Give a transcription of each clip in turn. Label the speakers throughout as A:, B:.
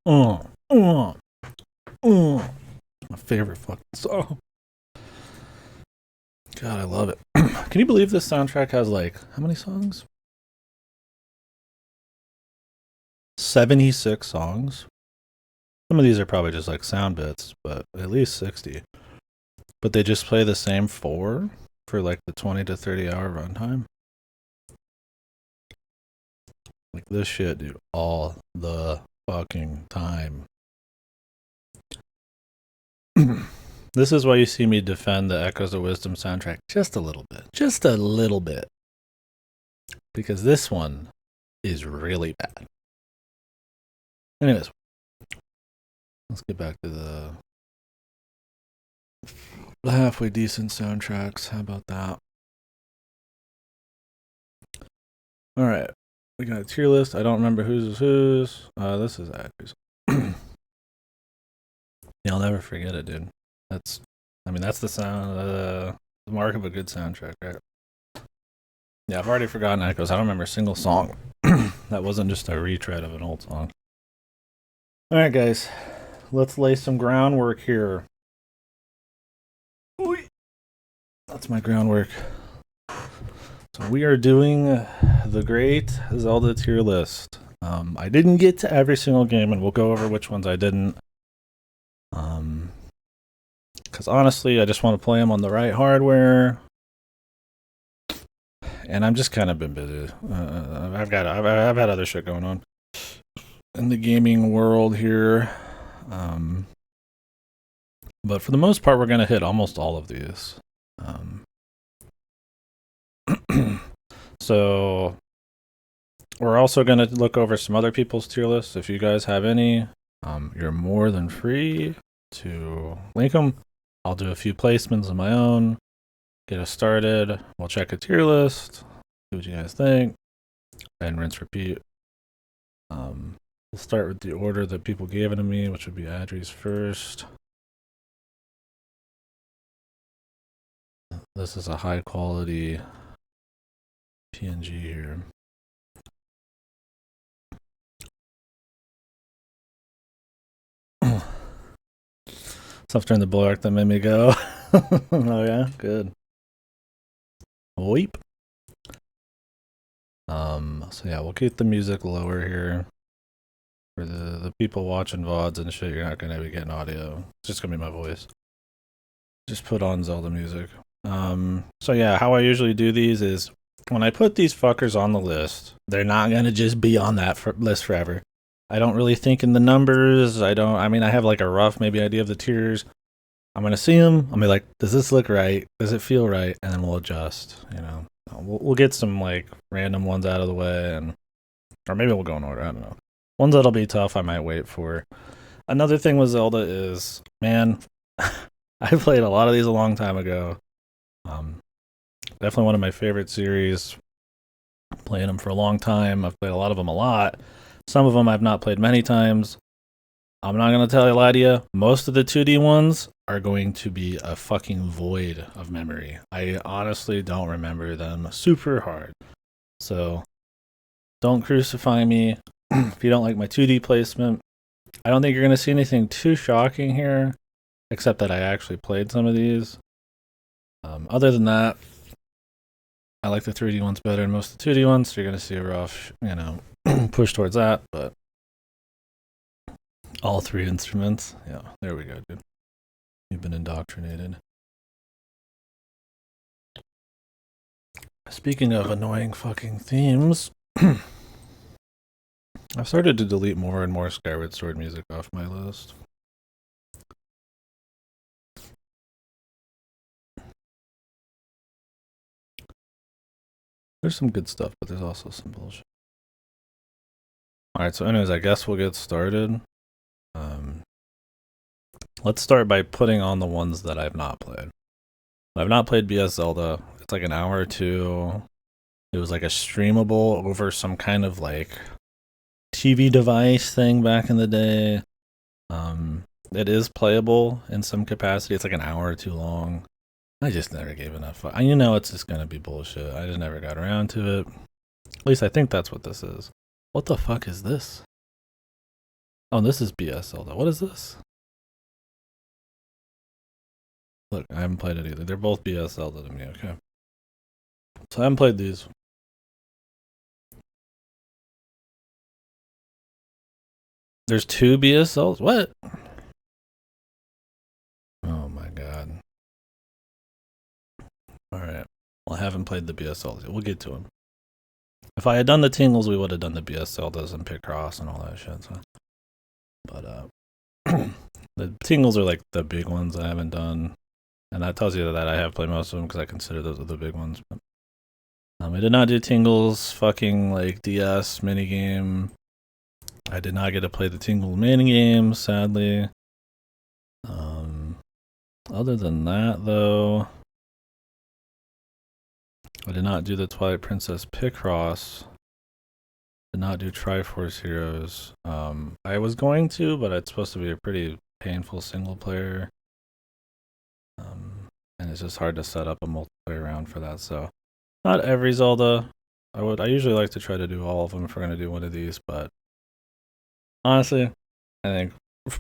A: Uh, uh, uh. My favorite fucking song. God, I love it. Can you believe this soundtrack has like how many songs? 76 songs. Some of these are probably just like sound bits, but at least 60. But they just play the same four for like the 20 to 30 hour runtime. Like this shit, dude, all the fucking time. This is why you see me defend the Echoes of Wisdom soundtrack just a little bit. Just a little bit. Because this one is really bad. Anyways, let's get back to the halfway decent soundtracks. How about that? Alright. We got a tier list. I don't remember whose. This is Actors. Yeah, I'll never forget it, dude. That's the sound, the mark of a good soundtrack, right? Yeah, I've already forgotten Echoes. I don't remember a single song that wasn't just a retread of an old song. Alright, guys. Let's lay some groundwork here. That's my groundwork. So we are doing the great Zelda tier list. I didn't get to every single game, and we'll go over which ones I didn't. Because honestly, I just want to play them on the right hardware. And I'm just kind of been busy. I've had other shit going on in the gaming world here. But for the most part, we're going to hit almost all of these. So we're also going to look over some other people's tier lists. If you guys have any, you're more than free to link them. I'll do a few placements of my own, get us started. We'll check a tier list, see what you guys think, and rinse repeat. We'll start with the order that people gave it to me, which would be Adri's first. This is a high quality PNG here. Stuff during the bulwark that made me go. Oh yeah, good. Weep. So yeah, we'll keep the music lower here. For the people watching VODs and shit, you're not gonna be getting audio. It's just gonna be my voice. Just put on Zelda music. So yeah, how I usually do these is when I put these fuckers on the list, they're not gonna just be on that list forever. I don't really think in the numbers. I have like a rough maybe idea of the tiers. I'm gonna see them. I'm gonna be like, does this look right? Does it feel right? And then we'll adjust. You know, we'll get some like random ones out of the way, or maybe we'll go in order. I don't know. Ones that'll be tough, I might wait for. Another thing with Zelda is, man, I played a lot of these a long time ago. Definitely one of my favorite series. Playing them for a long time. I've played a lot of them a lot. Some of them I've not played many times. I'm not going to lie to you. Most of the 2D ones are going to be a fucking void of memory. I honestly don't remember them super hard. So don't crucify me if you don't like my 2D placement. I don't think you're going to see anything too shocking here, except that I actually played some of these. Other than that, I like the 3D ones better than most of the 2D ones, so you're going to see a rough, push towards that, but all three instruments. Yeah, there we go, dude. You've been indoctrinated. Speaking of annoying fucking themes, I've started to delete more and more Skyward Sword music off my list. There's some good stuff, but there's also some bullshit. Alright, so anyways, I guess we'll get started. Let's start by putting on the ones that I've not played. I've not played BS Zelda. It's like an hour or two. It was like a streamable over some kind of like TV device thing back in the day. It is playable in some capacity. It's like an hour or too long. I just never gave enough. It's just gonna be bullshit. I just never got around to it. At least I think that's what this is. What the fuck is this? Oh, this is BS Zelda. What is this? Look, I haven't played it either. They're both BS Zelda to me, okay? So I haven't played these. There's 2 BS Zeldas? What? Oh my god. Alright. Well, I haven't played the BS Zeldas. We'll get to them. If I had done the Tingles, we would have done the BS Zeldas and Picross and all that shit. So. But, the Tingles are like the big ones I haven't done. And that tells you that I have played most of them because I consider those the big ones. But, I did not do Tingles fucking like DS minigame. I did not get to play the Tingle minigame, sadly. Other than that, though, I did not do the Twilight Princess Picross. Did not do Triforce Heroes. I was going to, but it's supposed to be a pretty painful single player. And it's just hard to set up a multiplayer round for that. So, not every Zelda. I usually like to try to do all of them if we're gonna do one of these, but honestly, I think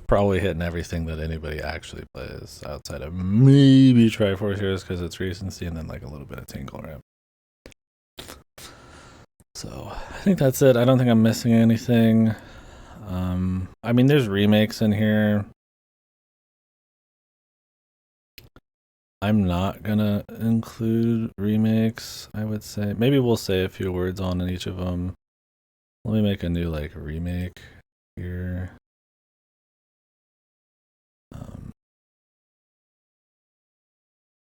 A: probably hitting everything that anybody actually plays outside of maybe Triforce Heroes because it's recency and then like a little bit of Tingle, right? So I think that's it. I don't think I'm missing anything. I mean, there's remakes in here. I'm not gonna include remakes, I would say. Maybe we'll say a few words on each of them. Let me make a new like remake here.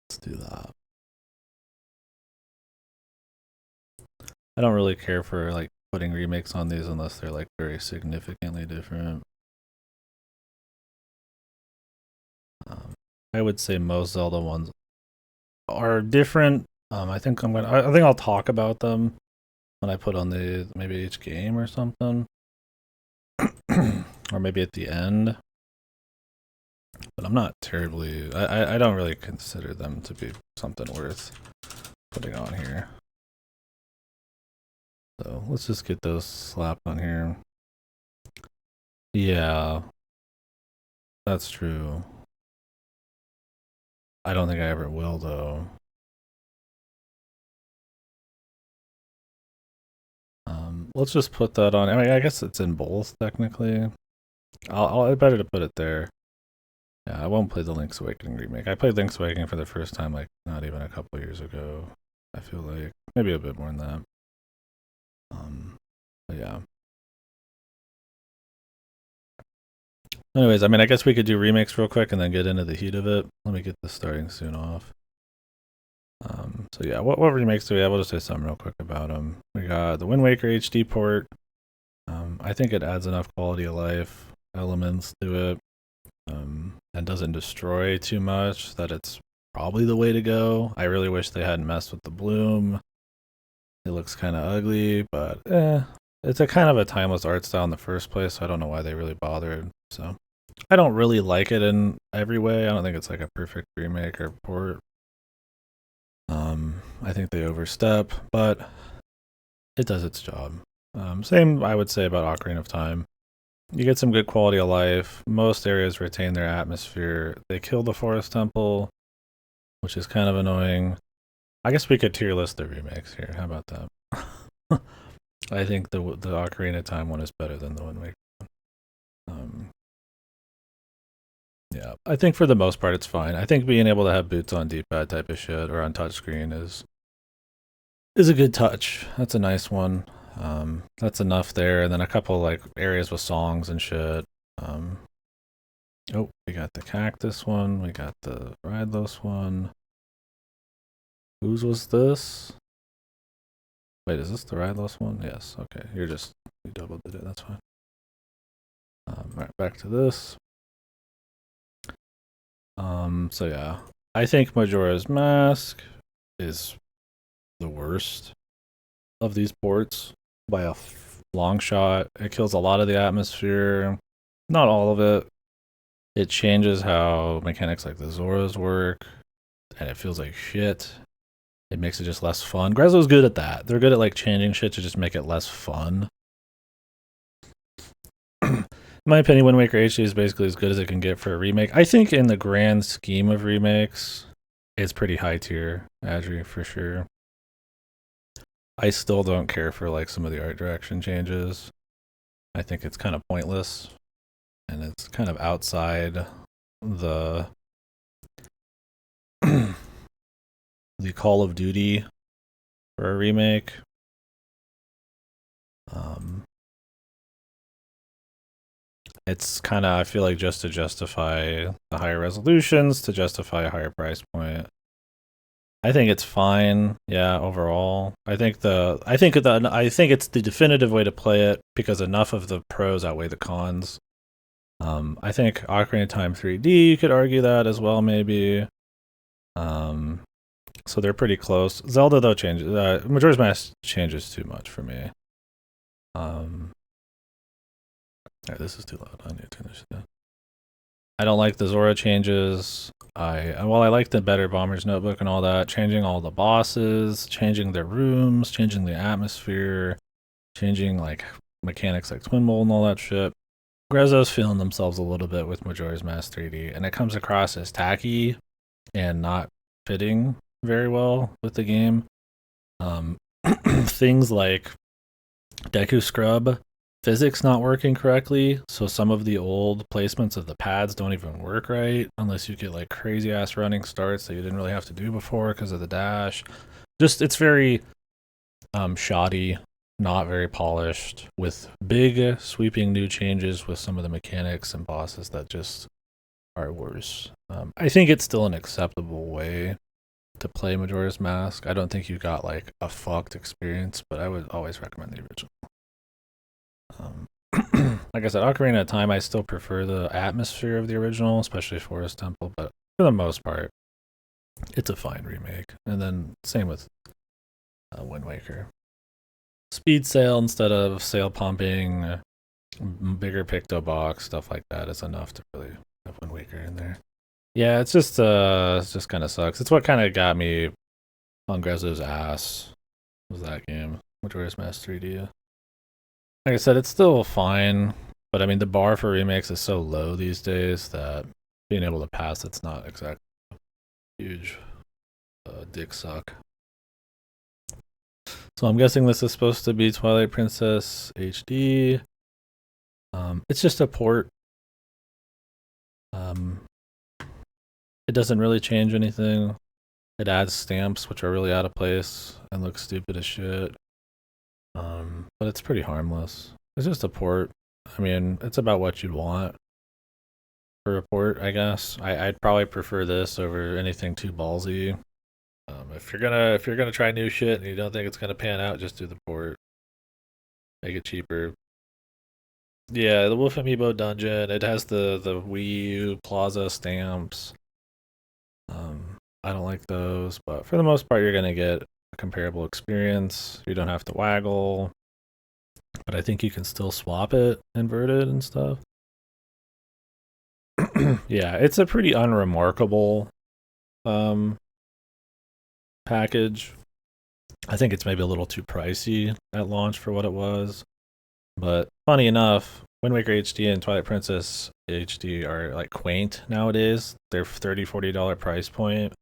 A: Let's do that. I don't really care for like putting remakes on these unless they're like very significantly different. I would say most Zelda ones are different. I think I'll talk about them when I put on the maybe each game or something, or maybe at the end. But I'm not terribly. I don't really consider them to be something worth putting on here. So let's just get those slapped on here. Yeah, that's true. I don't think I ever will though. Let's just put that on. I mean, I guess it's in both technically. I better to put it there. Yeah, I won't play the Link's Awakening remake. I played Link's Awakening for the first time like not even a couple years ago. I feel like maybe a bit more than that. But yeah. Anyways, I mean, I guess we could do remakes real quick and then get into the heat of it. Let me get this starting soon off. So yeah, what remakes do we have? We'll just say something real quick about them. We got the Wind Waker HD port. I think it adds enough quality of life elements to it, and doesn't destroy too much that it's probably the way to go. I really wish they hadn't messed with the bloom. It looks kind of ugly, but it's a kind of a timeless art style in the first place, so I don't know why they really bothered. So I don't really like it in every way. I don't think it's like a perfect remake or port. I think they overstep, but it does its job. Same I would say about Ocarina of Time. You get some good quality of life. Most areas retain their atmosphere. They kill the Forest Temple, which is kind of annoying. I guess we could tier list the remakes here. How about that? I think the Ocarina of Time one is better than the Wind Waker. Yeah, I think for the most part it's fine. I think being able to have boots on D-pad type of shit or on touchscreen is a good touch. That's a nice one. That's enough there, and then a couple like areas with songs and shit. Oh, we got the cactus one. We got the rideless one. Whose was this? Wait, is this the rideless one? Yes. Okay, you double did it. That's fine. Right, back to this. So yeah, I think Majora's Mask is the worst of these ports by a long shot. It kills a lot of the atmosphere, not all of it. It changes how mechanics like the Zoras work, and it feels like shit. It makes it just less fun. Grezzo's good at that. They're good at like changing shit to just make it less fun. my opinion, Wind Waker HD is basically as good as it can get for a remake. I think in the grand scheme of remakes, it's pretty high tier, Adri, for sure. I still don't care for like some of the art direction changes. I think it's kind of pointless, and it's kind of outside the the Call of Duty for a remake. It's kind of, I feel like, just to justify the higher resolutions, to justify a higher price point. I think it's fine. Yeah, overall, I think it's the definitive way to play it because enough of the pros outweigh the cons. I think Ocarina of Time 3D, you could argue that as well, maybe. So they're pretty close. Zelda though changes. Majora's Mask changes too much for me. This is too loud. I need to turn this down. I don't like the Zora changes. While I like the better Bomber's Notebook and all that, changing all the bosses, changing their rooms, changing the atmosphere, changing like mechanics like Twin Mold and all that shit. Grezzo's feeling themselves a little bit with Majora's Mask 3D, and it comes across as tacky and not fitting very well with the game. Things like Deku Scrub physics not working correctly, so some of the old placements of the pads don't even work right unless you get like crazy ass running starts that you didn't really have to do before because of the dash. Just it's very shoddy, not very polished, with big sweeping new changes with some of the mechanics and bosses that just are worse. I think it's still an acceptable way to play Majora's Mask. I don't think you got like a fucked experience, but I would always recommend the original. Like I said, Ocarina of Time, I still prefer the atmosphere of the original, especially Forest Temple, but for the most part, it's a fine remake. And then same with Wind Waker. Speed sail instead of sail pumping, bigger picto box, stuff like that is enough to really have Wind Waker in there. Yeah, it's just kind of sucks. It's what kind of got me on Grezzo's ass, was that game, Majora's Mask 3D. Like I said, it's still fine, but I mean, the bar for remakes is so low these days that being able to pass it's not exactly huge dick suck. So I'm guessing this is supposed to be Twilight Princess HD. It's just a port. It doesn't really change anything. It adds stamps, which are really out of place and look stupid as shit. But it's pretty harmless. It's just a port. I mean, it's about what you'd want for a port, I guess. I'd probably prefer this over anything too ballsy. If you're gonna try new shit and you don't think it's gonna pan out, just do the port. Make it cheaper. Yeah, the Wolf Amiibo dungeon. It has the Wii U Plaza stamps. I don't like those, but for the most part, you're gonna get a comparable experience. You don't have to waggle, but I think you can still swap it inverted and stuff. Yeah, it's a pretty unremarkable package. I think it's maybe a little too pricey at launch for what it was. But funny enough, Wind Waker HD and Twilight Princess HD are like quaint nowadays. Their $30, $40 price point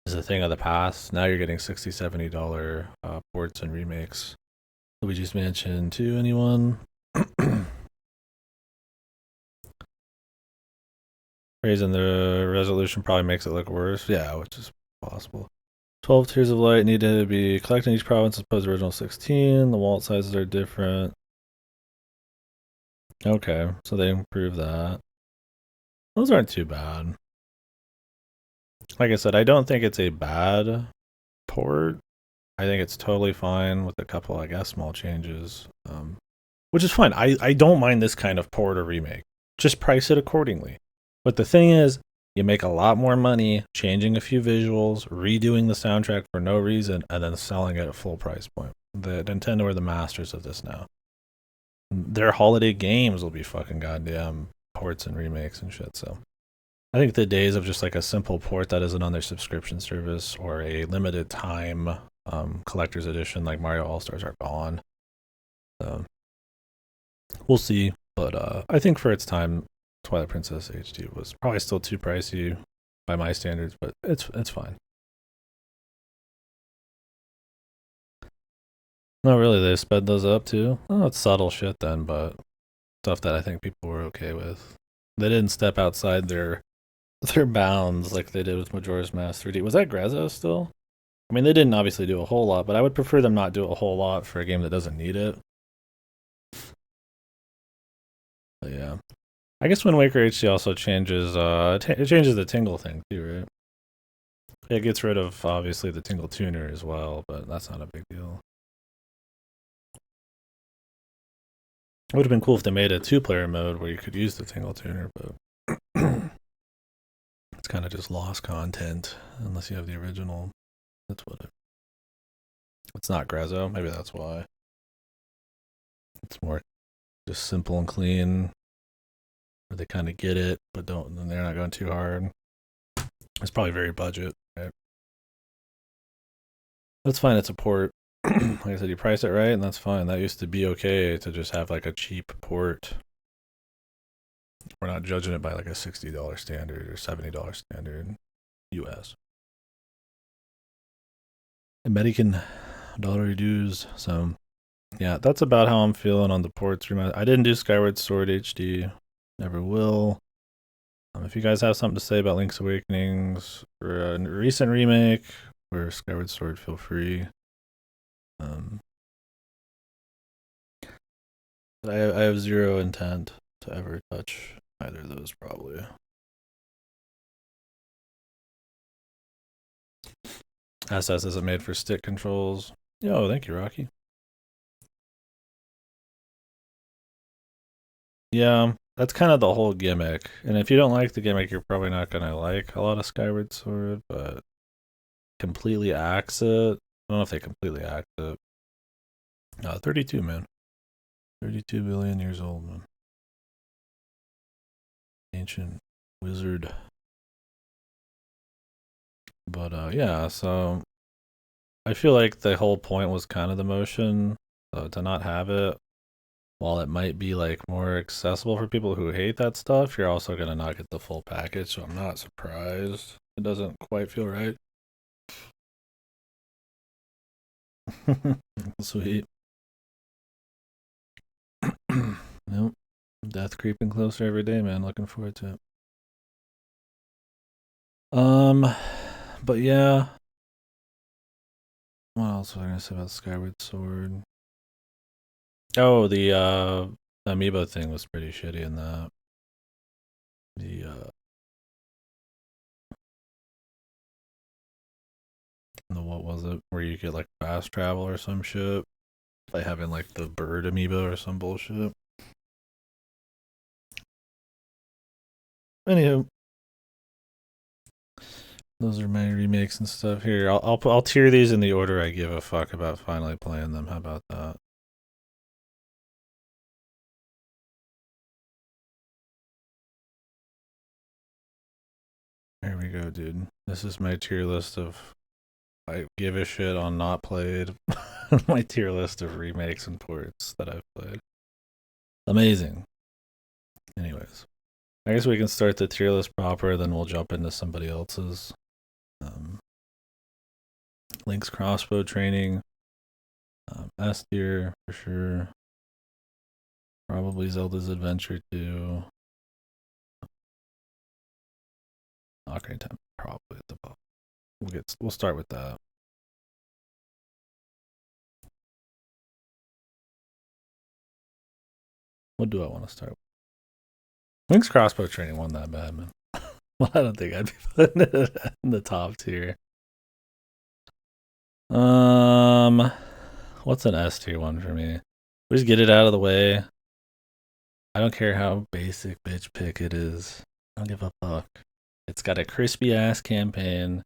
A: is a thing of the past. Now you're getting $60, $70 ports and remakes. Luigi's Mansion 2, anyone? Raising the resolution probably makes it look worse. Yeah, which is possible. 12 Tears of Light need to be collected in each province as opposed to original 16. The wallet sizes are different. Okay, so they improved that. Those aren't too bad. Like I said, I don't think it's a bad port. I think it's totally fine with a couple, I guess, small changes, which is fine. I don't mind this kind of port or remake. Just price it accordingly. But the thing is, you make a lot more money changing a few visuals, redoing the soundtrack for no reason, and then selling it at full price point. The Nintendo are the masters of this now. Their holiday games will be fucking goddamn ports and remakes and shit, so I think the days of just like a simple port that isn't on their subscription service or a limited time collector's edition like Mario All-Stars are gone. So we'll see. But I think for its time, Twilight Princess HD was probably still too pricey by my standards, but it's fine. No, really, they sped those up too. Oh, it's subtle shit then, but stuff that I think people were okay with. They didn't step outside their bounds like they did with Majora's Mask 3D. Was that Grezzo still? I mean, they didn't obviously do a whole lot, but I would prefer them not do a whole lot for a game that doesn't need it. But yeah, I guess Wind Waker HD also changes. It changes the tingle thing too, right? It gets rid of obviously the tingle tuner as well, but that's not a big deal. It would have been cool if they made a two-player mode where you could use the tingle tuner, but it's kind of just lost content unless you have the original. That's what it. It's not Grezzo. Maybe that's why. It's more just simple and clean. Where they kind of get it, but don't. And they're not going too hard. It's probably very budget. Right? That's fine. It's a port. Like I said, you price it right, and that's fine. That used to be okay to just have like a cheap port. We're not judging it by like a $60 standard or $70 standard US. American dollar dues. So, yeah, that's about how I'm feeling on the ports. I didn't do Skyward Sword HD. Never will. If you guys have something to say about Link's Awakenings or a recent remake or Skyward Sword, feel free. I have zero intent to ever touch either of those, probably. SS isn't made for stick controls. Yo, thank you, Rocky. Yeah, that's kind of the whole gimmick. And if you don't like the gimmick, you're probably not going to like a lot of Skyward Sword, but completely axe it. I don't know if they completely axe it. 32, man. 32 billion years old, man. Ancient wizard. But yeah, so I feel like the whole point was kind of the motion. So to not have it, while it might be like more accessible for people who hate that stuff, you're also gonna not get the full package. So I'm not surprised. It doesn't quite feel right. Sweet. Nope. Death creeping closer every day, man. Looking forward to it. But yeah. What else was I gonna say about Skyward Sword? Oh, the amiibo thing was pretty shitty in that. The what was it? Where you get like fast travel or some shit? By having like the bird amiibo or some bullshit. Anywho, those are my remakes and stuff. Here, I'll tier these in the order I give a fuck about finally playing them. How about that? Here we go, dude. This is my tier list of I give a shit on not played. My tier list of remakes and ports that I've played. Amazing. Anyways, I guess we can start the tier list proper, then we'll jump into somebody else's. Link's crossbow training. S tier for sure. Probably Zelda's Adventure 2. Ocarina of Time probably at the bottom. We'll start with that. What do I want to start with? Link's crossbow training wasn't that bad, man. Well, I don't think I'd be putting it in the top tier. What's an S tier one for me? We just get it out of the way. I don't care how basic bitch pick it is. I don't give a fuck. It's got a crispy ass campaign,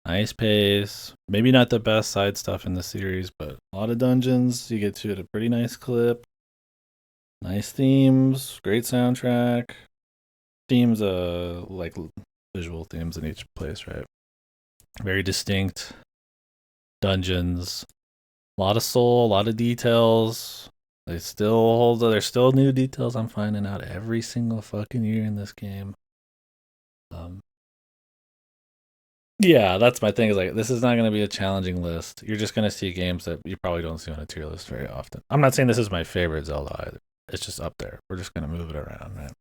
A: nice pace. Maybe not the best side stuff in the series, but a lot of dungeons you get to at a pretty nice clip. Nice themes, great soundtrack. Themes, like visual themes in each place, right? Very distinct dungeons. A lot of soul, a lot of details. They still hold. There's still new details I'm finding out every single fucking year in this game. Um, yeah, that's my thing. Is like this is not going to be a challenging list. You're just going to see games that you probably don't see on a tier list very often. I'm not saying this is my favorite Zelda either. It's just up there. We're just going to move it around, right?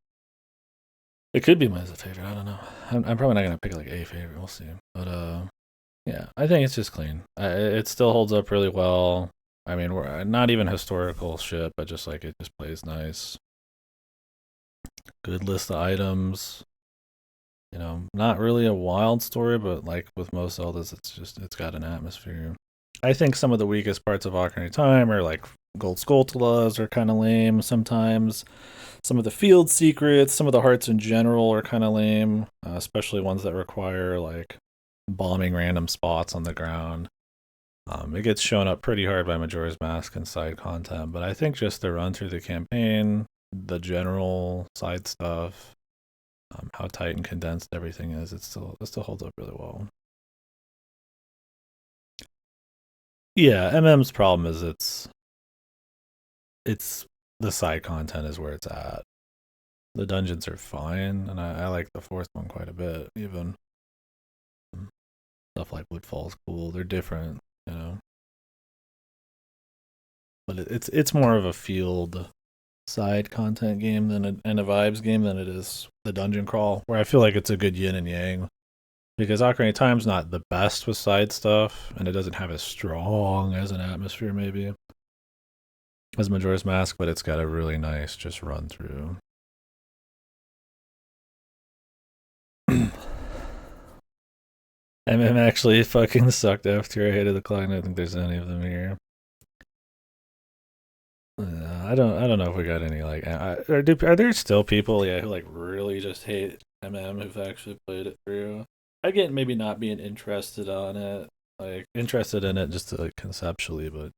A: It could be my favorite. I don't know. I'm probably not going to pick like a favorite. We'll see. But yeah, I think it's just clean. It still holds up really well. I mean, we're not even historical shit, but just like it just plays nice. Good list of items. You know, not really a wild story, but like with most Zeldas, it's got an atmosphere. I think some of the weakest parts of Ocarina of Time are like gold Skulltulas are kind of lame sometimes. Some of the field secrets, some of the hearts in general are kind of lame, especially ones that require like bombing random spots on the ground. It gets shown up pretty hard by Majora's Mask and side content, but I think just the run through the campaign, the general side stuff, how tight and condensed everything is, it still holds up really well. Yeah, MM's problem is it's the side content is where it's at. The dungeons are fine, and I like the fourth one quite a bit. Even stuff like Woodfall's cool. They're different, you know. But it's more of a field side content game and a vibes game than it is the dungeon crawl, where I feel like it's a good yin and yang. Because Ocarina of Time's not the best with side stuff, and it doesn't have as strong as an atmosphere maybe as Majora's Mask, but it's got a really nice just run through. MM actually fucking sucked after I hated the clock. I don't think there's any of them here. I don't know if we got any like. Are there still people who like really just hate MM who've actually played it through? I get maybe not being interested on it, like interested in it just to, like conceptually, but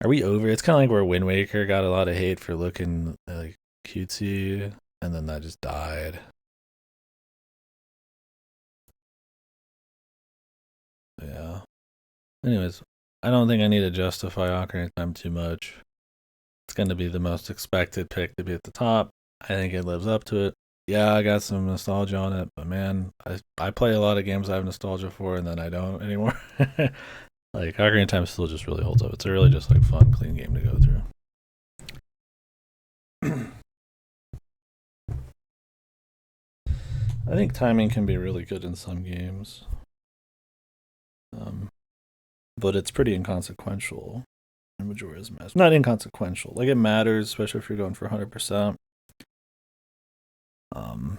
A: are we over? It's kind of like where Wind Waker got a lot of hate for looking like cutesy, and then that just died. Yeah. Anyways, I don't think I need to justify Ocarina of Time too much. It's going to be the most expected pick to be at the top. I think it lives up to it. Yeah, I got some nostalgia on it, but man, I play a lot of games I have nostalgia for, and then I don't anymore. Like Ocarina of Time still just really holds up. It's a really just like fun, clean game to go through. I think timing can be really good in some games, but it's pretty inconsequential in Majora's Mask. Not inconsequential, like it matters, especially if you're going for 100%. Um,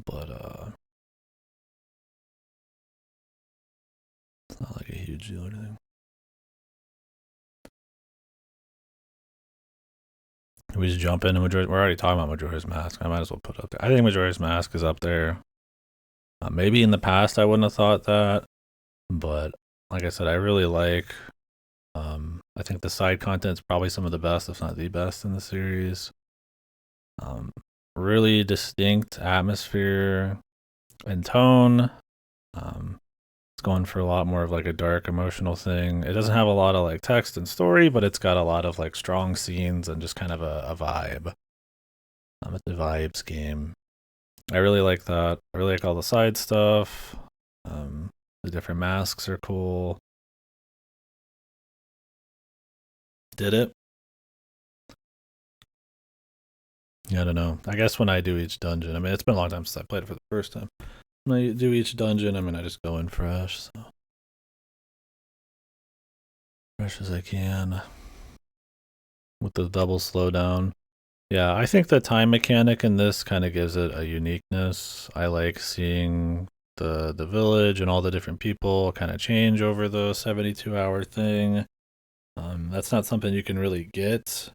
A: but it's not like a huge deal or anything. We just jump into Majora's. We're already talking about Majora's Mask. I might as well put it up there. I think Majora's Mask is up there. Maybe in the past I wouldn't have thought that, but like I said, I really like. I think the side content is probably some of the best, if not the best, in the series. Um, really distinct atmosphere and tone. It's going for a lot more of like a dark emotional thing. It doesn't have a lot of like text and story, but it's got a lot of like strong scenes and just kind of a vibe. It's a vibes game. I really like that. I really like all the side stuff. The different masks are cool. Did it? Yeah, I don't know. I guess when I do each dungeon, I mean, it's been a long time since I played it for the first time. When I do each dungeon, I mean, I just go in fresh, so fresh as I can with the double slowdown. Yeah, I think the time mechanic in this kind of gives it a uniqueness. I like seeing the village and all the different people kind of change over the 72-hour thing. That's not something you can really get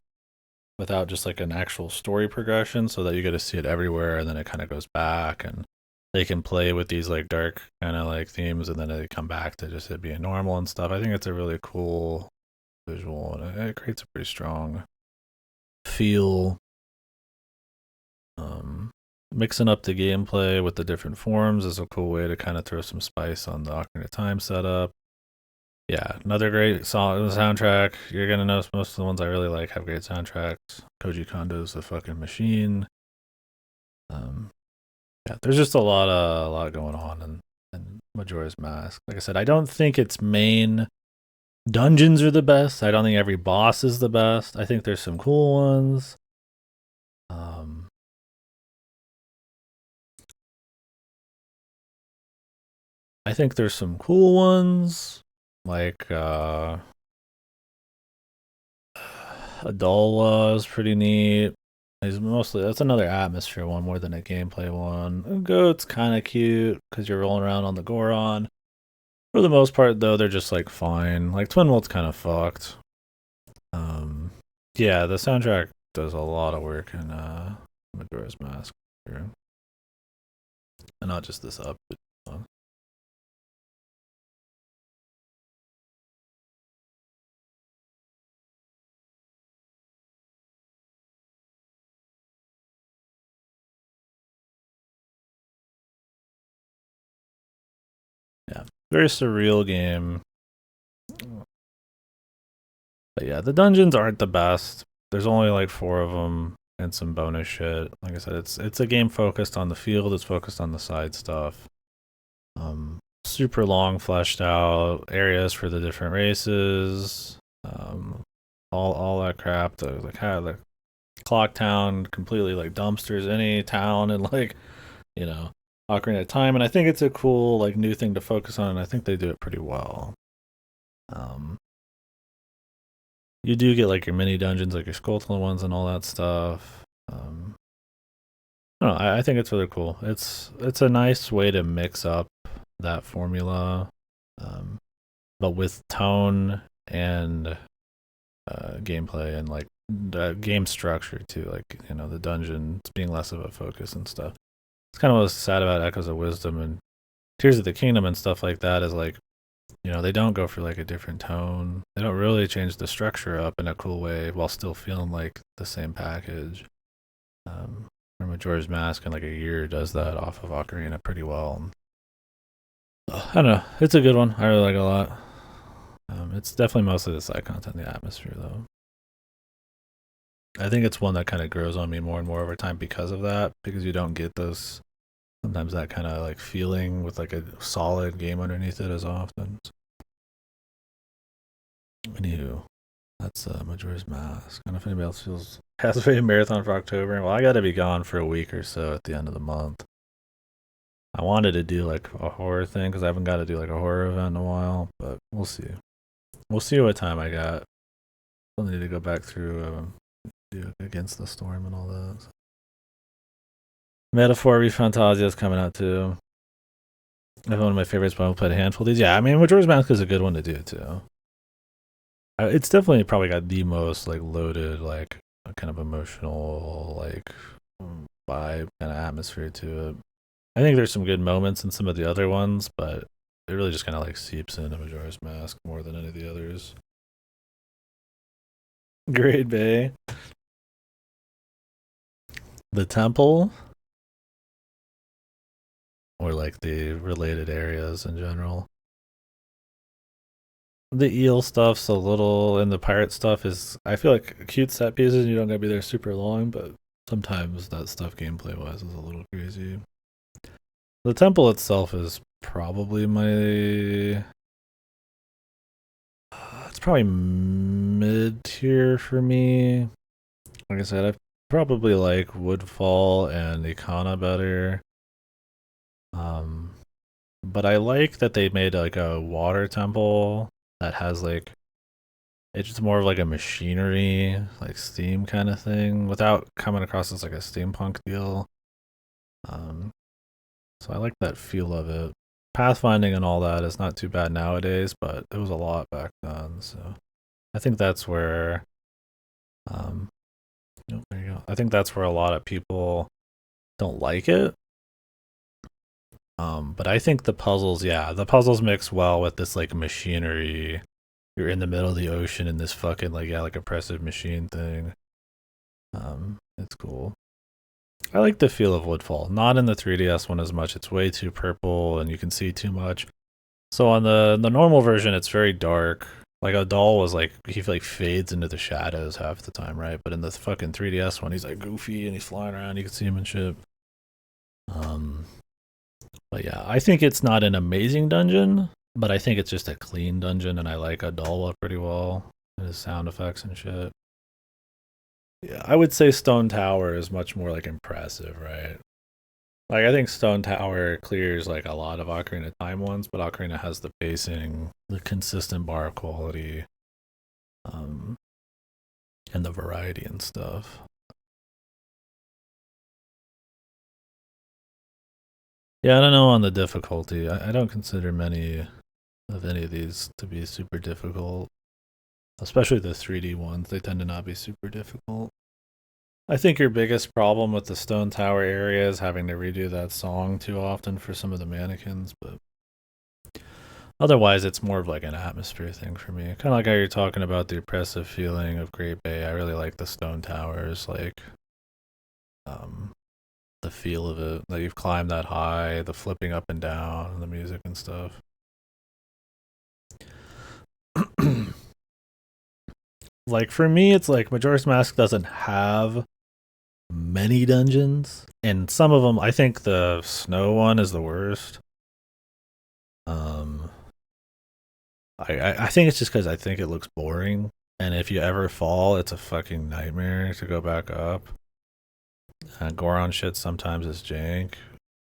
A: without just like an actual story progression, so that you get to see it everywhere and then it kind of goes back and they can play with these like dark kind of like themes and then they come back to just it being normal and stuff. I think it's a really cool visual and it creates a pretty strong feel. Mixing up the gameplay with the different forms is a cool way to kind of throw some spice on the Ocarina of Time setup. Yeah, another great song soundtrack. You're gonna notice most of the ones I really like have great soundtracks. Koji Kondo's a fucking machine. Um, yeah, there's just a lot going on in Majora's Mask. Like I said, I don't think its main dungeons are the best. I don't think every boss is the best. I think there's some cool ones. Um, I think there's some cool ones like Adola is pretty neat. He's mostly that's another atmosphere one more than a gameplay one. Goat's kind of cute because you're rolling around on the Goron. For the most part, though, they're just like fine. Like Twin World's kind of fucked. Yeah, the soundtrack does a lot of work in Majora's Mask, and not just this up. Yeah, very surreal game. But yeah, the dungeons aren't the best. There's only like four of them and some bonus shit. Like I said, it's a game focused on the field. It's focused on the side stuff. Super long, fleshed out areas for the different races. All that crap. The Clock Town completely like dumpsters any town and like you know Ocarina of Time. And I think it's a cool like new thing to focus on. And I think they do it pretty well. Um, you do get like your mini dungeons, like your Skulltula ones and all that stuff. I don't know, I think it's really cool. It's a nice way to mix up that formula, um, but with tone and gameplay and like the game structure too. Like the dungeons being less of a focus and stuff. It's kind of what's sad about Echoes of Wisdom and Tears of the Kingdom and stuff like that. Is like they don't go for like a different tone. They don't really change the structure up in a cool way while still feeling like the same package. Or Majora's Mask in like a year does that off of Ocarina pretty well. I don't know. It's a good one. I really like it a lot. It's definitely mostly the side content, the atmosphere though. I think it's one that kind of grows on me more and more over time because of that. Because you don't get those sometimes that kind of like feeling with like a solid game underneath it as often. Anywho, that's Majora's Mask. I don't know if anybody else has a marathon for October. Well, I got to be gone for a week or so at the end of the month. I wanted to do like a horror thing because I haven't got to do like a horror event in a while, but we'll see. We'll see what time I got. I'll need to go back through do Against the Storm and all that. So. Metaphor Refantasia is coming out too. I have one of my favorites, but I'll put a handful of these. Yeah, I mean, Majora's Mask is a good one to do too. It's definitely probably got the most like loaded, like kind of emotional, like vibe kind of atmosphere to it. I think there's some good moments in some of the other ones, but it really just kind of like seeps into Majora's Mask more than any of the others. Great Bay, the temple, or like the related areas in general. The eel stuff's a little, and the pirate stuff is. I feel like cute set pieces. You don't gotta be there super long, but sometimes that stuff gameplay wise is a little crazy. The temple itself is probably my. It's probably mid tier for me. Like I said, I probably like Woodfall and Ikana better. But I like that they made like a water temple that has like it's just more of like a machinery, like steam kind of thing, without coming across as like a steampunk deal. Um, so I like that feel of it. Pathfinding and all that is not too bad nowadays, but it was a lot back then. So I think that's where, um, there you go. I think that's where a lot of people don't like it. But I think the puzzles, yeah, the puzzles mix well with this like machinery. You're in the middle of the ocean in this fucking like oppressive machine thing. It's cool. I like the feel of Woodfall. Not in the 3DS one as much. It's way too purple and you can see too much. So on the normal version, it's very dark. Like a doll was like he like fades into the shadows half the time, right? But in the fucking 3DS one, he's like goofy and he's flying around. You can see him and shit. Um, but yeah, I think it's not an amazing dungeon, but I think it's just a clean dungeon, and I like Adalwa pretty well and his sound effects and shit. Yeah, I would say Stone Tower is much more like impressive, right? Like I think Stone Tower clears like a lot of Ocarina of Time ones, but Ocarina has the pacing, the consistent bar quality, um, and the variety and stuff. Yeah, I don't know on the difficulty. I don't consider many of any of these to be super difficult, especially the 3D ones. They tend to not be super difficult. I think your biggest problem with the Stone Tower area is having to redo that song too often for some of the mannequins, but otherwise it's more of like an atmosphere thing for me. Kind of like how you're talking about the oppressive feeling of Great Bay. I really like the Stone Towers, like um, the feel of it. That you've climbed that high, the flipping up and down, and the music and stuff. Like for me, it's like Majora's Mask doesn't have many dungeons, and some of them, I think the snow one is the worst. Um, I think it's just because I think it looks boring, and if you ever fall, it's a fucking nightmare to go back up. Goron shit sometimes is jank.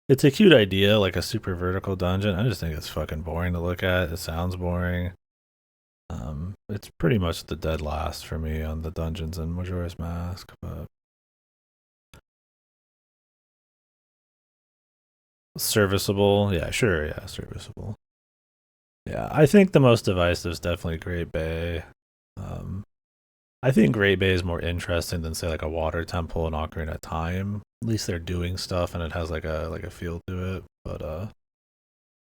A: It's a cute idea, like a super vertical dungeon. I just think it's fucking boring to look at. It sounds boring. It's pretty much the dead last for me on the dungeons in Majora's Mask, but serviceable. Yeah, sure. Yeah, serviceable. Yeah, I think the most divisive is definitely Great Bay. Um, I think Great Bay is more interesting than say like a water temple in Ocarina of Time. At least they're doing stuff and it has like a feel to it. But as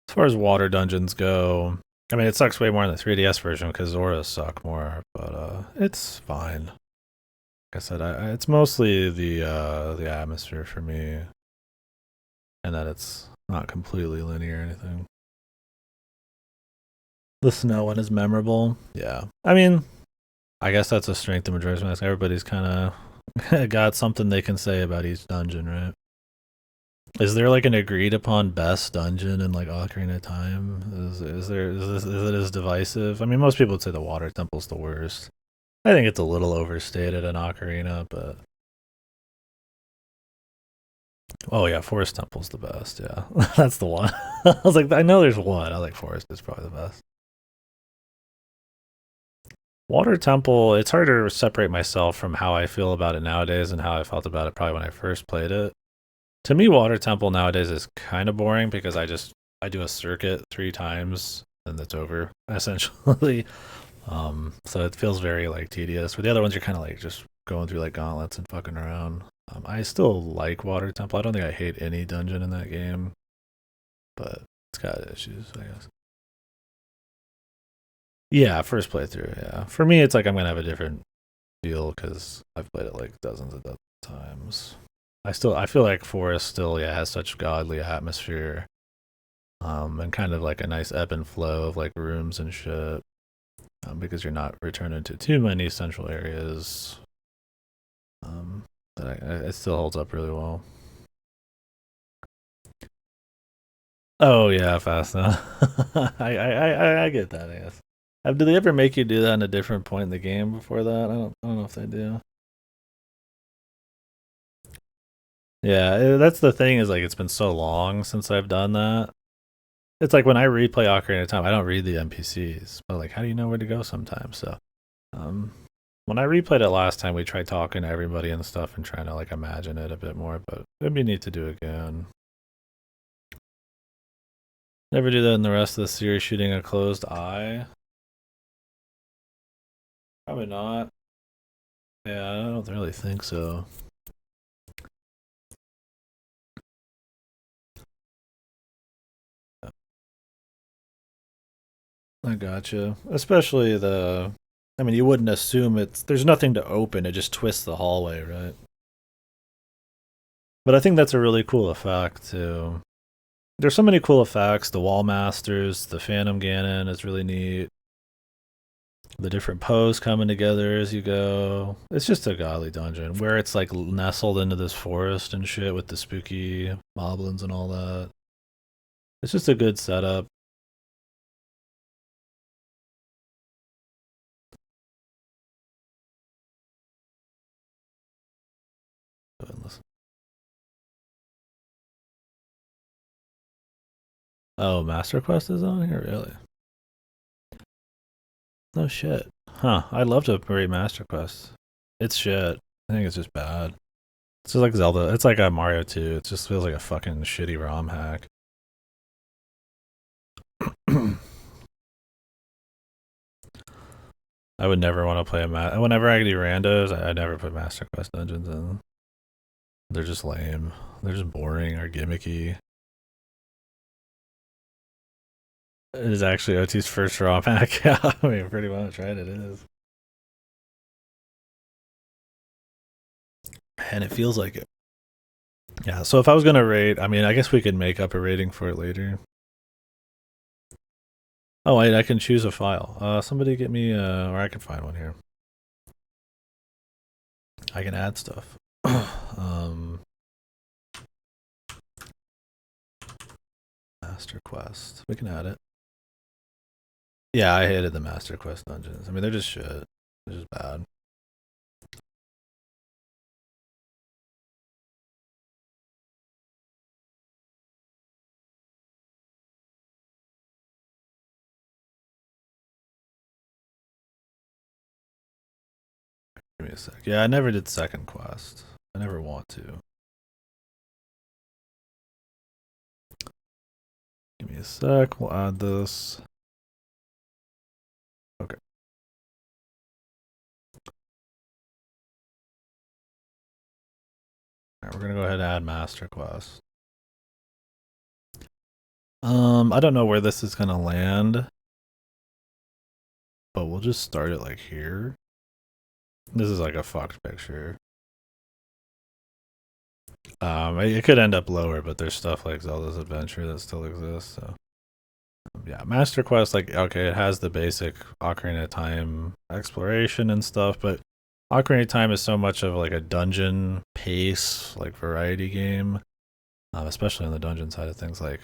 A: far as water dungeons go, I mean it sucks way more in the 3DS version because Zoras suck more, but it's fine. Like I said, it's mostly the atmosphere for me, and that it's not completely linear or anything. The snow one is memorable. Yeah, I mean, I guess that's a strength of Majora's Mask. Everybody's kind of got something they can say about each dungeon, right? Is there like an agreed upon best dungeon in like Ocarina of Time? Is it as divisive? I mean, most people would say the Water Temple's the worst. I think it's a little overstated in Ocarina, but oh yeah, Forest Temple's the best. Yeah, that's the one. I was like, I know there's one. I like Forest is probably the best. Water Temple, it's hard to separate myself from how I feel about it nowadays and how I felt about it probably when I first played it. To me, Water Temple nowadays is kind of boring because I do a circuit 3 times and it's over essentially. So it feels very like tedious. With the other ones, you're kind of like just going through like gauntlets and fucking around. I still like Water Temple. I don't think I hate any dungeon in that game, but it's got issues, I guess. Yeah, first playthrough. Yeah, for me, it's like I'm gonna have a different feel because I've played it like dozens of times. I feel like Forest still yeah has such godly atmosphere, and kind of like a nice ebb and flow of like rooms and shit, because you're not returning to too many central areas. Um, it still holds up really well. Oh yeah, fast enough. I get that. I guess. Do they ever make you do that in a different point in the game before that? I don't know if they do. Yeah, that's the thing is like it's been so long since I've done that. It's like when I replay Ocarina of Time, I don't read the NPCs, but like, how do you know where to go sometimes? So, um, when I replayed it last time, we tried talking to everybody and stuff and trying to like imagine it a bit more, but it'd be neat to do again. Never do that in the rest of the series, shooting a closed eye. Probably not. Yeah, I don't really think so. I gotcha. Especially I mean, you wouldn't assume there's nothing to open, it just twists the hallway, right? But I think that's a really cool effect, too. There's so many cool effects. The Wall Masters, the Phantom Ganon is really neat. The different poses coming together as you go. It's just a godly dungeon where it's like nestled into this forest and shit with the spooky moblins and all that. It's just a good setup. Oh, Master Quest is on here? Really? No shit. Huh. I'd love to rate Master Quest. It's shit. I think it's just bad. It's just like Zelda. It's like a Mario 2. It just feels like a fucking shitty ROM hack. I would never want to play whenever I do randos, I never put Master Quest dungeons in. They're just lame. They're just boring or gimmicky. It is actually OT's first ROM hack. Yeah, I mean, pretty much, right? It is. And it feels like it. Yeah, so if I was going to rate, I mean, I guess we could make up a rating for it later. Oh, wait, I can choose a file. Somebody get me, or I can find one here. I can add stuff. Master Quest. We can add it. Yeah, I hated the Master Quest dungeons. I mean, they're just shit. They're just bad. Give me a sec. Yeah, I never did second quest. I never want to. Give me a sec. We'll add this. Okay. Alright, we're gonna go ahead and add Master Quest. I don't know where this is gonna land, but we'll just start it like here. This is like a fucked picture. It could end up lower, but there's stuff like Zelda's Adventure that still exists. So, yeah, Master Quest, like, okay, it has the basic Ocarina of Time exploration and stuff, but Ocarina of Time is so much of like a dungeon pace, like variety game, especially on the dungeon side of things. Like,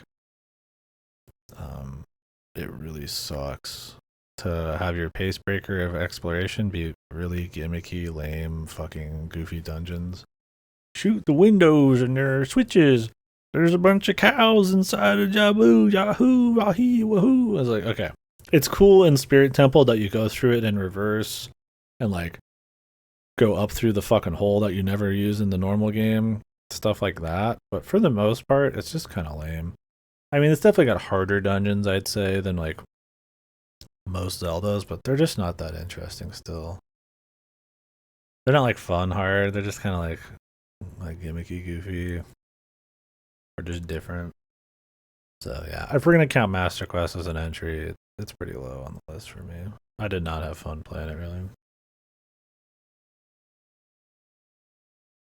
A: it really sucks to have your pace breaker of exploration be really gimmicky, lame, fucking goofy dungeons. Shoot the windows and there are switches. There's a bunch of cows inside of Jabu, Yahoo, Wahi, Wahoo. I was like, okay. It's cool in Spirit Temple that you go through it in reverse and like go up through the fucking hole that you never use in the normal game. Stuff like that. But for the most part, it's just kind of lame. I mean, it's definitely got harder dungeons, I'd say, than like most Zeldas, but they're just not that interesting still. They're not like fun hard. They're just kind of like gimmicky, goofy, or just different. So yeah, if we're gonna count Master Quest as an entry, it's pretty low on the list for me. I did not have fun playing it really.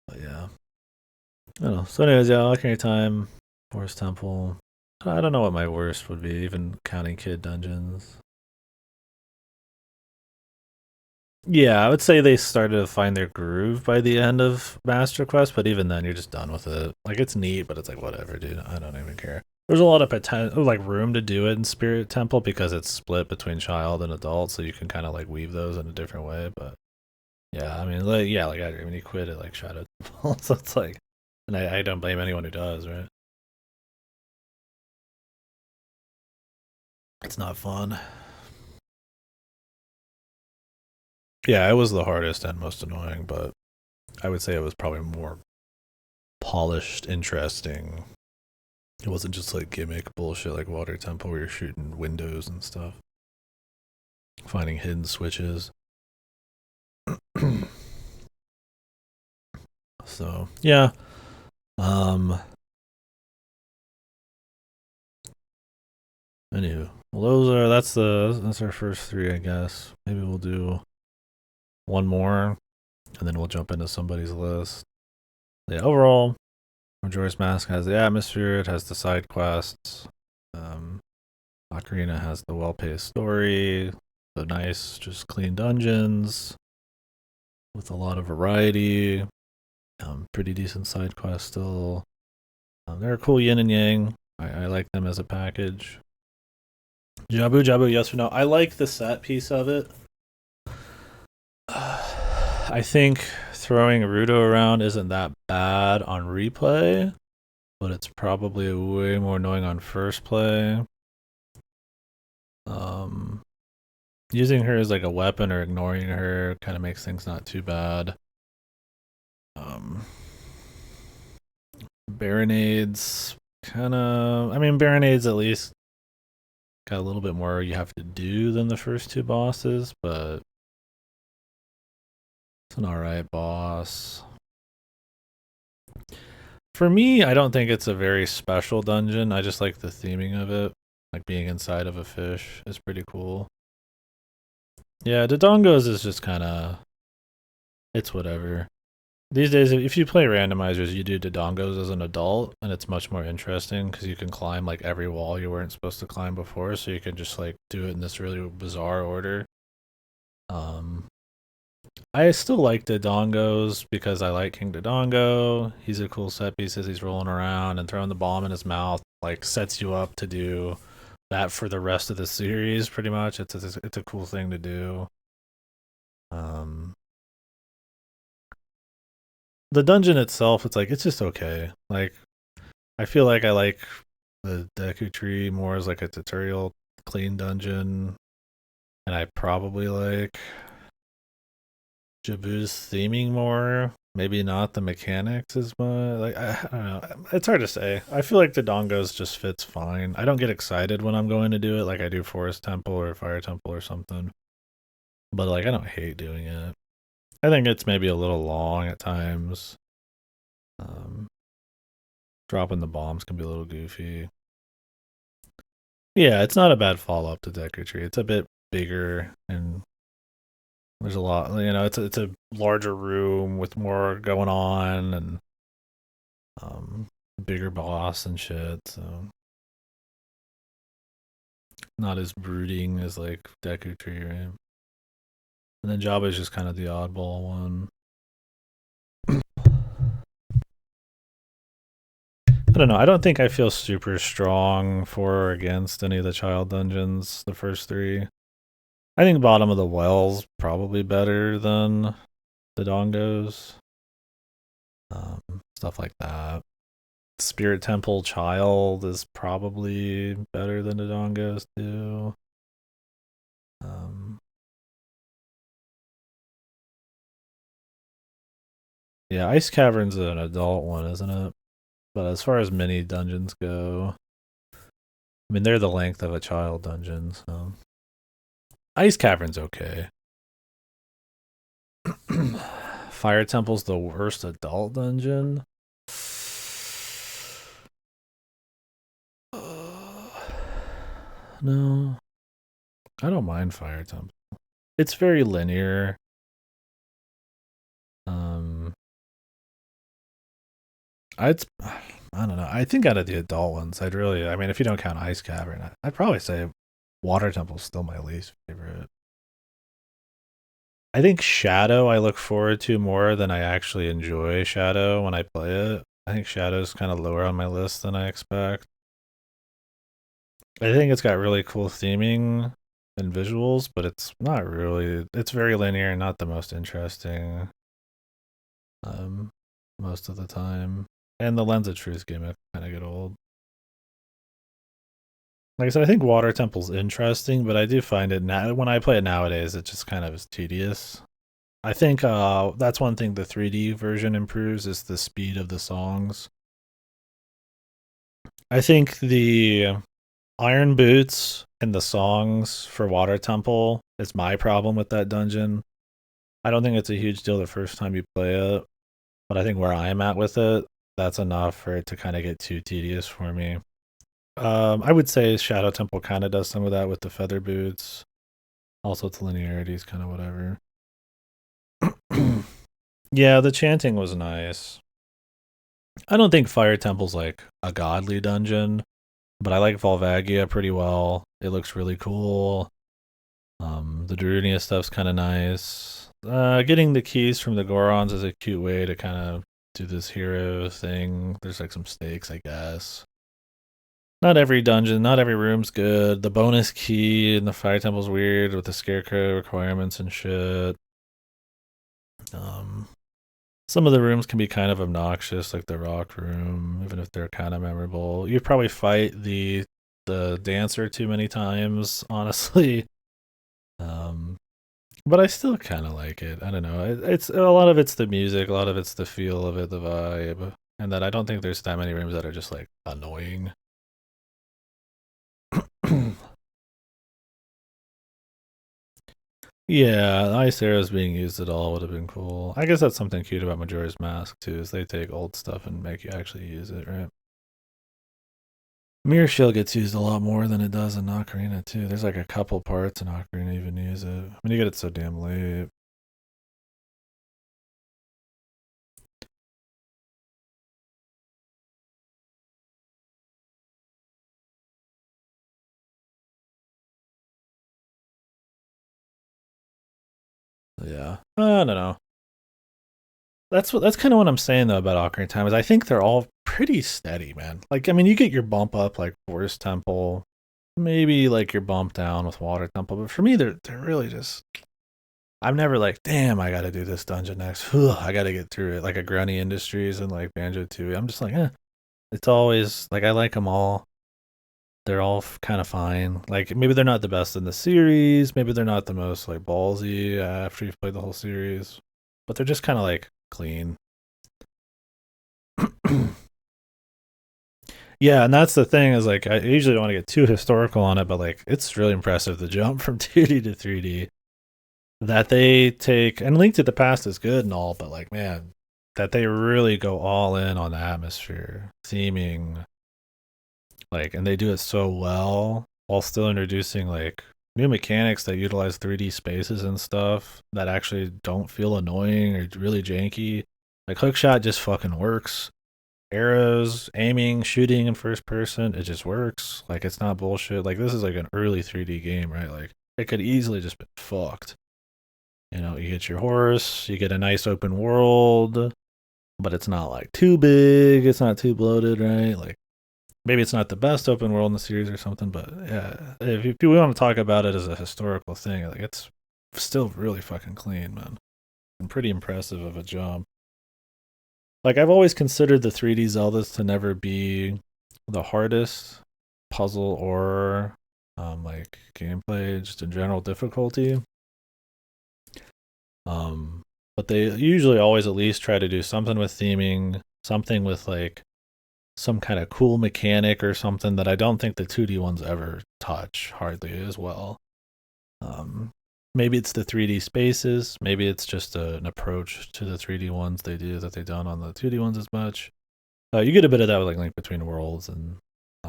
A: But yeah, I don't know. So anyways, yeah, Ocarina of Time, Forest Temple. I don't know what my worst would be, even counting kid dungeons. Yeah, I would say they started to find their groove by the end of Master Quest, but even then, you're just done with it. Like, it's neat, but it's like, whatever, dude. I don't even care. There's a lot of potential, like, room to do it in Spirit Temple because it's split between child and adult, so you can kind of, like, weave those in a different way. But, yeah, I mean, like, yeah, like, I mean, you quit at, like, Shadow Temple, so it's like, and I don't blame anyone who does, right? It's not fun. Yeah, it was the hardest and most annoying, but I would say it was probably more polished, interesting. It wasn't just like gimmick bullshit like Water Temple where you're shooting windows and stuff, finding hidden switches. So yeah, um, anywho, well, that's our first three, I guess. Maybe we'll do one more, and then we'll jump into somebody's list. Yeah, overall, Majora's Mask has the atmosphere, it has the side quests. Ocarina has the well-paced story, the nice, just clean dungeons with a lot of variety. Pretty decent side quests still. They're a cool yin and yang. I like them as a package. Jabu Jabu, yes or no? I like the set piece of it. I think throwing Rudo around isn't that bad on replay, but it's probably way more annoying on first play. Using her as like a weapon or ignoring her kind of makes things not too bad. Baronades kind of. I mean, Baronades at least got a little bit more you have to do than the first two bosses, but it's an alright boss. For me, I don't think it's a very special dungeon. I just like the theming of it. Like being inside of a fish is pretty cool. Yeah, Dodongos is just kind of. It's whatever. These days, if you play randomizers, you do Dodongos as an adult, and it's much more interesting because you can climb like every wall you weren't supposed to climb before, so you can just like do it in this really bizarre order. I still like Dodongos because I like King Dodongo. He's a cool set piece as he's rolling around and throwing the bomb in his mouth, like sets you up to do that for the rest of the series. Pretty much, it's a cool thing to do. The dungeon itself, it's just okay. Like I feel like I like the Deku Tree more as like a tutorial clean dungeon, and I probably like Jabu's theming more. Maybe not the mechanics as much. Like I don't know. It's hard to say. I feel like the Dongos just fits fine. I don't get excited when I'm going to do it like I do Forest Temple or Fire Temple or something. But like I don't hate doing it. I think it's maybe a little long at times. Um, Dropping the bombs can be a little goofy. Yeah, it's not a bad follow up to Deku Tree. It's a bit bigger and there's a lot. It's a larger room with more going on and bigger boss and shit. So not as brooding as like Deku Tree, right? And then Jabba is just kind of the oddball one. I don't know. I don't think I feel super strong for or against any of the child dungeons. The first three. I think bottom of the well's probably better than the Dongos. Stuff like that. Spirit Temple Child is probably better than the Dongos too. Yeah, Ice Cavern's an adult one, isn't it? But as far as mini dungeons go, I mean they're the length of a child dungeon, so Ice Cavern's okay. Fire Temple's the worst adult dungeon. No, I don't mind Fire Temple. It's very linear. I'd I don't know. I think out of the adult ones, I mean, if you don't count Ice Cavern, I'd probably say Water Temple's still my least favorite. I think Shadow I look forward to more than I actually enjoy Shadow when I play it. I think Shadow's kind of lower on my list than I expect. I think it's got really cool theming and visuals, but it's not really. It's very linear, not the most interesting. Um, Most of the time, and the Lens of Truth gimmick kind of get old. Like I said, I think Water Temple's interesting, but I do find it now when I play it nowadays, it just kind of is tedious. I think that's one thing the 3D version improves is the speed of the songs. I think the Iron Boots and the songs for Water Temple is my problem with that dungeon. I don't think it's a huge deal the first time you play it, but I think where I'm at with it, that's enough for it to kind of get too tedious for me. I would say Shadow Temple kind of does some of that with the feather boots. Also, its linearity is kind of whatever. Yeah, the chanting was nice. I don't think Fire Temple's like a godly dungeon, but I like Volvagia pretty well. It looks really cool. The Darunia stuff's kind of nice. Getting the keys from the Gorons is a cute way to kind of do this hero thing. There's like some stakes, I guess. Not every dungeon, not every room's good. The bonus key in the Fire Temple's weird with the scarecrow requirements and shit. Um, some of the rooms can be kind of obnoxious, like the rock room, even if they're kind of memorable. You'd probably fight the dancer too many times, honestly. Um, but I still kind of like it. I don't know. It's a lot of it's the music, a lot of it's the feel of it, the vibe, and that I don't think there's that many rooms that are just like annoying. Yeah, ice arrows being used at all would have been cool. I guess that's something cute about Majora's Mask too, is they take old stuff and make you actually use it, right? Mirror Shield gets used a lot more than it does in Ocarina too. There's like a couple parts in Ocarina even use it. I mean, you get it so damn late. Yeah, I don't know. That's kind of what I'm saying though about Ocarina of Time is I think they're all pretty steady, man. Like I mean, you get your bump up like Forest Temple, maybe like your bump down with Water Temple, but for me they're really just. I'm never like, damn, I got to do this dungeon next. I got to get through it. Like a Grunny Industries and like Banjo 2. I'm just like, it's always like I like them all. They're all kind of fine. Like maybe they're not the best in the series. Maybe they're not the most like ballsy after you've played the whole series, but they're just kind of like clean. Yeah, and that's the thing is like I usually don't want to get too historical on it, but like it's really impressive the jump from 2D to 3D that they take. And Link to the Past is good and all, but like man, that they really go all in on the atmosphere, theming, like, and they do it so well while still introducing like new mechanics that utilize 3D spaces and stuff that actually don't feel annoying or really janky. Like hookshot just fucking works. Arrows, aiming, shooting in first person, it just works. Like it's not bullshit. Like this is like an early 3D game, right? Like it could easily just be fucked. You know, you get your horse, you get a nice open world, but it's not like too big, it's not too bloated, right? Like maybe it's not the best open world in the series or something, but yeah, if you want to talk about it as a historical thing, like it's still really fucking clean, man, and pretty impressive of a jump. Like I've always considered the 3D Zeldas to never be the hardest puzzle or like gameplay, just in general difficulty. Um, but they usually always at least try to do something with theming, something with like some kind of cool mechanic or something that I don't think the 2D ones ever touch hardly as well. Um, maybe it's the 3D spaces, maybe it's just an approach to the 3D ones they do that they don't on the 2D ones as much. You get a bit of that with like Link Between Worlds and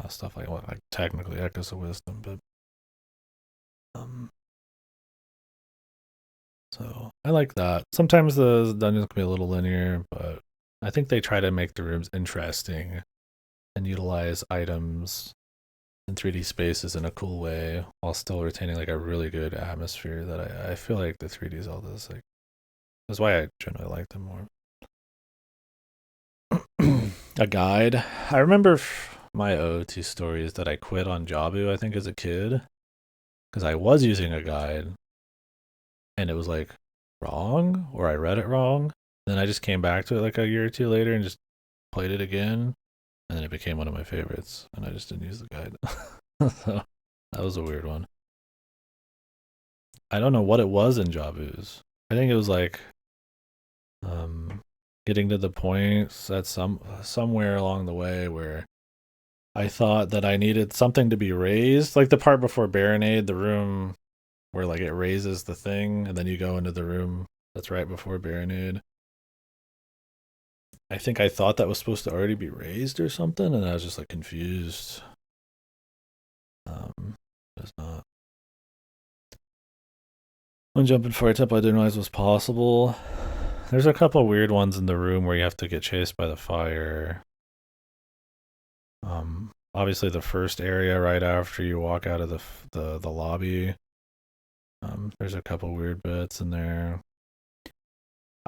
A: stuff like technically Echoes of Wisdom, but um, so I like that. Sometimes the dungeons can be a little linear, but I think they try to make the rooms interesting and utilize items in 3D spaces in a cool way while still retaining like a really good atmosphere that I feel like the 3D Zeldas like that's why I generally like them more. A guide. I remember my OT story is that I quit on Jabu I think as a kid because I was using a guide and it was like wrong or I read it wrong. Then I just came back to it like a year or two later and just played it again and then it became one of my favorites and I just didn't use the guide. So that was a weird one. I don't know what it was in Javu's. I think it was like um getting to the point at somewhere along the way where I thought that I needed something to be raised, like the part before Baronade, the room where like it raises the thing and then you go into the room that's right before Baronade. I think I thought that was supposed to already be raised or something and I was just like confused. It's not. When jumping Fire Temple I didn't realize was possible. There's a couple weird ones in the room where you have to get chased by the fire. Obviously the first area right after you walk out of the lobby. There's a couple weird bits in there.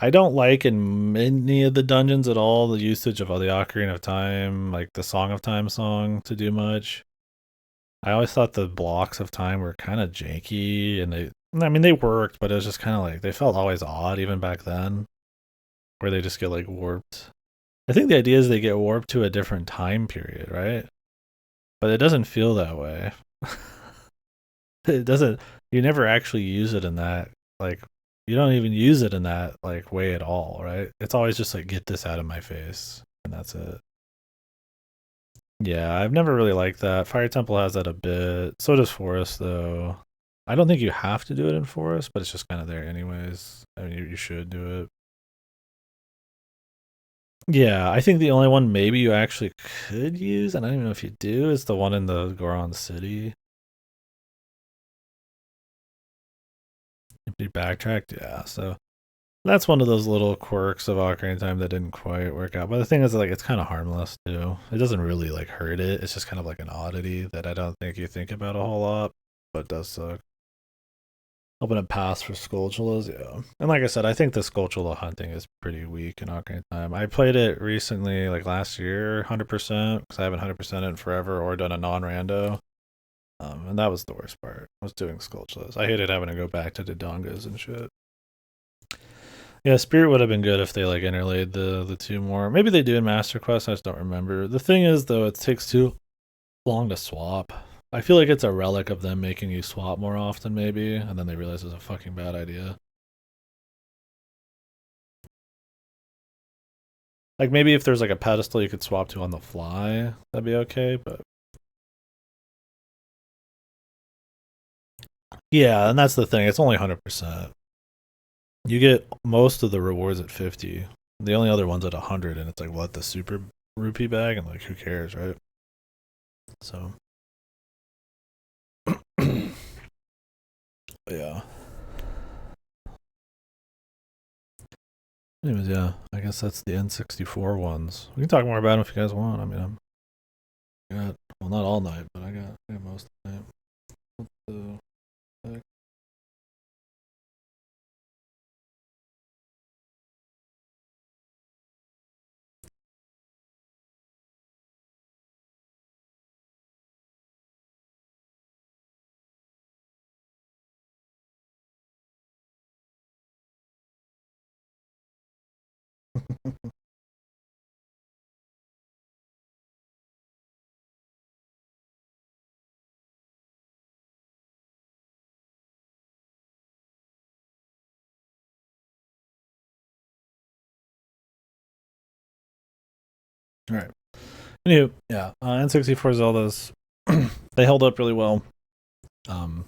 A: I don't like in many of the dungeons at all the usage of the Ocarina of Time, like the Song of Time song, to do much. I always thought the blocks of time were kind of janky, and they worked, but it was just kind of like they felt always odd even back then, where they just get like warped. I think the idea is they get warped to a different time period, right? But it doesn't feel that way. It doesn't. You never actually use it in that, like, you don't even use it in that like way at all, right? It's always just like, get this out of my face, and that's it. Yeah, I've never really liked that. Fire Temple has that a bit. So does Forest, though. I don't think you have to do it in Forest, but it's just kind of there anyways. I mean, you should do it. Yeah, I think the only one maybe you actually could use, and I don't even know if you do, is the one in the Goron City. If you backtracked, yeah. So that's one of those little quirks of Ocarina of Time that didn't quite work out. But the thing is, like, it's kind of harmless too. It doesn't really like hurt it. It's just kind of like an oddity that I don't think you think about a whole lot, but it does suck. Open a pass for Skulltulas, yeah. And like I said, I think the Skulltula hunting is pretty weak in Ocarina of Time. I played it recently, like last year, 100%, because I haven't 100% it in forever or done a non-rando. And that was the worst part. I was doing Skulltulas. I hated having to go back to Dodongas and shit. Yeah, Spirit would have been good if they like interlaid the two more. Maybe they do in Master Quest. I just don't remember. The thing is, though, it takes too long to swap. I feel like it's a relic of them making you swap more often, maybe, and then they realize it's a fucking bad idea. Like maybe if there's like a pedestal you could swap to on the fly, that'd be okay. But yeah, and that's the thing. It's only 100%. You get most of the rewards at 50. The only other one's at 100, and it's like, what, the super rupee bag? And like, who cares, right? So yeah. Anyways, yeah, I guess that's the N64 ones. We can talk more about them if you guys want. I mean, I got, well, not all night, but I got most of the night. What the heck? All right. Anyway, yeah, N64 Zeldas, they held up really well. Um,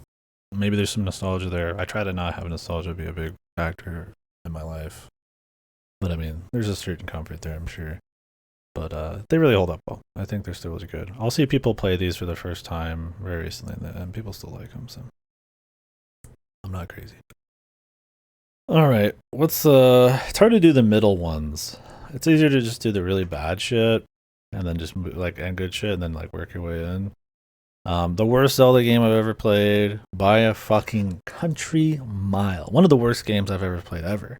A: Maybe there's some nostalgia there. I try to not have nostalgia be a big factor in my life, but I mean, there's a certain comfort there, I'm sure. But they really hold up well. I think they're still really good. I'll see people play these for the first time very recently, and people still like them. So I'm not crazy. All right, what's it's hard to do the middle ones. It's easier to just do the really bad shit and then just like and good shit and then like work your way in. The worst Zelda game I've ever played by a fucking country mile. One of the worst games I've ever played ever.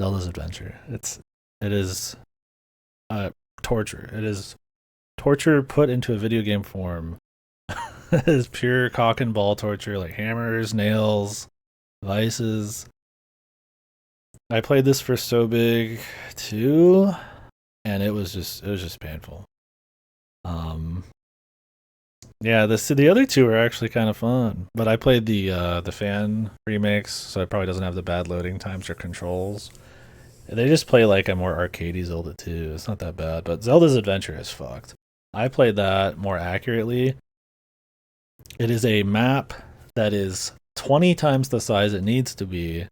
A: Zelda's Adventure. It is torture. It is torture put into a video game form. It is pure cock and ball torture, like hammers, nails, vices. I played this for So Big too, and it was just painful. Um, yeah, the other two are actually kind of fun, but I played the fan remakes, so it probably doesn't have the bad loading times or controls. They just play like a more arcadey Zelda too. It's not that bad, but Zelda's Adventure is fucked. I played that more accurately. It is a map that is 20 times the size it needs to be,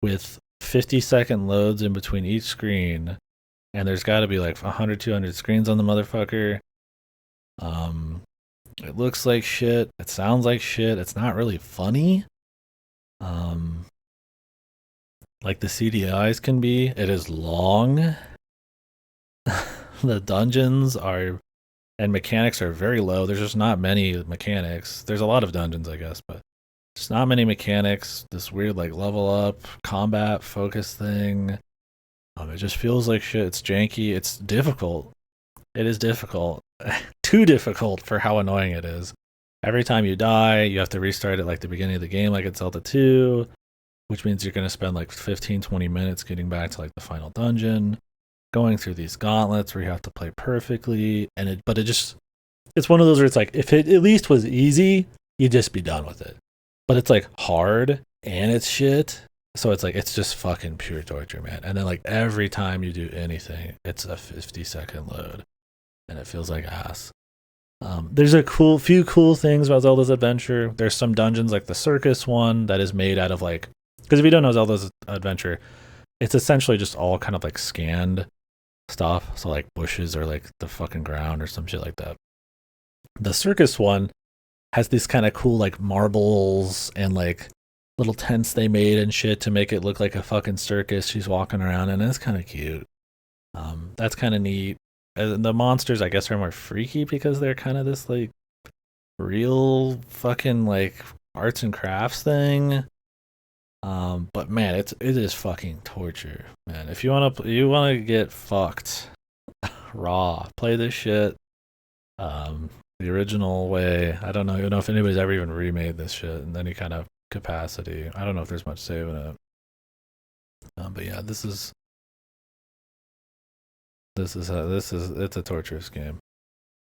A: with 50-second loads in between each screen, and there's got to be like 100, 200 screens on the motherfucker. It looks like shit. It sounds like shit. It's not really funny. Um, like the CDIs can be. It is long. The dungeons are and mechanics are very low. There's just not many mechanics. There's a lot of dungeons, I guess, but just not many mechanics. This weird like level up combat focus thing. It just feels like shit. It's janky. It's difficult. It is difficult. Too difficult for how annoying it is. Every time you die, you have to restart at like the beginning of the game, like it's Zelda 2, which means you're going to spend like 15, 20 minutes getting back to like the final dungeon, going through these gauntlets where you have to play perfectly. But it's one of those where it's like, if it at least was easy, you'd just be done with it. But it's like hard and it's shit. So it's like, it's just fucking pure torture, man. And then like every time you do anything, it's a 50-second load and it feels like ass. There's a few cool things about Zelda's Adventure. There's some dungeons like the circus one that is made out of like, because if you don't know Zelda's Adventure, it's essentially just all kind of like scanned stuff. So like bushes or like the fucking ground or some shit like that. The circus one has these kind of cool like marbles and like little tents they made and shit to make it look like a fucking circus. She's walking around and it's kind of cute. That's kind of neat. The monsters, I guess, are more freaky because they're kind of this like real fucking like arts and crafts thing. But man, it is fucking torture, man. If you wanna get fucked raw, play this shit. The original way. I don't even know if anybody's ever even remade this shit in any kind of capacity. I don't know if there's much saving it. But yeah, it's a torturous game.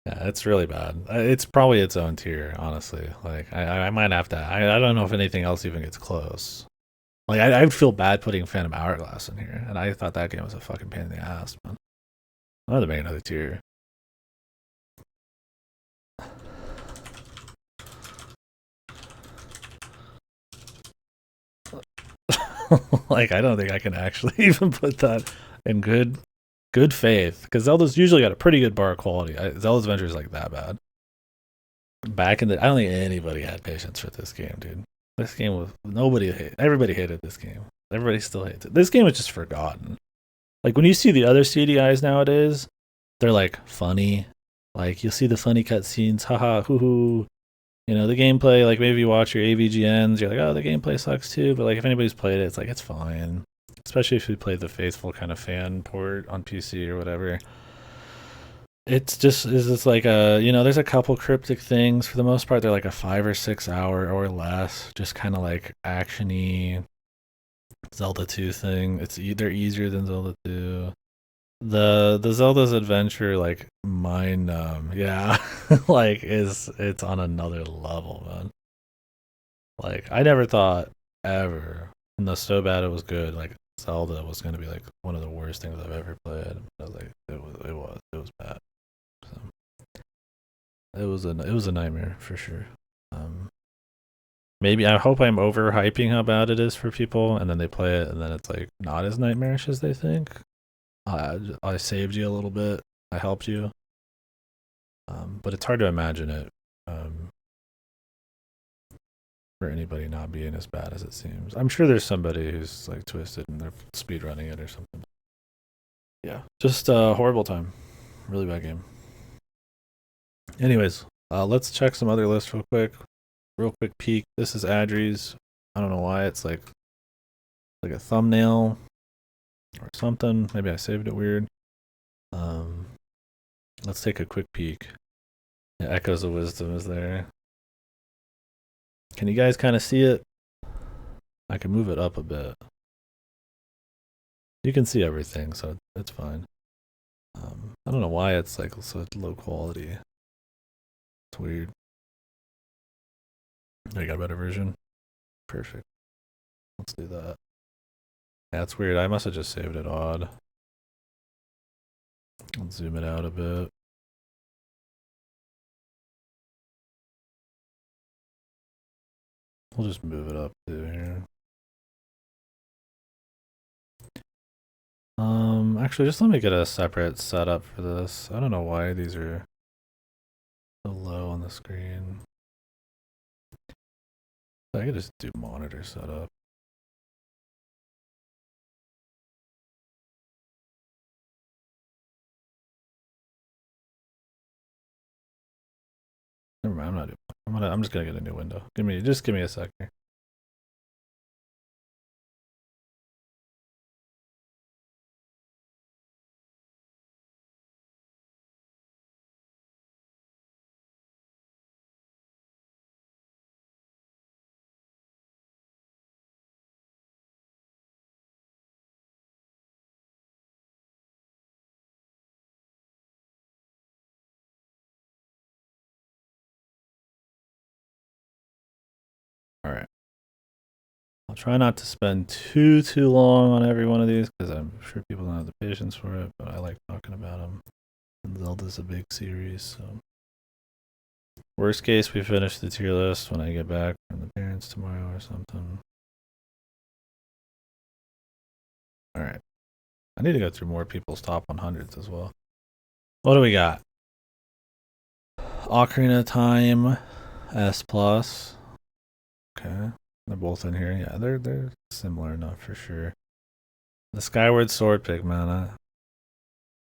A: Yeah, it's really bad. It's probably its own tier, honestly. Like I might have to. I don't know if anything else even gets close. Like I'd feel bad putting Phantom Hourglass in here, and I thought that game was a fucking pain in the ass, man. I had to make another tier. Like I don't think I can actually even put that in good faith because Zelda's usually got a pretty good bar quality. Zelda's Adventure is like that bad. Back in the, I don't think anybody had patience for this game, dude. This game was everybody hated this game. Everybody still hates it. This game is just forgotten. Like when you see the other CDIs nowadays, they're like funny. Like you'll see the funny cutscenes, haha, hoo hoo. You know, the gameplay, like maybe you watch your AVGNs, you're like, oh, the gameplay sucks too. But like if anybody's played it, it's like it's fine. Especially if you play the faithful kind of fan port on PC or whatever. It's just is this like there's a couple cryptic things. For the most part, they're like a 5 or 6 hour or less, just kind of like actiony Zelda 2 thing. They're easier than Zelda 2. The Zelda's Adventure like mind yeah, like it's on another level, man. Like I never thought ever, and the so bad it was good. Like Zelda was gonna be like one of the worst things I've ever played. I was like, it was bad. So it was a nightmare for sure. Um, Maybe I hope I'm overhyping how bad it is for people, and then they play it, and then it's like not as nightmarish as they think. I saved you a little bit. I helped you, but it's hard to imagine it for anybody not being as bad as it seems. I'm sure there's somebody who's like twisted and they're speed running it or something. Yeah, just a horrible time. Really bad game. Anyways, let's check some other lists real quick. Real quick peek. This is Adri's. I don't know why it's like a thumbnail or something. Maybe I saved it weird. Um, let's take a quick peek. Yeah, Echoes of Wisdom is there. Can you guys kind of see it? I can move it up a bit. You can see everything, so it's fine. I don't know why it's like so low quality. It's weird. I got a better version. Perfect. Let's do that. Yeah, it's weird. I must have just saved it odd. Let's zoom it out a bit. We'll just move it up to here. Actually, just let me get a separate setup for this. I don't know why these are so low on the screen. I could just do monitor setup. mind. I'm not doing. I'm just gonna get a new window. Give me a sec here. All right. I'll try not to spend too long on every one of these because I'm sure people don't have the patience for it. But I like talking about them. And Zelda's a big series, so. Worst case, we finish the tier list when I get back from the parents tomorrow or something. All right. I need to go through more people's top 100s as well. What do we got? Ocarina of Time, S plus. Okay, they're both in here. Yeah, they're similar enough for sure. The Skyward Sword pick, man.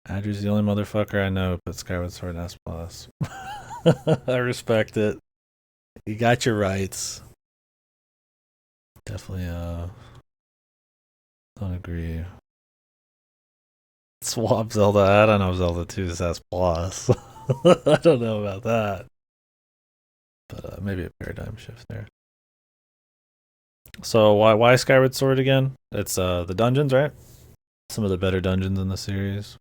A: Andrew's the only motherfucker I know who put Skyward Sword in S plus. I respect it. You got your rights. Definitely don't agree. Swap Zelda. I don't know if Zelda 2 is S plus. I don't know about that. But maybe a paradigm shift there. So why Skyward Sword again? It's the dungeons, right? Some of the better dungeons in the series.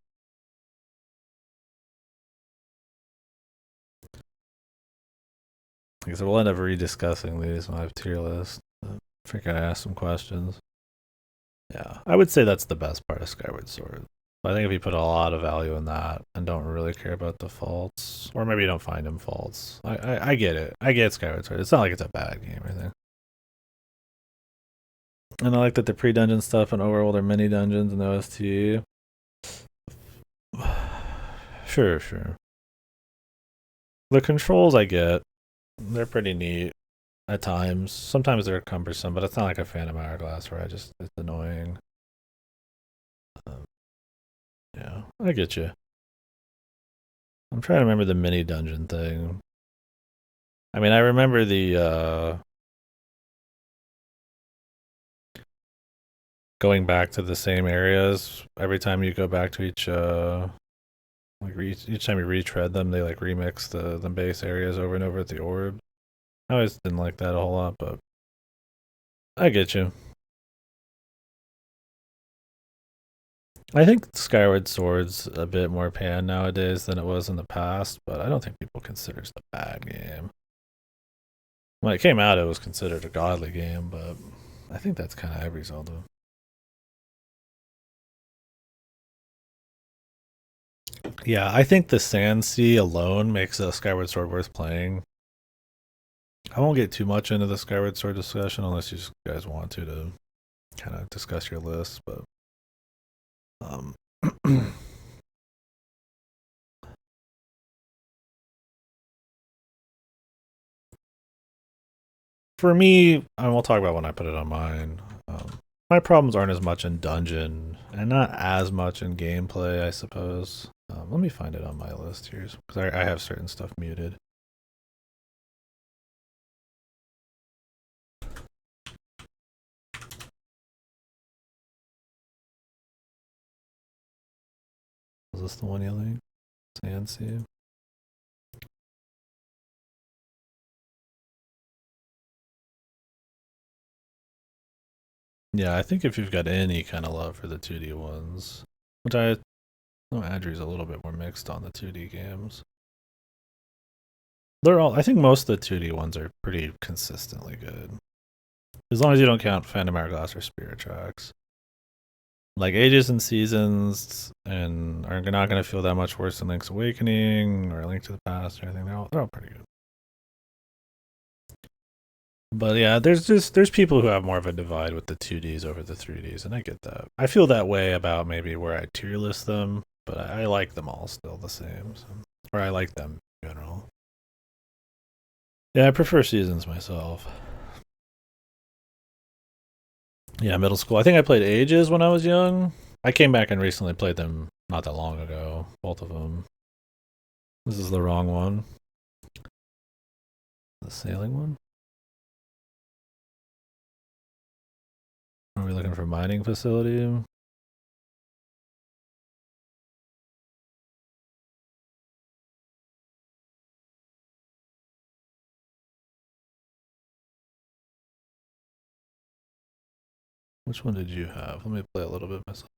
A: Because we'll end up rediscussing these when I have tier list. I think I asked some questions. Yeah, I would say that's the best part of Skyward Sword. I think if you put a lot of value in that and don't really care about the faults, or maybe you don't find them faults, I get it. I get Skyward Sword. It's not like it's a bad game or anything. And I like that the pre-dungeon stuff and overworld are mini dungeons in the OST. Sure. The controls I get. They're pretty neat at times. Sometimes they're cumbersome, but it's not like a Phantom Hourglass where it's annoying. Yeah, I get you. I'm trying to remember the mini dungeon thing. I mean, I remember the going back to the same areas every time you go back to each each time you retread them, they like remix the base areas over and over at the orb. I always didn't like that a whole lot, but I get you. I think Skyward Sword's a bit more pan nowadays than it was in the past, but I don't think people consider it a bad game. When it came out, it was considered a godly game, but I think that's kind of every Zelda. Yeah, I think the Sand Sea alone makes a Skyward Sword worth playing. I won't get too much into the Skyward Sword discussion unless you guys want to kind of discuss your list, but for me, and we'll talk about when I put it on mine. My problems aren't as much in dungeon and not as much in gameplay, I suppose. Let me find it on my list here because I have certain stuff muted. Is this the one you like? Sand Sea? Yeah, I think if you've got any kind of love for the 2D ones, which I know Andrew's a little bit more mixed on the 2D games. They're all, I think most of the 2D ones are pretty consistently good. As long as you don't count Phantom Hourglass or Spirit Tracks. Like Ages and Seasons and are not going to feel that much worse than Link's Awakening or Link to the Past or anything. They're all pretty good. But yeah, there's people who have more of a divide with the 2Ds over the 3Ds, and I get that. I feel that way about maybe where I tier list them, but I like them all still the same. So. Or I like them in general. Yeah, I prefer Seasons myself. Yeah, middle school. I think I played Ages when I was young. I came back and recently played them not that long ago, both of them. This is the wrong one. The sailing one? Are we looking for mining facility? Which one did you have? Let me play a little bit myself.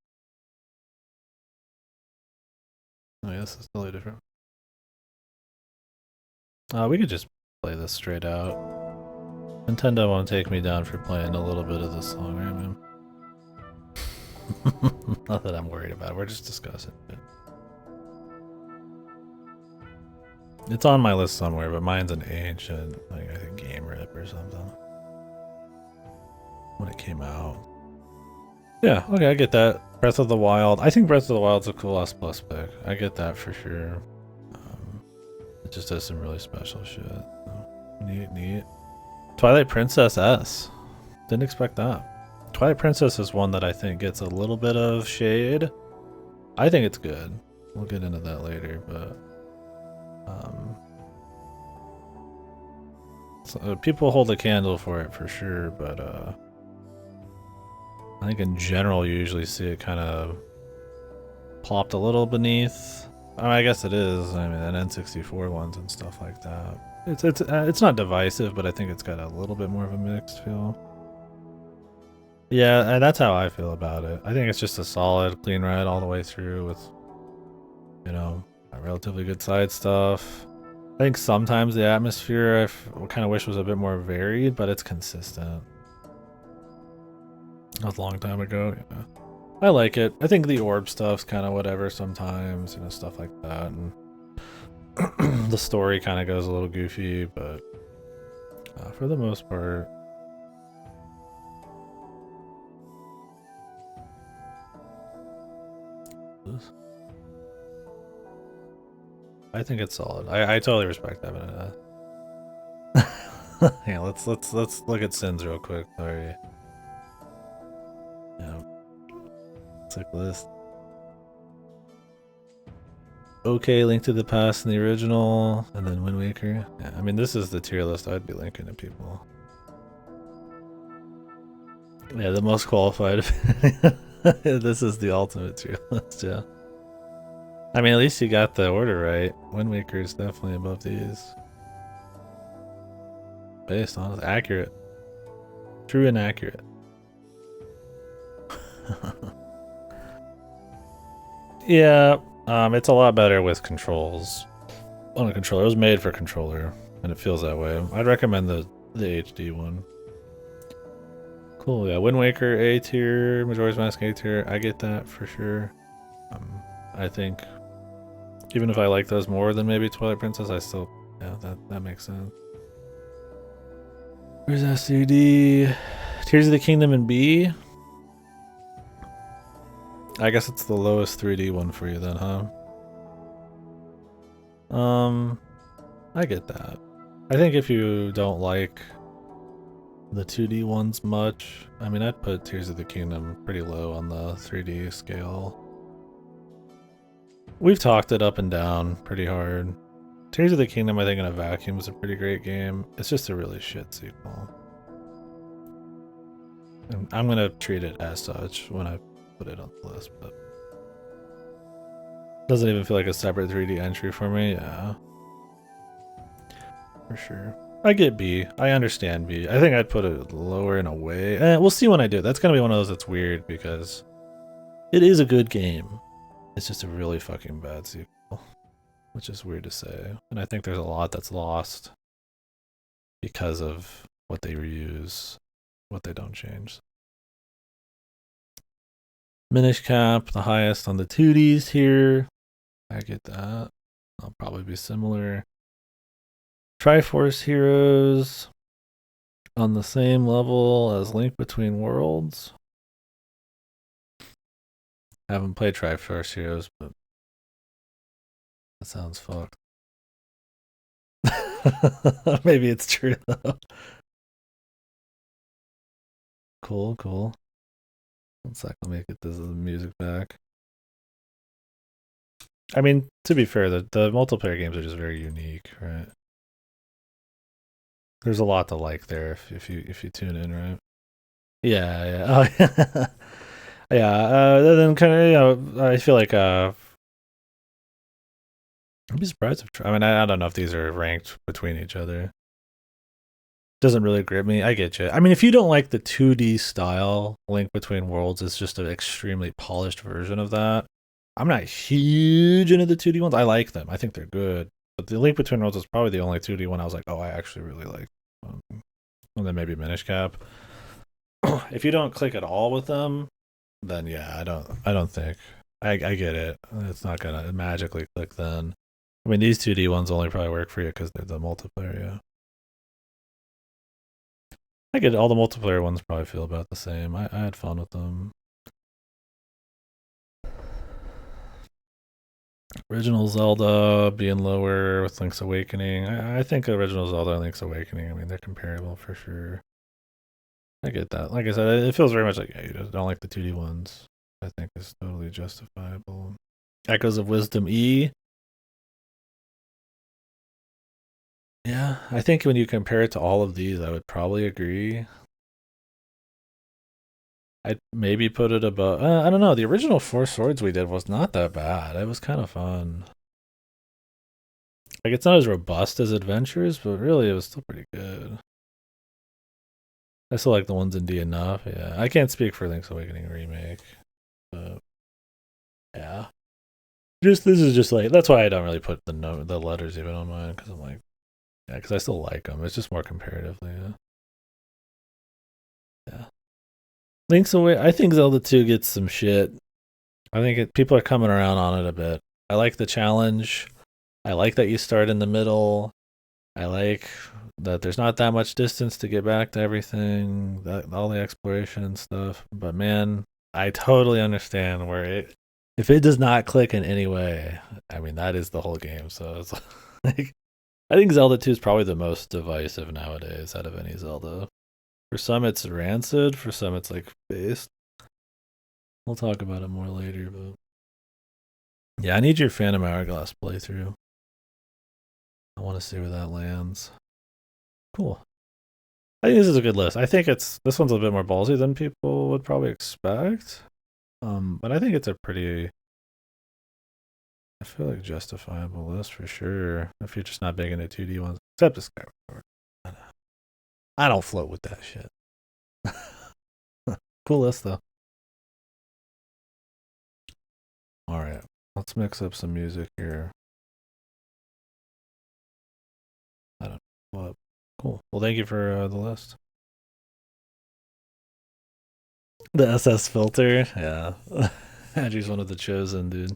A: Oh yeah, this is totally different. We could just play this straight out. Nintendo won't take me down for playing a little bit of this song, right, man? Not that I'm worried about it. We're just discussing it. It's on my list somewhere, but mine's an ancient, like I think game rip or something. When it came out. Yeah, okay, I get that. Breath of the Wild. I think Breath of the Wild's a cool S+ pick. I get that for sure. It just does some really special shit. So, neat. Twilight Princess S. Didn't expect that. Twilight Princess is one that I think gets a little bit of shade. I think it's good. We'll get into that later, but so, people hold a candle for it for sure, but I think in general you usually see it kind of plopped a little beneath. I mean, I guess it is. I mean, an N64 ones and stuff like that. It's not divisive, but I think it's got a little bit more of a mixed feel. Yeah, and that's how I feel about it. I think it's just a solid, clean ride all the way through with, you know, relatively good side stuff. I think sometimes the atmosphere I kind of wish was a bit more varied, but it's consistent. That was a long time ago. Yeah. I like it. I think the orb stuff's kind of whatever sometimes, you know, stuff like that. And the story kind of goes a little goofy, but for the most part, I think it's solid. I totally respect that. Yeah, let's look at sins real quick. Sorry. Yeah. Sick list. Okay, Link to the Past in the original, and then Wind Waker. Yeah, I mean, this is the tier list I'd be linking to people. Yeah, the most qualified. This is the ultimate tier list, yeah. I mean, at least you got the order right. Wind Waker is definitely above these. Based on it. Accurate. True and accurate. Yeah, it's a lot better with controls. On a controller. It was made for controller, and it feels that way. I'd recommend the HD one. Cool, yeah. Wind Waker A tier, Majora's Mask A tier. I get that for sure. I think even if I like those more than maybe Twilight Princess, I still, yeah, that makes sense. Where's SCD? Tears of the Kingdom in B. I guess it's the lowest 3D one for you then, huh? I get that. I think if you don't like the 2D ones much, I mean, I'd put Tears of the Kingdom pretty low on the 3D scale. We've talked it up and down pretty hard. Tears of the Kingdom, I think in a vacuum, is a pretty great game. It's just a really shit sequel. And I'm gonna treat it as such when I put it on the list, but doesn't even feel like a separate 3D entry for me. Yeah, for sure. I get B. I understand B. I think I'd put it lower in a way. We'll see when I do it. That's gonna be one of those that's weird because it is a good game. It's just a really fucking bad sequel, which is weird to say. And I think there's a lot that's lost because of what they reuse, what they don't change. Minish Cap, the highest on the 2Ds here. I get that. I'll probably be similar. Triforce Heroes on the same level as Link Between Worlds. I haven't played Triforce Heroes, but that sounds fucked. Maybe it's true though. Cool. One sec, let me get this music back. I mean, to be fair, the multiplayer games are just very unique, right? There's a lot to like there if you tune in, right? Yeah, yeah. Oh, yeah. Then kind of, I feel like I'd be surprised if I mean I don't know if these are ranked between each other. Doesn't really grip me. I get you. I mean, if you don't like the 2D style, Link Between Worlds is just an extremely polished version of that. I'm not huge into the 2D ones. I like them. I think they're good. But the Link Between Worlds is probably the only 2D one I was like, oh, I actually really like. Um, and then maybe Minish Cap. If you don't click at all with them, then yeah, I don't think. I get it. It's not gonna magically click then. I mean, these 2D ones only probably work for you because they're the multiplayer. Yeah, I get it. All the multiplayer ones probably feel about the same. I had fun with them. Original Zelda being lower with Link's Awakening. I think original Zelda and Link's Awakening. I mean, they're comparable for sure. I get that. Like I said, it feels very much like, yeah, you just don't like the 2D ones. I think is totally justifiable. Echoes of Wisdom E. Yeah, I think when you compare it to all of these, I would probably agree. I'd maybe put it above. I don't know. The original Four Swords we did was not that bad. It was kind of fun. Like, it's not as robust as Adventures, but really, it was still pretty good. I still like the ones in D enough. Yeah, I can't speak for Link's Awakening remake, but yeah. Just this is just like that's why I don't really put the letters even on mine because I'm like, yeah, because I still like them. It's just more comparatively. Yeah. Yeah. Link's Away. I think Zelda 2 gets some shit. I think people are coming around on it a bit. I like the challenge. I like that you start in the middle. I like that there's not that much distance to get back to everything, that all the exploration and stuff. But man, I totally understand where it if it does not click in any way, I mean that is the whole game. So it's like I think Zelda 2 is probably the most divisive nowadays out of any Zelda. For some it's rancid, for some it's like based. We'll talk about it more later, but yeah, I need your Phantom Hourglass playthrough. I want to see where that lands. Cool. I think this is a good list. I think this one's a bit more ballsy than people would probably expect. But I think it's a pretty I feel like justifiable list for sure. If you're just not big into 2D ones. Except this guy. I don't float with that shit. Cool list though. Alright. Let's mix up some music here. I don't know. What? Cool. Well, thank you for the list. The SS filter, yeah. Andrew's one of the chosen, dude.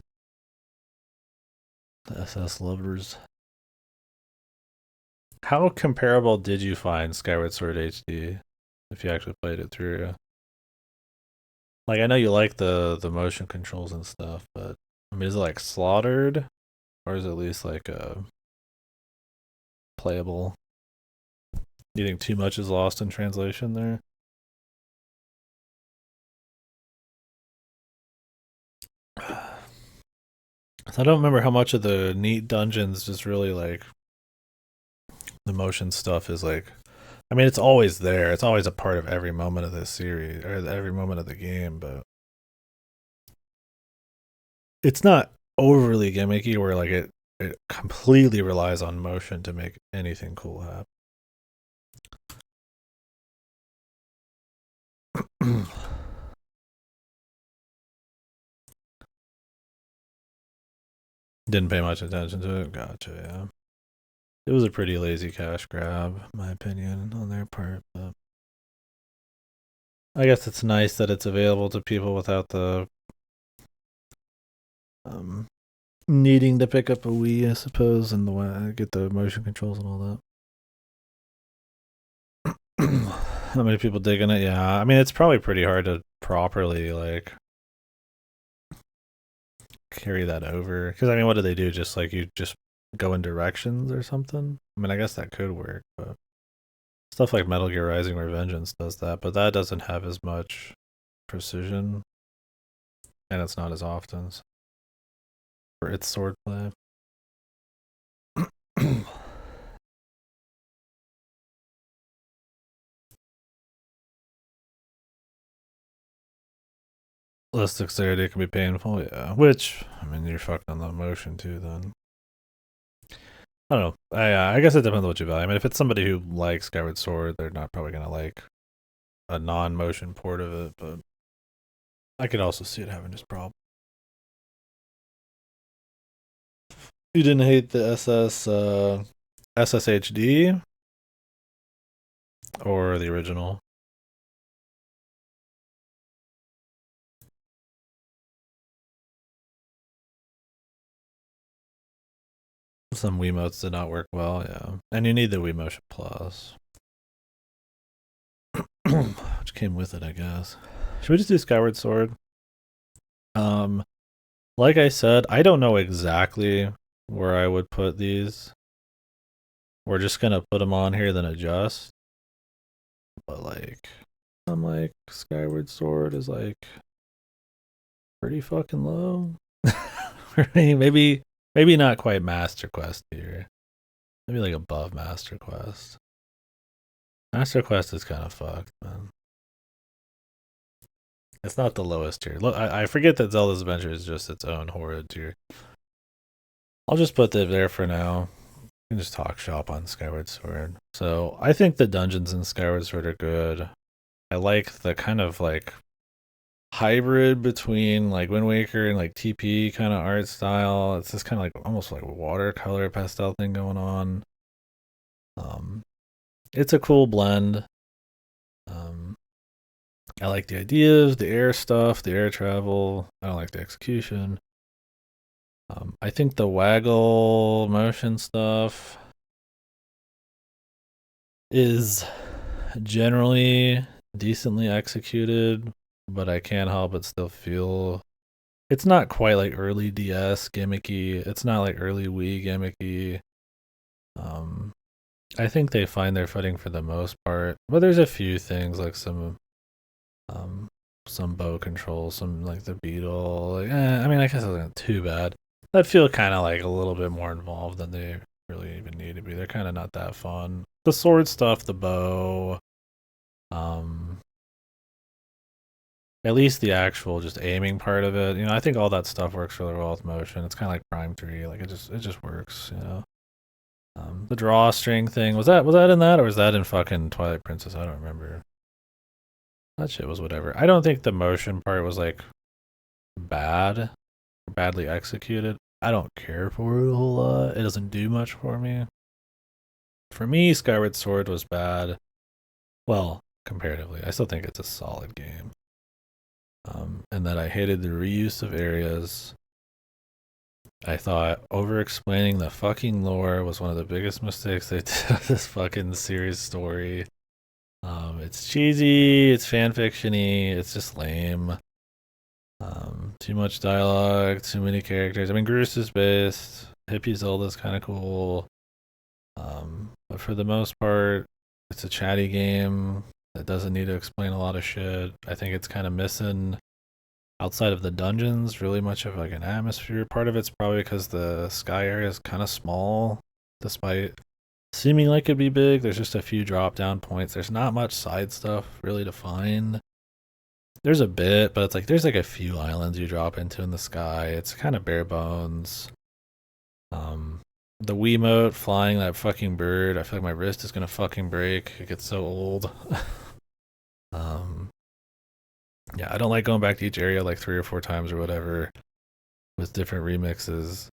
A: The SS lovers. How comparable did you find Skyward Sword HD if you actually played it through? Like, I know you like the motion controls and stuff, but I mean, is it like slaughtered, or is it at least like playable? You think too much is lost in translation there? I don't remember how much of the neat dungeons just really like the motion stuff is like. I mean, it's always there. It's always a part of every moment of this series or every moment of the game, but it's not overly gimmicky where like it completely relies on motion to make anything cool happen. Didn't pay much attention to it. Gotcha. Yeah, it was a pretty lazy cash grab, in my opinion, on their part. But I guess it's nice that it's available to people without the um needing to pick up a Wii, I suppose, and the way get the motion controls and all that. How many people digging it? Yeah, I mean it's probably pretty hard to properly like carry that over because I mean, what do they do? Just like you just go in directions or something? I mean, I guess that could work, but stuff like Metal Gear Rising Revengeance does that, but that doesn't have as much precision, and it's not as often for its swordplay. less dexterity can be painful, yeah. Which, I mean, you're fucked on the motion too, then. I don't know. I guess it depends on what you value. I mean, if it's somebody who likes Skyward Sword, they're not probably gonna like a non-motion port of it, but I could also see it having this problem. You didn't hate the SSHD or the original? Some Wiimotes did not work well, yeah. And you need the Wii Motion Plus. Which came with it, I guess. Should we just do Skyward Sword? Like I said, I don't know exactly where I would put these. We're just gonna put them on here, then adjust. But like, I'm like, Skyward Sword is like pretty fucking low. maybe not quite Master Quest here. Maybe like above Master Quest. Master Quest is kind of fucked, man. It's not the lowest tier. Look, I forget that Zelda's Adventure is just its own horrid tier. I'll just put it there for now. You can just talk shop on Skyward Sword. So I think the dungeons in Skyward Sword are good. I like the kind of like hybrid between like Wind Waker and like TP kind of art style. It's this kind of like almost like watercolor pastel thing going on. It's a cool blend. I like the ideas, the air stuff, the air travel. I don't like the execution. I think the waggle motion stuff is generally decently executed, but I can't help but still feel it's not quite like early DS gimmicky. It's not like early Wii gimmicky. I think they find their footing for the most part, but there's a few things like some bow control, some like the beetle. Like, I mean, I guess it's not too bad. That feel kind of like a little bit more involved than they really even need to be. They're kind of not that fun. The sword stuff, the bow, at least the actual just aiming part of it. You know, I think all that stuff works really well with motion. It's kind of like Prime 3. Like it just works. You know. The drawstring thing was that in that or was that in fucking Twilight Princess? I don't remember. That shit was whatever. I don't think the motion part was like bad, badly executed. I don't care for it a whole lot. It doesn't do much for me. For me, Skyward Sword was bad. Well, comparatively, I still think it's a solid game. And that I hated the reuse of areas. I thought over explaining the fucking lore was one of the biggest mistakes they did with this fucking series story. It's cheesy, it's fanfiction-y, it's just lame. Too much dialogue, too many characters. I mean, Groose is based. Hippie Zelda's kind of cool. But for the most part, it's a chatty game that doesn't need to explain a lot of shit. I think it's kind of missing outside of the dungeons really much of like an atmosphere. Part of it's probably because the sky area is kind of small, despite seeming like it'd be big. There's just a few drop down points. There's not much side stuff really to find. There's a bit, but it's like there's like a few islands you drop into in the sky. It's kind of bare bones. The Wiimote flying that fucking bird. I feel like my wrist is gonna fucking break. It gets so old. Yeah, I don't like going back to each area like 3 or 4 times or whatever with different remixes.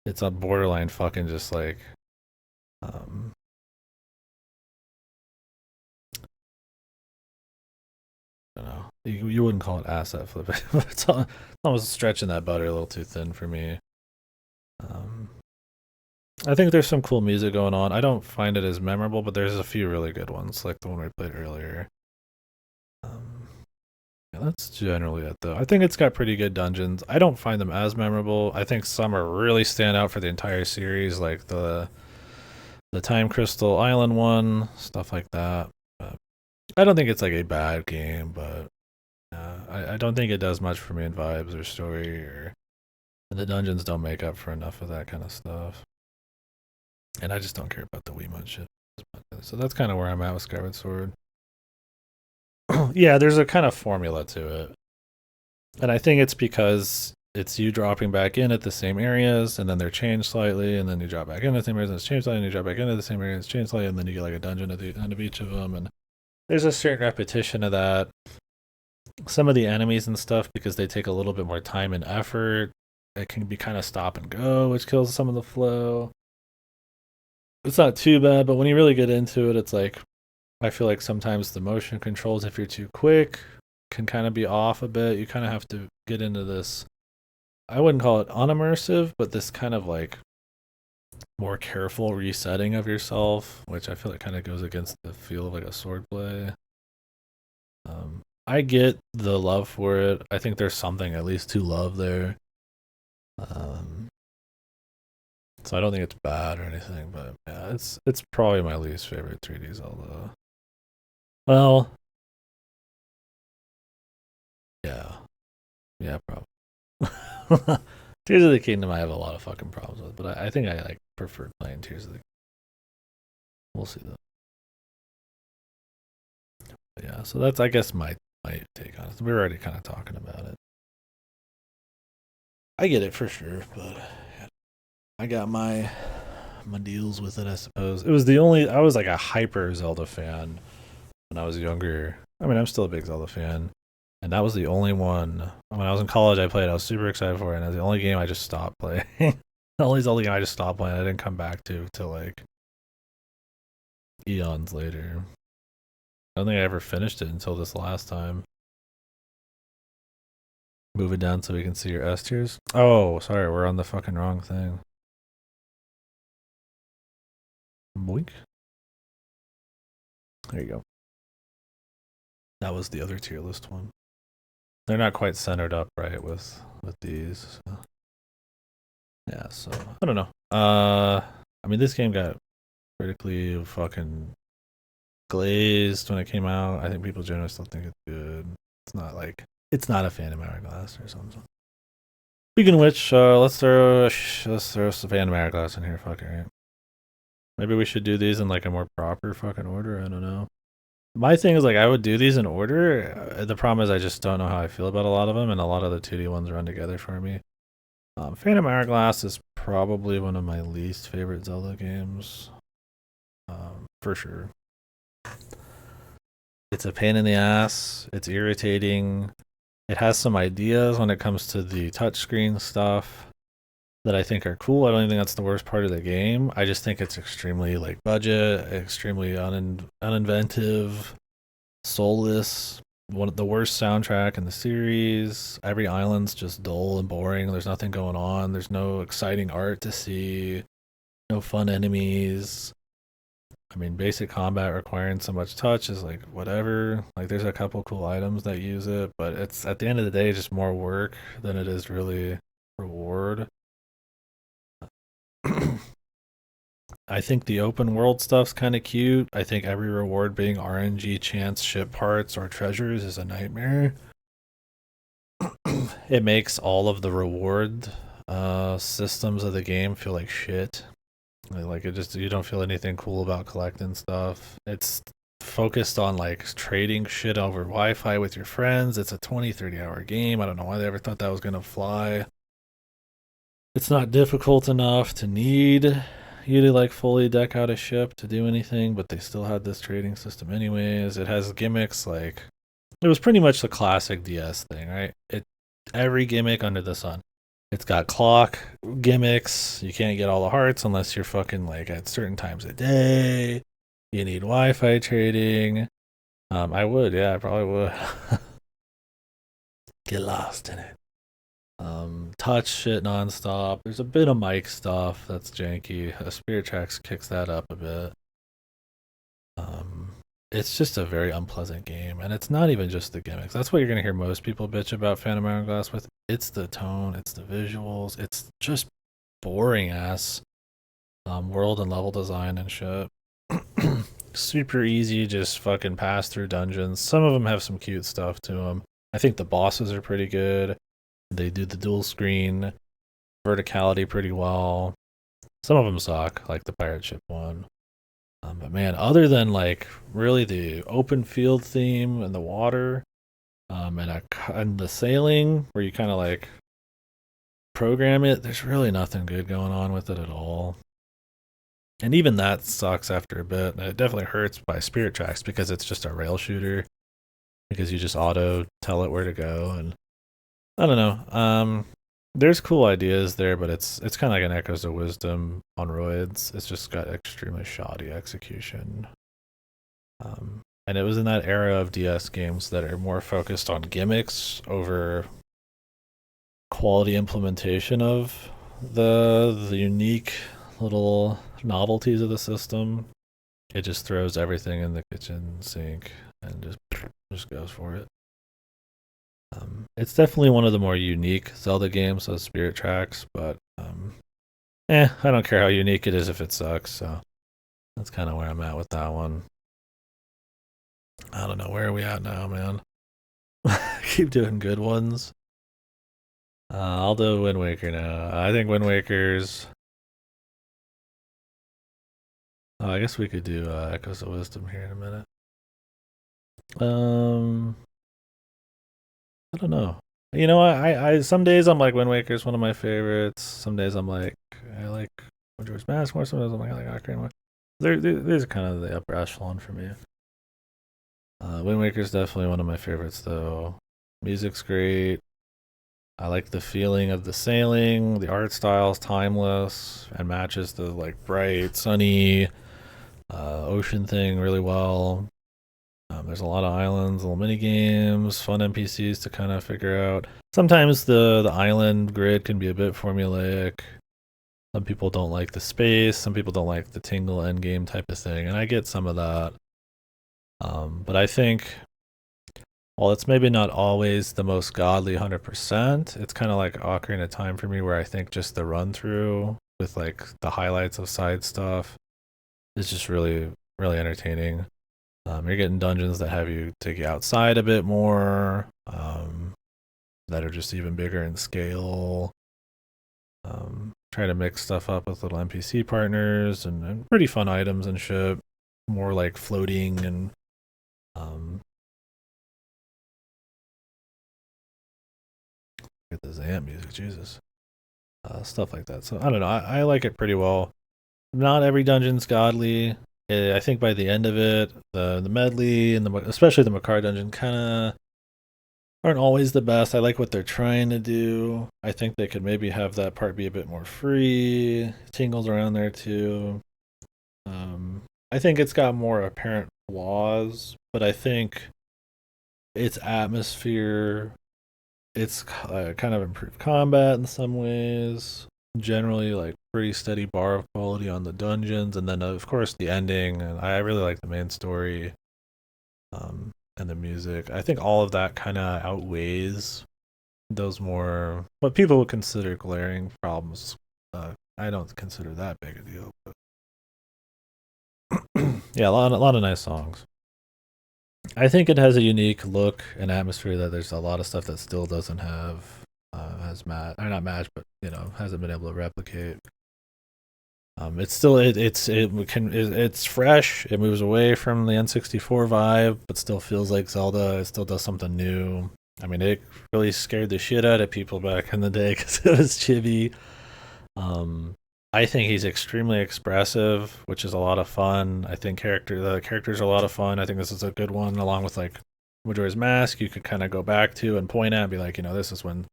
A: It's a borderline fucking just like I don't know. You wouldn't call it asset flipping, but it's almost stretching that butter a little too thin for me. I think there's some cool music going on. I don't find it as memorable, but there's a few really good ones, like the one we played earlier. Yeah, that's generally it, though. I think it's got pretty good dungeons. I don't find them as memorable. I think some are really stand out for the entire series, like the Time Crystal Island one, stuff like that. But I don't think it's like a bad game, but I don't think it does much for me in vibes or story, or the dungeons don't make up for enough of that kind of stuff. And I just don't care about the Wiimote shit. So that's kind of where I'm at with Skyward Sword. Yeah, there's a kind of formula to it. And I think it's because it's you dropping back in at the same areas, and then they're changed slightly, and then you drop back in at the same areas, and it's changed slightly, and you drop back into the same areas, it's changed slightly, and then you get like a dungeon at the end of each of them, and there's a certain repetition of that. Some of the enemies and stuff, because they take a little bit more time and effort, it can be kind of stop and go, which kills some of the flow. It's not too bad, but when you really get into it, it's like I feel like sometimes the motion controls, if you're too quick, can kind of be off a bit. You kind of have to get into this. I wouldn't call it unimmersive, but this kind of like more careful resetting of yourself, which I feel like kind of goes against the feel of like a sword play. I get the love for it. I think there's something at least to love there. So I don't think it's bad or anything, but yeah, it's probably my least favorite 3D Zelda. Well, yeah, yeah, probably. Tears of the Kingdom, I have a lot of fucking problems with, but I think I like prefer playing Tears of the. We'll see though. But yeah, so that's I guess my take on it. We were already kind of talking about it. I get it for sure, but I got my deals with it. I suppose it was the only. I was like a hyper Zelda fan when I was younger. I mean, I'm still a big Zelda fan, and that was the only one. When I was in college, I played. I was super excited for it, and it was the only game I just stopped playing. The only Zelda game I just stopped playing. I didn't come back to till like eons later. I don't think I ever finished it until this last time. Move it down so we can see your S tiers. Oh, sorry, we're on the fucking wrong thing. Boink. There you go. That was the other tier list one. They're not quite centered up right with these. So. Yeah, so I don't know. I mean, this game got critically fucking glazed when it came out. I think people generally still think it's good. It's not like it's not a Phantom Hourglass or something. Speaking of which, let's throw some Phantom Hourglass in here. Fuck it, right? Maybe we should do these in like a more proper fucking order. I don't know. My thing is like I would do these in order. The problem is I just don't know how I feel about a lot of them, and a lot of the 2D ones run together for me. Phantom Hourglass is probably one of my least favorite Zelda games, for sure. It's a pain in the ass. It's irritating. It has some ideas when it comes to the touchscreen stuff that I think are cool. I don't even think that's the worst part of the game. I just think it's extremely like budget, extremely uninventive, soulless. One of the worst soundtrack in the series. Every island's just dull and boring. There's nothing going on. There's no exciting art to see. No fun enemies. I mean, basic combat requiring so much touch is like whatever. Like, there's a couple cool items that use it, but it's at the end of the day just more work than it is really reward. I think the open world stuff's kind of cute. I think every reward being RNG chance ship parts or treasures is a nightmare. It makes all of the reward systems of the game feel like shit. Like it just you don't feel anything cool about collecting stuff. It's focused on like trading shit over Wi-Fi with your friends. It's a 20-30 hour game. I don't know why they ever thought that was gonna fly. It's not difficult enough to need you to like fully deck out a ship to do anything, but they still had this trading system anyways. It has gimmicks like it was pretty much the classic DS thing, right? Every gimmick under the sun. It's got clock gimmicks. You can't get all the hearts unless you're fucking like at certain times a day. You need Wi-Fi trading. I would, yeah, I probably would. Get lost in it. Touch shit nonstop. There's a bit of mic stuff that's janky. Spirit Tracks kicks that up a bit. It's just a very unpleasant game, and it's not even just the gimmicks. That's what you're gonna hear most people bitch about Phantom Hourglass with. It's the tone, it's the visuals, it's just boring ass world and level design and shit. Super easy, just fucking pass through dungeons. Some of them have some cute stuff to them. I think the bosses are pretty good. They do the dual screen verticality pretty well. Some of them suck, like the pirate ship one. But man, other than like really the open field theme and the water, And the sailing where you kind of like program it, there's really nothing good going on with it at all. And even that sucks after a bit. It definitely hurts by Spirit Tracks because it's just a rail shooter. Because you just auto tell it where to go, and I don't know. There's cool ideas there, but it's kind of like an Echoes of Wisdom on roids. It's just got extremely shoddy execution. And it was in that era of DS games that are more focused on gimmicks over quality implementation of the unique little novelties of the system. It just throws everything in the kitchen sink and just goes for it. It's definitely one of the more unique Zelda games, those Spirit Tracks, but I don't care how unique it is if it sucks. So that's kind of where I'm at with that one. I don't know, where are we at now, man? Keep doing good ones. I'll do Wind Waker now. I think Wind Waker's. Oh, I guess we could do Echoes of Wisdom here in a minute. I don't know. You know, I some days I'm like Wind Waker's one of my favorites. Some days I'm like I like Majora's Mask more. Some days I'm like I like Ocarina more. These are kind of the upper echelon for me. Wind Waker's definitely one of my favorites though. Music's great. I like the feeling of the sailing. The art style's timeless and matches the like bright, sunny ocean thing really well. There's a lot of islands, little mini games, fun NPCs to kind of figure out. Sometimes the island grid can be a bit formulaic. Some people don't like the space. Some people don't like the tingle end game type of thing, and I get some of that. But I think, while it's maybe not always the most godly 100%, it's kind of like Ocarina of Time for me, where I think just the run through with like the highlights of side stuff is just really really entertaining. You're getting dungeons that have you take you outside a bit more, that are just even bigger in scale. Try to mix stuff up with little NPC partners and pretty fun items and shit. More like floating and get the Zamp music, Jesus, stuff like that. So I don't know. I like it pretty well. Not every dungeon's godly. I think by the end of it, the medley and especially the Makar dungeon kind of aren't always the best. I like what they're trying to do. I think they could maybe have that part be a bit more free. Tingles around there too. I think it's got more apparent flaws, but I think its atmosphere, it's kind of improved combat in some ways. Generally, like pretty steady bar of quality on the dungeons, and then of course the ending. And I really like the main story, and the music. I think all of that kind of outweighs those more what people would consider glaring problems. I don't consider that big a deal, but yeah, a lot of nice songs. I think it has a unique look and atmosphere that there's a lot of stuff that still doesn't have. Has match, or not match, but hasn't been able to replicate. It's still it's fresh. It moves away from the N64 vibe, but still feels like Zelda. It still does something new. I mean, it really scared the shit out of people back in the day because it was chibi. Um, I think he's extremely expressive, which is a lot of fun. I think the characters are a lot of fun. I think this is a good one, along with like Majora's Mask. You could kind of go back to and point at and be like, this is when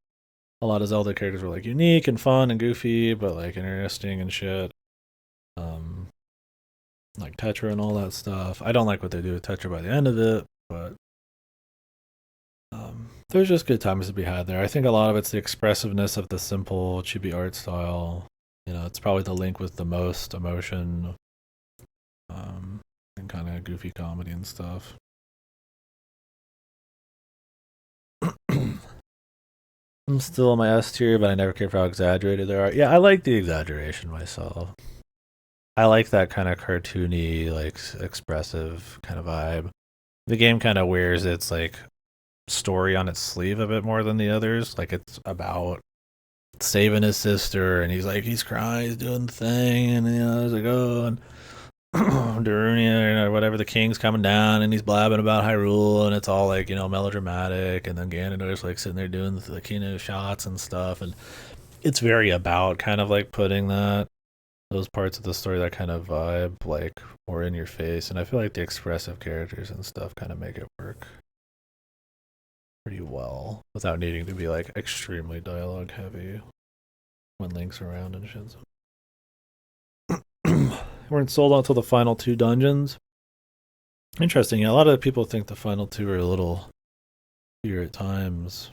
A: a lot of Zelda characters were like unique and fun and goofy, but like interesting and shit. Like Tetra and all that stuff. I don't like what they do with Tetra by the end of it, but there's just good times to be had there. I think a lot of it's the expressiveness of the simple chibi art style. It's probably the link with the most emotion, and kind of goofy comedy and stuff. I'm still in my S tier, but I never care for how exaggerated they are. Yeah, I like the exaggeration myself. I like that kind of cartoony, like expressive kind of vibe. The game kind of wears its like story on its sleeve a bit more than the others. Like it's about saving his sister, and he's crying, he's doing the thing, and he's like, oh, and Darunia or whatever, the king's coming down and he's blabbing about Hyrule and it's all like, melodramatic, and then Ganondorf's like sitting there doing the keynote shots and stuff, and it's very about kind of like putting those parts of the story, that kind of vibe, like more in your face, and I feel like the expressive characters and stuff kind of make it work pretty well without needing to be like extremely dialogue heavy when Link's around and shit. Weren't sold out till the final 2 dungeons. Interesting. A lot of people think the final 2 are a little here at times.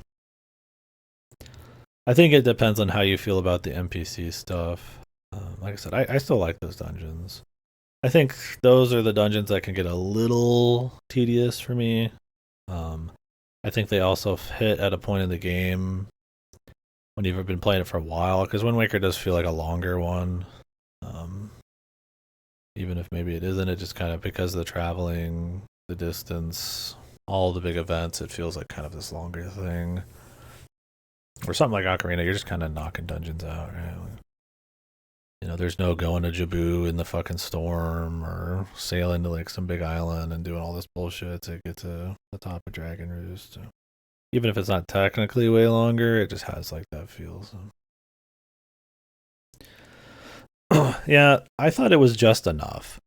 A: I think it depends on how you feel about the NPC stuff. Like I said, I still like those dungeons. I think those are the dungeons that can get a little tedious for me. I think they also hit at a point in the game when you've been playing it for a while, because Wind Waker does feel like a longer one. Even if maybe it isn't, it just kind of, because of the traveling, the distance, all the big events, it feels like kind of this longer thing. Or something like Ocarina, you're just kind of knocking dungeons out, right? There's no going to Jabu in the fucking storm or sailing to like some big island and doing all this bullshit to get to the top of Dragon Roost. Even if it's not technically way longer, it just has like that feel. So. Yeah, I thought it was just enough.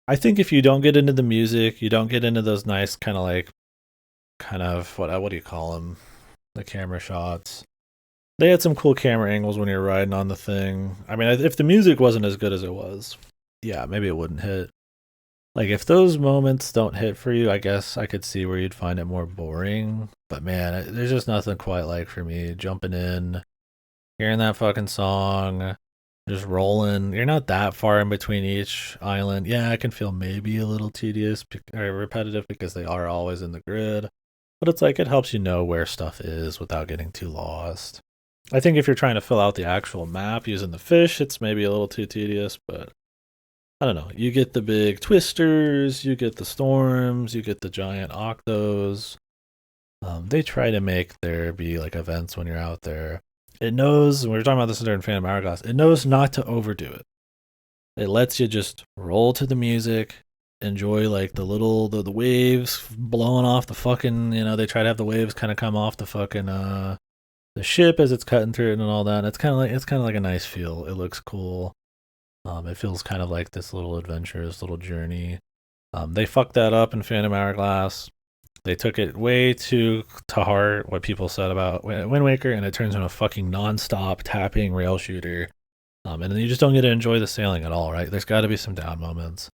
A: I think if you don't get into the music, you don't get into those nice kind of what do you call them? The camera shots. They had some cool camera angles when you're riding on the thing. I mean, if the music wasn't as good as it was, yeah, maybe it wouldn't hit. Like, if those moments don't hit for you, I guess I could see where you'd find it more boring. But man, there's just nothing quite like for me jumping in, hearing that fucking song, just rolling. You're not that far in between each island. Yeah, it can feel maybe a little tedious or repetitive because they are always in the grid. But it's like it helps you know where stuff is without getting too lost. I think if you're trying to fill out the actual map using the fish, it's maybe a little too tedious, but I don't know. You get the big twisters, you get the storms, you get the giant octos. They try to make there be like events when you're out there. It knows, we were talking about this during Phantom Hourglass, it knows not to overdo it. It lets you just roll to the music, enjoy like the waves blowing off the fucking, they try to have the waves kind of come off the fucking the ship as it's cutting through it and all that. And it's kind of like a nice feel. It looks cool. It feels kind of like this little adventure, this little journey. They fucked that up in Phantom Hourglass. They took it way too to heart what people said about Wind Waker, and it turns into a fucking non-stop tapping rail shooter. And then you just don't get to enjoy the sailing at all, right? There's got to be some down moments.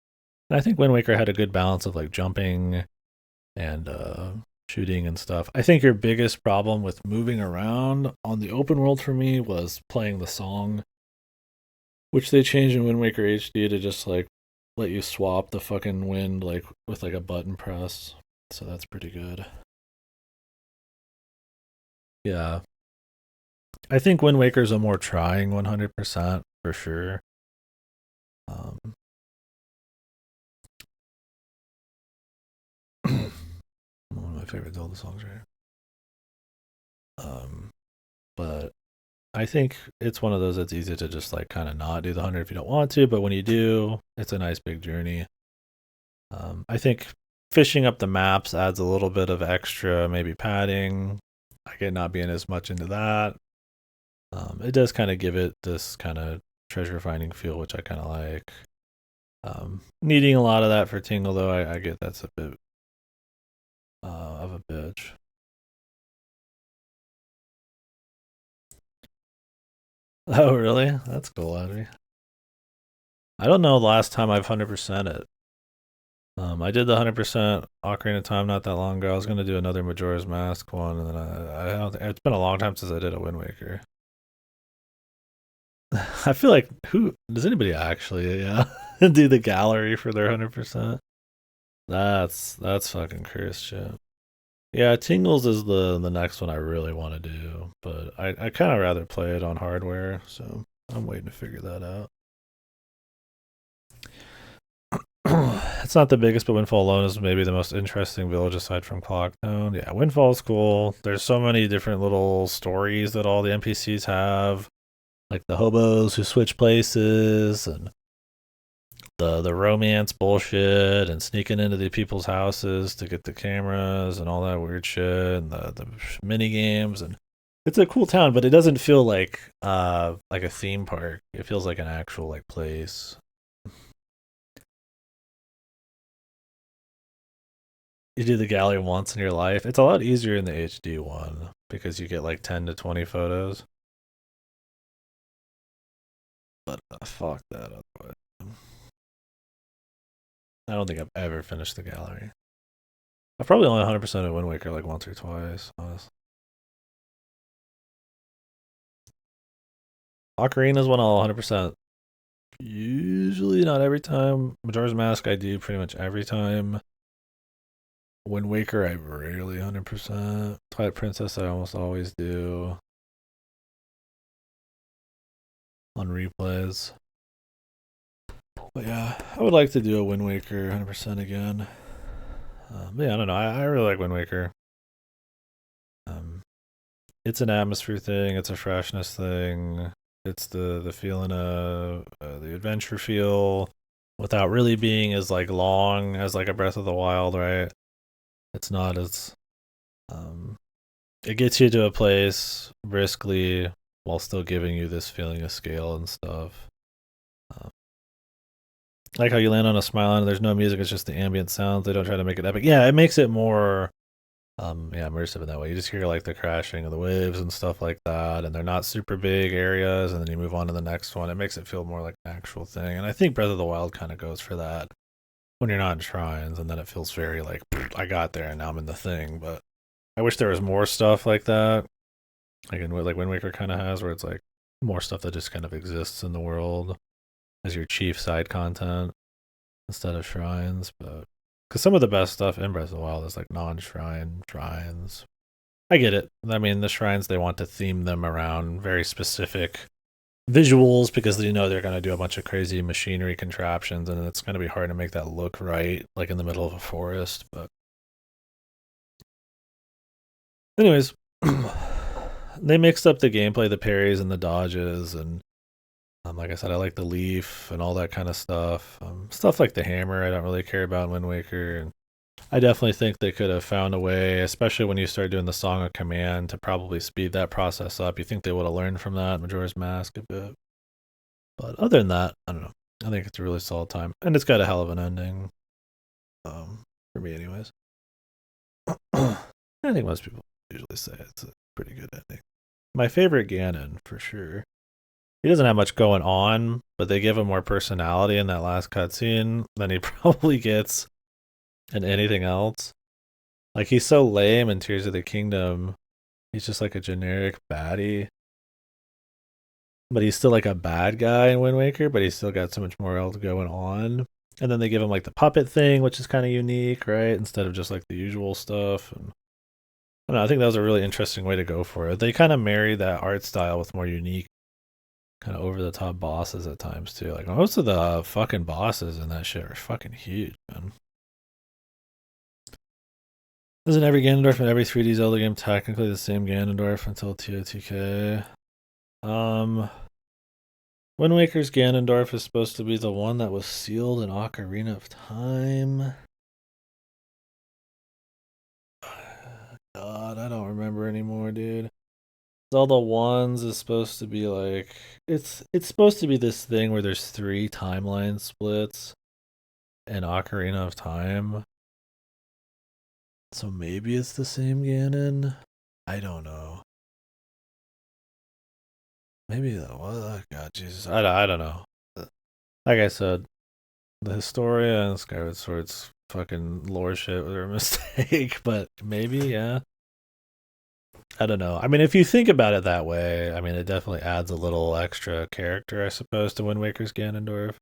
A: And I think Wind Waker had a good balance of like jumping and shooting and stuff. I think your biggest problem with moving around on the open world for me was playing the song, which they changed in Wind Waker HD to just like let you swap the fucking wind like with like a button press. So that's pretty good. Yeah. I think Wind Waker's a more trying 100% for sure. One of my favorite Zelda songs right here. But I think it's one of those that's easy to just like kind of not do the 100 if you don't want to, but when you do, it's a nice big journey. I think fishing up the maps adds a little bit of extra, maybe padding. I get not being as much into that. It does kind of give it this kind of treasure finding feel, which I kind of like. Needing a lot of that for Tingle, though, I get that's a bit of a bitch. Oh, really? That's cool, Audrey. I don't know the last time I've 100% it. I did the 100% Ocarina of Time not that long ago. I was gonna do another Majora's Mask one, and then I don't think, it's been a long time since I did a Wind Waker. I feel like who does anybody actually do the gallery for their 100%? That's fucking cursed shit. Yeah, Tingles is the next one I really want to do, but I kind of rather play it on hardware, so I'm waiting to figure that out. It's not the biggest, but Windfall alone is maybe the most interesting village aside from Clocktown. Yeah, Windfall's cool. There's so many different little stories that all the NPCs have, like the hobos who switch places, and the romance bullshit and sneaking into the people's houses to get the cameras and all that weird shit and the mini games. And it's a cool town, but it doesn't feel like a theme park. It feels like an actual like place. You do the gallery once in your life. It's a lot easier in the HD one because you get like 10 to 20 photos. But fuck that otherwise. I don't think I've ever finished the gallery. I've probably only 100% of Wind Waker like once or twice, honestly. Ocarina's one I'll 100%. Usually not every time. Majora's Mask I do pretty much every time. Wind Waker I rarely 100%. Twilight Princess I almost always do. On replays. But yeah, I would like to do a Wind Waker 100% again. But yeah, I don't know. I really like Wind Waker. It's an atmosphere thing. It's a freshness thing. It's the feeling of the adventure feel without really being as like long as like a Breath of the Wild, right? It's not as it gets you to a place briskly while still giving you this feeling of scale and stuff. Like how you land on a smile island, there's no music, it's just the ambient sounds. They don't try to make it epic. Yeah, it makes it more immersive in that way. You just hear like the crashing of the waves and stuff like that, and they're not super big areas, and then you move on to the next one. It makes it feel more like an actual thing. And I think Breath of the Wild kind of goes for that when you're not in shrines, and then it feels very like I got there and now I'm in the thing. But I wish there was more stuff like that. Like Wind Waker kind of has, where it's like more stuff that just kind of exists in the world as your chief side content instead of shrines. But because some of the best stuff in Breath of the Wild is like non-shrine shrines. I get it. I mean, the shrines, they want to theme them around very specific visuals because they know they're going to do a bunch of crazy machinery contraptions, and it's going to be hard to make that look right, like in the middle of a forest. But anyways, they mixed up the gameplay, the parries and the dodges, and like I said, I like the leaf and all that kind of stuff. Stuff like the hammer, I don't really care about in Wind Waker. And I definitely think they could have found a way, especially when you start doing the Song of Command, to probably speed that process up. You think they would have learned from that Majora's Mask a bit. But other than that, I don't know. I think it's a really solid time. And it's got a hell of an ending. For me, anyways. I think most people usually say it's a pretty good ending. My favorite Ganon, for sure. He doesn't have much going on, but they give him more personality in that last cutscene than he probably gets in anything else. Like, he's so lame in Tears of the Kingdom. He's just like a generic baddie. But he's still like a bad guy in Wind Waker, but he's still got so much more else going on. And then they give him like the puppet thing, which is kind of unique, right? Instead of just like the usual stuff. And I don't know, I think that was a really interesting way to go for it. They kind of married that art style with more unique, kind of over the top bosses at times too. Like most of the fucking bosses in that shit are fucking huge, man. Isn't every Ganondorf in every 3D Zelda game technically the same Ganondorf until TOTK? Wind Waker's Ganondorf is supposed to be the one that was sealed in Ocarina of Time. God, I don't remember anymore, dude. Zelda ones is supposed to be like it's supposed to be this thing where there's 3 timeline splits in Ocarina of Time. So maybe it's the same Ganon. I don't know. Maybe that was God Jesus. I don't know. Like I said, the Historia and Skyward Sword's fucking lore shit was a mistake, but maybe, yeah. I don't know. I mean, if you think about it that way, I mean, it definitely adds a little extra character, I suppose, to Wind Waker's Ganondorf.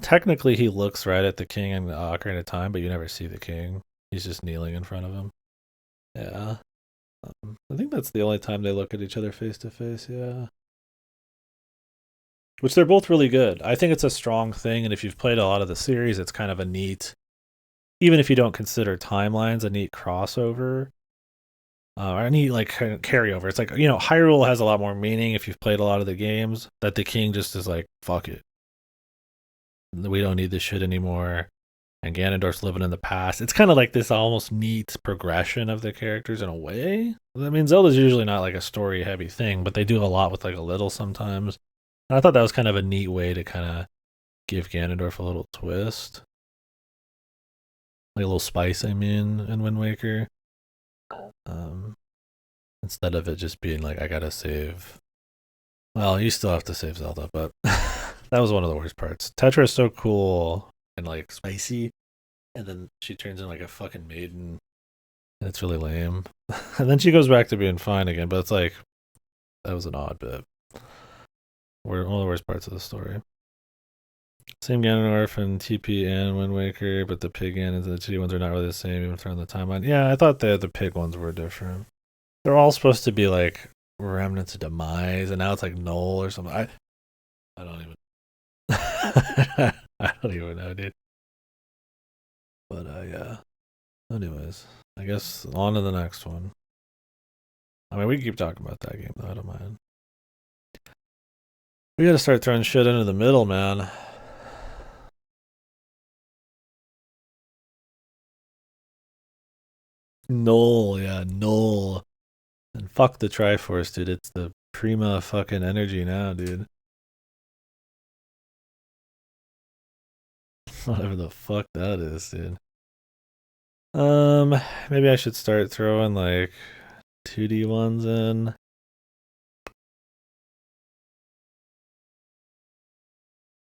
A: Technically, he looks right at the king in the Ocarina of Time, but you never see the king. He's just kneeling in front of him. Yeah. I think that's the only time they look at each other face to face, yeah. Which they're both really good. I think it's a strong thing, and if you've played a lot of the series, it's kind of a neat, even if you don't consider timelines, a neat crossover. any like kind of carryover. It's like, you know, Hyrule has a lot more meaning if you've played a lot of the games. That the king just is like, fuck it, we don't need this shit anymore. And Ganondorf's living in the past. It's kind of like this almost neat progression of the characters in a way. I mean, Zelda's usually not like a story heavy thing, but they do a lot with like a little sometimes. And I thought that was kind of a neat way to kind of give Ganondorf a little twist, like a little spice. I mean, in Wind Waker, um, instead of it just being like I gotta save. Well, you still have to save Zelda, but that was one of the worst parts. Tetra is so cool and like spicy, and then she turns into like a fucking maiden, and it's really lame. And then she goes back to being fine again, but it's like that was an odd bit. One of the worst parts of the story. Same Ganondorf and TP and Wind Waker, but the pig and the GD ones are not really the same, even from the timeline. Yeah, I thought the pig ones were different. They're all supposed to be like remnants of demise, and now it's like Null or something. I don't even. I don't even know, dude. But yeah. Anyways, I guess on to the next one. I mean, we can keep talking about that game though. I don't mind. We gotta start throwing shit into the middle, man. Null, yeah, Null. And fuck the Triforce, dude. It's the prima fucking energy now, dude. Whatever the fuck that is, dude. Maybe I should start throwing like 2D ones in.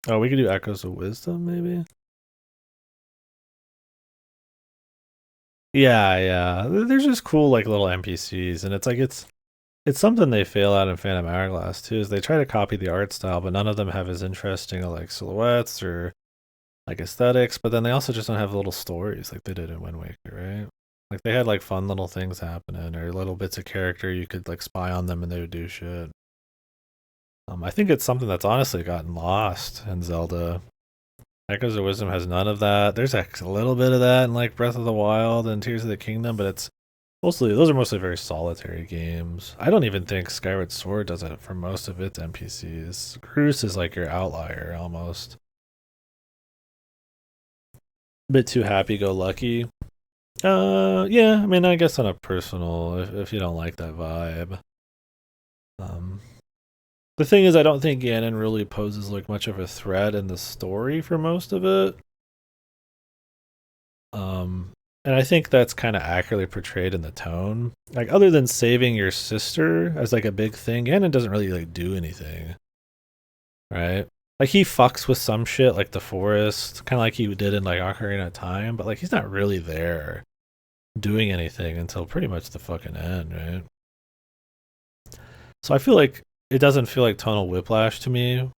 A: Oh, we could do Echoes of Wisdom, maybe? Yeah, yeah. There's just cool like little NPCs, and it's like it's something they fail at in Phantom Hourglass too. Is they try to copy the art style, but none of them have as interesting like silhouettes or like aesthetics. But then they also just don't have little stories like they did in Wind Waker, right? Like they had like fun little things happening or little bits of character you could like spy on them and they would do shit. I think it's something that's honestly gotten lost in Zelda. Echoes of Wisdom has none of that. There's a little bit of that in like Breath of the Wild and Tears of the Kingdom, but it's mostly those are mostly very solitary games. I don't even think Skyward Sword does it for most of its NPCs. Groose is like your outlier almost. A bit too happy go lucky. Yeah, I mean I guess on a personal if you don't like that vibe. Um the thing is I don't think Ganon really poses like much of a threat in the story for most of it. Um, and I think that's kind of accurately portrayed in the tone. Like, other than saving your sister as like a big thing, Ganon doesn't really like do anything, right? Like he fucks with some shit, like the forest, kind of like he did in like Ocarina of Time, but like he's not really there doing anything until pretty much the fucking end, right? So I feel like it doesn't feel like tonal whiplash to me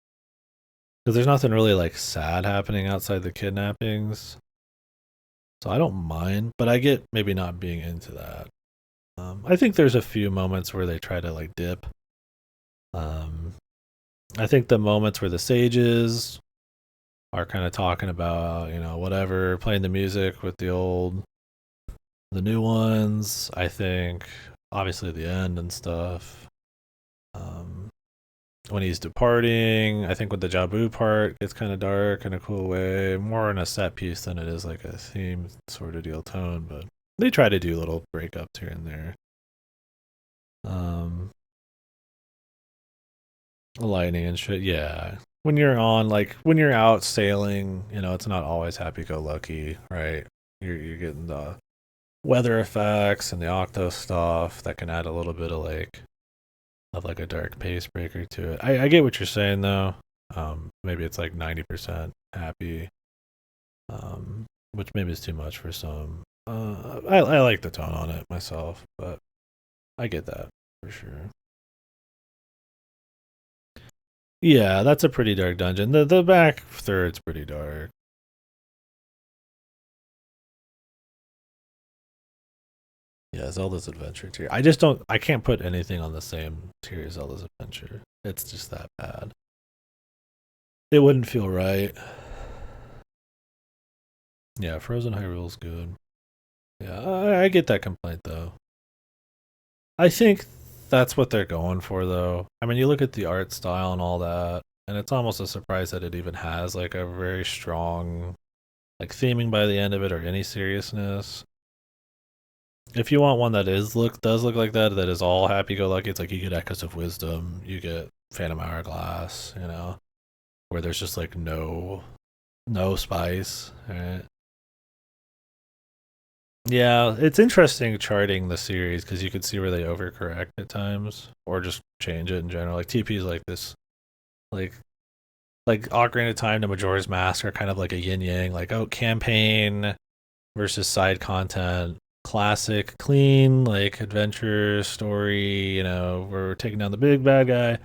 A: because there's nothing really like sad happening outside the kidnappings. So I don't mind, but I get maybe not being into that. I think there's a few moments where they try to like dip. Um, I think the moments where the sages are kind of talking about, you know, whatever, playing the music with the new ones. I think obviously the end and stuff. Um, when he's departing, I think with the Jabu part, it's kind of dark in a cool way, more in a set piece than it is like a theme sort of deal tone. But they try to do little breakups here and there. Um, Lightning and shit. Yeah. When you're on like when you're out sailing, you know, it's not always happy go lucky, right? You're getting the weather effects and the octo stuff that can add a little bit of like a dark pace breaker to it. I get what you're saying though. Maybe it's like 90% happy. Which maybe is too much for some. I like the tone on it myself, but I get that for sure. Yeah, that's a pretty dark dungeon. The back third's pretty dark. Yeah, Zelda's Adventure tier. I can't put anything on the same tier as Zelda's Adventure. It's just that bad. It wouldn't feel right. Yeah, Frozen Hyrule's good. Yeah, I get that complaint though. I think that's what they're going for, though. I mean, you look at the art style and all that, and it's almost a surprise that it even has like a very strong like theming by the end of it or any seriousness. If you want one that does look like that is all happy go lucky, it's like you get Echoes of Wisdom, you get Phantom Hourglass, you know, where there's just like no spice, right? Yeah, it's interesting charting the series because you could see where they overcorrect at times or just change it in general. Like TP is like this, like Ocarina of Time to Majora's Mask are kind of like a yin yang. Like campaign versus side content, classic, clean like adventure story. You know, we're taking down the big bad guy.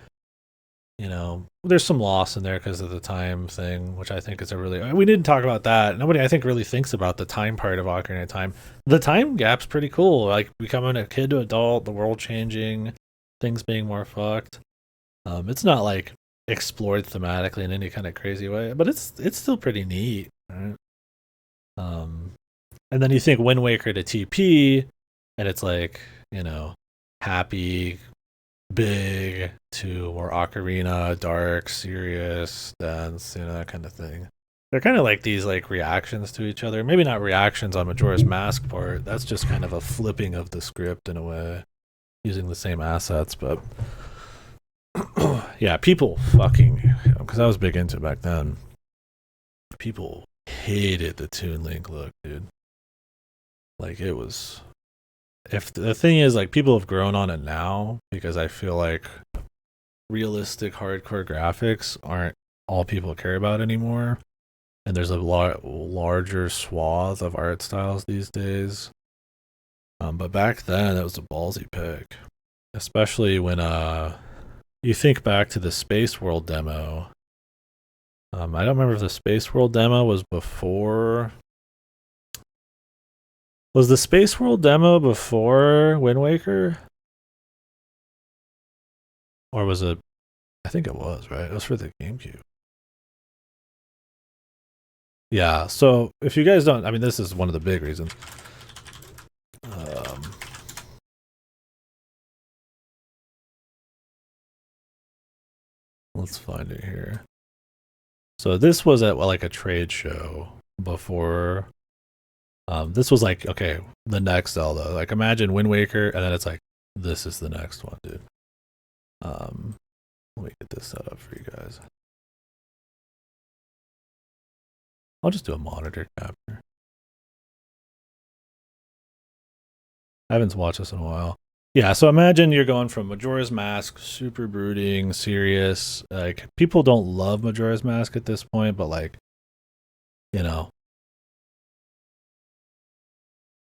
A: You know, there's some loss in there because of the time thing, which I think is a really. We didn't talk about that. Nobody, I think, really thinks about the time part of Ocarina of Time. The time gap's pretty cool. Like becoming a kid to adult, the world changing, things being more fucked. It's not like explored thematically in any kind of crazy way, but it's still pretty neat. Right? Um, and then you think Wind Waker to TP, and it's like you know, happy, big to more ocarina, dark, serious, dance, you know, that kind of thing. They're kind of like these like reactions to each other. Maybe not reactions on Majora's Mask part. That's just kind of a flipping of the script in a way, using the same assets. But yeah, people fucking because I was big into it back then. People hated the Toon Link look, dude. Like it was. If the thing is, like, people have grown on it now because I feel like realistic hardcore graphics aren't all people care about anymore, and there's a larger swath of art styles these days. But back then, it was a ballsy pick, especially when you think back to the Space World demo. I don't remember if the Space World demo was before. Was the Space World demo before Wind Waker? Or was it? I think it was, right? It was for the GameCube. Yeah, so if you guys don't, I mean, this is one of the big reasons. Um, let's find it here. So this was at like a trade show before. This was like, okay, the next Zelda. Like imagine Wind Waker, and then it's like, this is the next one, dude. Let me get this set up for you guys. I'll just do a monitor capture. I haven't watched this in a while. Yeah, so imagine you're going from Majora's Mask, super brooding, serious. Like people don't love Majora's Mask at this point, but like, you know,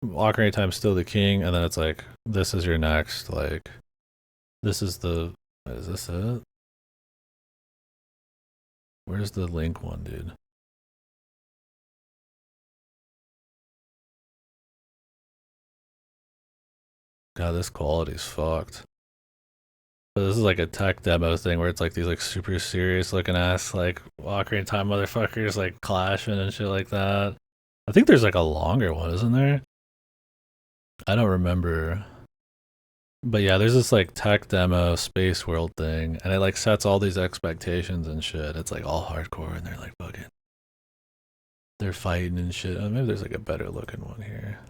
A: Ocarina of Time's still the king, and then it's like, this is your next, like, this is the, is this it? Where's the Link one, dude? God, this quality's fucked. So this is like a tech demo thing where it's like these like super serious looking ass like Ocarina of Time motherfuckers like clashing and shit like that. I think there's like a longer one, isn't there? I don't remember. But yeah, there's this like tech demo space world thing, and it like sets all these expectations and shit. It's like all hardcore, and they're like fucking, they're fighting and shit. Oh, maybe there's like a better looking one here.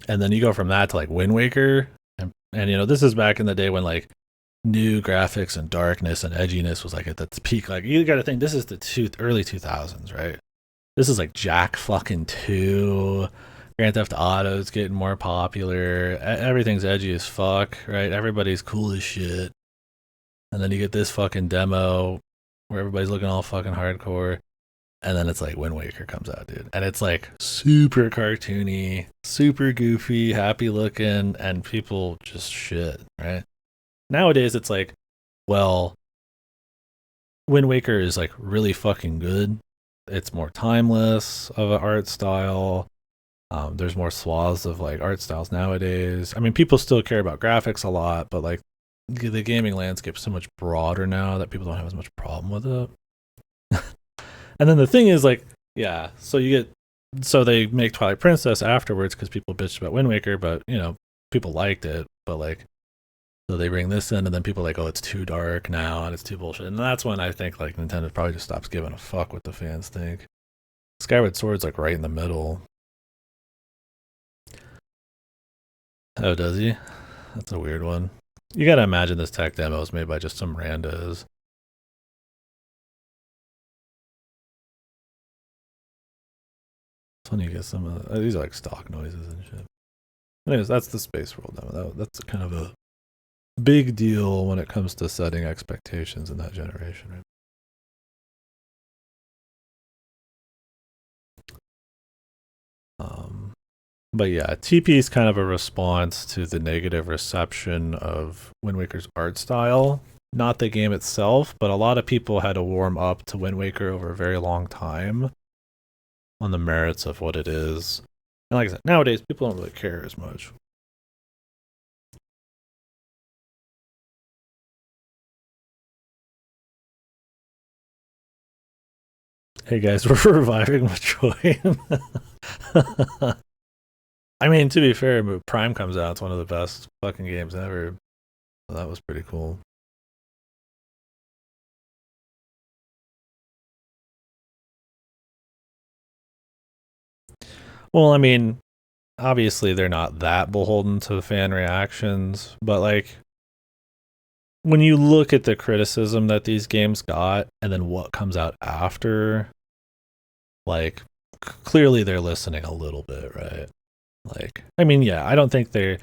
A: And then you go from that to like Wind Waker, and you know this is back in the day when like new graphics and darkness and edginess was like at the peak. Like you got to think this is the early 2000s, right? This is like Jack fucking 2. Grand Theft Auto's getting more popular. Everything's edgy as fuck, right? Everybody's cool as shit. And then you get this fucking demo where everybody's looking all fucking hardcore. And then it's like Wind Waker comes out, dude. And it's like super cartoony, super goofy, happy looking, and people just shit, right? Nowadays it's like, well, Wind Waker is like really fucking good. It's more timeless of an art style. There's more swaths of like art styles nowadays. I mean, people still care about graphics a lot, but like the gaming landscape is so much broader now that people don't have as much problem with it. And then the thing is like, yeah, so you get so they make Twilight Princess afterwards because people bitched about Wind Waker, but you know, people liked it. But like, so they bring this in, and then people are like, oh, it's too dark now, and it's too bullshit. And that's when I think like Nintendo probably just stops giving a fuck what the fans think. Skyward Sword's like right in the middle. Oh, does he? That's a weird one. You gotta imagine this tech demo is made by just some randos. It's funny you get some of these are like stock noises and shit. Anyways, that's the Space World demo. That's kind of a big deal when it comes to setting expectations in that generation, right? But yeah, TP is kind of a response to the negative reception of Wind Waker's art style. Not the game itself, but a lot of people had to warm up to Wind Waker over a very long time on the merits of what it is. And like I said, nowadays people don't really care as much. Hey guys, we're reviving Metroid. I mean, to be fair, Prime comes out. It's one of the best fucking games ever. So that was pretty cool. Well, I mean, obviously they're not that beholden to the fan reactions, but like when you look at the criticism that these games got and then what comes out after, like clearly they're listening a little bit, right? Like, I mean, yeah, I don't think they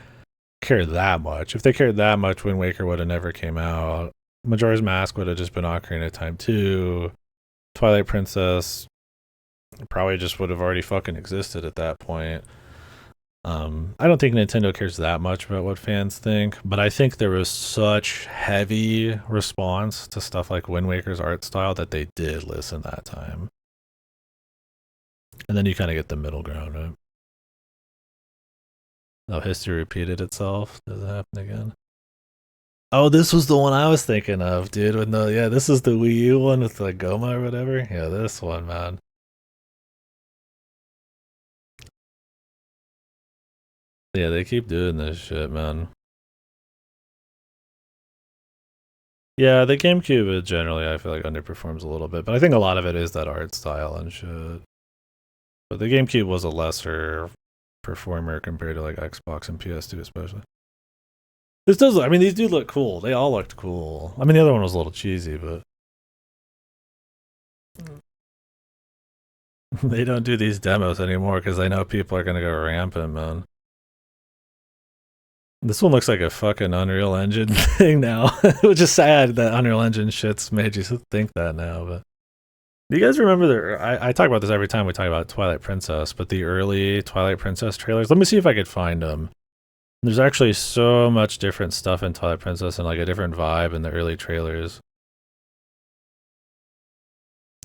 A: care that much. If they cared that much, Wind Waker would have never came out. Majora's Mask would have just been Ocarina of Time 2. Twilight Princess probably just would have already fucking existed at that point. I don't think Nintendo cares that much about what fans think, but I think there was such heavy response to stuff like Wind Waker's art style that they did listen that time. And then you kind of get the middle ground, right? Oh, history repeated itself. Does it happen again? Oh, this was the one I was thinking of, dude. With no, yeah, this is the Wii U one with like Goma or whatever. Yeah, this one, man. Yeah, they keep doing this shit, man. Yeah, the GameCube generally I feel like underperforms a little bit, but I think a lot of it is that art style and shit. But the GameCube was a lesser performer compared to like Xbox and PS2 especially. This does. I mean, these do look cool. They all looked cool. I mean, the other one was a little cheesy, but they don't do these demos anymore because they know people are gonna go rampant, man. This one looks like a fucking Unreal Engine thing now, which is sad that Unreal Engine shit's made you think that now. But do you guys remember I talk about this every time we talk about Twilight Princess, but the early Twilight Princess trailers. Let me see if I could find them. There's actually so much different stuff in Twilight Princess and like a different vibe in the early trailers.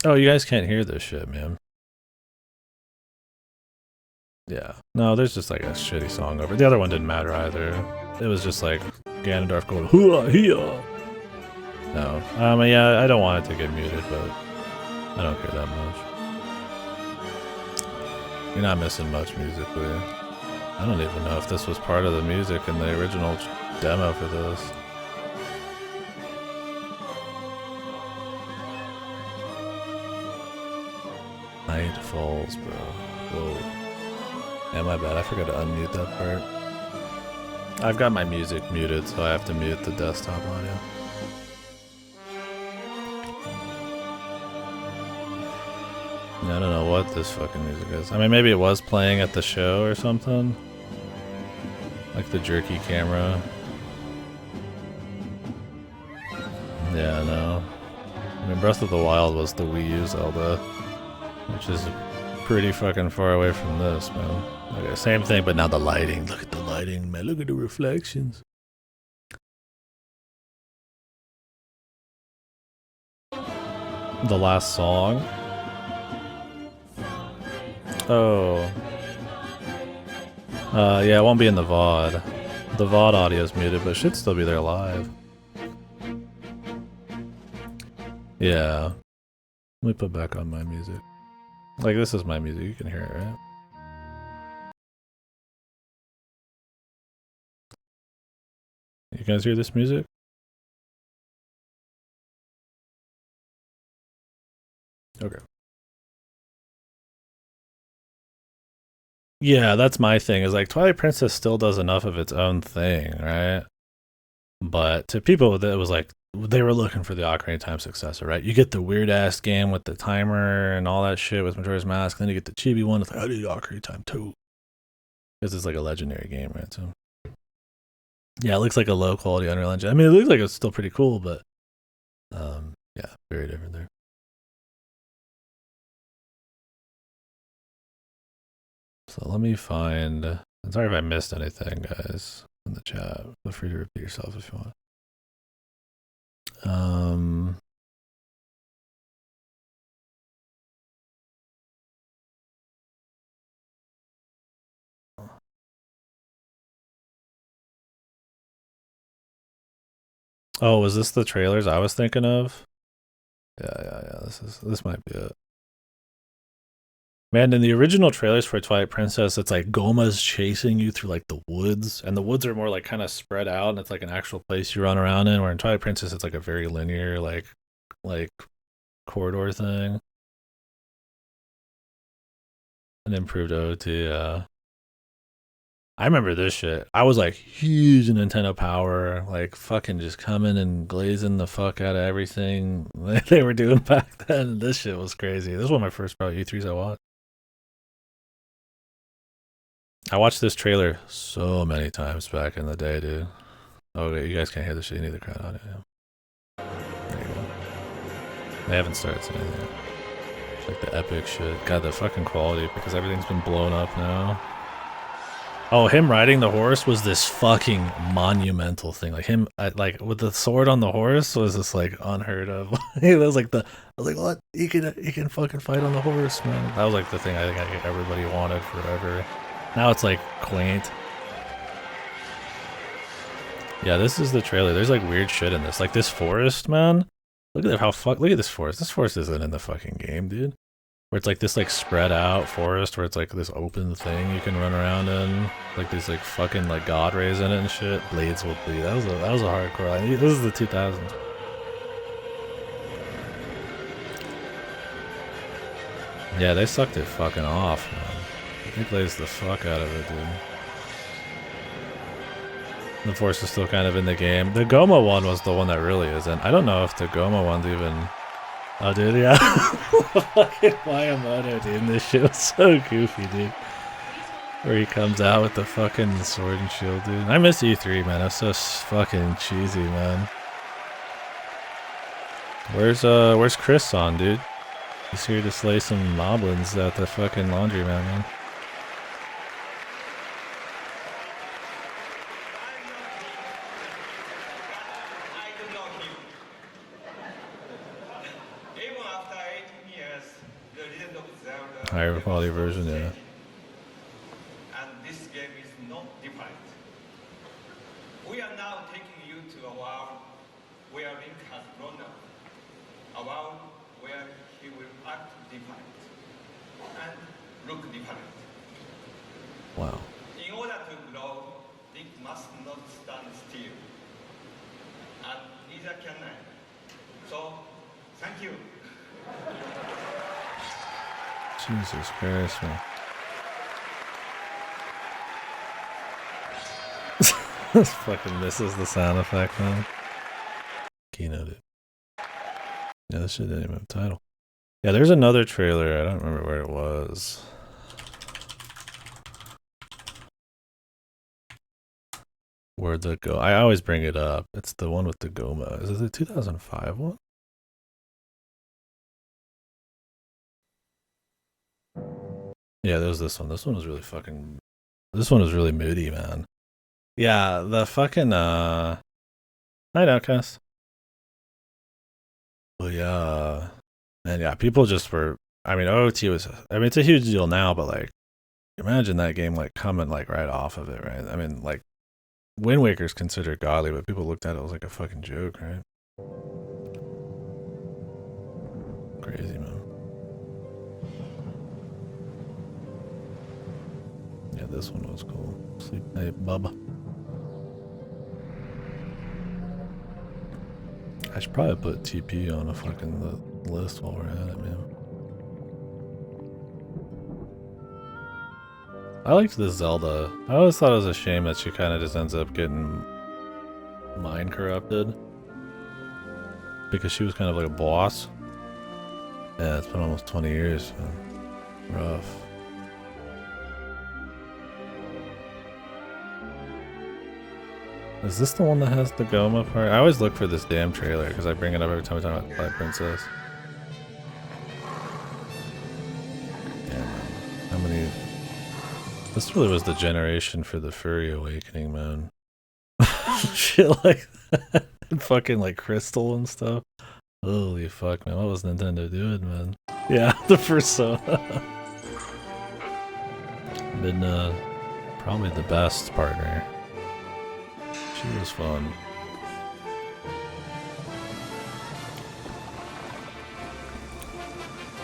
A: Oh, you guys can't hear this shit, man. Yeah. No, there's just like a shitty song over. The other one didn't matter either. It was just like Ganondorf going hooah hee. No. Yeah, I don't want it to get muted, but I don't care that much. You're not missing much musically. I don't even know if this was part of the music in the original demo for this. Night Falls, bro. Whoa. Yeah, my bad. I forgot to unmute that part. I've got my music muted, so I have to mute the desktop audio. I don't know what this fucking music is. I mean, maybe it was playing at the show or something. Like the jerky camera. Yeah, no. I mean, Breath of the Wild was the Wii U Zelda, which is pretty fucking far away from this, man. Okay, same thing, but now the lighting. Look at the lighting, man. Look at the reflections. The last song? Oh. Yeah, it won't be in the VOD. The VOD audio is muted, but it should still be there live. Yeah. Let me put back on my music. Like, this is my music. You can hear it, right? You guys hear this music? Okay. Yeah, that's my thing. Is like Twilight Princess still does enough of its own thing, right? But to people that was like they were looking for the Ocarina of Time successor, right? You get the weird ass game with the timer and all that shit with Majora's Mask, then you get the chibi one. It's like, I need Ocarina of Time too, because it's like a legendary game, right? So yeah, it looks like a low quality Unreal Engine. I mean, it looks like it's still pretty cool, but yeah, very different there. So let me find. I'm sorry if I missed anything, guys, in the chat. Feel free to repeat yourself if you want. Oh, was this the trailers I was thinking of? Yeah. This might be it. Man, in the original trailers for Twilight Princess, it's like Goma's chasing you through like the woods, and the woods are more like kind of spread out, and it's like an actual place you run around in. Where in Twilight Princess, it's like a very linear like corridor thing. An improved OT. I remember this shit. I was like huge Nintendo Power, like fucking just coming and glazing the fuck out of everything they were doing back then. This shit was crazy. This was one of my first probably E3s I watched. I watched this trailer so many times back in the day, dude. Oh, okay, you guys can't hear the shit. You need the crowd on it. Yeah. There you go. They haven't started saying anything yet. It's like the epic shit. God, the fucking quality, because everything's been blown up now. Oh, him riding the horse was this fucking monumental thing. Like him, like with the sword on the horse was just like unheard of. It was like I was like, what? He can fucking fight on the horse, man. That was like the thing I think everybody wanted forever. Now it's like quaint. Yeah, this is the trailer. There's like weird shit in this. Like this forest, man. Look at look at this forest. This forest isn't in the fucking game, dude. Where it's like this like spread out forest where it's like this open thing you can run around in. Like there's like fucking like god rays in it and shit. Blades will bleed. That was a hardcore line. This is the 2000s. Yeah, they sucked it fucking off, man. They glazed the fuck out of it, dude. The force is still kind of in the game. The Goma one was the one that really isn't. I don't know if the Goma one's even... Oh, dude, yeah. Fucking Miyamoto, dude. This shit was so goofy, dude. Where he comes out with the fucking sword and shield, dude. I miss E3, man. That's so fucking cheesy, man. Where's Chris on, dude? He's here to slay some moblins at the fucking laundromat, man. Higher quality version, yeah.
B: And this game is not different. We are now taking you to a world where Link has grown up. A world where he will act different and look different.
A: Wow.
B: In order to grow, Link must not stand still. And neither can I. So, thank you.
A: Jesus Christ, man. This fucking misses the sound effect, man. Keynote it. Yeah, this shit didn't even have a title. Yeah, there's another trailer. I don't remember where it was. Where'd that go? I always bring it up. It's the one with the Goma. Is it the 2005 one? Yeah, there's this one. This one was really fucking... This one was really moody, man. Yeah, the fucking, Night Outcast. Well, yeah. And yeah, people just were... I mean, OT was... I mean, it's a huge deal now, but like, imagine that game like coming like right off of it, right? I mean, like, Wind Waker's considered godly, but people looked at it as like a fucking joke, right? Crazy, man. this one was cool. Sleep Night Bub. I should probably put TP on a fucking list while we're at it, man. I liked this Zelda. I always thought it was a shame that she kind of just ends up getting mind corrupted. Because she was kind of like a boss. Yeah, it's been almost 20 years. Man. Rough. Is this the one that has the Goma part? I always look for this damn trailer because I bring it up every time we talk about Twilight Princess. Damn, man. How many... This really was the generation for the furry awakening, man. Shit like that. Fucking like Crystal and stuff. Holy fuck, man. What was Nintendo doing, man? Yeah, the Persona. Been probably the best partner. She was fun.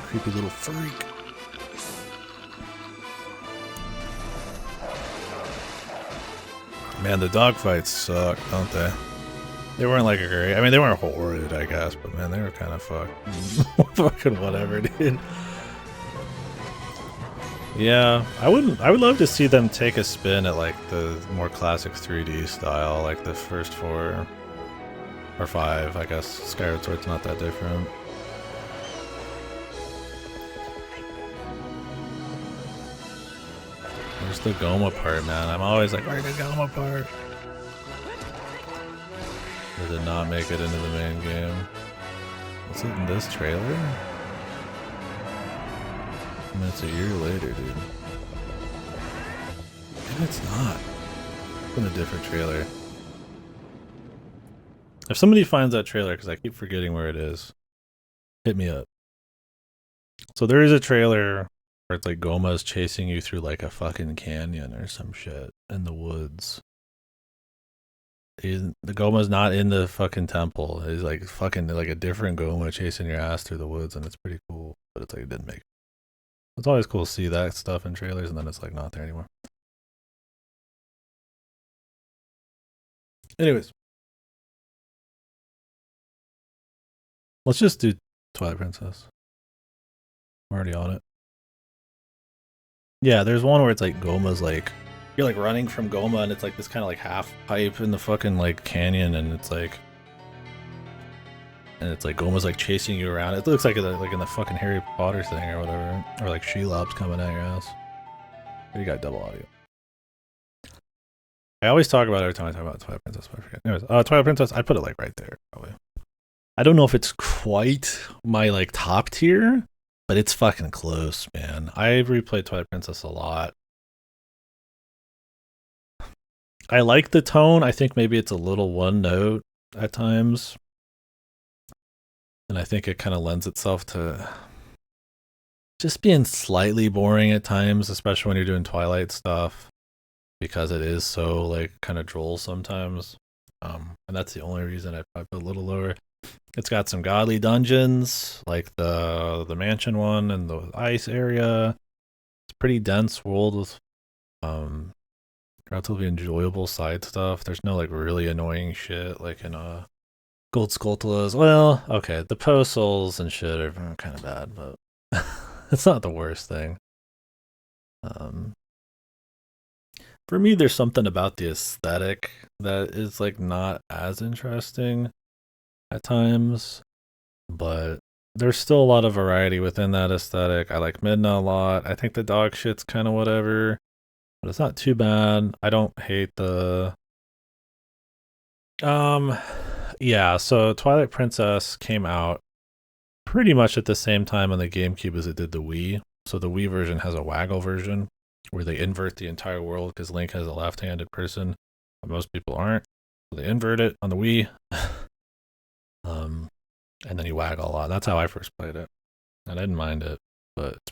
A: Creepy little freak. Man, the dogfights suck, don't they? They weren't like a great... I mean, they weren't horrid, I guess, but man, they were kind of fucked. Fucking whatever, dude. Yeah, I would love to see them take a spin at like the more classic 3D style, like the first 4 or 5, I guess. Skyward Sword's not that different. Where's the Goma part, man? I'm always like, where's the Goma part? They did not make it into the main game. Is it in this trailer? I mean, it's a year later, dude. Maybe it's not. It's in a different trailer. If somebody finds that trailer, because I keep forgetting where it is, hit me up. So there is a trailer where it's like Goma's chasing you through like a fucking canyon or some shit in the woods. The Goma's not in the fucking temple. He's like fucking like a different Goma chasing your ass through the woods, and it's pretty cool. But it's like it didn't make it. It's always cool to see that stuff in trailers, and then it's like not there anymore. Anyways, let's just do Twilight Princess. I'm already on it. Yeah, there's one where it's like Goma's like you're like running from Goma, and it's like this kind of like half pipe in the fucking like canyon, and it's like Goma's like chasing you around. It looks like in the fucking Harry Potter thing or whatever, or like Shelob's coming at your ass. But you got double audio. I always talk about it every time I talk about Twilight Princess, but I forget. Anyways, Twilight Princess, I put it like right there, probably. I don't know if it's quite my like top tier, but it's fucking close, man. I've replayed Twilight Princess a lot. I like the tone. I think maybe it's a little one note at times. And I think it kind of lends itself to just being slightly boring at times, especially when you're doing Twilight stuff, because it is so like kind of droll sometimes. And that's the only reason I probably put a little lower. It's got some godly dungeons, like the mansion one and the ice area. It's a pretty dense world with relatively enjoyable side stuff. There's no like really annoying shit like in Gold Skulltulas. Well, okay, the post souls and shit are kind of bad, but it's not the worst thing. For me, there's something about the aesthetic that is like not as interesting at times, but there's still a lot of variety within that aesthetic. I like Midna a lot. I think the dog shit's kind of whatever, but it's not too bad. I don't hate the yeah, so Twilight Princess came out pretty much at the same time on the GameCube as it did the Wii. So the Wii version has a waggle version where they invert the entire world because Link has a left-handed person, but most people aren't. So they invert it on the Wii. And then you waggle a lot. That's how I first played it. And I didn't mind it, but it's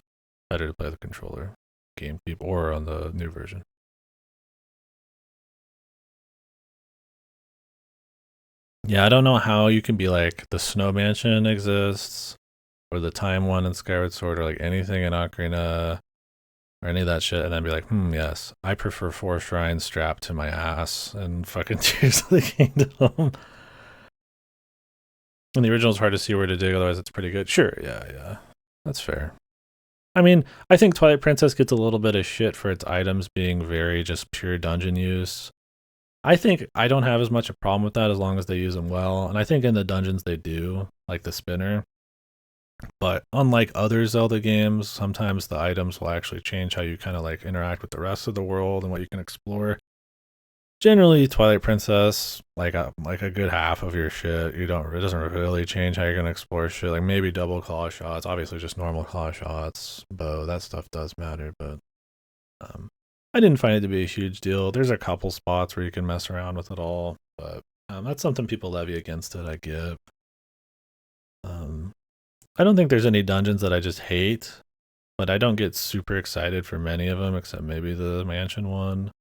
A: better to play the controller, GameCube, or on the new version. Yeah, I don't know how you can be like, the Snow Mansion exists, or the Time one in Skyward Sword, or like anything in Ocarina, or any of that shit, and then be like, yes, I prefer 4 shrines strapped to my ass and fucking Tears of the Kingdom. And the original's hard to see where to dig, otherwise it's pretty good. Sure, yeah. That's fair. I mean, I think Twilight Princess gets a little bit of shit for its items being very just pure dungeon use. I think I don't have as much a problem with that as long as they use them well. And I think in the dungeons they do, like the spinner. But unlike other Zelda games, sometimes the items will actually change how you kind of like interact with the rest of the world and what you can explore. Generally, Twilight Princess, like a good half of your shit, it doesn't really change how you're gonna explore shit. Like maybe double claw shots, obviously just normal claw shots, bow, that stuff does matter, but I didn't find it to be a huge deal. There's a couple spots where you can mess around with it all, but that's something people levy against it, I get. I don't think there's any dungeons that I just hate, but I don't get super excited for many of them, except maybe the mansion one.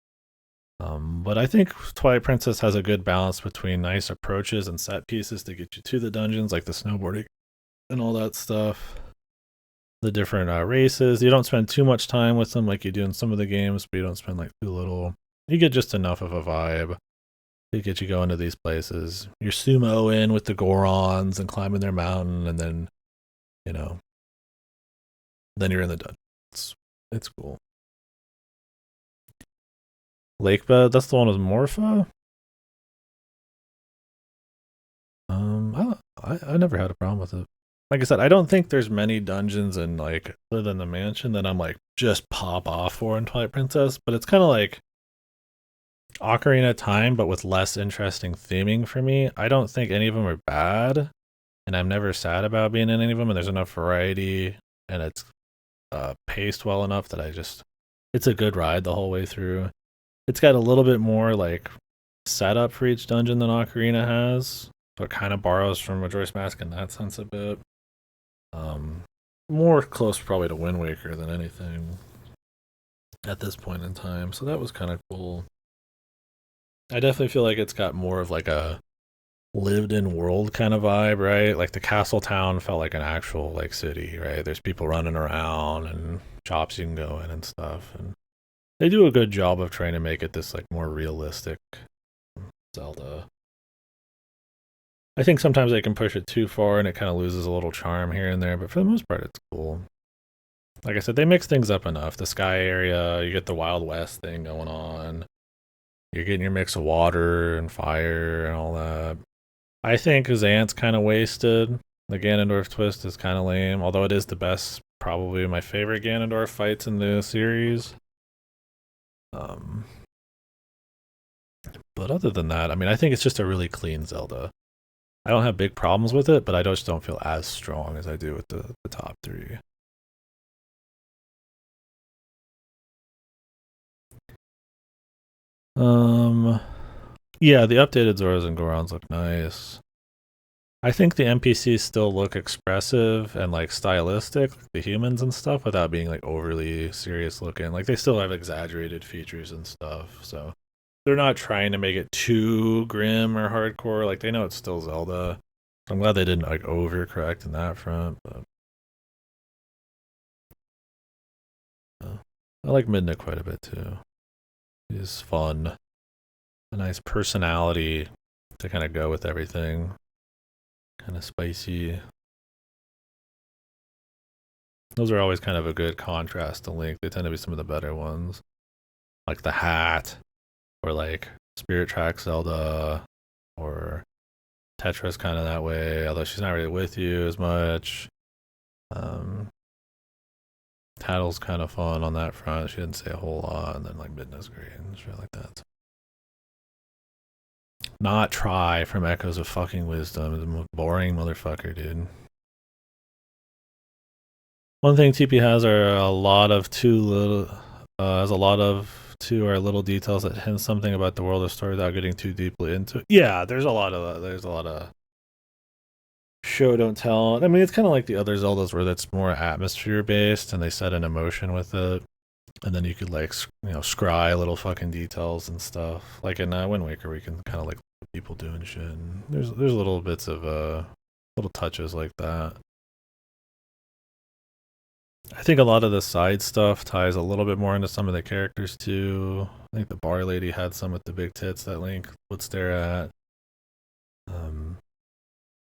A: But I think Twilight Princess has a good balance between nice approaches and set pieces to get you to the dungeons, like the snowboarding and all that stuff. The different races, you don't spend too much time with them like you do in some of the games, but you don't spend like too little. You get just enough of a vibe to get you going to these places. You're sumoing with the Gorons and climbing their mountain, and then, then you're in the dungeons. It's cool. Lakebed, that's the one with Morpha? I never had a problem with it. Like I said, I don't think there's many dungeons in like other than the mansion that I'm like just pop off for in Twilight Princess, but it's kind of like Ocarina of Time, but with less interesting theming for me. I don't think any of them are bad, and I'm never sad about being in any of them. And there's enough variety, and it's paced well enough that it's a good ride the whole way through. It's got a little bit more like setup for each dungeon than Ocarina has, so it kind of borrows from Majora's Mask in that sense a bit. More close probably to Wind Waker than anything at this point in time, so that was kind of cool. I definitely feel like it's got more of like a lived in world kind of vibe, right? Like the castle town felt like an actual like city, right? There's people running around and shops you can go in and stuff, and they do a good job of trying to make it this like more realistic Zelda. I think sometimes they can push it too far and it kind of loses a little charm here and there, but for the most part, it's cool. Like I said, they mix things up enough. The sky area, you get the Wild West thing going on. You're getting your mix of water and fire and all that. I think Xant's kind of wasted. The Ganondorf twist is kind of lame, although it is the best, probably my favorite Ganondorf fights in the series. But other than that, I mean, I think it's just a really clean Zelda. I don't have big problems with it, but I just don't feel as strong as I do with the top 3. Yeah, the updated Zoras and Gorons look nice. I think the NPCs still look expressive and like stylistic, the humans and stuff, without being like overly serious looking. Like they still have exaggerated features and stuff, so they're not trying to make it too grim or hardcore. Like they know it's still Zelda. So I'm glad they didn't like overcorrect in that front. But I like Midna quite a bit too. He's fun, a nice personality to kind of go with everything. Kind of spicy. Those are always kind of a good contrast to Link. They tend to be some of the better ones, like the hat, or like Spirit Tracks Zelda, or Tetra's kind of that way, although she's not really with you as much. Tattle's kind of fun on that front. She didn't say a whole lot, and then like Midna's great and shit like that. Not Try from Echoes of Fucking Wisdom is a boring motherfucker, dude. One thing TP has are a lot of two or little details that hint something about the world or story without getting too deeply into it. Yeah, there's a lot of show don't tell. I mean, it's kind of like the other Zeldas where that's more atmosphere based and they set an emotion with it, and then you could like scry little fucking details and stuff. Like in Wind Waker, we can kind of like people doing shit. And there's little bits of little touches like that. I think a lot of the side stuff ties a little bit more into some of the characters too. I think the bar lady had some with the big tits that Link would stare at.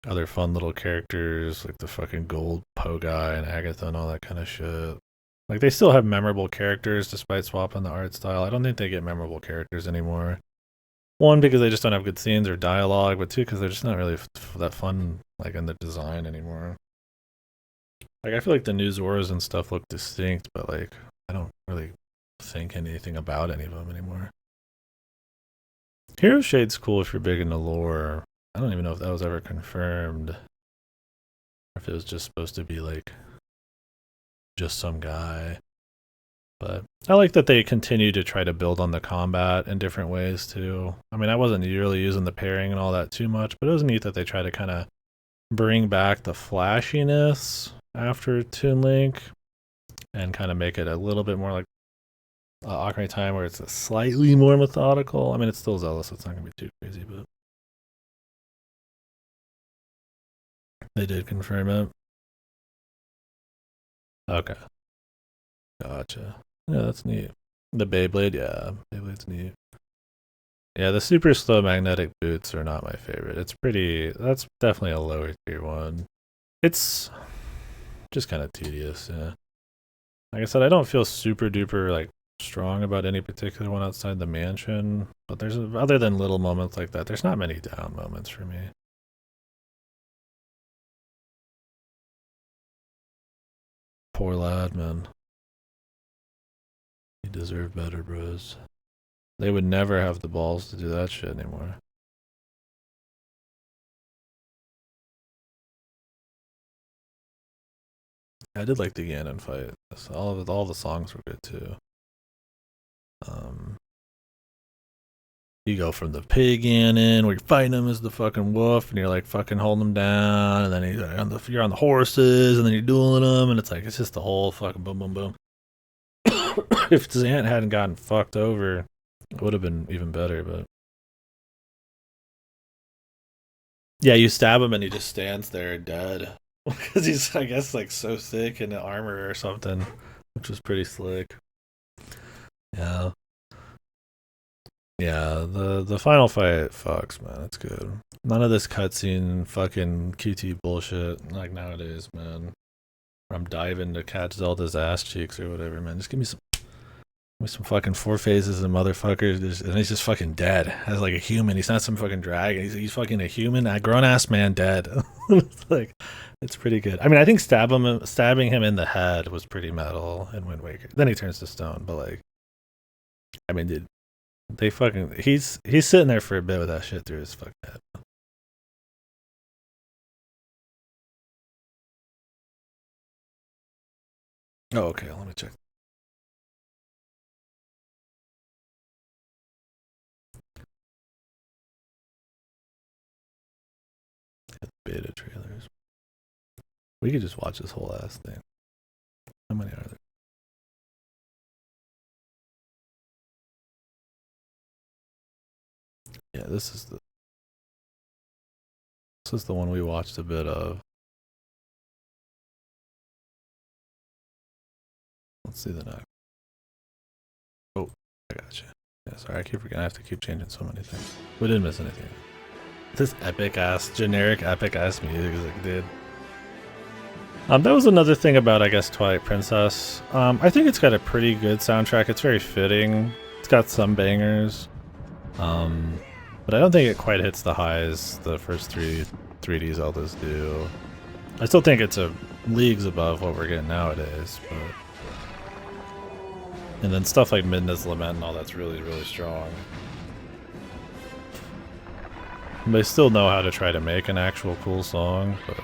A: Other fun little characters like the fucking gold Poe guy and Agatha and all that kind of shit. Like they still have memorable characters despite swapping the art style. I don't think they get memorable characters anymore. One, because they just don't have good scenes or dialogue, but two, because they're just not really that fun like in the design anymore. Like I feel like the new Zoras and stuff look distinct, but like I don't really think anything about any of them anymore. Hero Shade's cool if you're big into lore. I don't even know if that was ever confirmed. Or if it was just supposed to be like just some guy. But I like that they continue to try to build on the combat in different ways too. I mean, I wasn't really using the pairing and all that too much, but it was neat that they try to kind of bring back the flashiness after Toon Link and kind of make it a little bit more like Ocarina of Time, where it's a slightly more methodical. I mean, it's still Zelda, so it's not gonna be too crazy, but they did confirm it. Okay, gotcha. Yeah, that's neat. The Beyblade, yeah, Beyblade's neat. Yeah, the super slow magnetic boots are not my favorite. It's pretty. That's definitely a lower tier one. It's just kind of tedious. Yeah. Like I said, I don't feel super duper like strong about any particular one outside the mansion, but there's other than little moments like that, there's not many down moments for me. Poor lad, man. He deserved better, bros. They would never have the balls to do that shit anymore. I did like the Ganon fight. All the songs were good too. Um, you go from the pig Ganon, where you're fighting him as the fucking wolf, and you're like fucking holding him down, and then you're on the horses, and then you're dueling them, and it's just the whole fucking boom, boom, boom. If Zant hadn't gotten fucked over, it would have been even better. But yeah, you stab him and he just stands there dead because he's, I guess, like so thick in the armor or something, which was pretty slick. Yeah, yeah. The final fight fucks, man. It's good. None of this cutscene fucking QT bullshit like nowadays, man. I'm diving to catch Zelda's ass cheeks or whatever, man. Just give me some fucking four phases and motherfuckers, and he's just fucking dead as like a human. He's not some fucking dragon. He's fucking a human, a grown ass man dead. It's like, it's pretty good. I mean, I think stabbing him in the head was pretty metal in Wind Waker. Then he turns to stone, but like, I mean, dude, they fucking he's sitting there for a bit with that shit through his fucking head. Oh, okay. Let me check. Beta trailers. We could just watch this whole ass thing. How many are there? Yeah, this is the one we watched a bit of. Let's see the next. Oh, I got you. Yeah, sorry, I keep forgetting. I have to keep changing so many things. We didn't miss anything. This generic epic ass music is like, dude. That was another thing about, I guess, Twilight Princess. I think it's got a pretty good soundtrack. It's very fitting. It's got some bangers. But I don't think it quite hits the highs the first three 3D Zeldas do. I still think it's a leagues above what we're getting nowadays, but and then stuff like Midna's Lament and all that's really, really strong. They still know how to try to make an actual cool song, but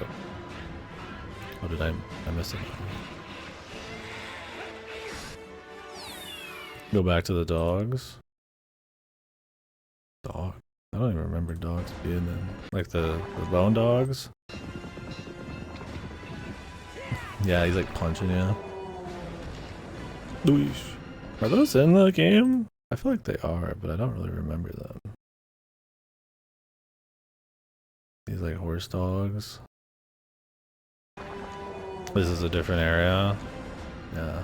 A: what did I miss it? Go back to the dogs. Dog. I don't even remember dogs being in like the bone dogs. Yeah, he's like punching you. Luis. Are those in the game? I feel like they are, but I don't really remember them. These like horse dogs. This is a different area. Yeah.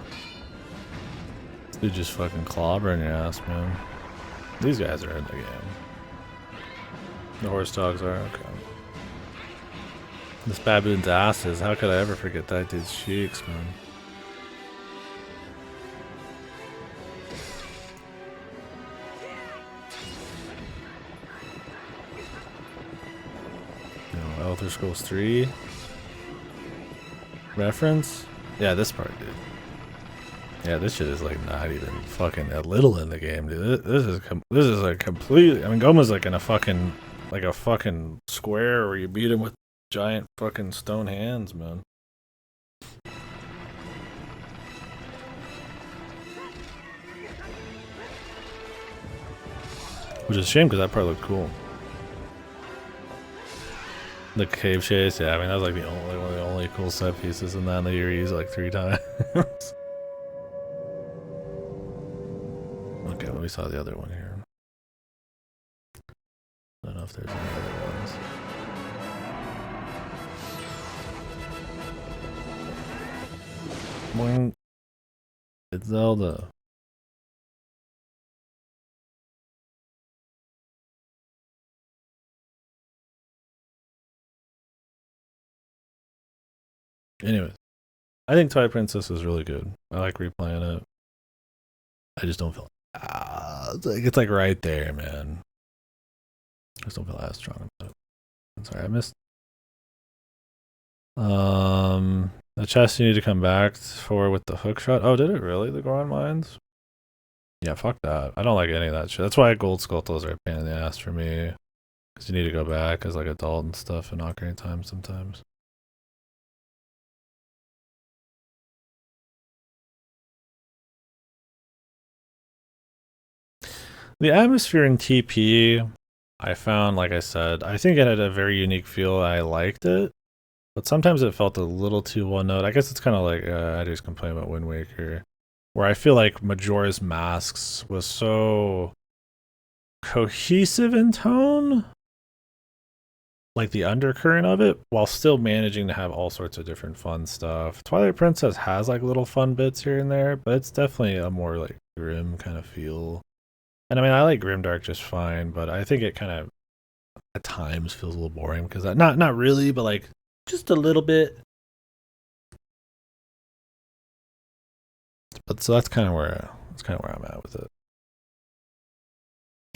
A: This dude just fucking clobbering your ass, man. These guys are in the game. The horse dogs are, okay. This baboon's asses, how could I ever forget that dude's cheeks, man? Elder Scrolls 3 reference? Yeah, this part, dude. Yeah, this shit is like not even fucking a little in the game, dude. This is like completely. I mean, Goma's like in a fucking square where you beat him with giant fucking stone hands, man. Which is a shame because that part looked cool. The cave chase, yeah, I mean that was like one of the only cool set pieces in that, and they used like 3 times. Okay, well, we saw the other one here. I don't know if there's any other ones. Boing. It's Zelda. Anyways, I think Twilight Princess is really good. I like replaying it. I just don't feel. It's like right there, man. I just don't feel as strong about it. I'm sorry, I missed. The chest you need to come back for with the hook shot. Oh, did it really? The Goron Mines? Yeah, fuck that. I don't like any of that shit. That's why gold sculptals are a pain in the ass for me. Because you need to go back as like adult and stuff in Ocarina of Time sometimes. The atmosphere in TP, I found, like I said, I think it had a very unique feel. I liked it. But sometimes it felt a little too one note. I guess it's kind of like I just complain about Wind Waker, where I feel like Majora's Masks was so cohesive in tone, like the undercurrent of it, while still managing to have all sorts of different fun stuff. Twilight Princess has like little fun bits here and there, but it's definitely a more like grim kind of feel. And I mean, I like Grimdark just fine, but I think it kind of at times feels a little boring because not really, but like just a little bit. But so that's kind of where I'm at with it.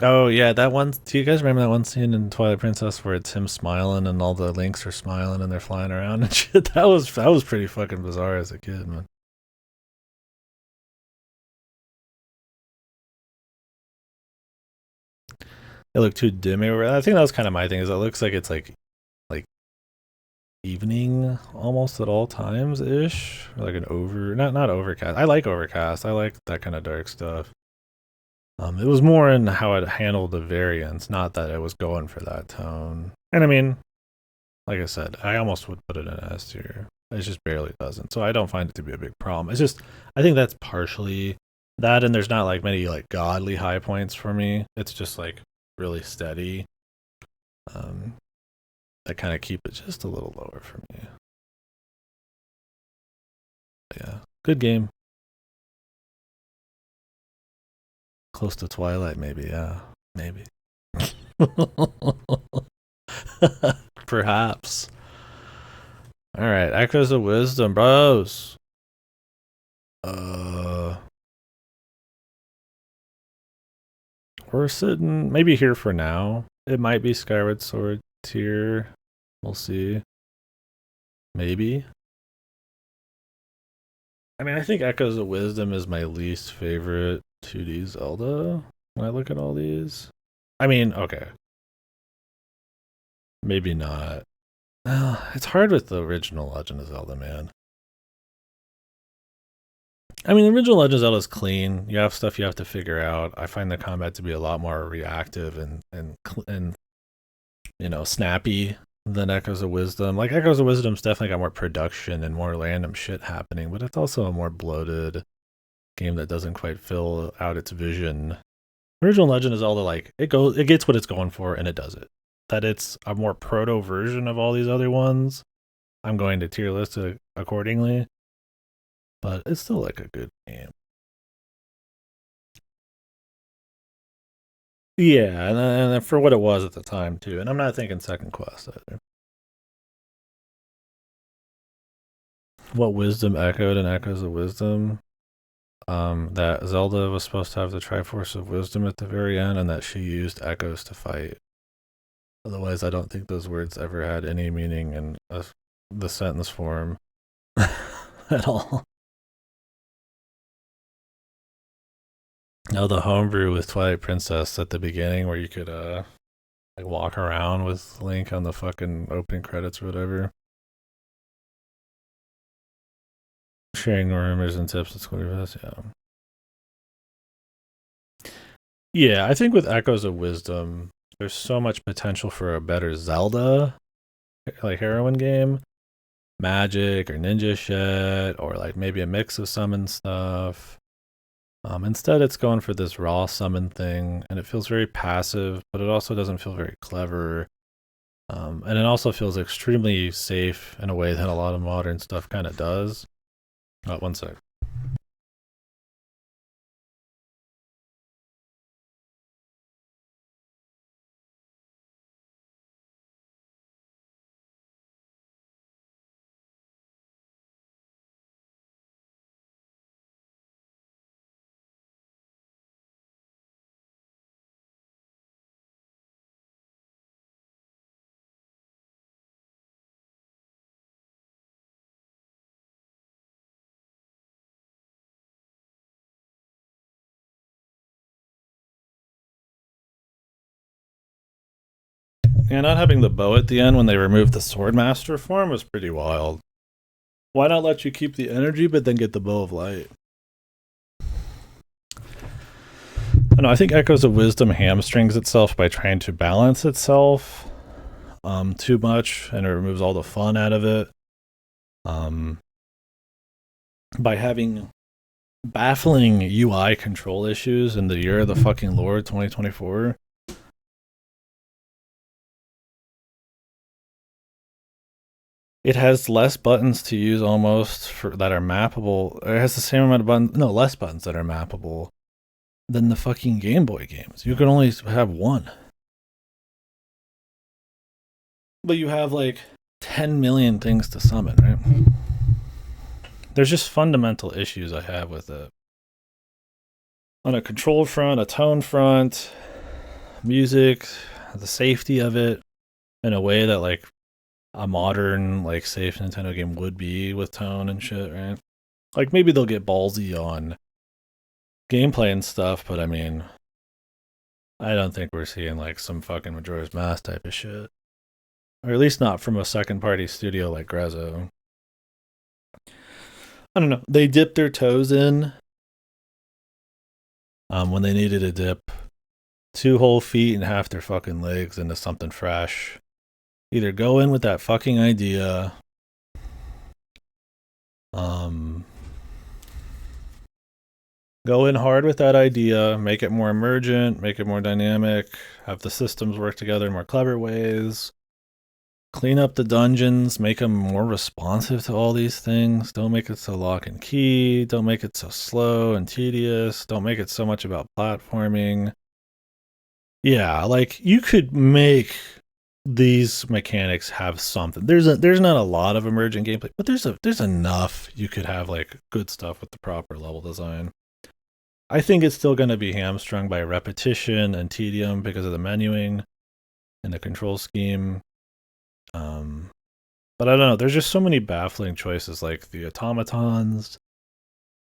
A: Oh yeah, that one. Do you guys remember that one scene in Twilight Princess where it's him smiling and all the links are smiling and they're flying around and shit? That was pretty fucking bizarre as a kid, man. It looked too dim everywhere. I think that was kind of my thing. Is it looks like it's like evening almost at all times ish, like an not overcast. I like overcast. I like that kind of dark stuff. It was more in how it handled the variants, not that it was going for that tone. And I mean, like I said, I almost would put it in S tier. It just barely doesn't. So I don't find it to be a big problem. It's just I think that's partially that, and there's not like many like godly high points for me. It's just like really steady. That kind of keep it just a little lower for me. But yeah, good game. Close to Twilight, maybe. Yeah, maybe. Perhaps. All right, Echoes of Wisdom, bros. We're sitting maybe here for now. It might be Skyward Sword tier. We'll see. Maybe. I mean, I think Echoes of Wisdom is my least favorite 2D Zelda when I look at all these. I mean, okay. Maybe not. It's hard with the original Legend of Zelda, man. I mean, the original Legend of Zelda is clean. You have stuff you have to figure out. I find the combat to be a lot more reactive and snappy than Echoes of Wisdom. Like Echoes of Wisdom's definitely got more production and more random shit happening, but it's also a more bloated game that doesn't quite fill out its vision. Original Legend of Zelda, like it gets what it's going for and it does it. That it's a more proto version of all these other ones, I'm going to tier list it accordingly. but it's still like a good game. Yeah, and for what it was at the time too. And I'm not thinking Second Quest either. What wisdom echoed and echoes of wisdom? That Zelda was supposed to have the Triforce of Wisdom at the very end, and that she used echoes to fight. Otherwise, I don't think those words ever had any meaning in the sentence form at all. No, the homebrew with Twilight Princess at the beginning, where you could like walk around with Link on the fucking opening credits or whatever. Sharing rumors and tips with Squidverse, yeah. Yeah, I think with Echoes of Wisdom, there's so much potential for a better Zelda, like heroine game, magic or ninja shit, or like maybe a mix of summon stuff. Instead, it's going for this raw summon thing, and it feels very passive, but it also doesn't feel very clever. And it also feels extremely safe in a way that a lot of modern stuff kind of does. Oh, one sec. Yeah, not having the bow at the end when they removed the Swordmaster form was pretty wild. Why not let you keep the energy but then get the bow of light? I don't know, I think Echoes of Wisdom hamstrings itself by trying to balance itself too much, and it removes all the fun out of it. By having baffling UI control issues in the year of the fucking Lord 2024. It has less buttons to use almost that are mappable. It has the same amount of buttons, no, less buttons that are mappable than the fucking Game Boy games. You can only have one. But you have like 10 million things to summon, right? There's just fundamental issues I have with it. On a control front, a tone front, music, the safety of it in a way that like a modern like safe Nintendo game would be with tone and shit, right? Like maybe they'll get ballsy on gameplay and stuff, but I mean, I don't think we're seeing like some fucking Majora's Mask type of shit, or at least not from a second party studio like Grezzo. I don't know. They dipped their toes in when they needed to dip 2 whole feet and half their fucking legs into something fresh. Either go in with that fucking idea, go in hard with that idea, make it more emergent, make it more dynamic, have the systems work together in more clever ways, clean up the dungeons, make them more responsive to all these things. Don't make it so lock and key. Don't make it so slow and tedious. Don't make it so much about platforming. Yeah, like you could make these mechanics have something. There's not a lot of emergent gameplay, but there's enough you could have like good stuff with the proper level design. I think it's still going to be hamstrung by repetition and tedium because of the menuing and the control scheme. But I don't know. There's just so many baffling choices, like the automatons,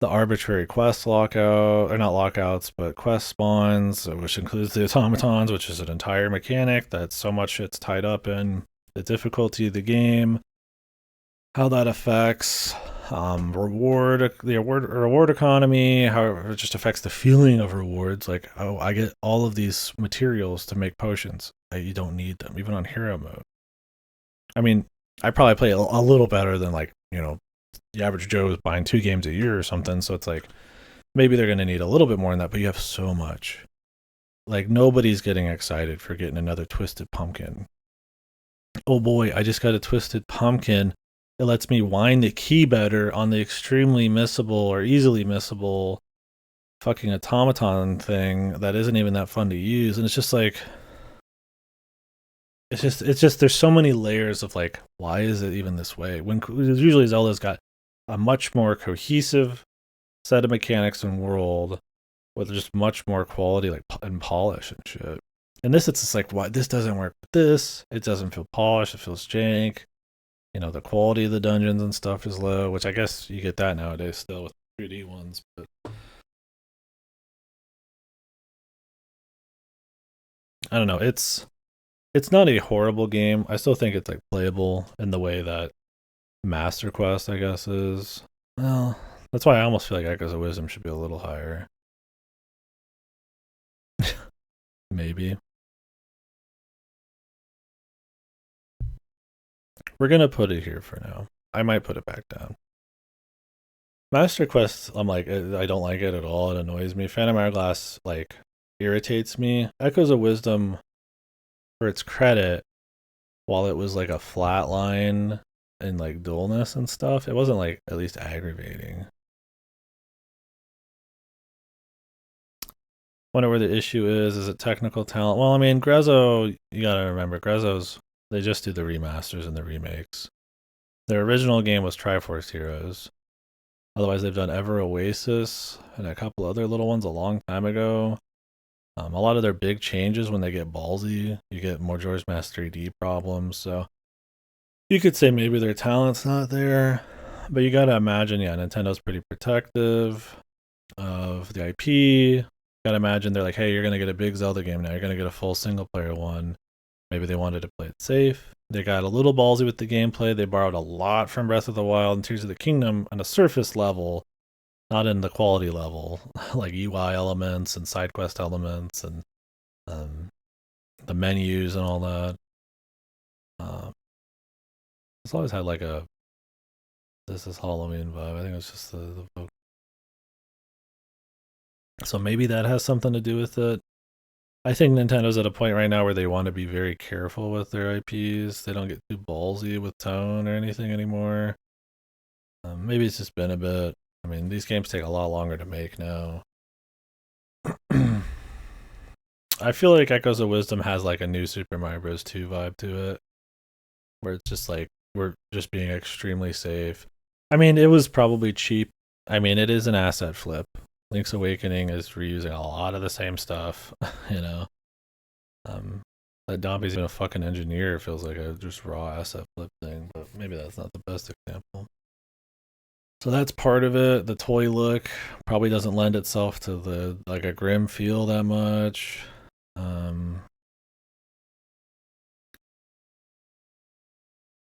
A: the arbitrary quest lockout, or not lockouts, but quest spawns, which includes the automatons, which is an entire mechanic that so much shit's tied up in, the difficulty of the game, how that affects the reward economy, how it just affects the feeling of rewards. Like, oh, I get all of these materials to make potions. You don't need them, even on hero mode. I mean, I probably play a little better than like, you know, the average Joe is buying 2 games a year or something. So it's like, maybe they're going to need a little bit more than that, but you have so much. Like, nobody's getting excited for getting another Twisted Pumpkin. Oh boy, I just got a Twisted Pumpkin It lets me wind the key better on the extremely missable or easily missable fucking automaton thing that isn't even that fun to use. And it's just like, it's just there's so many layers of like, why is it even this way? When usually Zelda's got a much more cohesive set of mechanics and world with just much more quality, like and polish and shit. And this, it's just like, why this doesn't work with this? It doesn't feel polished. It feels jank. You know, the quality of the dungeons and stuff is low, which I guess you get that nowadays still with 3D ones. But I don't know. It's not a horrible game. I still think it's like playable in the way that Master Quest, I guess, is. Well, that's why I almost feel like Echoes of Wisdom should be a little higher. Maybe. We're gonna put it here for now. I might put it back down. Master Quest, I'm like, I don't like it at all. It annoys me. Phantom Hourglass, like, irritates me. Echoes of Wisdom, for its credit, while it was like a flat line and like dullness and stuff, it wasn't like at least aggravating. Wonder where the issue is. Is it technical talent? Well, I mean, Grezzo, you gotta remember, Grezzo's, they just do the remasters and the remakes. Their original game was Triforce Heroes. Otherwise, they've done Ever Oasis and a couple other little ones a long time ago. A lot of their big changes when they get ballsy, you get more Majora's Mask 3D problems. So you could say maybe their talent's not there, but you gotta imagine, yeah, Nintendo's pretty protective of the IP. Gotta imagine they're like, hey, you're gonna get a big Zelda game now. You're gonna get a full single player one. Maybe they wanted to play it safe. They got a little ballsy with the gameplay. They borrowed a lot from Breath of the Wild and Tears of the Kingdom on a surface level, not in the quality level, like UI elements and side quest elements and um, the menus and all that. It's always had like a this is Halloween vibe. I think it's just the book. So maybe that has something to do with it. I think Nintendo's at a point right now where they want to be very careful with their IPs. They don't get too ballsy with tone or anything anymore. Maybe it's just been a bit. I mean, these games take a lot longer to make now. I feel like Echoes of Wisdom has like a new Super Mario Bros. 2 vibe to it, where it's just like we're just being extremely safe. I mean, it was probably cheap. I mean, it is an asset flip. Link's Awakening is reusing a lot of the same stuff, you know. That Dompy's even a fucking engineer feels like a just raw asset flip thing, but maybe that's not the best example. So that's part of it. The toy look probably doesn't lend itself to the like a grim feel that much.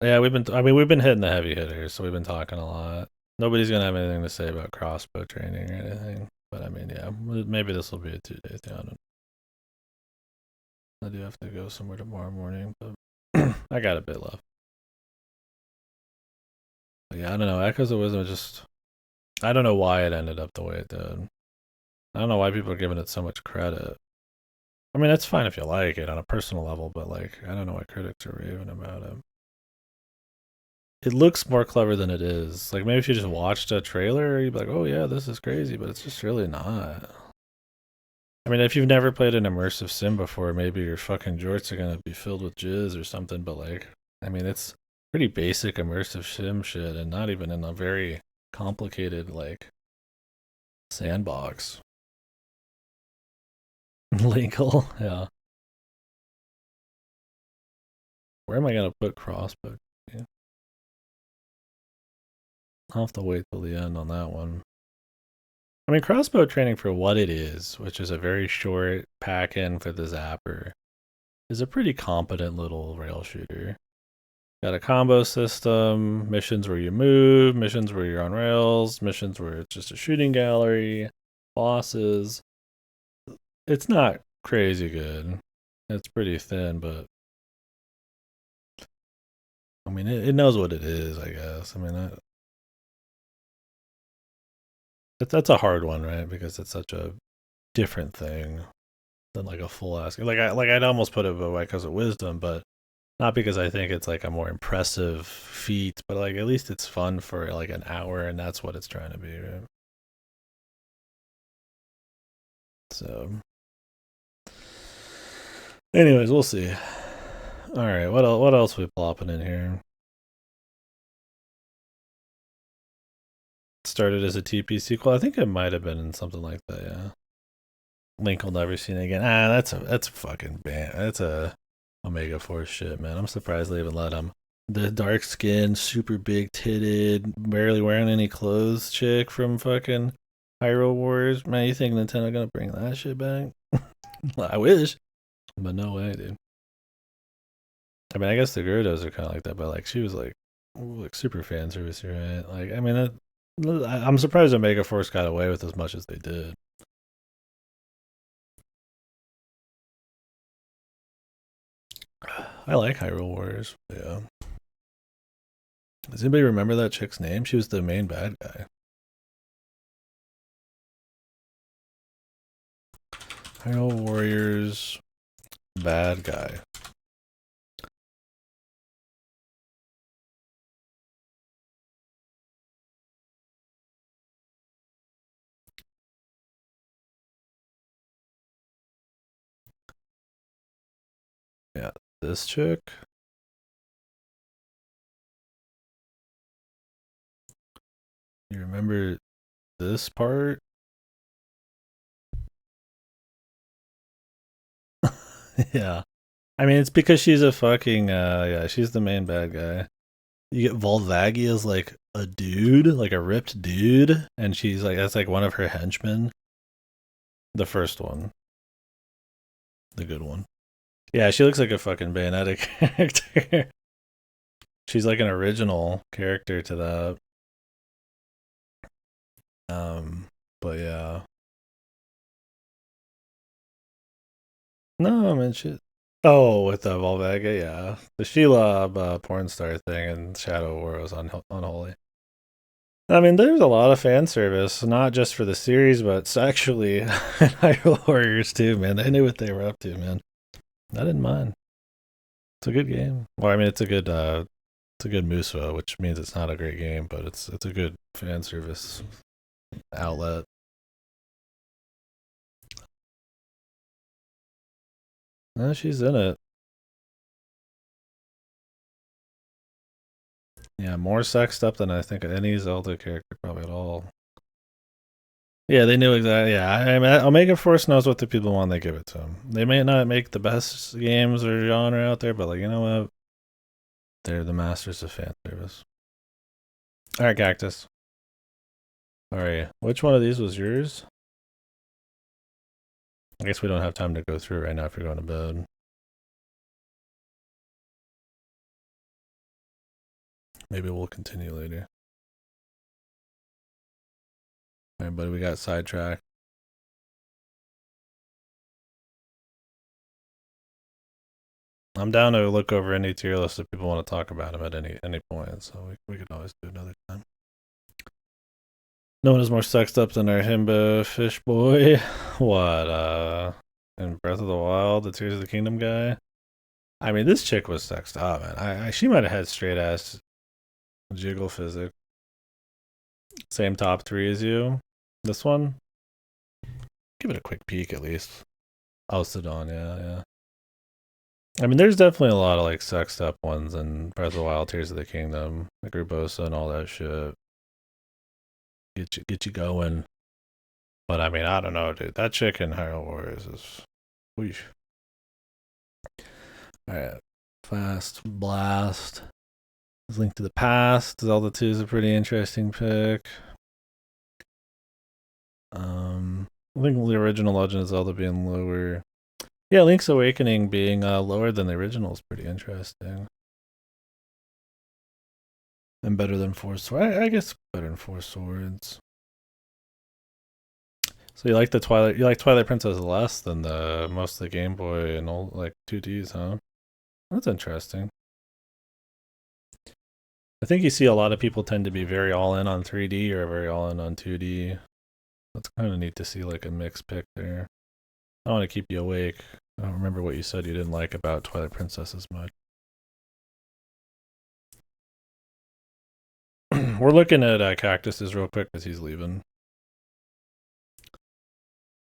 A: Yeah, we've been hitting the heavy hitters, so we've been talking a lot. Nobody's gonna have anything to say about crossbow training or anything, but I mean, yeah, maybe this will be a 2 day thing. I do have to go somewhere tomorrow morning, but I got a bit left. But yeah, I don't know. Echoes of Wisdom is just, I don't know why it ended up the way it did. I don't know why people are giving it so much credit. I mean, it's fine if you like it on a personal level, but like, I don't know why critics are raving about it. It looks more clever than it is. Like, maybe if you just watched a trailer, you'd be like, oh yeah, this is crazy, but it's just really not. I mean, if you've never played an immersive sim before, maybe your fucking jorts are gonna be filled with jizz or something, but like, I mean, it's pretty basic immersive sim shit and not even in a very complicated, like, sandbox. Linkle, yeah. Where am I gonna put crossbow? Yeah. I'll have to wait till the end on that one. I mean, crossbow training for what it is, which is a very short pack in for the zapper, is a pretty competent little rail shooter. Got a combo system, missions where you move, missions where you're on rails, missions where it's just a shooting gallery, bosses. It's not crazy good. It's pretty thin, but I mean, it knows what it is, I guess. I mean, that's a hard one, right? Because it's such a different thing than like a full ass. Like I'd almost put it away because of wisdom, but Not because I think it's like a more impressive feat, but like at least it's fun for like an hour, and that's what it's trying to be, right? So, anyways, we'll see. All right, what else we plopping in here? Started as a TP sequel. I think it might have been in something like that. Yeah. Link will never see it again. That's a fucking band. That's a Omega Force shit, man. I'm surprised they even let him. The dark skin, super big titted, barely wearing any clothes chick from fucking Hyrule Warriors. Man, you think Nintendo gonna bring that shit back? I wish, but no way, dude. I mean, I guess the Gyarados are kind of like that, but like she was like super fan service, right? Like, I mean, I'm surprised Omega Force got away with as much as they did. I like Hyrule Warriors. Yeah. Does anybody remember that chick's name? She was the main bad guy. Hyrule Warriors bad guy. Yeah, this chick. You remember this part? Yeah. I mean, it's because she's a fucking yeah, she's the main bad guy. You get Volvagi as like a dude, like a ripped dude, and she's like that's like one of her henchmen. The first one, the good one. Yeah, she looks like a fucking Bayonetta character. She's like an original character to that. But yeah. No, I mean shit. Oh, with the Volvaga, yeah, the Shelob porn star thing and Shadow War was unholy. I mean, there's a lot of fan service, not just for the series, but sexually in Hyrule Warriors too, man. They knew what they were up to, man. I didn't mind. It's a good game. Well, I mean, it's a good Muso, which means it's not a great game, but it's a good fan service outlet. No, she's in it. Yeah, more sexed up than I think any Zelda character probably at all. Yeah, they knew exactly. Yeah, I mean, Omega Force knows what the people want. They give it to them. They may not make the best games or genre out there, but like you know what, they're the masters of fan service. All right, Cactus. All right, which one of these was yours? I guess we don't have time to go through it right now if you're going to bed. Maybe we'll continue later. All right, buddy, we got sidetracked. I'm down to look over any tier list if people want to talk about them at any point, so we could always do another time. No one is more sexed up than our himbo fish boy. What, in Breath of the Wild, the Tears of the Kingdom guy? I mean, this chick was sexed up, man. She might have had straight ass jiggle physics. Same top three as you. This one? Give it a quick peek at least. Oh, Sidon, yeah, yeah. I mean, there's definitely a lot of like sexed up ones in Breath of the Wild, Tears of the Kingdom, like Urbosa and all that shit. Get you going. But I mean, I don't know, dude. That chick in Hyrule Warriors is. Whoosh. Alright. Fast Blast. Link to the Past. Zelda 2 is a pretty interesting pick. I think the original Legend of Zelda being lower. Yeah, Link's Awakening being lower than the original is pretty interesting. And better than Four Swords. I guess better than Four Swords. So you like Twilight Princess less than the most of the Game Boy and all like 2Ds, huh? That's interesting. I think you see a lot of people tend to be very all in on 3D or very all in on 2D. That's kind of neat to see like a mixed pick there. I don't want to keep you awake. I don't remember what you said you didn't like about Twilight Princess as much. We're looking at cactuses real quick because he's leaving.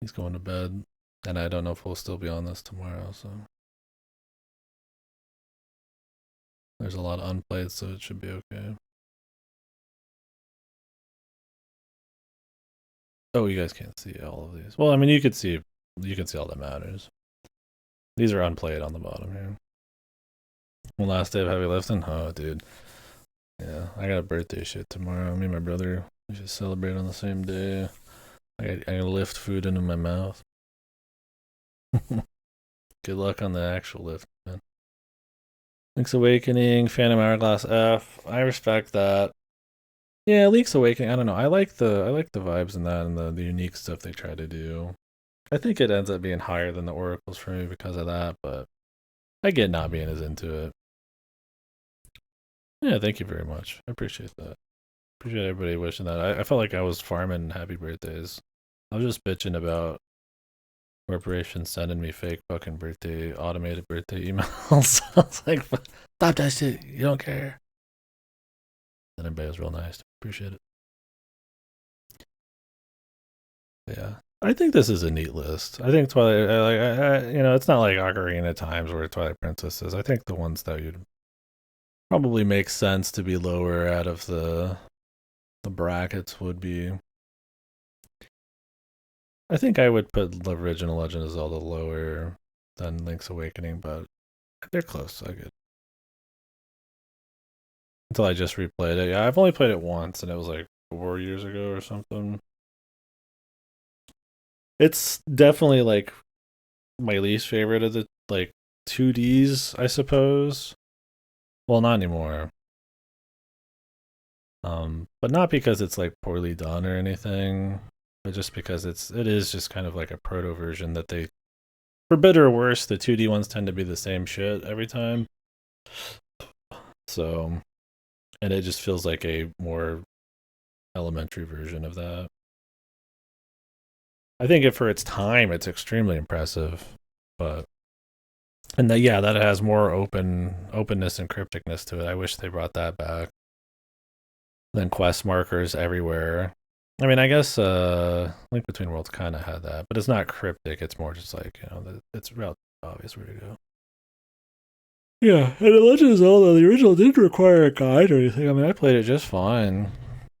A: He's going to bed, and I don't know if we'll still be on this tomorrow. So there's a lot of unplayed, so it should be okay. Oh, you guys can't see all of these. Well, I mean, you can see all that matters. These are unplayed on the bottom here. One last day of heavy lifting. Oh, dude. Yeah, I got a birthday shit tomorrow. Me and my brother, we should celebrate on the same day. I gotta lift food into my mouth. Good luck on the actual lift, man. Link's Awakening, Phantom Hourglass F. I respect that. Yeah, Link's Awakening. I don't know. I like the vibes in that and the unique stuff they try to do. I think it ends up being higher than the Oracles for me because of that, but I get not being as into it. Yeah, thank you very much. I appreciate that. Appreciate everybody wishing that. I felt like I was farming happy birthdays. I was just bitching about corporations sending me fake fucking automated birthday emails. I was like, stop that shit. You don't care. And everybody was real nice. Appreciate it. Yeah. I think this is a neat list. I think Twilight, it's not like Ocarina of Times where Twilight Princess is. I think the ones that you'd probably make sense to be lower out of the brackets would be. I think I would put the original Legend of Zelda lower than Link's Awakening, but they're close. I get until I just replayed it. Yeah, I've only played it once, and it was like 4 years ago or something. It's definitely like my least favorite of the like 2Ds, I suppose. Well, not anymore. But not because it's like poorly done or anything, but just because it is just kind of like a proto version that they, for better or worse, the 2D ones tend to be the same shit every time. So, and it just feels like a more elementary version of that. I think for its time, it's extremely impressive, but and that it has more openness and crypticness to it. I wish they brought that back. Then quest markers everywhere. I mean, I guess Link Between Worlds kind of had that, but it's not cryptic. It's more just like it's relatively obvious where to go. Yeah, and The Legend of Zelda, the original didn't require a guide or anything. I mean, I played it just fine.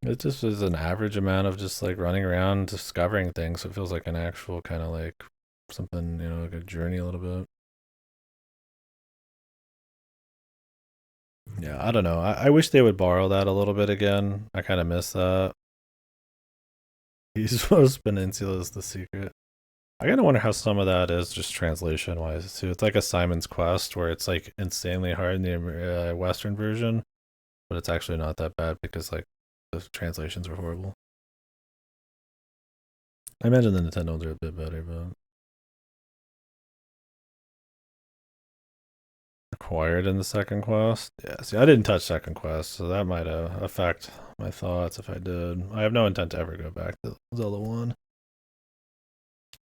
A: It just is an average amount of just like running around discovering things. So it feels like an actual kind of like something, like a journey a little bit. Yeah, I don't know. I wish they would borrow that a little bit again. I kind of miss that. He's supposed Peninsula is the secret. I kind of wonder how some of that is just translation wise too. It's like a Simon's Quest where it's like insanely hard in the Western version, but it's actually not that bad because like the translations are horrible. I imagine the Nintendo ones are a bit better, but acquired in the second quest. Yeah, see, I didn't touch second quest, so that might affect my thoughts if I did. I have no intent to ever go back to Zelda 1.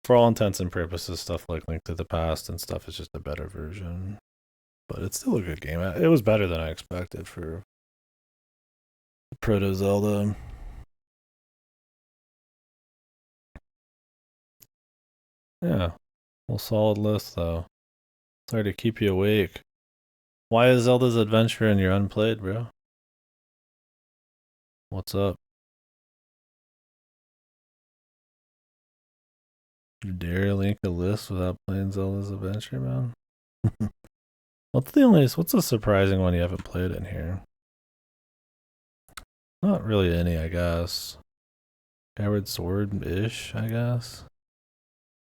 A: For all intents and purposes, stuff like Link to the Past and stuff is just a better version. But it's still a good game. It was better than I expected for Proto Zelda. Yeah. Well, solid list, though. Sorry to keep you awake. Why is Zelda's Adventure and you're unplayed, bro? What's up? You dare link a list without playing Zelda's Adventure, man? What's the surprising one you haven't played in here? Not really any, I guess. Skyward Sword-ish, I guess.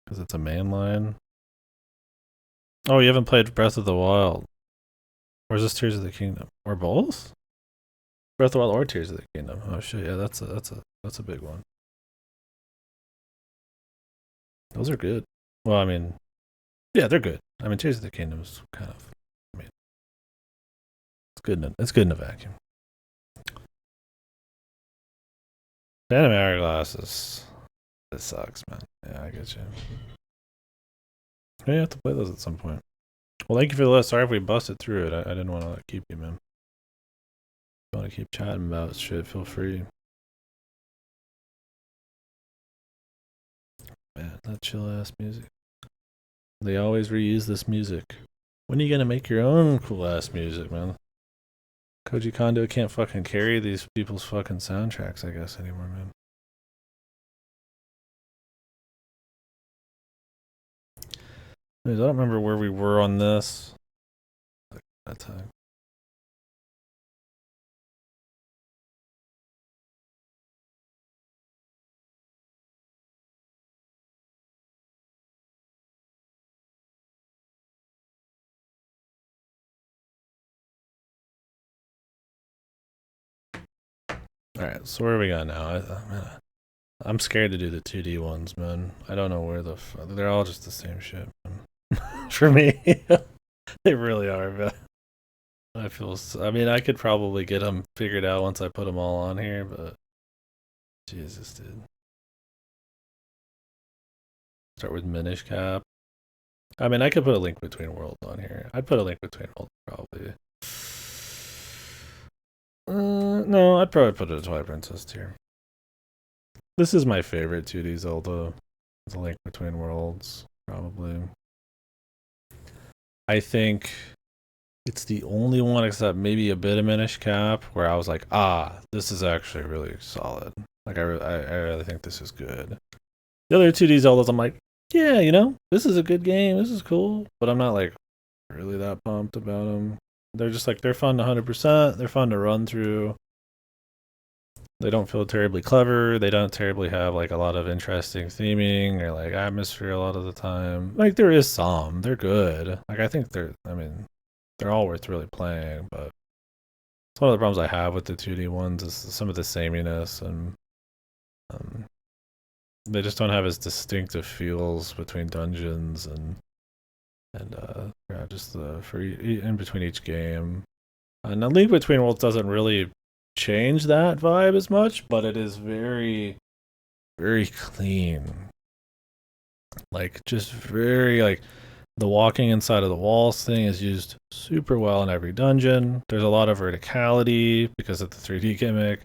A: Because it's a mainline. Oh, you haven't played Breath of the Wild. Or is this Tears of the Kingdom? Or both? Breath of the Wild or Tears of the Kingdom. Oh shit, yeah, that's a big one. Those are good. Well, I mean, yeah, they're good. I mean, Tears of the Kingdom is kind of, I mean, it's good in a vacuum. Phantom Hourglass it sucks, man. Yeah, I get you. Yeah, you have to play those at some point. Well, thank you for the list. Sorry if we busted through it. I didn't want to keep you, man. you want to keep chatting about shit, feel free. Man, that chill ass music. They always reuse this music. When are you gonna make your own cool ass music, man? Koji Kondo can't fucking carry these people's fucking soundtracks, I guess, anymore, man. Anyways, I don't remember where we were on this that time. Alright, so where are we got now? I'm scared to do the 2D ones, man. I don't know where they're all just the same shit, man. For me. They really are, man. I mean, I could probably get them figured out once I put them all on here, but Jesus, dude. Start with Minish Cap. I mean, I could put a Link Between Worlds on here. I'd put a Link Between Worlds, probably. No, I'd probably put it a Twilight Princess tier. This is my favorite 2D Zelda. The Link Between Worlds, probably. I think it's the only one, except maybe a bit of Minish Cap, where I was like, this is actually really solid. Like, I really think this is good. The other 2D Zeldas, I'm like, yeah, this is a good game. This is cool. But I'm not, like, really that pumped about them. They're just, like, they're fun 100%. They're fun to run through. They don't feel terribly clever. They don't terribly have, like, a lot of interesting theming or, like, atmosphere a lot of the time. Like, there is some. They're good. Like, I think they're all worth really playing, but it's one of the problems I have with the 2D ones is some of the sameness, and they just don't have as distinctive feels between dungeons and just in between each game. And A Link Between Worlds doesn't really change that vibe as much, but it is very, very clean. Like, just very, like, the walking inside of the walls thing is used super well in every dungeon. There's a lot of verticality because of the 3D gimmick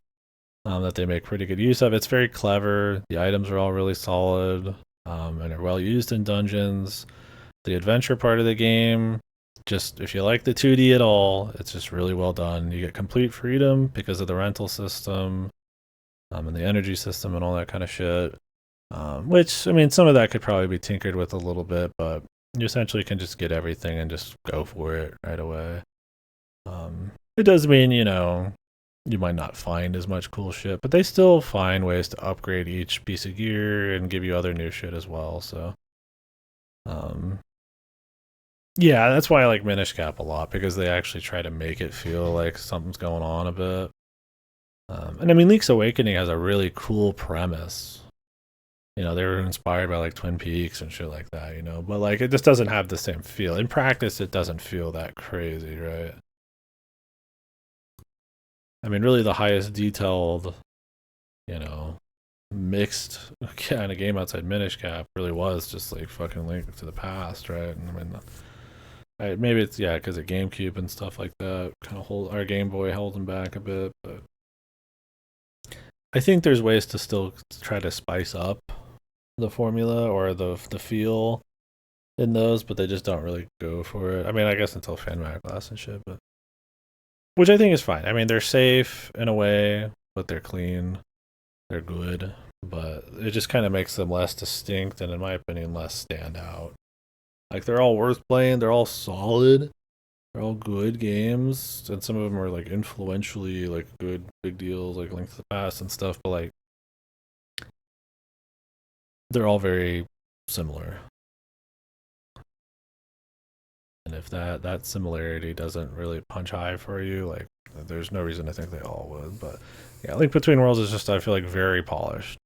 A: that they make pretty good use of. It's very clever. The items are all really solid and are well used in dungeons. The adventure part of the game, just if you like the 2D at all, it's just really well done. You get complete freedom because of the rental system and the energy system and all that kind of shit. Which, I mean, some of that could probably be tinkered with a little bit, but you essentially can just get everything and just go for it right away. It does mean, you might not find as much cool shit, but they still find ways to upgrade each piece of gear and give you other new shit as well. So, yeah, that's why I like Minish Cap a lot, because they actually try to make it feel like something's going on a bit. And I mean, Link's Awakening has a really cool premise. They were inspired by like Twin Peaks and shit like that, but like it just doesn't have the same feel. In practice, it doesn't feel that crazy, right? I mean, really the highest detailed, mixed kind of game outside Minish Cap really was just like fucking Link to the Past, right? And I mean, maybe it's, because of GameCube and stuff like that, kind of hold our Game Boy held them back a bit, but I think there's ways to still try to spice up the formula or the feel in those, but they just don't really go for it. I mean, I guess until Fan Glass and shit, but which I think is fine. I mean, they're safe in a way, but they're clean. They're good, but it just kind of makes them less distinct and, in my opinion, less stand out. Like, they're all worth playing. They're all solid. They're all good games, and some of them are like influentially like good big deals, like Link to the Past and stuff. But like, they're all very similar. And if that similarity doesn't really punch high for you, like, there's no reason to think they all would. But yeah, Link Between Worlds is just, I feel like, very polished.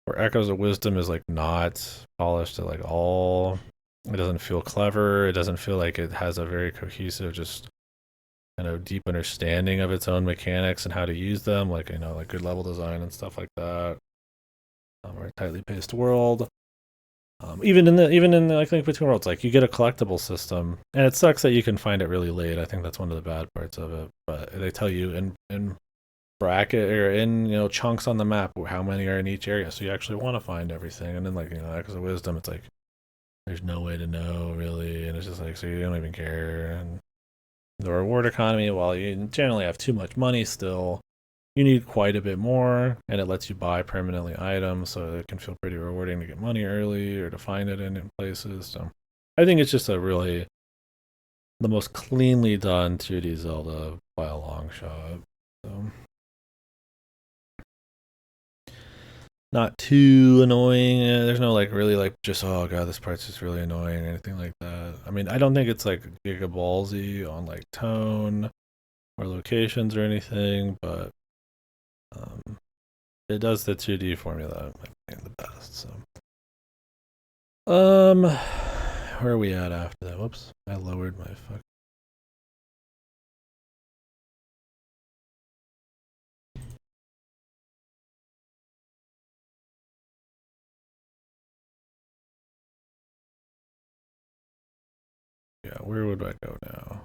A: Where Echoes of Wisdom is like not polished at like all. It doesn't feel clever. It doesn't feel like it has a very cohesive, just deep understanding of its own mechanics and how to use them, like like good level design and stuff like that. Or a tightly paced world. Even in the, like Link Between Worlds, like you get a collectible system, and it sucks that you can find it really late. I think that's one of the bad parts of it. But they tell you in bracket or in chunks on the map how many are in each area, so you actually want to find everything. And then like X of Wisdom, it's like there's no way to know really, and it's just like so you don't even care. And the reward economy, while you generally have too much money still, you need quite a bit more, and it lets you buy permanently items, so it can feel pretty rewarding to get money early or to find it in places. So I think it's just a really the most cleanly done 2D Zelda by a long shot. So not too annoying. There's no like really like just oh god this part's just really annoying or anything like that. I mean I don't think it's like giga ballsy on like tone or locations or anything, but um, it does the 2D formula like the best. So where are we at after that? Whoops, I lowered my fuck. Yeah, where would I go now?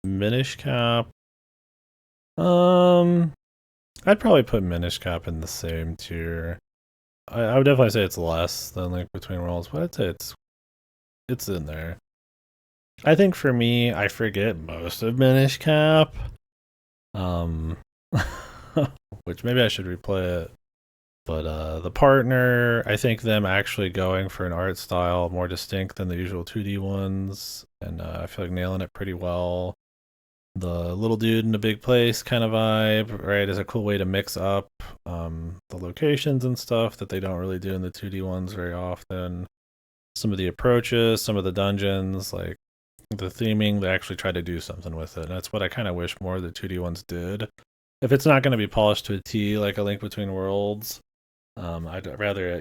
A: Minish Cap. Um, I'd probably put Minish Cap in the same tier. I would definitely say it's less than Link Between Worlds, but I'd say it's in there. I think for me, I forget most of Minish Cap. Um, which maybe I should replay it. But the partner, I think them actually going for an art style more distinct than the usual 2D ones, and I feel like nailing it pretty well. The little dude in a big place kind of vibe, right, is a cool way to mix up the locations and stuff that they don't really do in the 2D ones very often. Some of the approaches, some of the dungeons, like the theming, they actually try to do something with it. And that's what I kind of wish more of the 2D ones did. If it's not going to be polished to a T like a Link Between Worlds, I'd rather,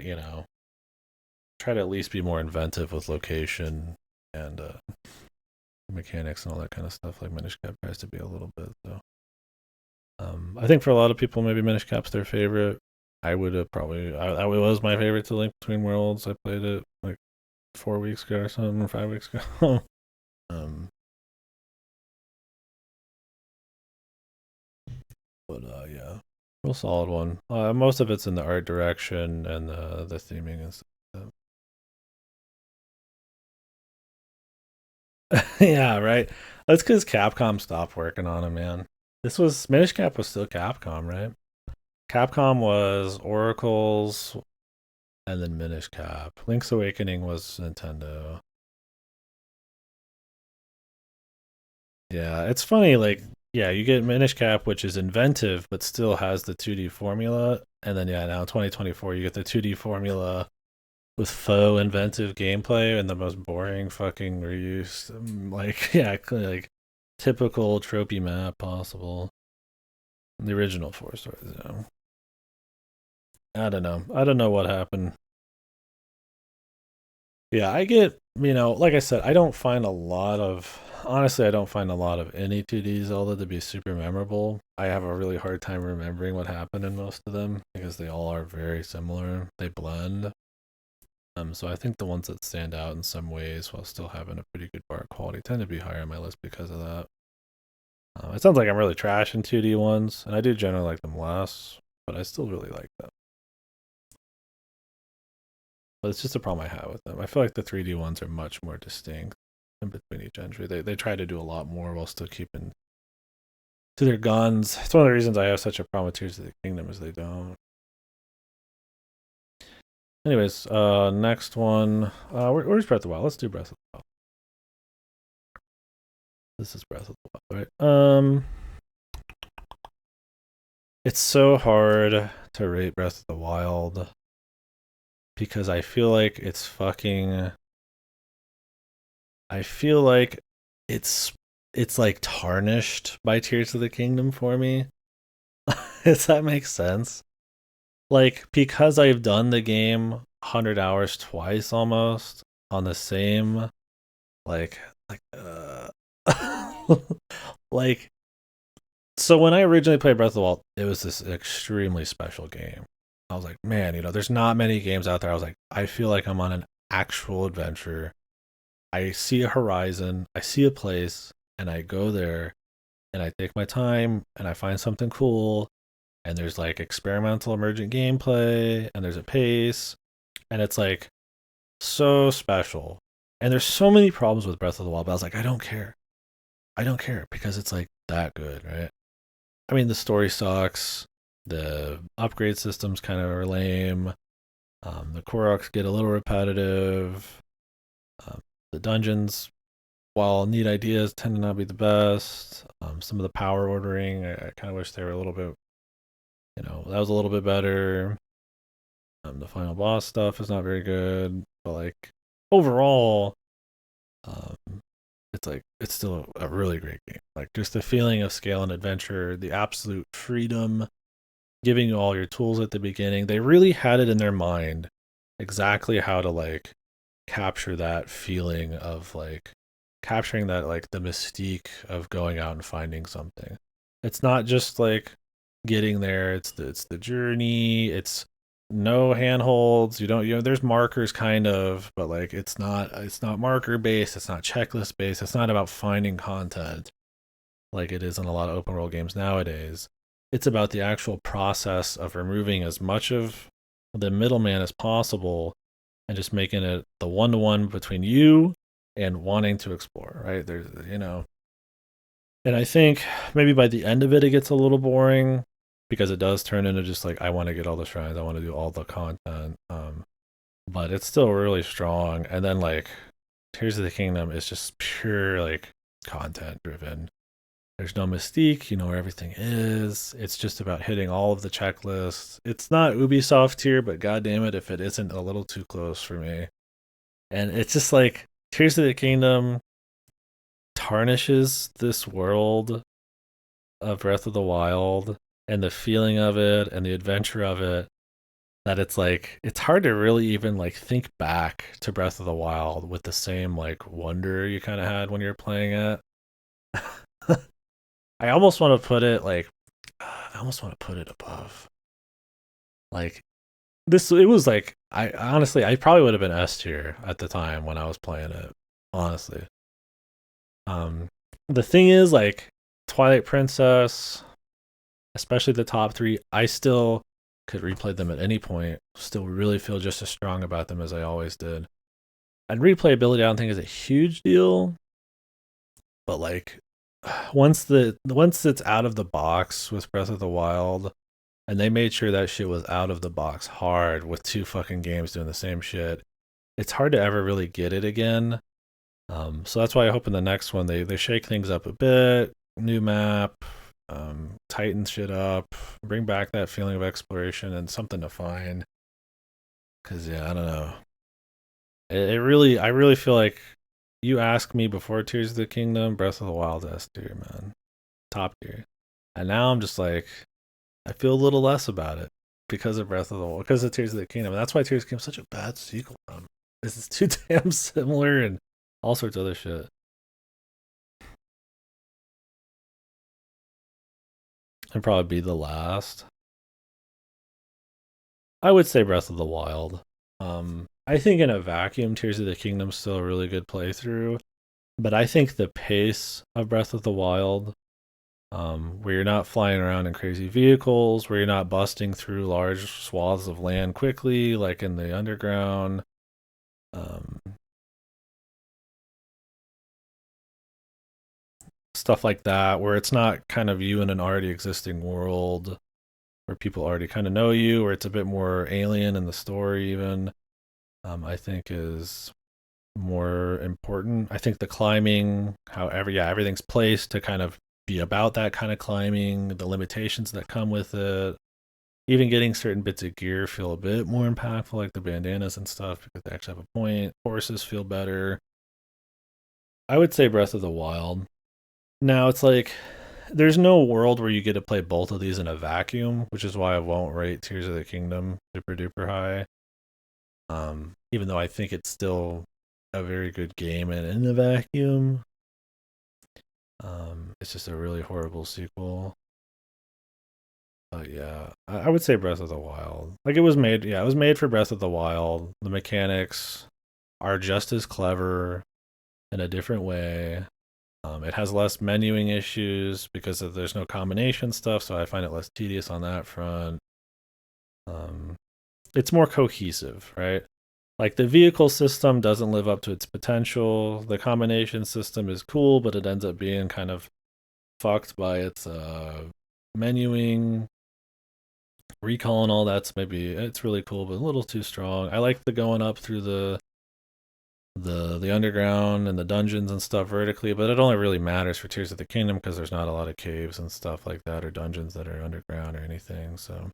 A: try to at least be more inventive with location and mechanics and all that kind of stuff. Like Minish Cap tries to be a little bit. So, I think for a lot of people, maybe Minish Cap's their favorite. I would have probably, it was my favorite to Link Between Worlds. I played it like 4 weeks ago or something, or 5 weeks ago. um, but yeah, real solid one. Most of it's in the art direction and the theming and stuff. Yeah, right. That's because Capcom stopped working on it, man. This was Minish Cap was still Capcom, right? Capcom was Oracle's, and then Minish Cap. Link's Awakening was Nintendo. Yeah, it's funny. Like, yeah, you get Minish Cap, which is inventive, but still has the 2D formula, and then yeah, now 2024, you get the 2D formula with faux inventive gameplay and the most boring fucking reuse, like yeah, like typical tropey map possible. The original four stars, yeah. I don't know. I don't know what happened. Yeah, I get, like I said, I don't find a lot of, honestly, I don't find a lot of any 2D Zelda to be super memorable. I have a really hard time remembering what happened in most of them because they all are very similar. They blend. So I think the ones that stand out in some ways while still having a pretty good art quality tend to be higher on my list because of that. It sounds like I'm really trash in 2D ones, and I do generally like them less, but I still really like them. But it's just a problem I have with them. I feel like the 3D ones are much more distinct in between each entry. They try to do a lot more while still keeping to their guns. It's one of the reasons I have such a problem with Tears of the Kingdom is they don't. Anyways, next one. Where's Breath of the Wild? Let's do Breath of the Wild. This is Breath of the Wild, right? It's so hard to rate Breath of the Wild because I feel like it's fucking. I feel like it's it's like tarnished by Tears of the Kingdom for me. Does that make sense? Like because I've done the game 100 hours twice almost on the same like like like So when I originally played Breath of the Wild, it was this extremely special game. I was like, man, there's not many games out there. I was like, I feel like I'm on an actual adventure. I see a horizon, I see a place, and I go there and I take my time and I find something cool. And there's like experimental emergent gameplay and there's a pace. And it's like so special. And there's so many problems with Breath of the Wild, but I was like, I don't care. I don't care because it's like that good, right? I mean, the story sucks. The upgrade systems kind of are lame. The Koroks get a little repetitive. Um, the dungeons, while neat ideas, tend to not be the best. Some of the power ordering, I kind of wish they were a little bit, that was a little bit better. The final boss stuff is not very good, but like overall, um, it's still a really great game. Like just the feeling of scale and adventure, the absolute freedom, giving you all your tools at the beginning. They really had it in their mind exactly how to like capture that feeling of like capturing that like the mystique of going out and finding something. It's not just like getting there, it's the journey, it's no handholds. You don't there's markers kind of, but like it's not marker based, it's not checklist based, it's not about finding content like it is in a lot of open world games nowadays. It's about the actual process of removing as much of the middleman as possible and just making it the one to one between you and wanting to explore, right? And I think maybe by the end of it, it gets a little boring because it does turn into just like, I want to get all the shrines, I want to do all the content. But it's still really strong. And then like, Tears of the Kingdom is just pure like content driven. There's no mystique, you know where everything is. It's just about hitting all of the checklists. It's not Ubisoft tier, but god damn it if it isn't a little too close for me. And it's just like Tears of the Kingdom tarnishes this world of Breath of the Wild and the feeling of it and the adventure of it that it's like it's hard to really even like think back to Breath of the Wild with the same like wonder you kind of had when you're playing it. I almost want to put it like I almost want to put it above. Like this it was like I honestly I probably would have been S tier at the time when I was playing it. Honestly. Um the thing is like Twilight Princess, especially the top 3, I still could replay them at any point. Still really feel just as strong about them as I always did. And replayability I don't think is a huge deal, but like once it's out of the box with Breath of the Wild, and they made sure that shit was out of the box hard with 2 fucking games doing the same shit. It's hard to ever really get it again. So that's why I hope in the next one they shake things up a bit, new map, tighten shit up, bring back that feeling of exploration and something to find. Cause yeah, I don't know. I really feel like you asked me before Tears of the Kingdom, Breath of the Wild S tier, man, top tier, and now I'm just like I feel a little less about it because of Breath of the Wild, because of Tears of the Kingdom. And that's why Tears of the Kingdom is such a bad sequel. This is too damn similar and all sorts of other shit. And probably be the last. I would say Breath of the Wild. I think in a vacuum, Tears of the Kingdom is still a really good playthrough. But I think the pace of Breath of the Wild, where you're not flying around in crazy vehicles, where you're not busting through large swaths of land quickly, like in the underground, um, stuff like that, where it's not kind of you in an already existing world where people already kind of know you, or it's a bit more alien in the story, even, I think is more important. I think the climbing, however, yeah, everything's placed to kind of be about that kind of climbing, the limitations that come with it. Even getting certain bits of gear feel a bit more impactful, like the bandanas and stuff, because they actually have a point. Horses feel better. I would say Breath of the Wild. Now it's like there's no world where you get to play both of these in a vacuum, which is why I won't rate Tears of the Kingdom super duper high. Even though I think it's still a very good game and in a vacuum. It's just a really horrible sequel. But yeah, I would say Breath of the Wild. Like it was made, yeah, it was made for Breath of the Wild. The mechanics are just as clever in a different way. It has less menuing issues because there's no combination stuff, so I find it less tedious on that front. Um, it's more cohesive, right? Like the vehicle system doesn't live up to its potential. The combination system is cool, but it ends up being kind of fucked by its menuing. Recall and all that's maybe it's really cool, but a little too strong. I like the going up through the underground and the dungeons and stuff vertically, but it only really matters for Tears of the Kingdom because there's not a lot of caves and stuff like that or dungeons that are underground or anything. So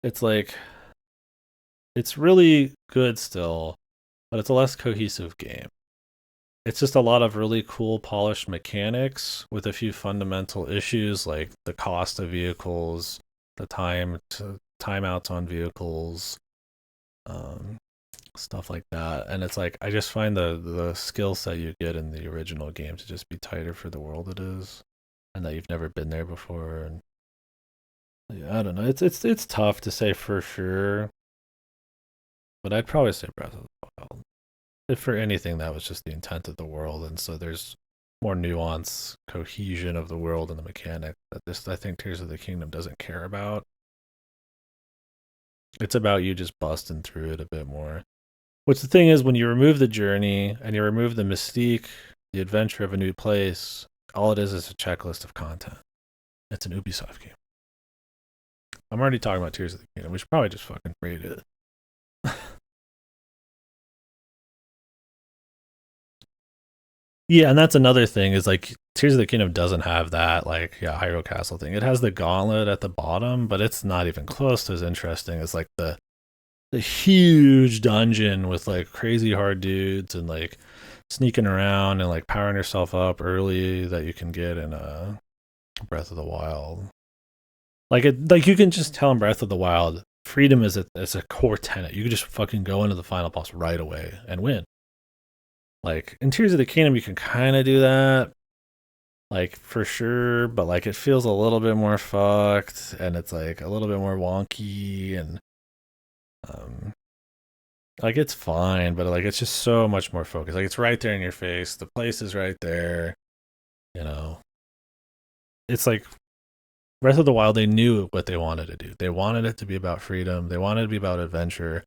A: it's like it's really good still, but it's a less cohesive game. It's just a lot of really cool polished mechanics with a few fundamental issues like the cost of vehicles, the timeouts on vehicles, um, stuff like that. And it's like I just find the skill set you get in the original game to just be tighter for the world it is, and that you've never been there before. And yeah, I don't know. It's tough to say for sure, but I'd probably say Breath of the Wild. If for anything, that was just the intent of the world, and so there's more nuance, cohesion of the world and the mechanic that this I think Tears of the Kingdom doesn't care about. It's about you just busting through it a bit more. Which the thing is, when you remove the journey and you remove the mystique, the adventure of a new place, all it is a checklist of content. It's an Ubisoft game. I'm already talking about Tears of the Kingdom. We should probably just fucking rate it. Yeah, and that's another thing is like Tears of the Kingdom doesn't have that like Hyrule Castle thing. It has the gauntlet at the bottom, but it's not even close to as interesting as like the huge dungeon with like crazy hard dudes and like sneaking around and like powering yourself up early that you can get in Breath of the Wild. Like you can just tell in Breath of the Wild, freedom is a core tenet. You can just fucking go into the final boss right away and win. Like in Tears of the Kingdom, you can kind of do that, like for sure, but like it feels a little bit more fucked, and it's like a little bit more wonky, and um, like it's fine, but like it's just so much more focused. Like it's right there in your face. The place is right there. You know, it's like Breath of the Wild. They knew what they wanted to do. They wanted it to be about freedom. They wanted it to be about adventure.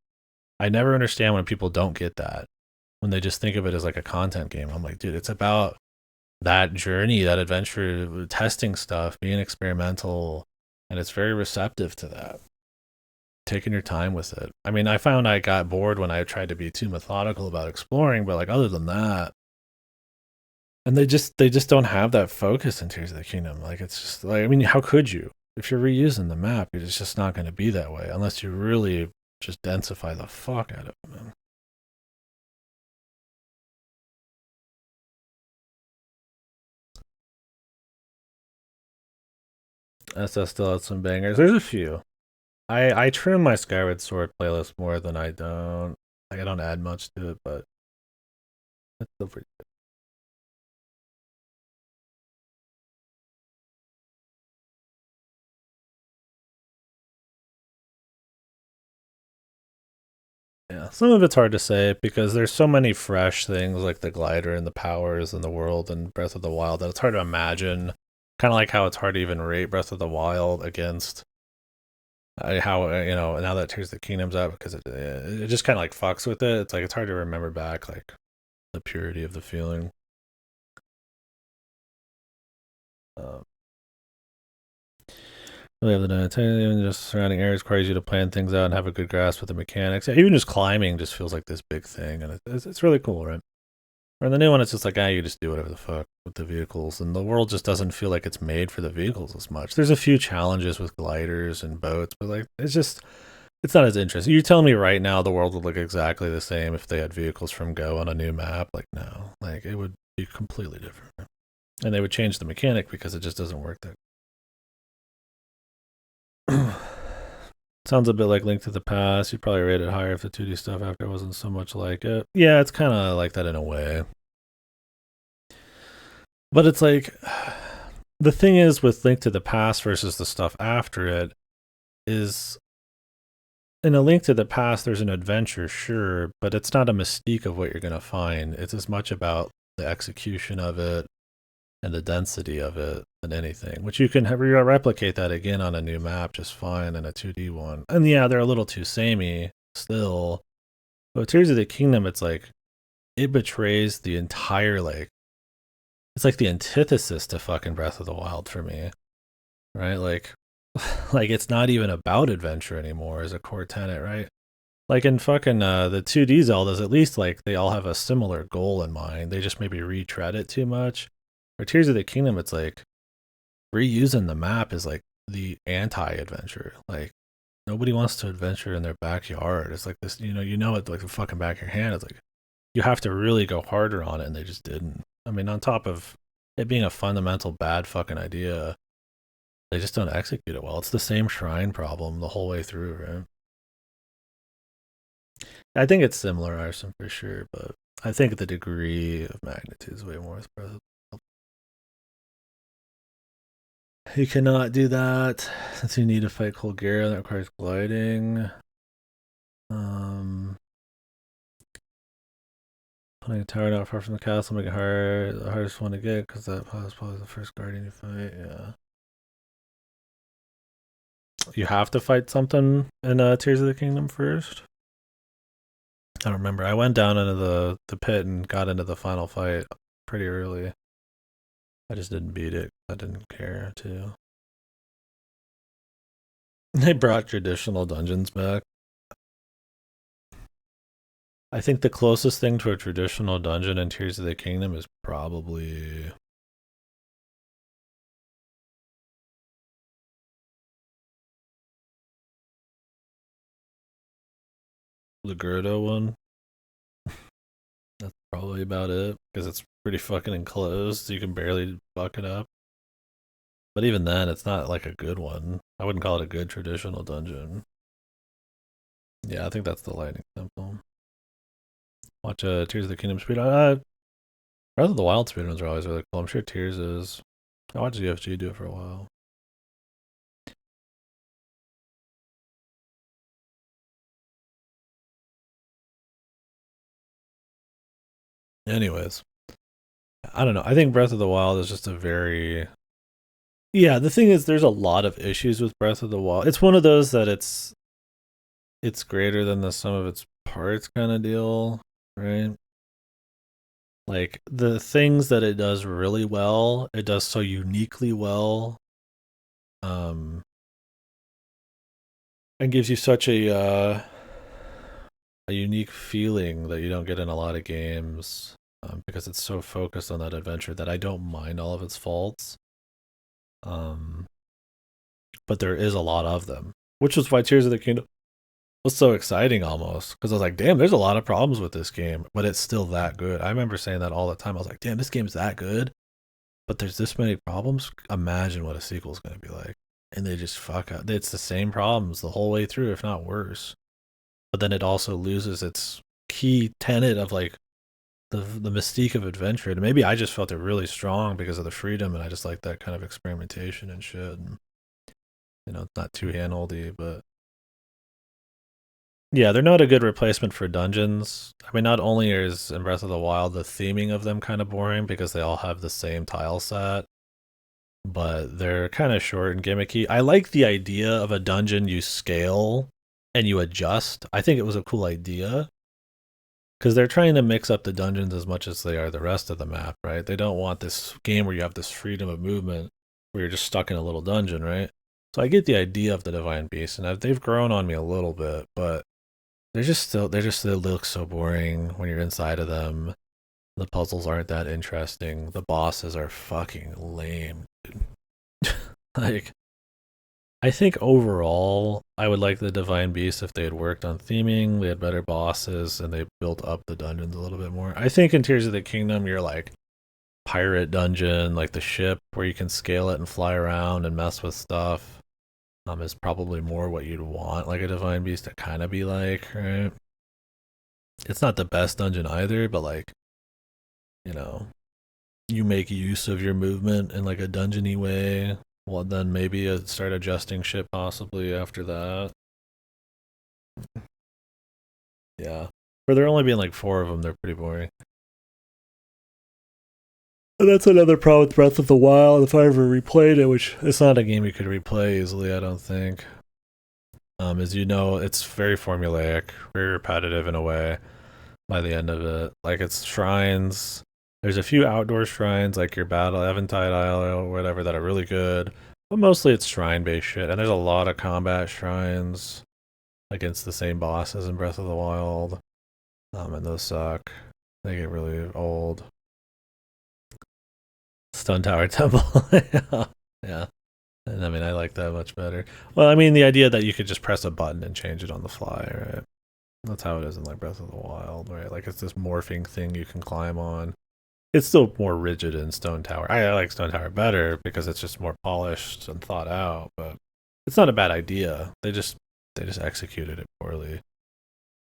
A: I never understand when people don't get that. When they just think of it as like a content game. I'm like, dude, it's about that journey, that adventure, testing stuff, being experimental, and it's very receptive to that. Taking your time with it. I mean, I found I got bored when I tried to be too methodical about exploring, but like other than that, and they just don't have that focus in Tears of the Kingdom. Like it's just like I mean, how could you? If you're reusing the map, it's just not going to be that way unless you really just densify the fuck out of it, man. SS still has some bangers. There's a few. I trim my Skyward Sword playlist more than I don't. Like I don't add much to it, but it's still pretty good. Yeah, some of it's hard to say because there's so many fresh things like the glider and the powers and the world and Breath of the Wild that it's hard to imagine. Kind of like how it's hard to even rate Breath of the Wild against how now that Tears of the Kingdom's out because it just kind of like fucks with it. It's like it's hard to remember back like the purity of the feeling. Um, really have the data. Even just surrounding areas requires you to plan things out and have a good grasp of the mechanics. Yeah, even just climbing just feels like this big thing, and it's really cool, right? Or in the new one, it's just like, you just do whatever the fuck with the vehicles, and the world just doesn't feel like it's made for the vehicles as much. There's a few challenges with gliders and boats, but like it's not as interesting. You're telling me right now the world would look exactly the same if they had vehicles from Go on a new map? Like no, like it would be completely different, and they would change the mechanic because it just doesn't work that. Sounds a bit like Link to the Past. You'd probably rate it higher if the 2D stuff after wasn't so much like it. Yeah, it's kind of like that in a way. But it's like the thing is with Link to the Past versus the stuff after it is in A Link to the Past, there's an adventure, sure, but it's not a mystique of what you're going to find. It's as much about the execution of it and the density of it than anything, which you can replicate that again on a new map just fine in a 2D one. And yeah, they're a little too samey still. But Tears of the Kingdom, it's like, it betrays the entire, like, it's like the antithesis to fucking Breath of the Wild for me, right? Like, like it's not even about adventure anymore as a core tenet, right? Like in fucking the 2D Zeldas, at least like they all have a similar goal in mind. They just maybe retread it too much. For Tears of the Kingdom, it's like reusing the map is like the anti-adventure. Like nobody wants to adventure in their backyard. It's like this, you know it like the fucking back of your hand. It's like you have to really go harder on it, and they just didn't. I mean, on top of it being a fundamental bad fucking idea, they just don't execute it well. It's the same shrine problem the whole way through, right? I think it's similar, Arson, for sure, but I think the degree of magnitude is way more expressive. You cannot do that since you need to fight Colgera. That requires gliding. Putting a tower not far from the castle make it hard. The hardest one to get because that is probably the first guardian you fight. Yeah. You have to fight something in Tears of the Kingdom first. I don't remember. I went down into the pit and got into the final fight pretty early. I just didn't beat it. I didn't care to. They brought traditional dungeons back. I think the closest thing to a traditional dungeon in Tears of the Kingdom is probably the Gerdo one. That's probably about it because it's pretty fucking enclosed. So you can barely fuck it up. But even then, it's not like a good one. I wouldn't call it a good traditional dungeon. Yeah, I think that's the Lightning Temple. Watch Tears of the Kingdom speedrun. Breath of the Wild speedruns are always really cool. I'm sure Tears is. I watched UFG do it for a while. Anyways, I don't know. I think Breath of the Wild is just a very. Yeah, the thing is, there's a lot of issues with Breath of the Wild. It's one of those that it's greater than the sum of its parts kind of deal, right? Like the things that it does really well, it does so uniquely well, and gives you such a unique feeling that you don't get in a lot of games, because it's so focused on that adventure that I don't mind all of its faults. Um, but there is a lot of them, which is why Tears of the Kingdom was so exciting almost because I was like, damn, there's a lot of problems with this game, but it's still that good. I remember saying that all the time. I was like, damn, this game's that good, but there's this many problems. Imagine what a sequel's going to be like. And they just fuck up. It's the same problems the whole way through, if not worse. But then it also loses its key tenet of like the mystique of adventure. And maybe I just felt it really strong because of the freedom, and I just like that kind of experimentation and shit. And, it's not too handholdy, but yeah, they're not a good replacement for dungeons. I mean, not only is in Breath of the Wild the theming of them kind of boring because they all have the same tile set, but they're kind of short and gimmicky. I like the idea of a dungeon you scale and you adjust. I think it was a cool idea because they're trying to mix up the dungeons as much as they are the rest of the map, right? They don't want this game where you have this freedom of movement where you're just stuck in a little dungeon, right? So I get the idea of the Divine Beast, and they've grown on me a little bit, but they look so boring when you're inside of them. The puzzles aren't that interesting. The bosses are fucking lame, dude. Like, I think overall, I would like the Divine Beast if they had worked on theming, they had better bosses, and they built up the dungeons a little bit more. I think in Tears of the Kingdom, you're like pirate dungeon, like the ship where you can scale it and fly around and mess with stuff. Is probably more what you'd want like a Divine Beast to kind of be like, right? It's not the best dungeon either, but like, you make use of your movement in like a dungeony way. Well, then maybe start adjusting shit possibly after that. Yeah. For there only being like 4 of them, they're pretty boring. And that's another problem with Breath of the Wild. If I ever replayed it, which it's not a game you could replay easily, I don't think. As you know, it's very formulaic, very repetitive in a way. By the end of it, like it's shrines. There's a few outdoor shrines, like your Battle Eventide Isle or whatever, that are really good, but mostly it's shrine-based shit. And there's a lot of combat shrines against the same bosses in Breath of the Wild, and those suck. They get really old. Stone Tower Temple, yeah, yeah. And I mean, I like that much better. Well, I mean, the idea that you could just press a button and change it on the fly, right? That's how it is in like Breath of the Wild, right? Like it's this morphing thing you can climb on. It's still more rigid in Stone Tower. I like Stone Tower better because it's just more polished and thought out, but it's not a bad idea. They just executed it poorly.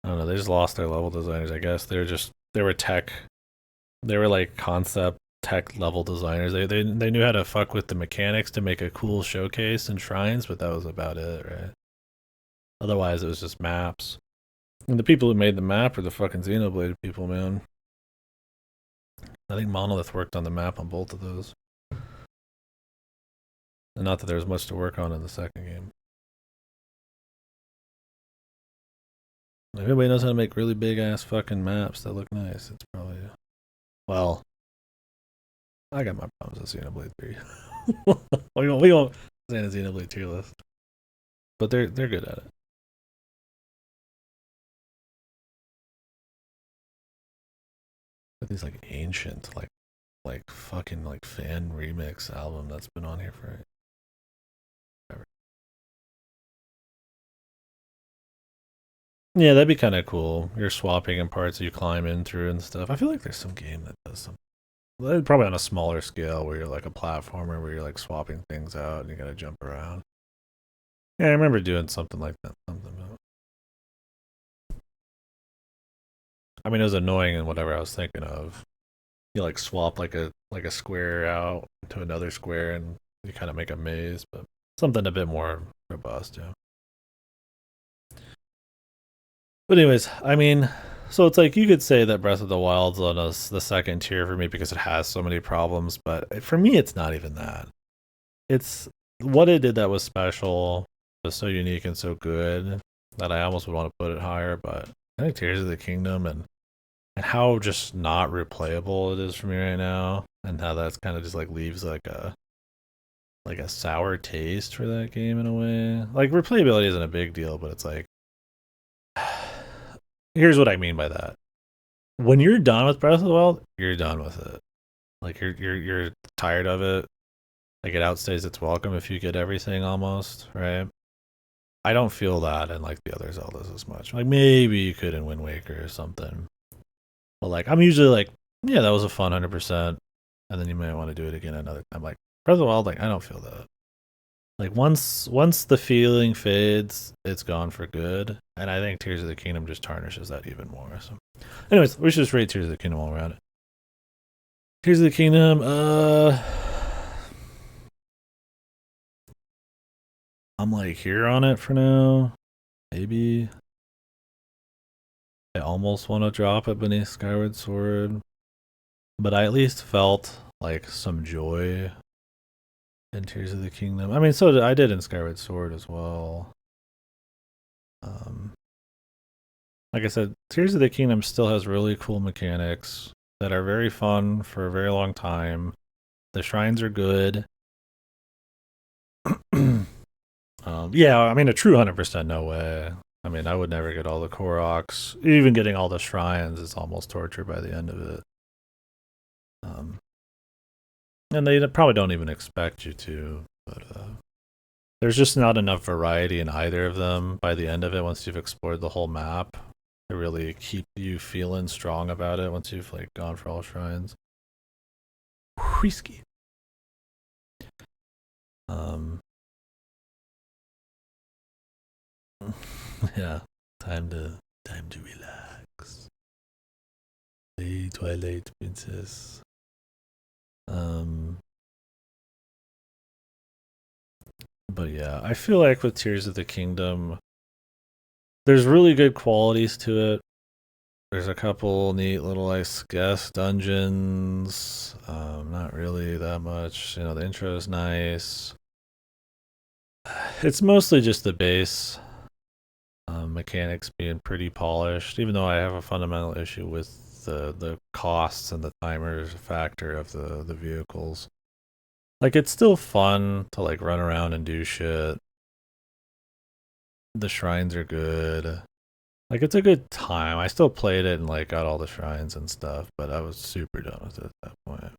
A: I don't know. They just lost their level designers. I guess they were tech. They were like concept tech level designers. They knew how to fuck with the mechanics to make a cool showcase and shrines, but that was about it, right? Otherwise, it was just maps. And the people who made the map were the fucking Xenoblade people, man. I think Monolith worked on the map on both of those. And not that there was much to work on in the second game. If anybody knows how to make really big ass fucking maps that look nice, it's probably. Well, I got my problems with Xenoblade 3. we won't say a Xenoblade tier list. But they're good at it. But these like ancient, like fucking like fan remix album that's been on here for forever. Yeah, that'd be kind of cool. You're swapping in parts you climb in through and stuff. I feel like there's some game that does some. Probably on a smaller scale where you're like a platformer where you're like swapping things out and you gotta jump around. Yeah, I remember doing something like that. I mean, it was annoying and whatever I was thinking of. You like swap like a square out to another square and you kind of make a maze, but something a bit more robust, yeah. But anyways, I mean, so it's like you could say that Breath of the Wild's on the second tier for me because it has so many problems, but for me, it's not even that. It's what it did that was special, was so unique and so good that I almost would want to put it higher. But I think Tears of the Kingdom and how just not replayable it is for me right now, and how that's kind of just like leaves like a sour taste for that game in a way. Like replayability isn't a big deal, but it's like here's what I mean by that. When you're done with Breath of the Wild, you're done with it. Like you're tired of it. Like it outstays its welcome if you get everything almost, right? I don't feel that in like the other Zeldas as much. Like maybe you could in Wind Waker or something. But like I'm usually like, yeah, that was a fun 100%, and then you might want to do it again another time. Like Breath of the Wild, like I don't feel that. Like once the feeling fades, it's gone for good. And I think Tears of the Kingdom just tarnishes that even more. So, anyways, we should just rate Tears of the Kingdom while we're at it. Tears of the Kingdom, I'm like here on it for now. Maybe I almost want to drop it beneath Skyward Sword, but I at least felt like some joy in Tears of the Kingdom. I mean, I did in Skyward Sword as well. Um, like I said, Tears of the Kingdom still has really cool mechanics that are very fun for a very long time. The shrines are good. Yeah, I mean, a true 100%, no way. I mean, I would never get all the Koroks. Even getting all the shrines is almost torture by the end of it. Um, and they probably don't even expect you to, but there's just not enough variety in either of them by the end of it once you've explored the whole map to really keep you feeling strong about it once you've like gone for all shrines. Whiskey. Um, yeah, time to relax. The Twilight Princess. Um, but yeah, I feel like with Tears of the Kingdom, there's really good qualities to it. There's a couple neat little, I guess, dungeons. Not really that much. You know, the intro is nice. It's mostly just the base mechanics being pretty polished, even though I have a fundamental issue with the costs and the timers factor of the vehicles. Like, it's still fun to like run around and do shit. The shrines are good. Like, it's a good time. I still played it and like got all the shrines and stuff, but I was super done with it at that point.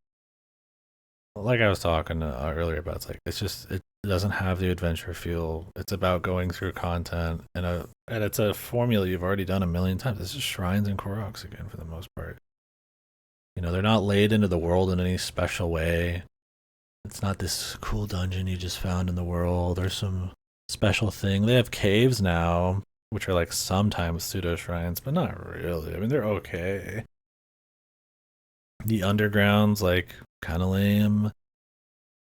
A: Like I was talking earlier about, it's like it doesn't have the adventure feel. It's about going through content and it's a formula you've already done a million times. It's just shrines and Koroks again for the most part. You know, they're not laid into the world in any special way. It's not this cool dungeon you just found in the world or some special thing. They have caves now, which are like sometimes pseudo shrines, but not really. I mean, they're okay. The underground's like kind of lame.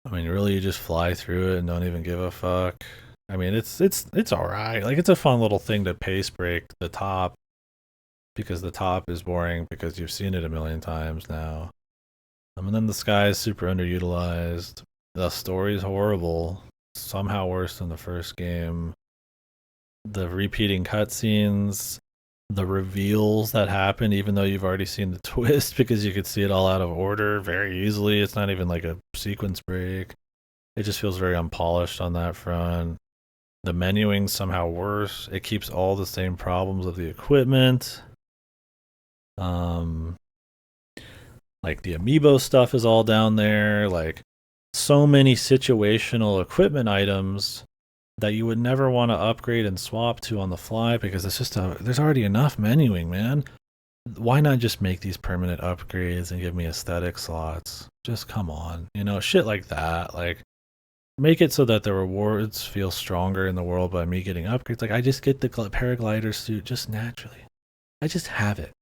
A: I mean, really, you just fly through it and don't even give a fuck. I mean, it's all right. Like, it's a fun little thing to pace break the top because the top is boring because you've seen it a million times now. And then the sky is super underutilized. The story's horrible, somehow worse than the first game. The repeating cutscenes, the reveals that happen, even though you've already seen the twist, because you could see it all out of order very easily. It's not even like a sequence break. It just feels very unpolished on that front. The menuing's somehow worse. It keeps all the same problems of the equipment. Um, like the amiibo stuff is all down there. Like, so many situational equipment items that you would never want to upgrade and swap to on the fly because it's just there's already enough menuing, man. Why not just make these permanent upgrades and give me aesthetic slots? Just come on, you know, shit like that. Like, make it so that the rewards feel stronger in the world by me getting upgrades. Like, I just get the paraglider suit just naturally. I just have it.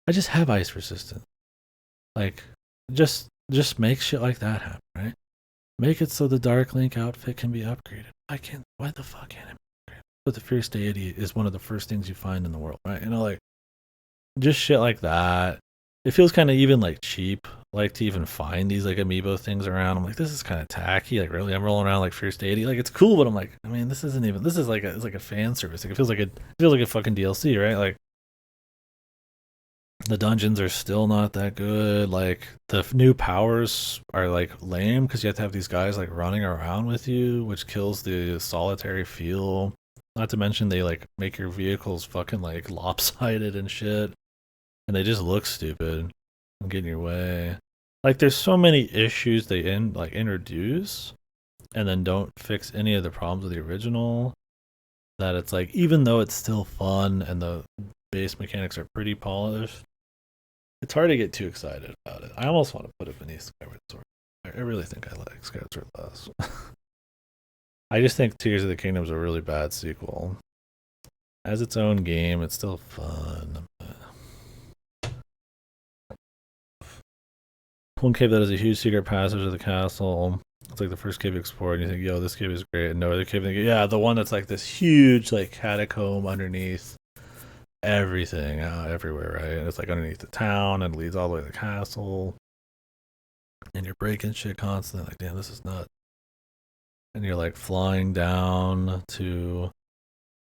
A: I just have ice resistance. Like, just make shit like that happen, right? Make it so the Dark Link outfit can be upgraded. Why the fuck can't it be upgraded? But the Fierce Deity is one of the first things you find in the world, right? You know, like, just shit like that. It feels kind of even like cheap, like to even find these like amiibo things around. I'm like, this is kind of tacky. Like, really, I'm rolling around like Fierce Deity. Like, it's cool, but I'm like, I mean, this isn't even. This is like it's like a fan service. Like, it feels like a fucking DLC, right? Like, the dungeons are still not that good. Like, the new powers are like lame because you have to have these guys like running around with you, which kills the solitary feel. Not to mention they like make your vehicles fucking like lopsided and shit, and they just look stupid and get in your way. Like, there's so many issues they introduce and then don't fix any of the problems of the original, that it's like, even though it's still fun and the base mechanics are pretty polished, it's hard to get too excited about it. I almost want to put it beneath Skyward Sword. I really think I like Skyward Sword less. I just think Tears of the Kingdom is a really bad sequel. As its own game, it's still fun. One cave that has a huge secret passage to the castle. It's like the first cave you explore, and you think, "Yo, this cave is great." And no other cave, yeah, the one that's like this huge like catacomb underneath everything, everywhere, right? And it's like underneath the town and leads all the way to the castle. And you're breaking shit constantly. Like, damn, this is nuts. And you're like flying down to,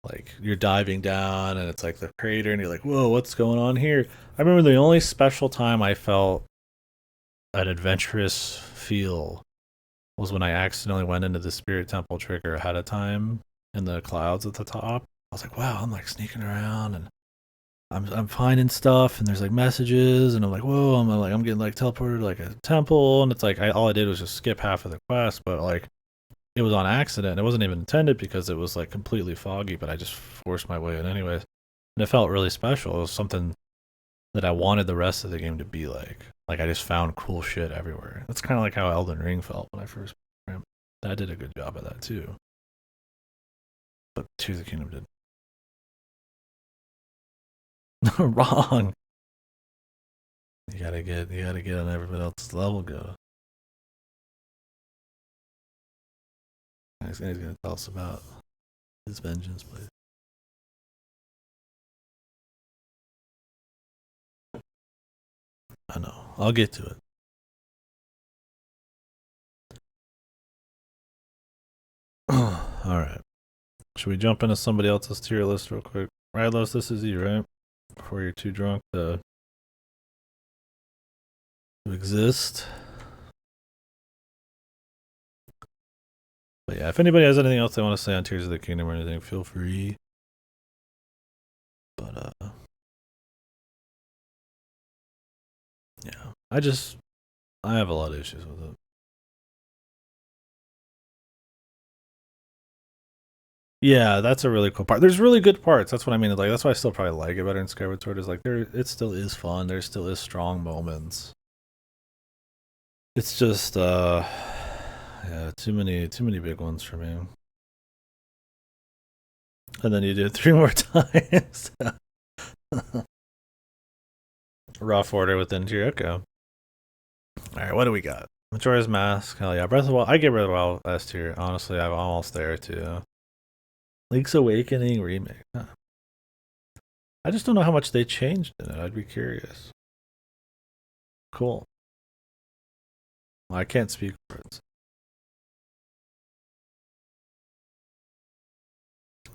A: like, you're diving down, and it's like the crater, and you're like, whoa, what's going on here? I remember the only special time I felt an adventurous feel was when I accidentally went into the Spirit Temple trigger ahead of time in the clouds at the top. I was like, wow, I'm like sneaking around and I'm finding stuff, and there's like messages, and I'm like, whoa, I'm getting like teleported to like a temple, and it's like all I did was just skip half of the quest, but like it was on accident. It wasn't even intended because it was like completely foggy, but I just forced my way in anyways, and it felt really special. It was something that I wanted the rest of the game to be like. Like, I just found cool shit everywhere. That's kind of like how Elden Ring felt when I first played. That did a good job of that too, but Tears of the Kingdom did. Wrong. You gotta get on everyone else's level, go. He's gonna tell us about his vengeance, please. I know. I'll get to it. All right. Should we jump into somebody else's tier list real quick? Rylos, this is you, right? Before you're too drunk to exist. But yeah, if anybody has anything else they want to say on Tears of the Kingdom or anything, feel free. But yeah, I have a lot of issues with it. Yeah, that's a really cool part. There's really good parts. That's what I mean. Like that's why I still probably like it better than Skyward Sword. Is like it still is fun. There still is strong moments. It's just yeah, too many big ones for me. And then you do it 3 more times. Rough order within Jericho. Alright, what do we got? Majora's Mask, hell yeah. Breath of the Wild, I get Breath of the Wild S tier. Honestly, I'm almost there too. Link's Awakening remake. Huh. I just don't know how much they changed in it. I'd be curious. Cool. Well, I can't speak for it.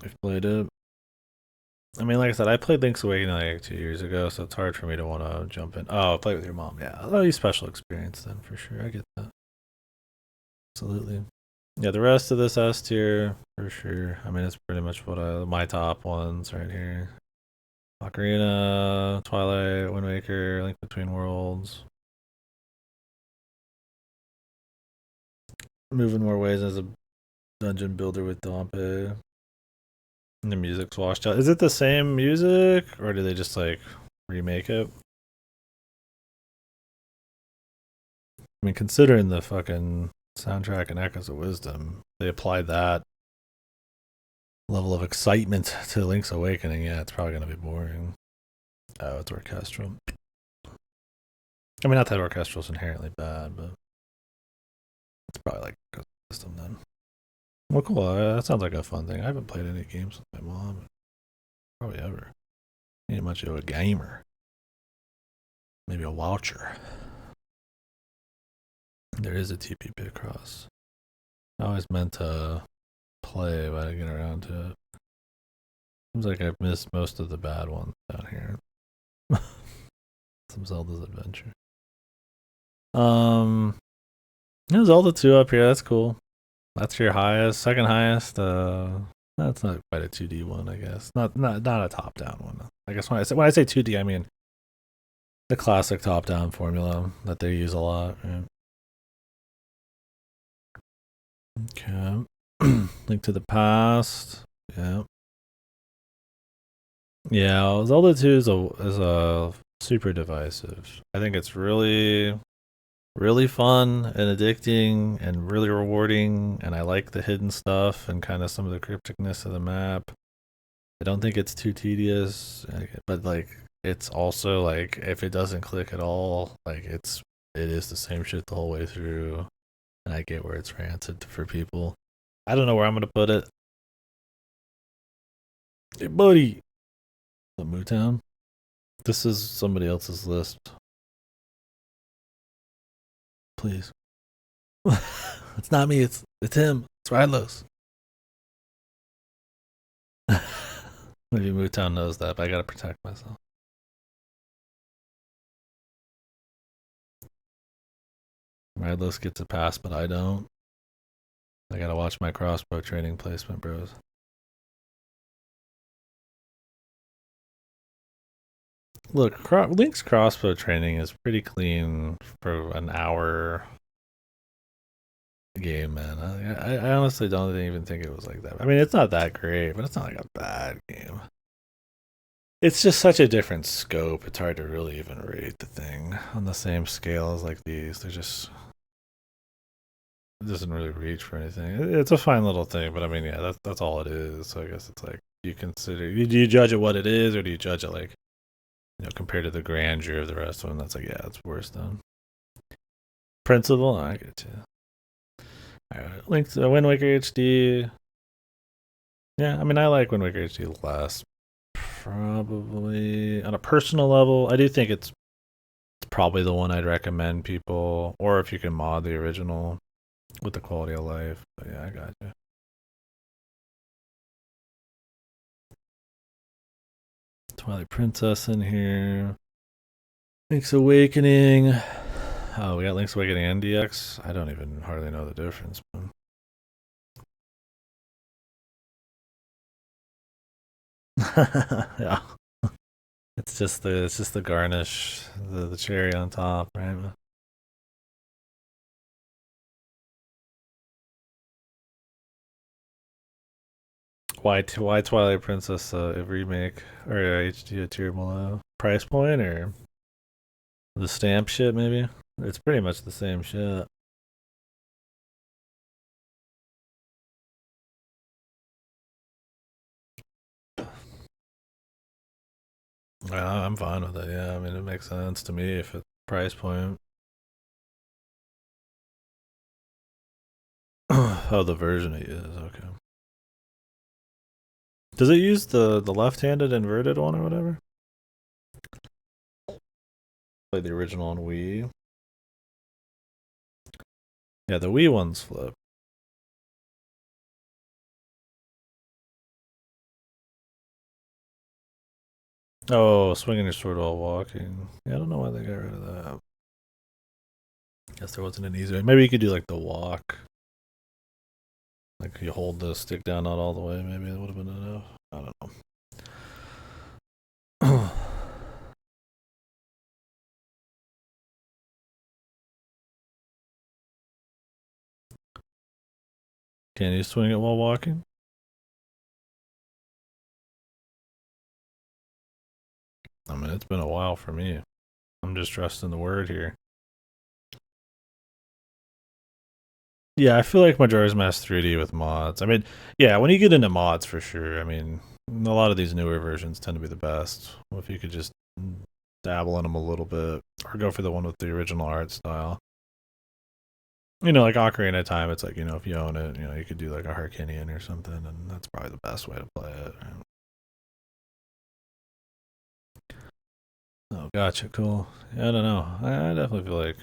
A: I've played it. I mean, like I said, I played Link's Awakening like 2 years ago, so it's hard for me to want to jump in. Oh, play with your mom. Yeah, that'll be a special experience then, for sure. I get that. Absolutely. Yeah, the rest of this S tier, for sure. I mean, it's pretty much what my top ones right here. Ocarina, Twilight, Wind Waker, Link Between Worlds. Moving more ways as a dungeon builder with Dompe. And the music's washed out. Is it the same music, or do they just like remake it? I mean, considering the fucking soundtrack and Echoes of Wisdom, they applied that level of excitement to Link's Awakening. Yeah, it's probably gonna be boring. Oh, it's orchestral. I mean, not that orchestral's inherently bad, but it's probably like Echoes of Wisdom then. Well, cool. That sounds like a fun thing. I haven't played any games with my mom, probably ever. Ain't much of a gamer. Maybe a watcher. There is a TP Picross. I always meant to play, but I didn't get around to it. Seems like I've missed most of the bad ones down here. Some Zelda's Adventure. There's Zelda 2 up here. That's cool. That's your highest, second highest. That's not quite a 2D one, I guess. Not a top down one. I guess when I say 2D, I mean the classic top down formula that they use a lot. Right? Okay. Link to the Past. Yeah. Yeah, Zelda 2 is a super divisive. I think it's really fun and addicting and really rewarding, and I like the hidden stuff and kind of some of the crypticness of the map. I don't think it's too tedious, but like it's also like if it doesn't click at all, like it is the same shit the whole way through, and I get where it's rancid for people. I don't know where I'm gonna put it. Hey, buddy, the Mootown. This is somebody else's list. Please. It's not me. It's him. It's Rylos. Maybe Mootown knows that, but I gotta protect myself. Rylos gets a pass, but I don't. I gotta watch my crossbow training placement, bros. Look, Link's crossbow training is pretty clean for an hour game, man. I honestly don't even think it was like that. I mean, it's not that great, but it's not like a bad game. It's just such a different scope. It's hard to really even rate the thing on the same scale as like these. They're just it doesn't really reach for anything. It's a fine little thing, but I mean, yeah, that's all it is. So I guess it's like do you judge it what it is, or do you judge it like compared to the grandeur of the rest of them? That's like, yeah, it's worse than principle. I get you. Link's Wind Waker HD. Yeah, I mean, I like Wind Waker HD less. Probably on a personal level, I do think it's probably the one I'd recommend people, or if you can mod the original with the quality of life. But yeah, I got you. Twilight Princess in here. Link's Awakening. Oh, we got Link's Awakening and DX. I don't even hardly know the difference. Yeah, it's just the garnish, the cherry on top, right? Why Twilight Princess a remake or a HD a tier below price point or the stamp shit maybe? It's pretty much the same shit. I'm fine with it. Yeah, I mean it makes sense to me if it's price point. Oh, the version it is okay. Does it use the left-handed inverted one or whatever? Like the original on Wii. Yeah, the Wii one's flip. Oh, swinging your sword while walking. Yeah, I don't know why they got rid of that. Guess there wasn't an easy way. Maybe you could do like the walk. Like you hold the stick down not all the way. Maybe that would have been enough. I don't know. Can you swing it while walking? I mean, it's been a while for me. I'm just trusting the word here. Yeah, I feel like Majora's Mask 3D with mods. I mean, yeah, when you get into mods for sure. I mean, a lot of these newer versions tend to be the best. If you could just dabble in them a little bit, or go for the one with the original art style. Like Ocarina of Time, it's like, if you own it, you could do like a Harkinian or something, and that's probably the best way to play it. Oh, gotcha, cool. Yeah, I don't know. I definitely feel like.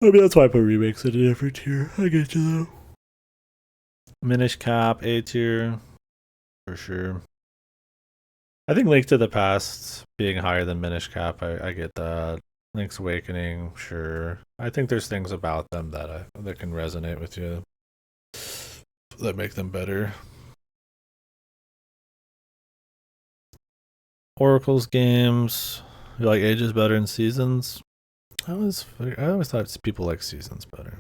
A: I mean, that's why I put remakes at a different tier. I get you though. Minish Cap, A tier, for sure. I think Link to the Past being higher than Minish Cap, I get that. Link's Awakening, sure. I think there's things about them that can resonate with you that make them better. Oracle's games, you like Ages better than Seasons? I always thought people like Seasons better.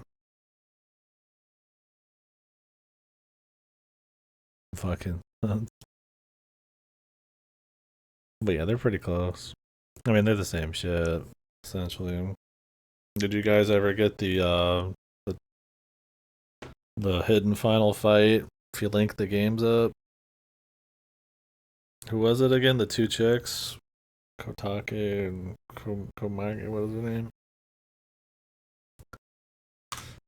A: Fucking. But yeah, they're pretty close. I mean, they're the same shit essentially. Did you guys ever get the the hidden final fight? If you link the games up, who was it again? The two chicks, Kotake and Komage. What was her name?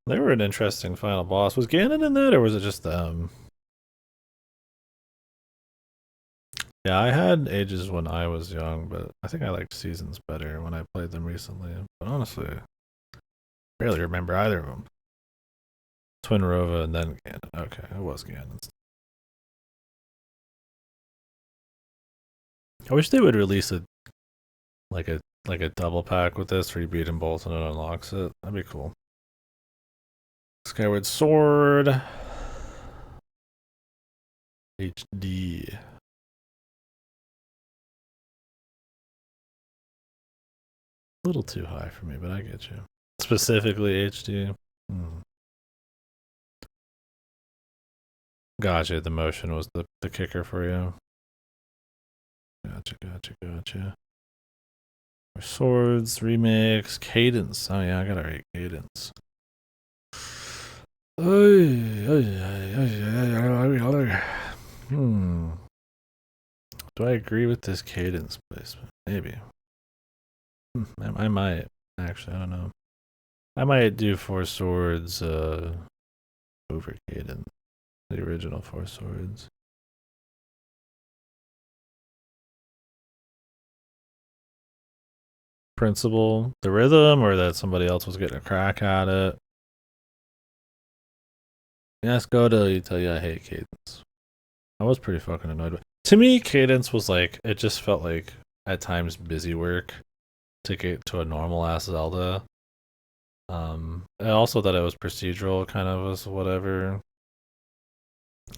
A: They were an interesting final boss. Was Ganon in that, or was it just them? Yeah, I had Ages when I was young, but I think I liked Seasons better when I played them recently. But honestly, I barely remember either of them. Twin Rova and then Ganon. Okay, it was Ganon. I wish they would release like a double pack with this where you beat them both and it unlocks it. That'd be cool. Skyward Sword HD. A little too high for me, but I get you. Specifically HD. Hmm. Gotcha. The motion was the kicker for you. Gotcha. Swords, remakes, Cadence. Oh yeah, I gotta rate Cadence. Hmm. Do I agree with this Cadence placement? Maybe. I might. Actually, I don't know. I might do Four Swords over Cadence, the original Four Swords. Principle, the rhythm, or that somebody else was getting a crack at it. Yes, go to tell you I hate Cadence. I was pretty fucking annoyed with. To me, Cadence was like it just felt like at times busy work to get to a normal ass Zelda. I also thought it was procedural, kind of was whatever.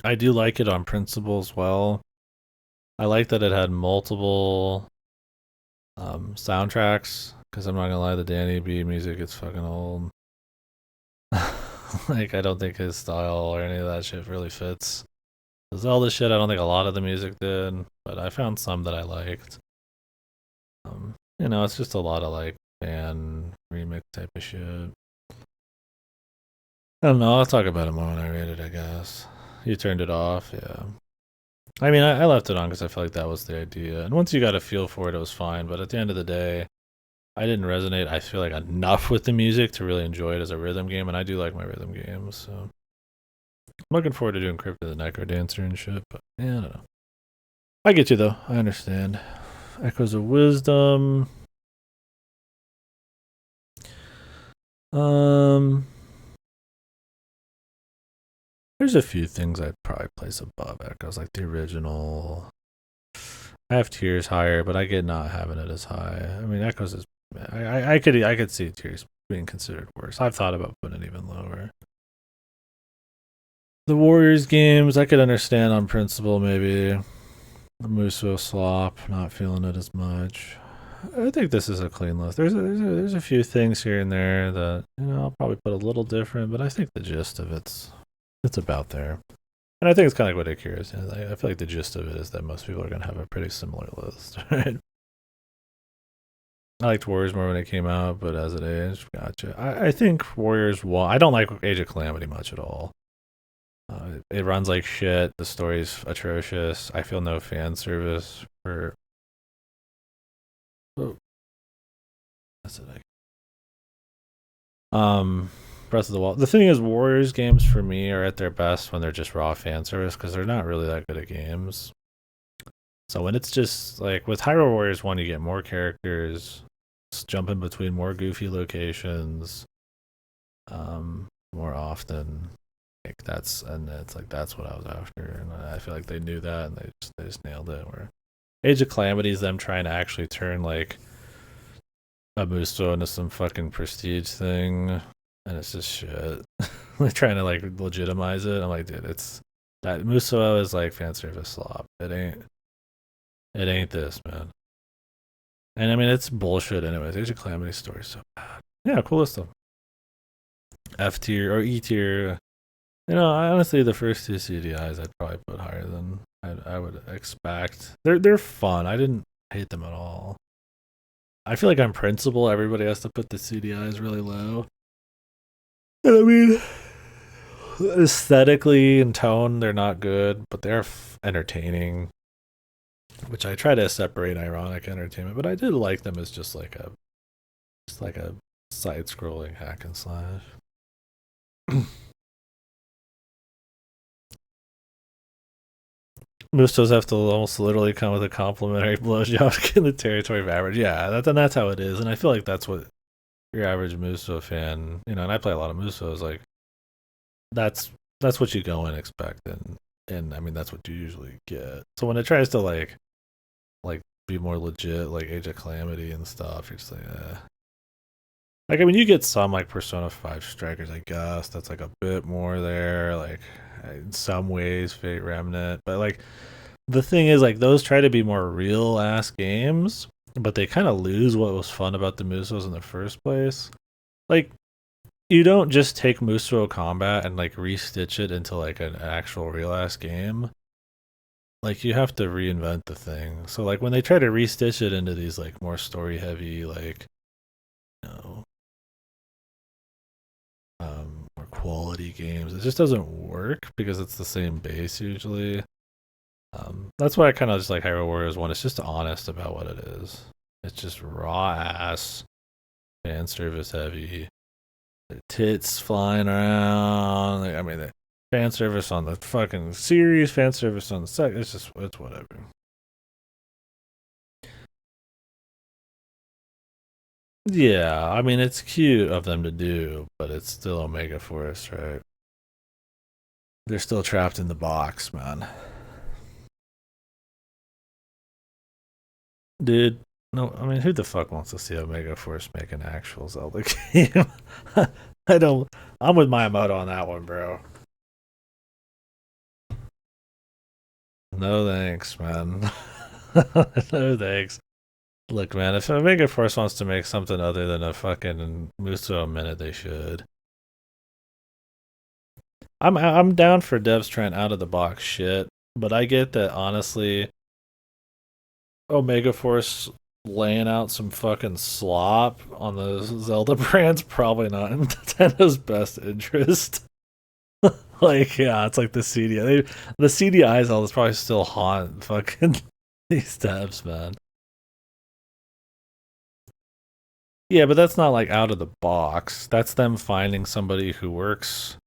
A: I do like it on principle as well. I like that it had multiple soundtracks because I'm not gonna lie, the Danny B music is fucking old. Like I don't think his style or any of that shit really fits. The Zelda shit, I don't think a lot of the music did, but I found some that I liked. It's just a lot of like fan remix type of shit. I don't know. I'll talk about it more when I read it, I guess. You turned it off, yeah. I mean, I left it on because I felt like that was the idea. And once you got a feel for it, it was fine. But at the end of the day, I didn't resonate, I feel like, enough with the music to really enjoy it as a rhythm game. And I do like my rhythm games, so. I'm looking forward to doing Crypt of the Necro Dancer and shit. But, yeah, I don't know. I get you, though. I understand. Echoes of Wisdom. There's a few things I'd probably place above Echoes, like the original. I have Tears higher, but I get not having it as high. I mean, Echoes is. I could see Tears being considered worse. I've thought about putting it even lower. The Warriors games, I could understand on principle, maybe. The Muso slop, not feeling it as much. I think this is a clean list. There's a few things here and there that I'll probably put a little different, but I think the gist of it's about there. And I think it's kind of like what Akira is. I feel like the gist of it is that most people are going to have a pretty similar list, right? I liked Warriors more when it came out, but as it aged, gotcha. I think Warriors won. I don't like Age of Calamity much at all. It runs like shit. The story's atrocious. I feel no fan service for. Oh. That's it. Breath of the Wild. The thing is, Warriors games for me are at their best when they're just raw fan service because they're not really that good at games. So when it's just like with Hyrule Warriors 1, you get more characters, jumping between more goofy locations, more often. Like that's what I was after, and I feel like they knew that and they just nailed it. Where Age of Calamity is them trying to actually turn like a Muso into some fucking prestige thing, and it's just shit. Like trying to like legitimize it. I'm like, dude, it's that Muso is like fan service slop. It ain't this, man. And I mean, it's bullshit anyways. Age of Calamity story is so bad. Yeah, cool list though. F tier or E tier. Honestly, the first two CDIs I'd probably put higher than I would expect. They're fun. I didn't hate them at all. I feel like on principle, everybody has to put the CDIs really low. And I mean, aesthetically and tone, they're not good, but they're entertaining. Which I try to separate ironic entertainment, but I did like them as just like a side-scrolling hack and slash. Mustos have to almost literally come with a complimentary blowjob to get in the territory of average. Yeah, that's how it is, and I feel like that's what your average Muso fan, and I play a lot of Musos. Like, that's what you go and expect, and I mean that's what you usually get. So when it tries to like be more legit, like Age of Calamity and stuff, you're just like, Like, I mean, you get some like Persona 5 Strikers, I guess. That's like a bit more there. Like, in some ways, Fate Remnant. But like, the thing is, like, those try to be more real ass games, but they kind of lose what was fun about the Musos in the first place. Like, you don't just take Muso Combat and like restitch it into like an actual real ass game. Like, you have to reinvent the thing. So like when they try to restitch it into these like more story heavy, like, you know, more quality games, it just doesn't work because it's the same base usually. That's why I kind of just like Hyrule Warriors 1. It's just honest about what it is. It's just raw ass fan service heavy. Their tits flying around. Like, I mean, the fan service on the fucking series, fan service on the set. It's whatever. Yeah, I mean, it's cute of them to do, but it's still Omega Force, right? They're still trapped in the box, man. Dude, no, I mean, who the fuck wants to see Omega Force make an actual Zelda game? I don't. I'm with Miyamoto on that one, bro. No thanks, man. No thanks. Look, man, if Omega Force wants to make something other than a fucking Muso minute, they should. I'm down for devs trying out of the box shit, but I get that honestly, Omega Force laying out some fucking slop on the Zelda brand's probably not in Nintendo's best interest. Like, yeah, it's like the CDI. The CDI Zelda is probably still haunt fucking these devs, man. Yeah, but that's not like out of the box. That's them finding somebody who works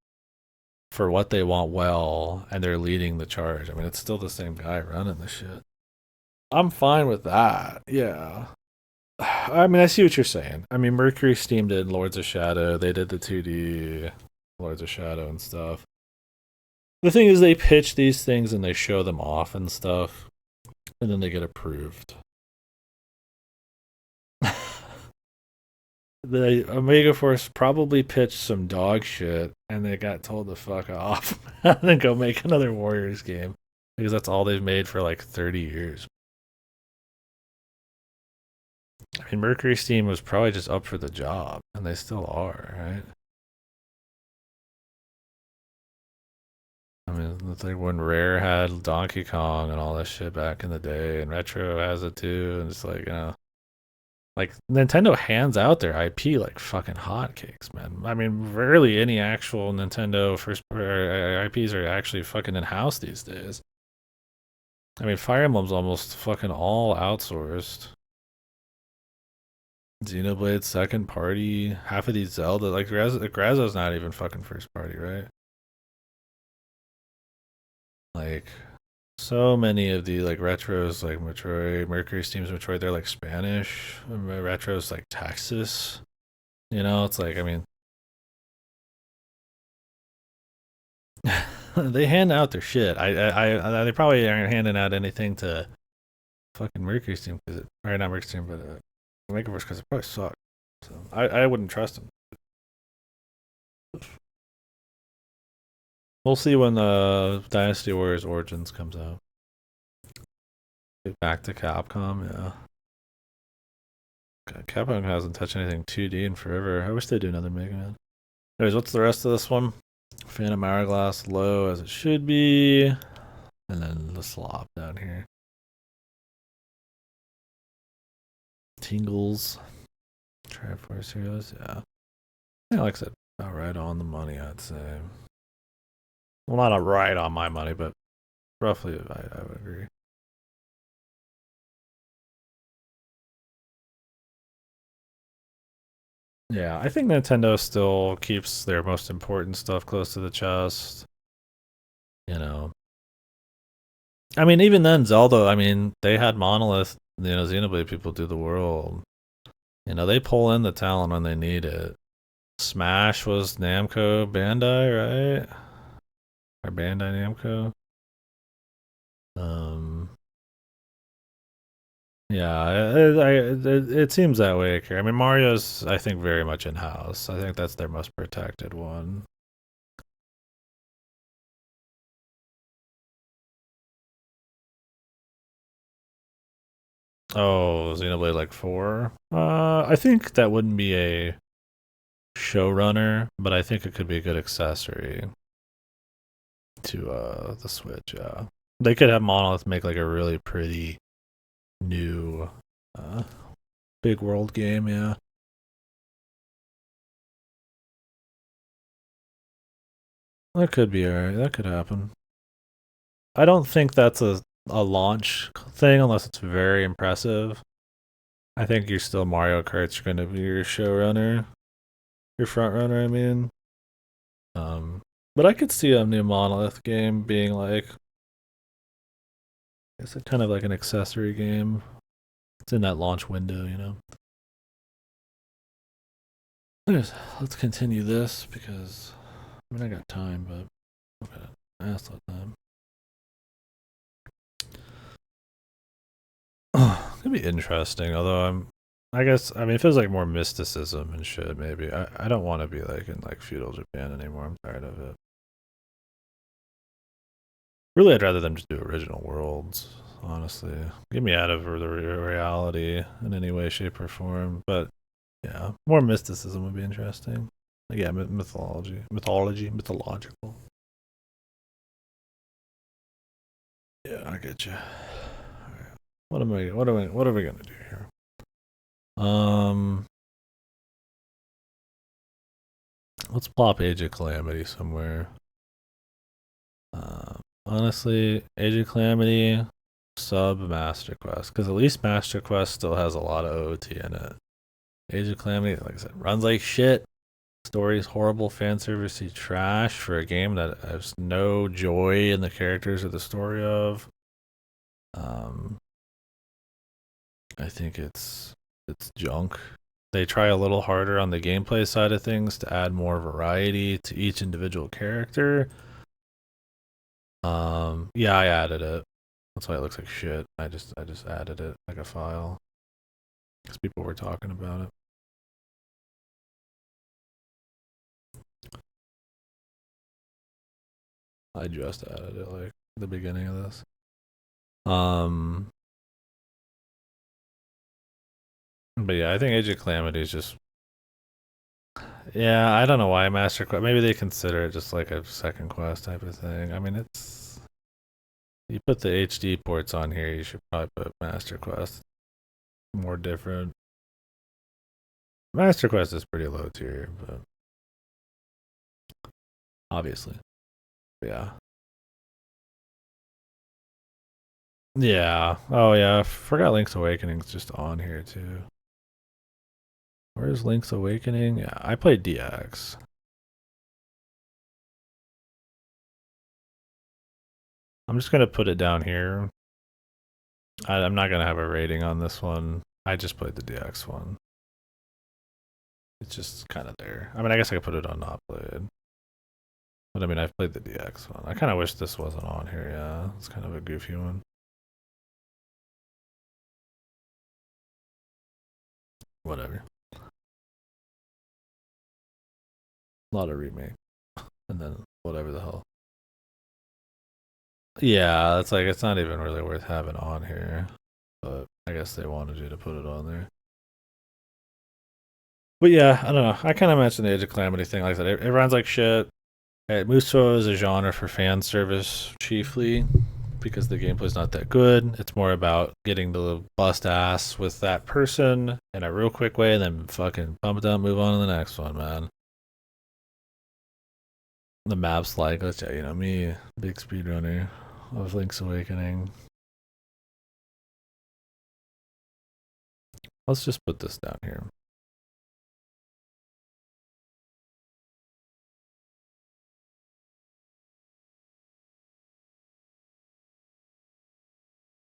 A: for what they want well, and they're leading the charge. I mean, it's still the same guy running the shit. I'm fine with that. Yeah. I mean, I see what you're saying. I mean, Mercury Steam did Lords of Shadow. They did the 2D Lords of Shadow and stuff. The thing is, they pitch these things and they show them off and stuff, and then they get approved. The Omega Force probably pitched some dog shit, and they got told to fuck off and then go make another Warriors game because that's all they've made for like 30 years. I mean, Mercury Steam was probably just up for the job, and they still are, right? I mean, it's like when Rare had Donkey Kong and all that shit back in the day, and Retro has it too, and it's like, like Nintendo hands out their IP like fucking hotcakes, man. I mean, rarely any actual Nintendo first IPs are actually fucking in house these days. I mean, Fire Emblem's almost fucking all outsourced. Xenoblade second party, half of these Zelda, like Grazzo's not even fucking first party, right? Like so many of the like retros, like Metroid, Mercury Steam's Metroid, they're like Spanish. Retros like Texas. It's like I mean, they hand out their shit. They probably aren't handing out anything to fucking Mercury Steam because or not Mercury Steam, but Makeoverse because it probably suck. So I wouldn't trust them. We'll see when the Dynasty Warriors Origins comes out. Get back to Capcom, yeah. God, Capcom hasn't touched anything 2D in forever. I wish they'd do another Mega Man. Anyways, what's the rest of this one? Phantom Hourglass low as it should be. And then the slop down here. Tingles. Triforce Heroes, yeah. Yeah, like I said, about right on the money, I'd say. Well, not a right on my money, but roughly I would agree. Yeah, I think Nintendo still keeps their most important stuff close to the chest. You know, I mean, even then, Zelda. I mean, they had Monolith. Xenoblade people do the world. They pull in the talent when they need it. Smash was Namco Bandai, right? Or Bandai Namco. Um, yeah, it seems that way. I mean, Mario's, I think, very much in house. I think that's their most protected one. Oh, Xenoblade like 4? I think that wouldn't be a showrunner, but I think it could be a good accessory to the Switch. Yeah, they could have Monolith make like a really pretty new uh big world game. Yeah, that could be alright. That could happen. I don't think that's a launch thing unless it's very impressive. I think you're still Mario Kart's going to be your showrunner. Your front runner, I mean. But I could see a new Monolith game being like, it's a kind of like an accessory game. It's in that launch window, you know. Anyways, let's continue this because I mean I got time, but okay, that's not time. It's gonna be interesting, although I guess I mean it feels like more mysticism and shit. Maybe I don't want to be like in like feudal Japan anymore. I'm tired of it. Really, I'd rather them just do original worlds. Honestly, get me out of the reality in any way, shape, or form. But yeah, more mysticism would be interesting. Like, yeah, mythological. Yeah, I get you. All right. What are we gonna do here? Um, let's plop Age of Calamity somewhere. Honestly, Age of Calamity, sub Master Quest, because at least Master Quest still has a lot of OT in it. Age of Calamity, like I said, runs like shit. Story's horrible, fan servicey trash for a game that has no joy in the characters or the story of. I think it's junk. They try a little harder on the gameplay side of things to add more variety to each individual character. Yeah, I added it. That's why it looks like shit. I just added it like a file because people were talking about it. I just added it like the beginning of this. But yeah, I think Age of Calamity is just. Yeah, I don't know why Master Quest. Maybe they consider it just like a second quest type of thing. I mean, it's. You put the HD ports on here, you should probably put Master Quest. More different. Master Quest is pretty low tier, but. Obviously. Yeah. Yeah. Oh, yeah. I forgot Link's Awakening's just on here, too. Where's Link's Awakening? Yeah, I played DX. I'm just gonna put it down here. I'm not gonna have a rating on this one. I just played the DX one. It's just kind of there. I mean, I guess I could put it on not played. But I mean, I've played the DX one. I kind of wish this wasn't on here. Yeah, it's kind of a goofy one. Whatever. A lot of remake, and then whatever the hell. Yeah, it's like it's not even really worth having on here. But I guess they wanted you to put it on there. But yeah, I don't know. I kind of mentioned the Age of Calamity thing. Like I said, it runs like shit. Muso is a genre for fan service chiefly because the gameplay's not that good. It's more about getting to bust ass with that person in a real quick way and then fucking pump it down, move on to the next one, man. The map's like, let's say, me, big speedrunner of Link's Awakening. Let's just put this down here.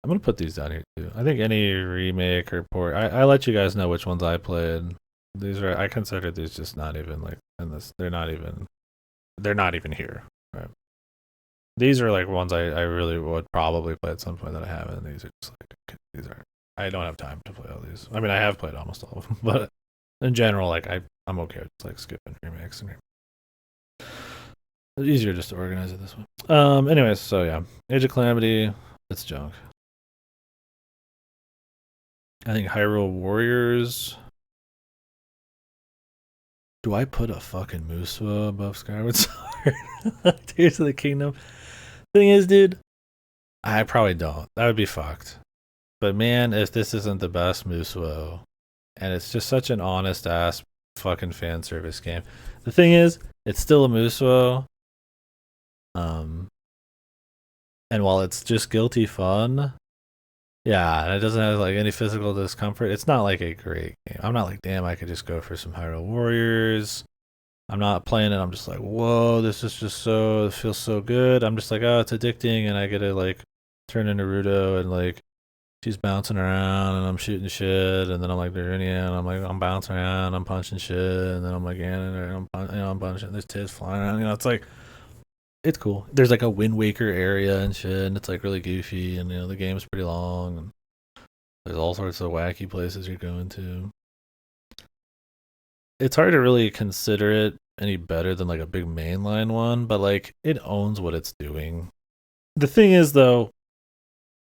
A: I'm gonna put these down here too. I think any remake or port, I let you guys know which ones I played. I consider these just not even like in this. They're not even here. Right. These are like ones I really would probably play at some point that I haven't. These are just like these are. I don't have time to play all these. I mean, I have played almost all of them, but in general, like I'm okay with like skipping remakes and. It's easier just to organize it this way. Anyways, so yeah, Age of Calamity, it's junk. I think Hyrule Warriors. Do I put a fucking Muso above Skyward Sword? Tears of the Kingdom. Thing is, dude, I probably don't. That would be fucked. But man, if this isn't the best Muso, and it's just such an honest ass fucking fan service game. The thing is, it's still a Muso. And while it's just guilty fun, yeah, and it doesn't have like any physical discomfort. It's not like a great game. I'm not like, damn, I could just go for some Hyrule Warriors. I'm not playing it. I'm just like, whoa, this is just so, it feels so good. I'm just like, oh, it's addicting, and I get to like turn into Ruto, and like she's bouncing around, and I'm shooting shit, and then I'm like Darunia, and I'm bouncing around, I'm punching shit, and then I'm like Ganon, and I'm punching. There's tits flying around. It's like it's cool. There's like a Wind Waker area and shit, and it's like really goofy, and the game's pretty long, and there's all sorts of wacky places you're going to. It's hard to really consider it any better than like a big mainline one, but like it owns what it's doing. The thing is though,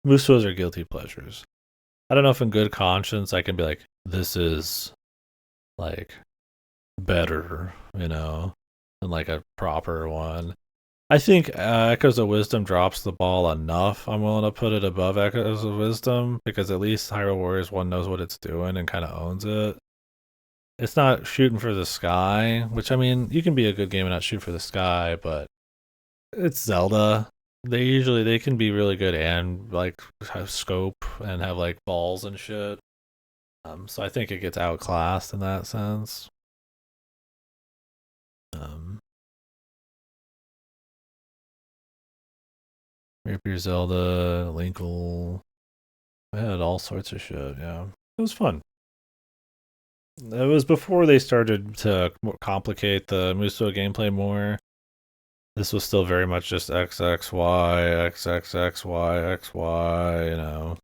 A: Musos are guilty pleasures. I don't know if in good conscience I can be like, this is like better, than like a proper one. I think Echoes of Wisdom drops the ball enough. I'm willing to put it above Echoes of Wisdom because at least Hyrule Warriors 1 knows what it's doing and kind of owns it. It's not shooting for the sky, which I mean, you can be a good game and not shoot for the sky, but it's Zelda. They can be really good and like have scope and have like balls and shit. So I think it gets outclassed in that sense. Um, Rapier Zelda, Linkle, I had all sorts of shit. Yeah, it was fun. It was before they started to complicate the Muso gameplay more. This was still very much just XXY, XXXY, XY,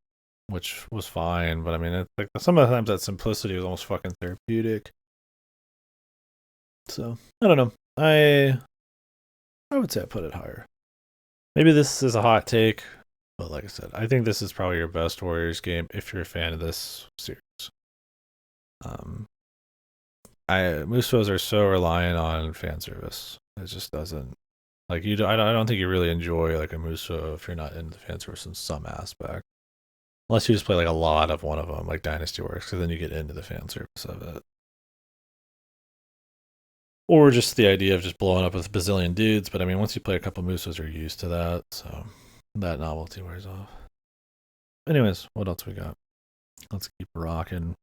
A: which was fine. But I mean, it's like some of the times that simplicity was almost fucking therapeutic. So I don't know. I would say I put it higher. Maybe this is a hot take, but like I said, I think this is probably your best Warriors game if you're a fan of this series. Um, Musos are so reliant on fan service. It just doesn't like you. I don't think you really enjoy like a Muso if you're not into the fan service in some aspect. Unless you just play like a lot of one of them, like Dynasty Warriors, because then you get into the fan service of it. Or just the idea of just blowing up with a bazillion dudes. But I mean, once you play a couple Musos, you're used to that, so that novelty wears off. Anyways, what else we got? Let's keep rocking.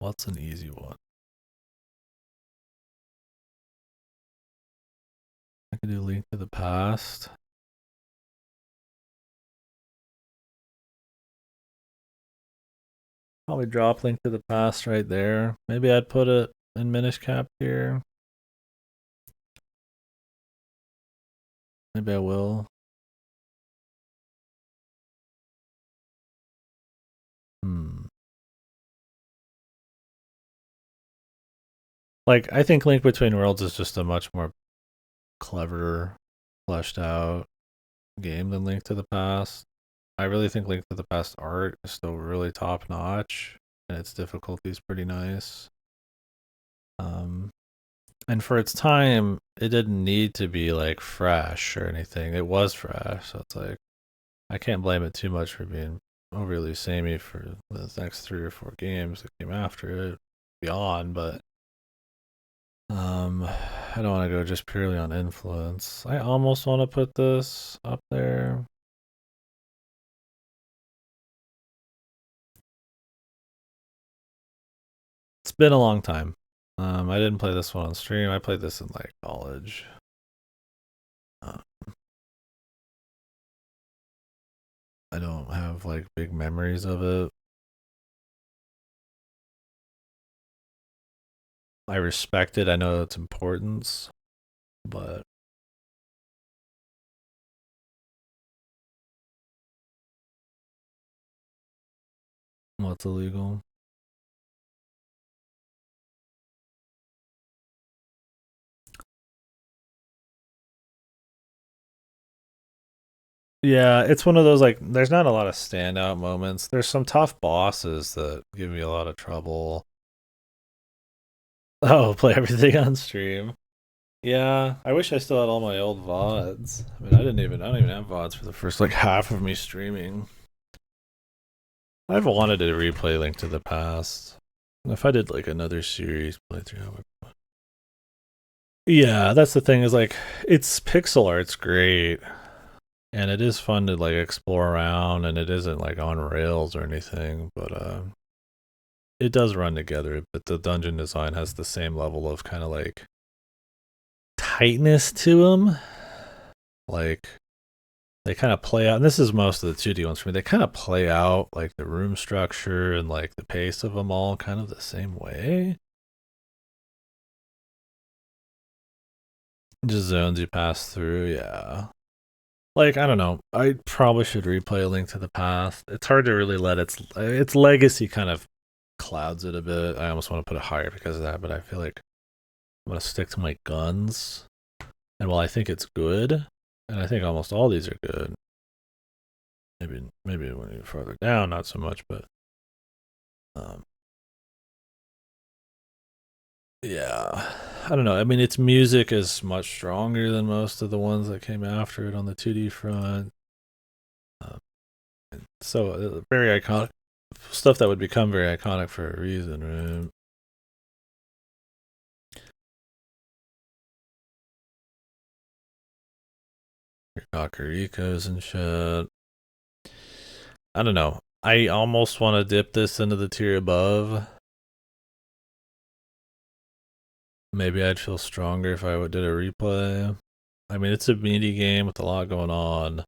A: What's an easy one? I could do Link to the Past. Probably drop Link to the Past right there. Maybe I'd put it in Minish Cap here. Maybe I will. Like, I think Link Between Worlds is just a much more clever, fleshed out game than Link to the Past. I really think Link to the Past art is still really top notch, and its difficulty is pretty nice. And for its time, it didn't need to be like fresh or anything. It was fresh, so it's like I can't blame it too much for being overly samey for the next 3 or 4 games that came after it, beyond. But I don't want to go just purely on influence. I almost want to put this up there. It's been a long time. I didn't play this one on stream. I played this in like college. I don't have like big memories of it. I respect it. I know its importance, but what's illegal? Yeah, it's one of those like there's not a lot of standout moments. There's some tough bosses that give me a lot of trouble. Oh, play everything on stream. Yeah, I wish I still had all my old VODs. I mean, I don't even have VODs for the first like half of me streaming. I've wanted to replay Link to the Past. If I did like another series playthrough, yeah, that's the thing is like it's pixel art's great, and it is fun to like explore around, and it isn't like on rails or anything. But it does run together, but the dungeon design has the same level of kind of like tightness to them. Like they kind of play out, and this is most of the 2D ones for me. They kind of play out like the room structure and like the pace of them all kind of the same way. Just zones you pass through, yeah. Like I don't know, I probably should replay A Link to the Past. It's hard to really let its legacy kind of clouds it a bit. I almost want to put it higher because of that, but I feel like I'm gonna stick to my guns. And while I think it's good, and I think almost all these are good, maybe when you're farther down, not so much, but um, yeah, I don't know. I mean, its music is much stronger than most of the ones that came after it on the 2D front. Um, so very iconic stuff that would become very iconic for a reason, right? Your Kakarikos and shit. I don't know. I almost want to dip this into the tier above. Maybe I'd feel stronger if I did a replay. I mean, it's a meaty game with a lot going on.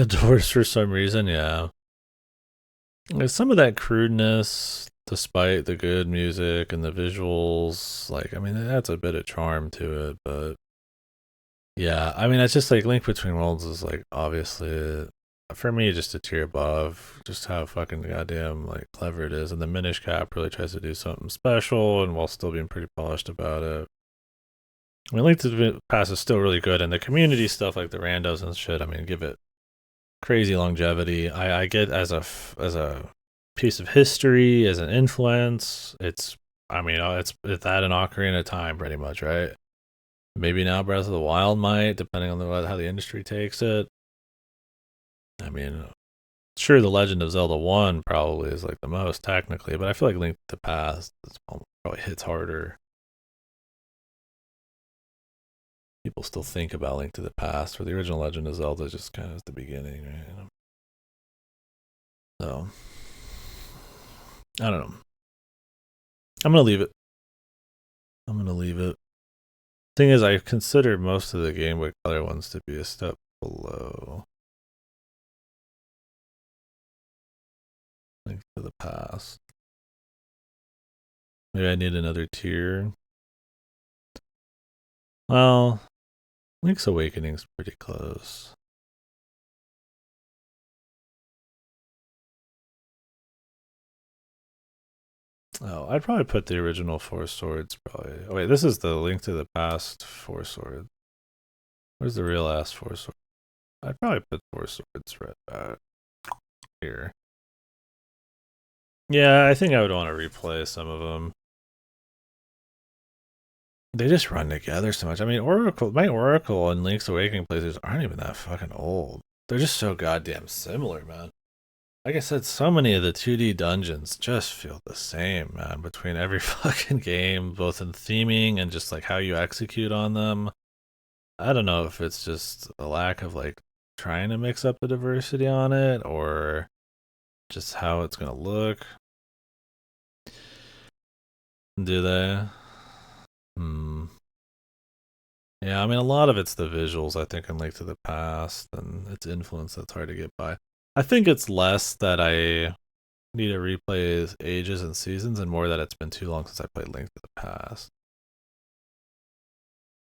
A: Doors for some reason, yeah. There's some of that crudeness, despite the good music and the visuals. Like, I mean, it adds a bit of charm to it, but yeah, I mean, it's just like Link Between Worlds is like obviously for me just a tier above. Just how fucking goddamn like clever it is, and the Minish Cap really tries to do something special, and while still being pretty polished about it. I mean, Link to the Past is still really good, and the community stuff like the randos and shit. I mean, give it crazy longevity. I get as a piece of history, as an influence. It's I mean, it's that and Ocarina of Time, pretty much, right? Maybe now Breath of the Wild might, depending on how the industry takes it. I mean, sure, The Legend of Zelda 1 probably is like the most technically, but I feel like Link to the Past probably hits harder. People still think about Link to the Past, where the original Legend of Zelda just kind of is the beginning, right? So, I don't know. I'm gonna leave it. I'm gonna leave it. Thing is, I consider most of the Game Boy Color ones to be a step below Link to the Past. Maybe I need another tier. Well, Link's Awakening's pretty close. Oh, I'd probably put the original Four Swords probably. Oh wait, this is the Link to the Past Four Swords. Where's the real ass Four Swords? I'd probably put Four Swords right back here. Yeah, I think I would want to replay some of them. They just run together so much. I mean, my Oracle and Link's Awakening playthroughs aren't even that fucking old. They're just so goddamn similar, man. Like I said, so many of the 2D dungeons just feel the same, man, between every fucking game, both in theming and just like how you execute on them. I don't know if it's just a lack of like trying to mix up the diversity on it or just how it's gonna look. Do they? Hmm. Yeah, I mean, a lot of it's the visuals, I think, in Link to the Past and its influence that's hard to get by. I think it's less that I need to replay ages and seasons and more that it's been too long since I played Link to the Past.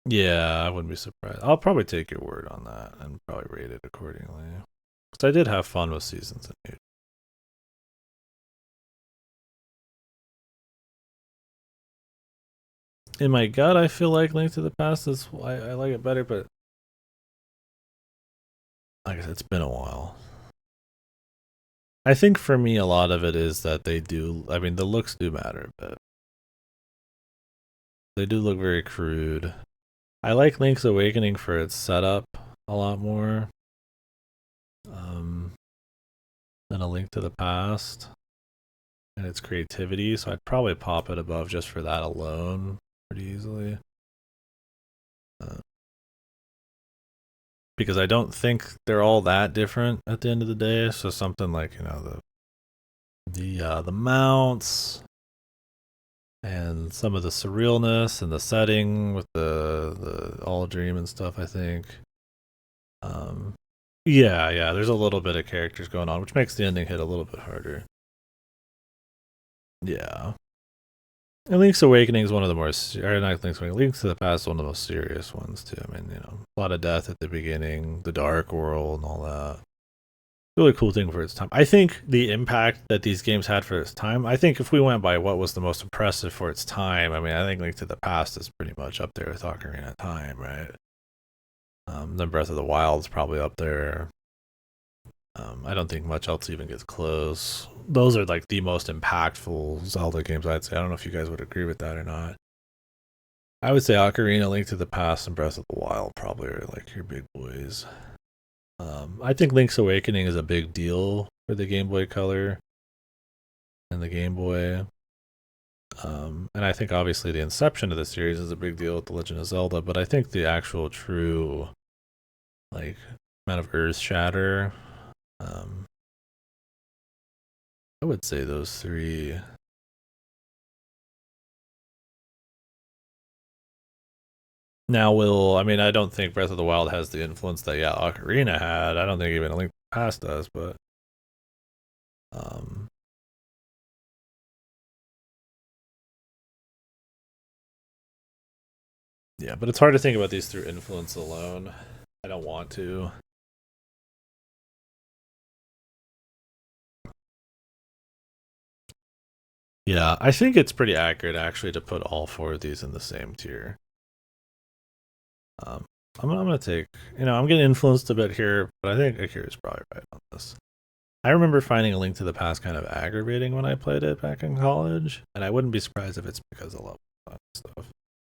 A: Yeah, I wouldn't be surprised. I'll probably take your word on that and probably rate it accordingly. Because I did have fun with seasons and age. In my gut, I feel like Link to the Past is I like it better, but like I said, it's been a while. I think for me, a lot of it is that they do. I mean, the looks do matter a bit. They do look very crude. I like Link's Awakening for its setup a lot more um, than A Link to the Past and its creativity. So I'd probably pop it above just for that alone pretty easily. Uh, because I don't think they're all that different at the end of the day. So something like the the mounts and some of the surrealness and the setting with the all dream and stuff. I think. Yeah. There's a little bit of characters going on, which makes the ending hit a little bit harder. Yeah. And Link's Awakening is one of the more, or not Link's Awakening, Link's to the Past is one of the most serious ones too. I mean, a lot of death at the beginning, the Dark World, and all that. Really cool thing for its time. I think the impact that these games had for its time. I think if we went by what was the most impressive for its time, I mean, I think Link to the Past is pretty much up there with Ocarina of Time, right? Then Breath of the Wild is probably up there. I don't think much else even gets close. Those are like the most impactful Zelda games, I'd say. I don't know if you guys would agree with that or not. I would say Ocarina, Link to the Past, and Breath of the Wild probably are like your big boys. I think Link's Awakening is a big deal for the Game Boy Color and the Game Boy. And I think obviously the inception of the series is a big deal with The Legend of Zelda, but I think the actual true like amount of earth shatter, um, I would say those three. Now, I mean, I don't think Breath of the Wild has the influence that Ocarina had. I don't think even A Link to the Past does, but um, yeah. But it's hard to think about these through influence alone. I don't want to. Yeah, I think it's pretty accurate actually to put all four of these in the same tier. Um, I'm gonna take, I'm getting influenced a bit here, but I think Akira's probably right on this. I remember finding A Link to the Past kind of aggravating when I played it back in college, and I wouldn't be surprised if it's because of level stuff.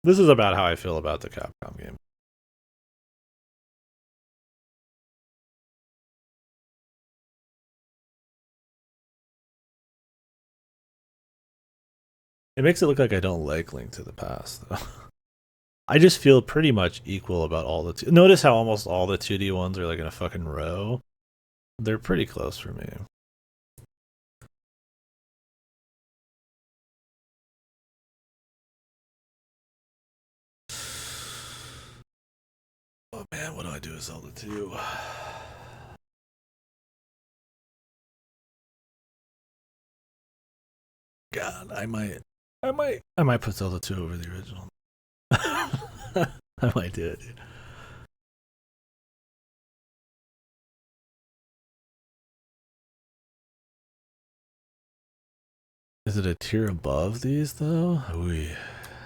A: This is about how I feel about the Capcom game. It makes it look like I don't like Link to the Past, though. I just feel pretty much equal about all the two. Notice how almost all the 2D ones are like in a fucking row. They're pretty close for me. Oh man, what do I do with Zelda 2? God, I might put Zelda 2 over the original. I might do it, dude. Is it a tier above these though? Ooh,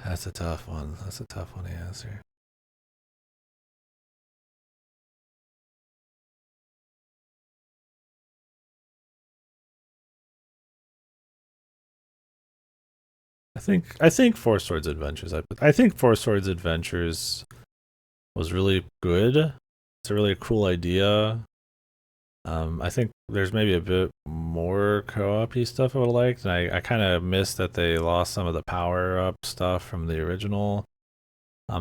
A: that's a tough one. That's a tough one to answer. I think Four Swords Adventures. I think Four Swords Adventures was really good. It's a really cool idea. I think there's maybe a bit more co-op stuff I would have liked, and I kind of missed that they lost some of the power up stuff from the original.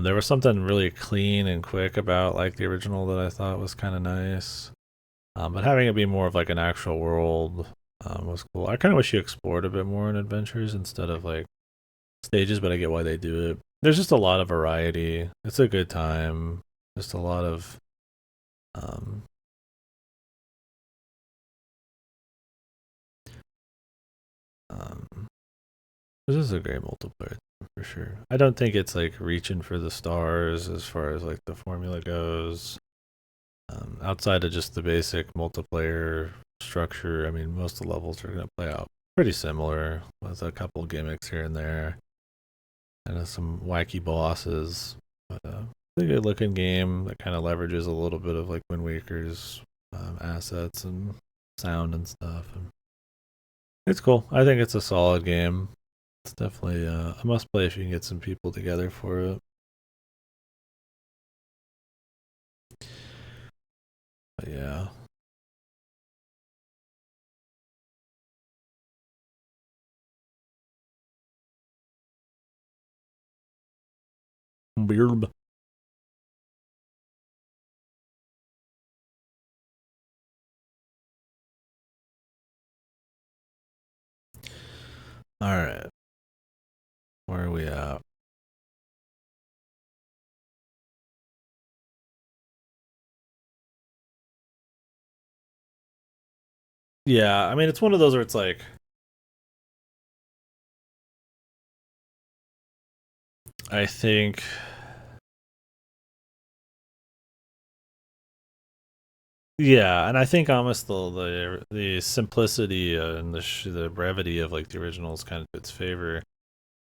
A: There was something really clean and quick about like the original that I thought was kind of nice. But having it be more of like an actual world was cool. I kind of wish you explored a bit more in adventures instead of like stages, but I get why they do it. There's just a lot of variety. It's a good time. Just a lot of um, um, this is a great multiplayer for sure. I don't think it's like reaching for the stars as far as like the formula goes. Outside of just the basic multiplayer structure, I mean, most of the levels are going to play out pretty similar with a couple gimmicks here and there and some wacky bosses. But it's a good looking game that kind of leverages a little bit of like Wind Waker's assets and sound and stuff. And it's cool. I think it's a solid game. It's definitely a must play if you can get some people together for it. But yeah. Weird. All right. Where are we at? Yeah, I mean, it's one of those where it's like, I think. Yeah, and I think almost the simplicity and the brevity of like the original is kind of its favor.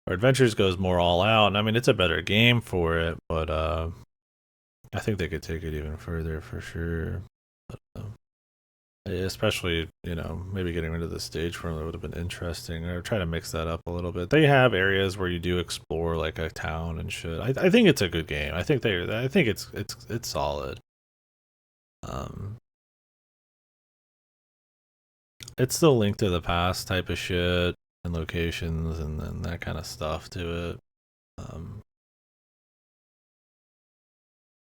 A: Or Adventures goes more all out, and I mean it's a better game for it, but I think they could take it even further for sure. But, especially maybe getting rid of the stage form that would have been interesting, or try to mix that up a little bit. They have areas where you do explore like a town and shit. I think it's a good game. I think it's solid. Um, it's still Link to the Past type of shit and locations and that kind of stuff to it. Um,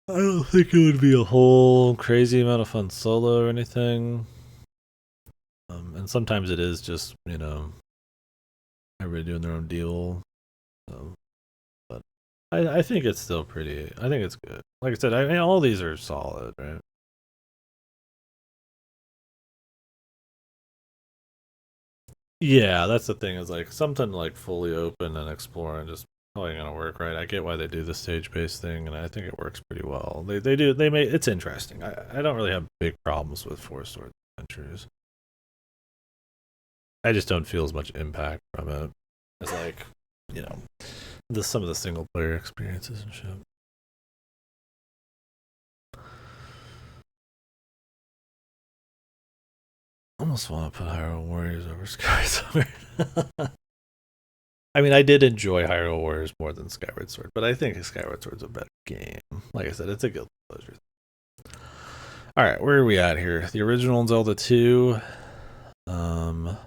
A: I don't think it would be a whole crazy amount of fun solo or anything. And sometimes it is just everybody doing their own deal. So, but I think it's still pretty. I think it's good. Like I said, I mean all these are solid, right? Yeah, that's the thing. Is like something like fully open and exploring just probably gonna work, right? I get why they do the stage based thing, and I think it works pretty well. They make it's interesting. I don't really have big problems with four sword adventures. I just don't feel as much impact from it as like you know some of the single player experiences and shit. I almost want to put Hyrule Warriors over Skyward Sword. I mean, I did enjoy Hyrule Warriors more than Skyward Sword, but I think Skyward Sword's a better game. Like I said, it's a guilty pleasure. All right, where are we at here? The original Zelda 2. Um,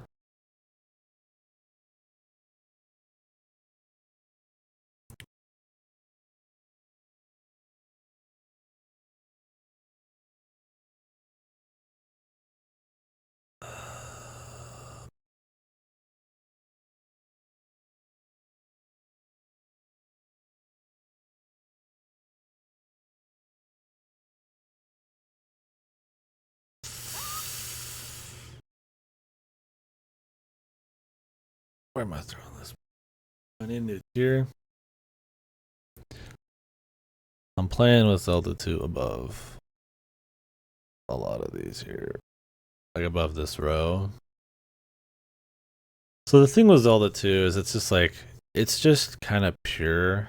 A: where am I throwing this? I need new tier. I'm playing with Zelda 2 above a lot of these here, like above this row. So the thing with Zelda 2 is it's just kind of pure,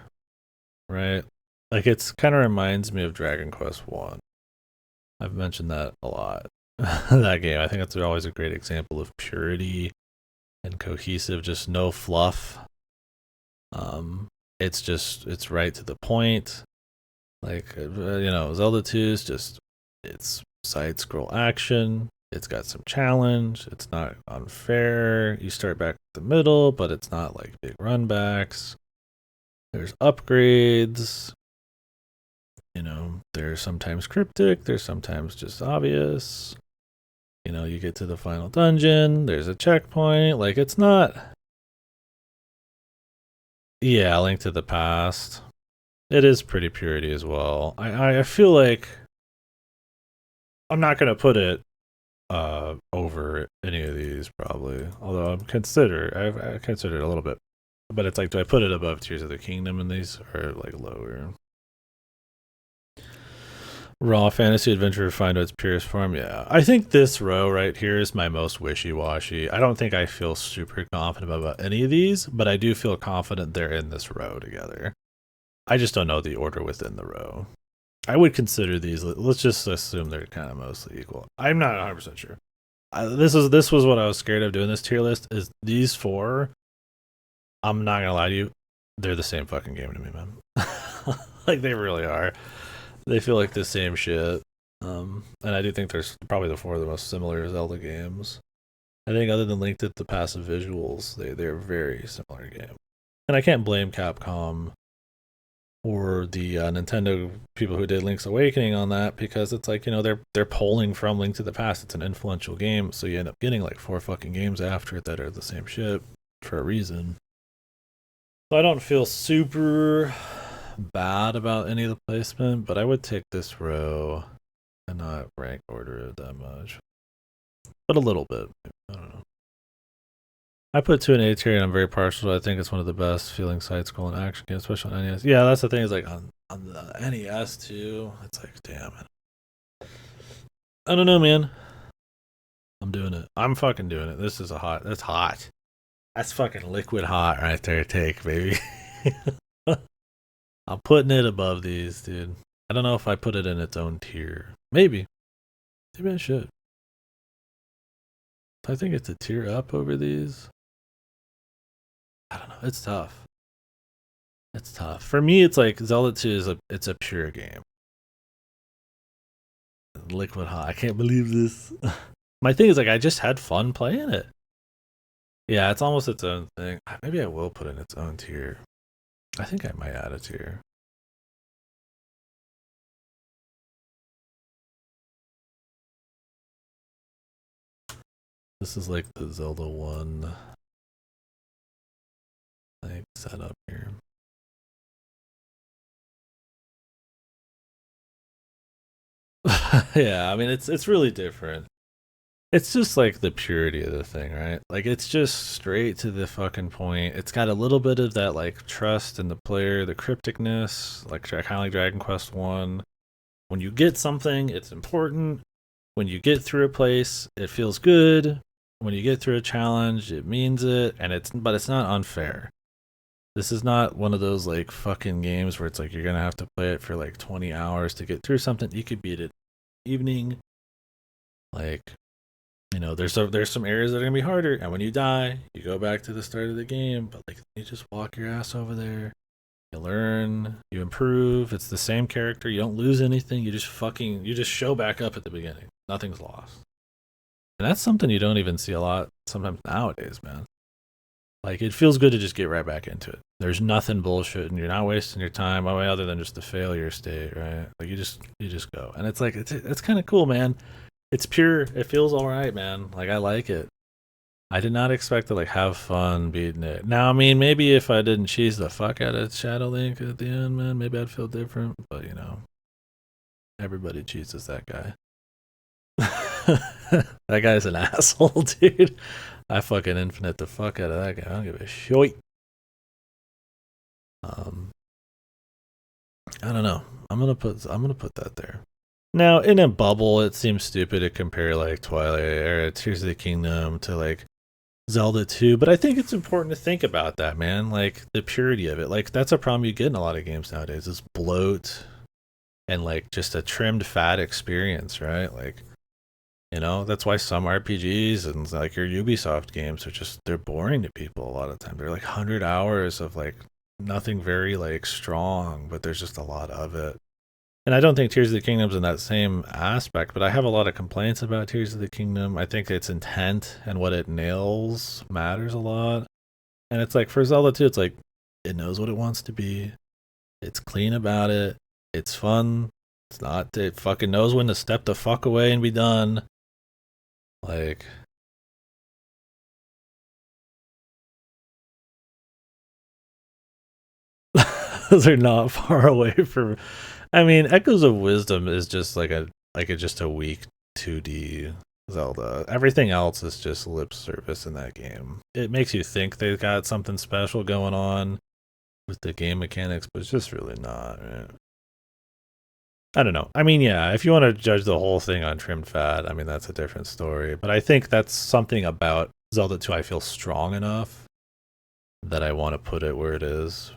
A: right? Like it's kind of reminds me of Dragon Quest 1. I've mentioned that a lot. That game, I think that's always a great example of purity and cohesive, just no fluff. Um it's right to the point. Like Zelda 2 is just it's side scroll action. It's got some challenge. It's not unfair. You start back at the middle, but it's not like big runbacks. There's upgrades. They're sometimes cryptic. They're sometimes just obvious. You get to the final dungeon. There's a checkpoint. Like it's not. Yeah, Link to the Past. It is pretty purity as well. I feel like I'm not gonna put it over any of these probably. Although I consider it a little bit, but it's like, do I put it above Tears of the Kingdom in these or like lower? Raw fantasy adventure refined to its purest form. Yeah, I think this row right here is my most wishy-washy. I don't think I feel super confident about any of these, but I do feel confident they're in this row together. I just don't know the order within the row. I would consider these. Let's just assume they're kind of mostly equal. I'm not 100% sure. This was what I was scared of doing this tier list. Is these four? I'm not gonna lie to you, they're the same fucking game to me, man. Like they really are. They feel like the same shit. And I do think there's probably the four of the most similar Zelda games. I think other than Link to the Passive visuals, they're very similar game. And I can't blame Capcom or the Nintendo people who did Link's Awakening on that because it's like they're pulling from Link to the Past. It's an influential game, so you end up getting like four fucking games after it that are the same shit. for a reason. So I don't feel super bad about any of the placement, but I would take this row and not rank order it that much. But a little bit. I don't know. I put 2 in A tier and I'm very partial. I think it's one of the best feeling side-scrolling action games, especially on NES. Yeah, that's the thing, is like on the NES too. It's like, damn it. I don't know, man. I'm doing it. I'm fucking doing it. This is that's hot. That's fucking liquid hot right there, take, baby. I'm putting it above these, dude. I don't know if I put it in its own tier. Maybe. Maybe I should. I think it's a tier up over these. I don't know. It's tough. It's tough. For me, it's like Zelda 2 is it's a pure game. Liquid hot. I can't believe this. My thing is like I just had fun playing it. Yeah, it's almost its own thing. Maybe I will put in its own tier. I think I might add a tier. This is like the Zelda 1 like setup here. Yeah, I mean it's really different. It's just like the purity of the thing, right? Like it's just straight to the fucking point. It's got a little bit of that like trust in the player, the crypticness, like kind of like Dragon Quest 1. When you get something, it's important. When you get through a place, it feels good. When you get through a challenge, it means it, and but it's not unfair. This is not one of those like fucking games where it's like you're gonna have to play it for like 20 hours to get through something. You could beat it evening. Like, you know, there's some areas that are gonna be harder, and when you die, you go back to the start of the game. But like, you just walk your ass over there. You learn, you improve. It's the same character. You don't lose anything. You just show back up at the beginning. Nothing's lost. And that's something you don't even see a lot sometimes nowadays, man. Like, it feels good to just get right back into it. There's nothing bullshit, and you're not wasting your time other than just the failure state, right? Like, you just go, and it's like it's kind of cool, man. It's pure. It feels all right, man. Like, I like it. I did not expect to like have fun beating it. Now, I mean, maybe if I didn't cheese the fuck out of Shadow Link at the end, man, maybe I'd feel different. But you know, everybody cheeses that guy. That guy's an asshole, dude. I fucking infinite the fuck out of that guy. I don't give a shit. I don't know. I'm gonna put that there. Now, in a bubble, it seems stupid to compare like Twilight or Tears of the Kingdom to like Zelda 2, but I think it's important to think about that, man. Like the purity of it. Like that's a problem you get in a lot of games nowadays is bloat and like just a trimmed fat experience, right? Like, you know, that's why some RPGs and like your Ubisoft games are just they're boring to people a lot of time. They're like 100 hours of like nothing very like strong, but there's just a lot of it. And I don't think Tears of the Kingdom's in that same aspect, but I have a lot of complaints about Tears of the Kingdom. I think its intent and what it nails matters a lot. And it's like for Zelda 2, it's like it knows what it wants to be. It's clean about it. It's fun. It's not it fucking knows when to step the fuck away and be done. Like those are not far away from I mean, Echoes of Wisdom is just just a weak 2D Zelda. Everything else is just lip service in that game. It makes you think they've got something special going on with the game mechanics, but it's just really not. Right? I don't know. I mean, yeah, if you want to judge the whole thing on trimmed fat, I mean, that's a different story. But I think that's something about Zelda 2 I feel strong enough that I want to put it where it is.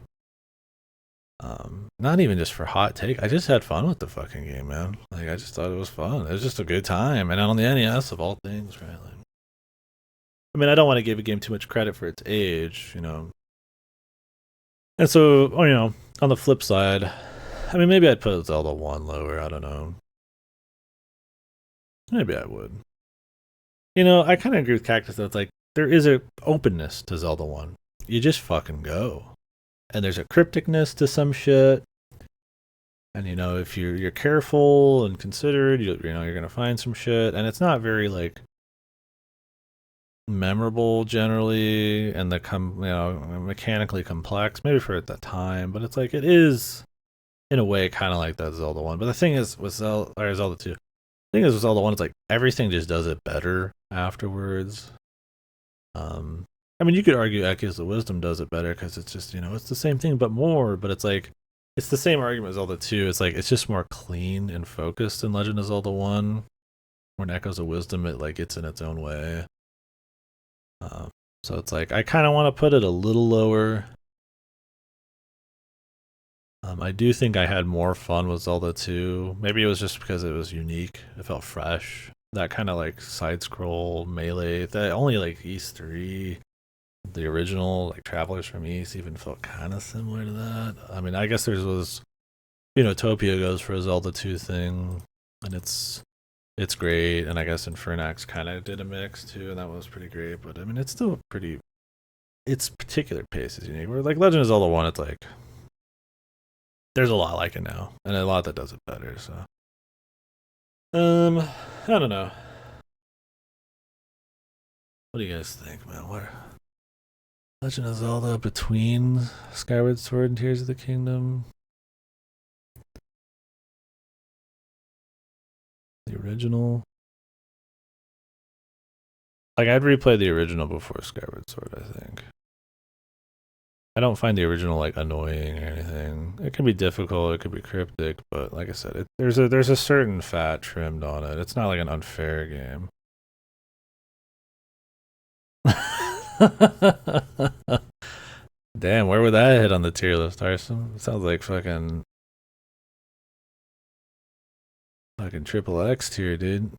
A: Not even just for hot take. I just had fun with the fucking game, man. Like I just thought it was fun. It was just a good time, and on the NES of all things, right? Like, I mean, I don't want to give a game too much credit for its age, you know. And so, you know, on the flip side, I mean, maybe I'd put Zelda 1 lower. I don't know. Maybe I would. You know, I kind of agree with Cactus though. It's like there is a openness to Zelda 1. You just fucking go. And there's a crypticness to some shit. And you know, if you're careful and considered, you know you're gonna find some shit. And it's not very like memorable generally, and mechanically complex, maybe for at the time, but it's like it is in a way kind of like that Zelda one. But the thing is with Zelda 2, the thing is with Zelda 1, it's like everything just does it better afterwards. Um, I mean, you could argue Echoes of Wisdom does it better because it's just, it's the same thing but more, but it's like, it's the same argument as Zelda 2. It's like, it's just more clean and focused in Legend of Zelda 1. When Echoes of Wisdom, it like gets in its own way. So it's like, I kind of want to put it a little lower. I do think I had more fun with Zelda 2. Maybe it was just because it was unique. It felt fresh. That kind of like side scroll melee. That only like East 3, the original, like Travelers from East, even felt kind of similar to that. I mean, I guess there was, Topia goes for a Zelda 2 thing, and it's great. And I guess Infernax kind of did a mix too, and that was pretty great. But I mean, it's still pretty. Its particular pace is unique. Where like Legend of Zelda 1, it's like there's a lot like it now, and a lot that does it better. So, I don't know. What do you guys think, man? What Legend of Zelda between Skyward Sword and Tears of the Kingdom? The original? Like, I'd replay the original before Skyward Sword, I think. I don't find the original, like, annoying or anything. It can be difficult, it could be cryptic, but like I said, there's a certain fat trimmed on it. It's not like an unfair game. Damn, where would that hit on the tier list, Arson? Sounds like fucking triple X tier, dude.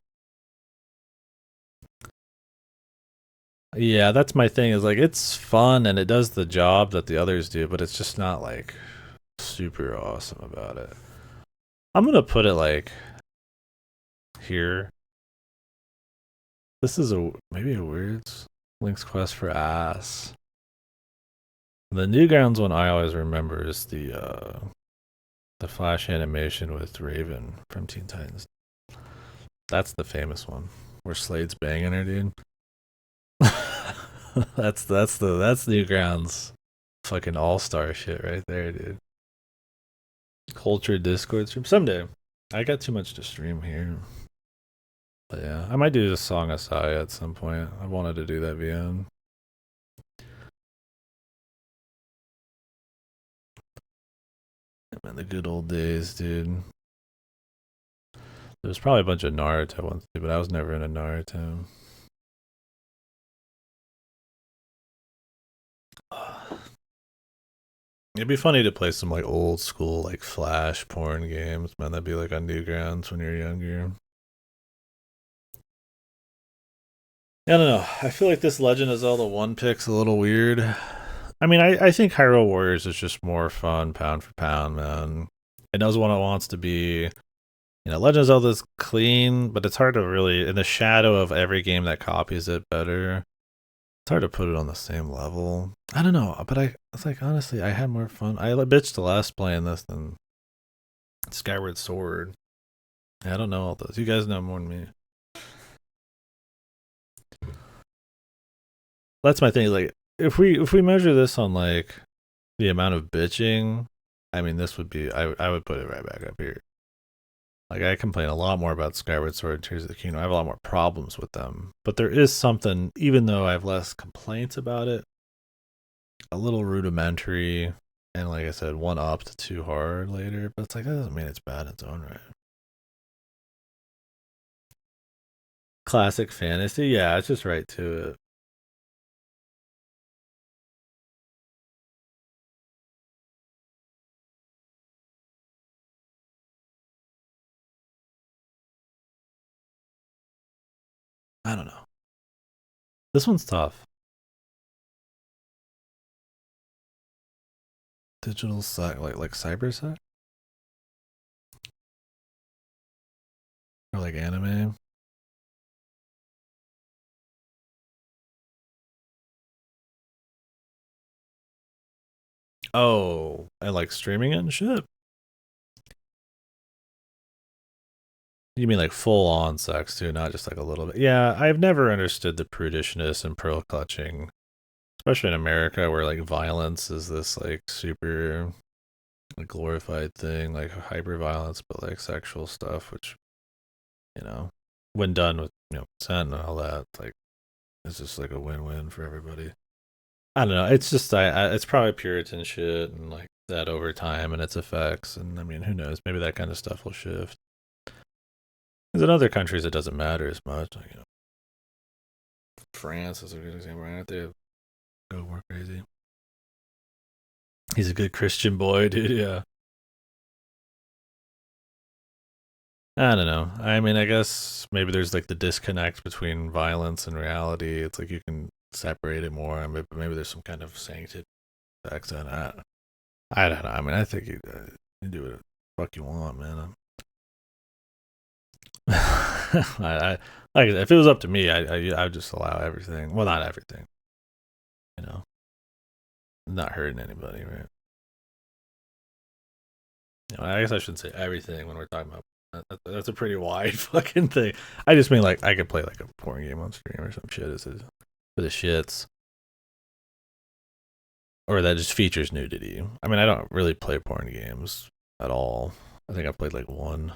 A: Yeah, that's my thing. Is like it's fun and it does the job that the others do, but it's just not like super awesome about it. I'm gonna put it like here. This is maybe a weird Link's Quest for Ass. The Newgrounds one I always remember is the Flash animation with Raven from Teen Titans. That's the famous one where Slade's banging her, dude. that's Newgrounds fucking all-star shit right there, dude. Culture Discord stream someday. I got too much to stream here. But yeah, I might do the Song of Saya at some point. I wanted to do that VN. Man, the good old days, dude. There was probably a bunch of Naruto ones too, but I was never into Naruto. It'd be funny to play some like old school like flash porn games, man. That'd be like on Newgrounds when you're younger. I don't know. I feel like this Legend of Zelda 1 pick's a little weird. I mean, I think Hyrule Warriors is just more fun pound for pound, man. It knows what it wants to be. Legend of Zelda's clean, but it's hard to really, in the shadow of every game that copies it better, it's hard to put it on the same level. I don't know, but it's like, honestly, I had more fun. I bitched less playing this than Skyward Sword. I don't know all those. You guys know more than me. That's my thing. Like, if we measure this on like the amount of bitching, I mean, this would be I would put it right back up here. Like I complain a lot more about Skyward Sword and Tears of the Kingdom. I have a lot more problems with them, but there is something, even though I have less complaints about it, a little rudimentary, and like I said, one upped too hard later. But it's like that doesn't mean it's bad in its own right. Classic fantasy, yeah, it's just right to it. I don't know. This one's tough. Digital side, like cyber side, or like anime. Oh, and like streaming it and shit. You mean like full on sex too, not just like a little bit? Yeah, I've never understood the prudishness and pearl clutching, especially in America, where like violence is this like super like, glorified thing, like hyper violence, but like sexual stuff, which you know, when done with consent and all that, like it's just like a win-win for everybody. I don't know. It's just it's probably Puritan shit and like that over time and its effects. And I mean, who knows? Maybe that kind of stuff will shift. Because in other countries, it doesn't matter as much. Like, France is a good example, right? They go more crazy. He's a good Christian boy, dude. Yeah. I don't know. I mean, I guess maybe there's like the disconnect between violence and reality. It's like you can separate it more. Maybe there's some kind of sanctity effects on it. I don't know. I mean, I think you do what the fuck you want, man. Like if it was up to me, I would just allow everything. Well, not everything, you know, not hurting anybody, right? I guess I shouldn't say everything when we're talking about. That's a pretty wide fucking thing. I just mean like I could play like a porn game on stream or some shit for the shits, or that just features nudity. I mean, I don't really play porn games at all. I think I played like one.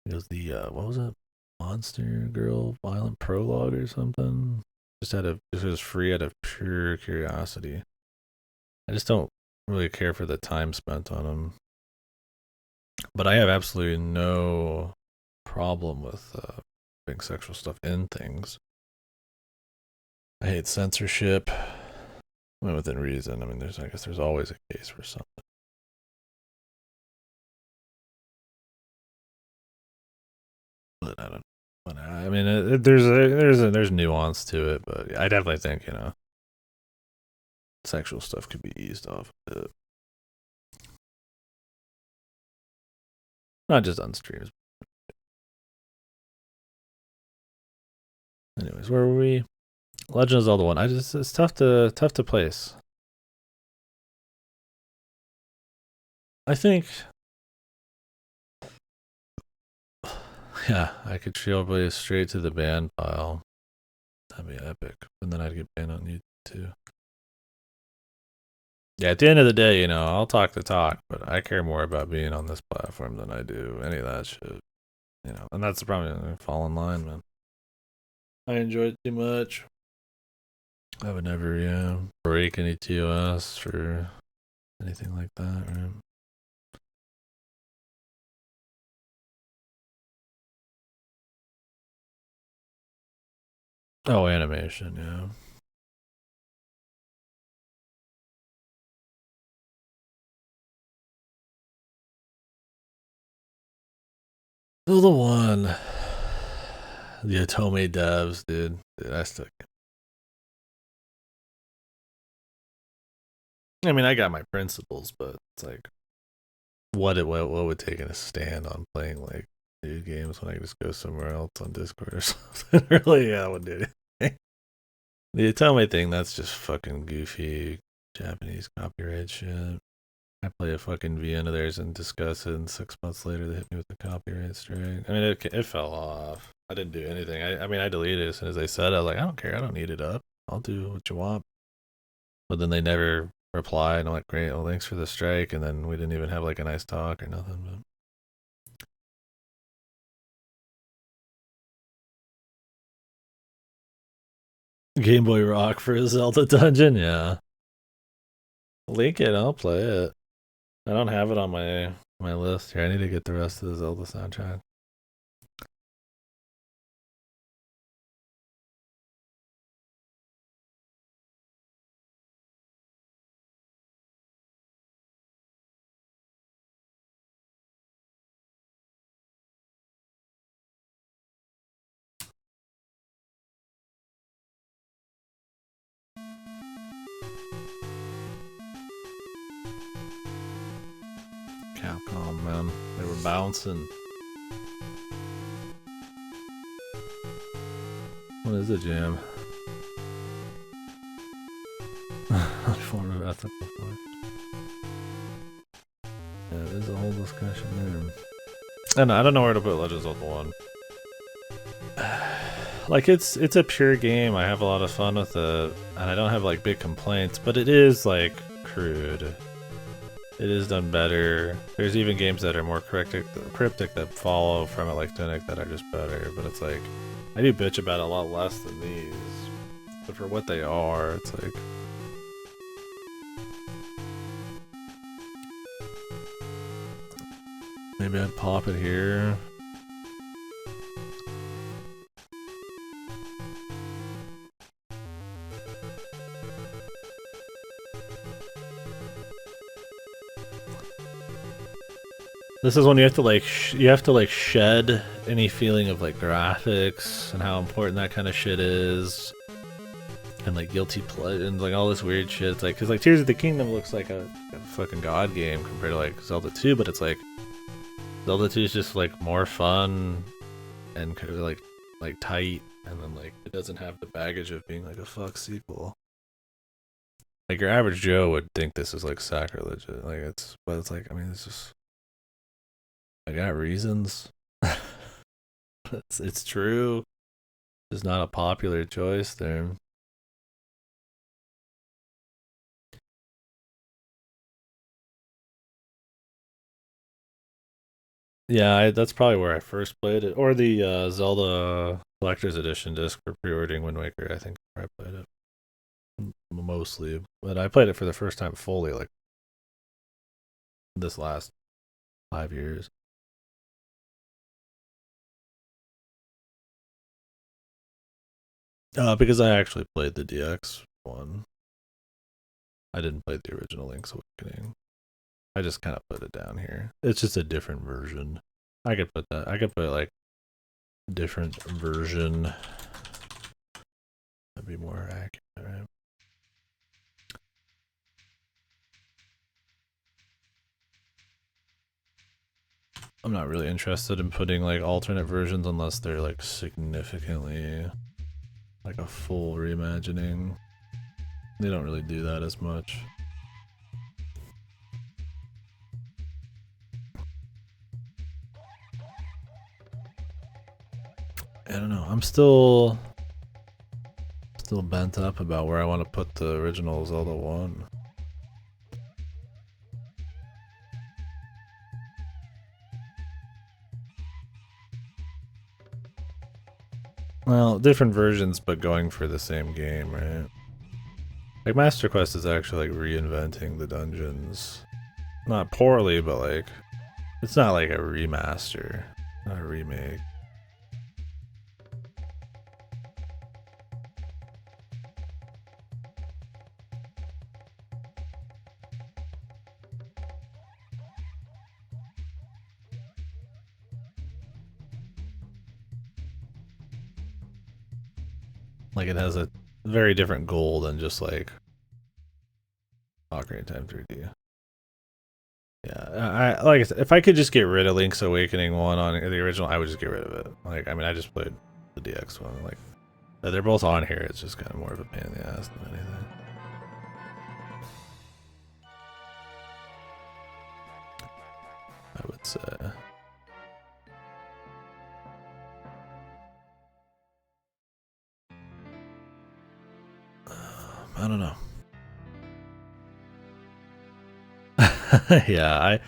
A: It was the what was it? Monster Girl Violent Prologue or something. Just was free out of pure curiosity. I just don't really care for the time spent on them. But I have absolutely no problem with putting sexual stuff in things. I hate censorship. Within reason. I mean, I guess there's always a case for something. But I don't. But I mean, there's nuance to it, but I definitely think sexual stuff could be eased off a bit. Not just on streams. Anyways, where were we? Legend of Zelda 1. It's tough to place. I think yeah, I could trailblaze straight to the ban pile. That'd be epic. And then I'd get banned on YouTube too. Yeah, at the end of the day, I'll talk the talk, but I care more about being on this platform than I do any of that shit. And that's the problem. Fall in line, man. I enjoy it too much. I would never, break any TOS for anything like that, right? Oh, animation, yeah. The one. The Otome devs, dude. I still. I mean, I got my principles, but it's like, what would take a stand on playing like new games when I can just go somewhere else on Discord or something? Really, yeah, I would do it. The Otome thing, that's just fucking goofy Japanese copyright shit. I play a fucking VN of theirs and discuss it, and 6 months later they hit me with the copyright strike. I mean, it fell off. I didn't do anything. I mean, I deleted it as soon as they said it. I was like, I don't care. I don't need it up. I'll do what you want. But then they never replied. And I'm like, great. Well, thanks for the strike. And then we didn't even have like a nice talk or nothing. But Game Boy Rock for a Zelda dungeon, yeah. Link it. I'll play it. I don't have it on my list here. I need to get the rest of the Zelda soundtrack. Capcom, man. They were bouncing. What is it, Jam? Form of ethical force. Yeah, there's a whole discussion there. And I don't know where to put Legends of Zelda 1. Like it's a pure game. I have a lot of fun with it, and I don't have like big complaints. But it is like crude. It is done better. There's even games that are more cryptic that follow from Electronic that are just better. But it's like I do bitch about it a lot less than these. But for what they are, it's like. Maybe I'd pop it here. This is when you have to like shed any feeling of like graphics and how important that kind of shit is, and like guilty pleasure and like all this weird shit. It's like because like Tears of the Kingdom looks like a fucking god game compared to like Zelda 2, but it's like Zelda 2 is just like more fun and like tight, and then like it doesn't have the baggage of being like a fuck sequel. Like your average Joe would think this is like sacrilege, like but it's like I mean it's just. I got reasons. it's true. It's not a popular choice there. Yeah, that's probably where I first played it. Or the Zelda Collector's Edition disc for pre-ordering Wind Waker, I think where I played it. Mostly. But I played it for the first time fully, like, this last 5 years. Because I actually played the DX one. I didn't play the original Link's Awakening. I just kind of put it down here. It's just a different version. I could put like different version. That'd be more accurate, right? I'm not really interested in putting like alternate versions unless they're like significantly like a full reimagining. They don't really do that as much. I don't know. I'm still bent up about where I want to put the original Zelda 1. Well, different versions, but going for the same game, right? Like Master Quest is actually like reinventing the dungeons, not poorly, but like it's not like a remaster, not a remake. Like it has a very different goal than just like Ocarina of Time 3D. Yeah, I like I said, if I could just get rid of Link's Awakening 1 on the original, I would just get rid of it. Like I mean, I just played the DX one. Like they're both on here. It's just kind of more of a pain in the ass than anything. I would say. I don't know. Yeah,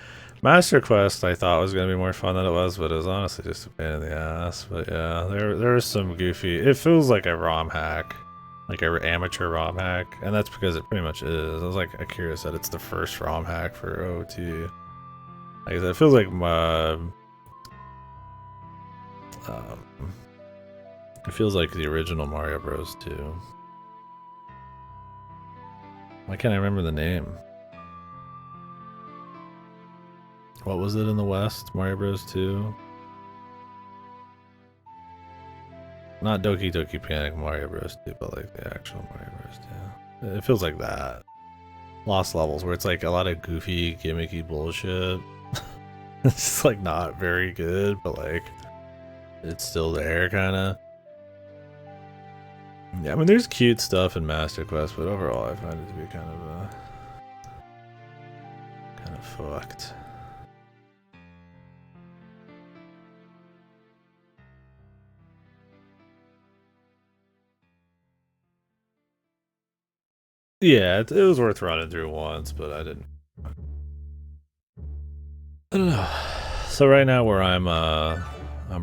A: Master Quest I thought was gonna be more fun than it was, but it was honestly just a pain in the ass. But yeah, there was some goofy. It feels like a ROM hack, like an amateur ROM hack, and that's because it pretty much is. I was like Akira said, it's the first ROM hack for OT. Like it feels like it feels like the original Mario Bros. 2. Why can't I remember the name? What was it in the West? Mario Bros. 2? Not Doki Doki Panic Mario Bros. 2, but like the actual Mario Bros. 2. It feels like that. Lost Levels, where it's like a lot of goofy, gimmicky bullshit. It's just like not very good, but like it's still there, kind of. Yeah, I mean, there's cute stuff in Master Quest, but overall, I find it to be kind of fucked. Yeah, it was worth running through once, but I didn't. I don't know. So right now where I'm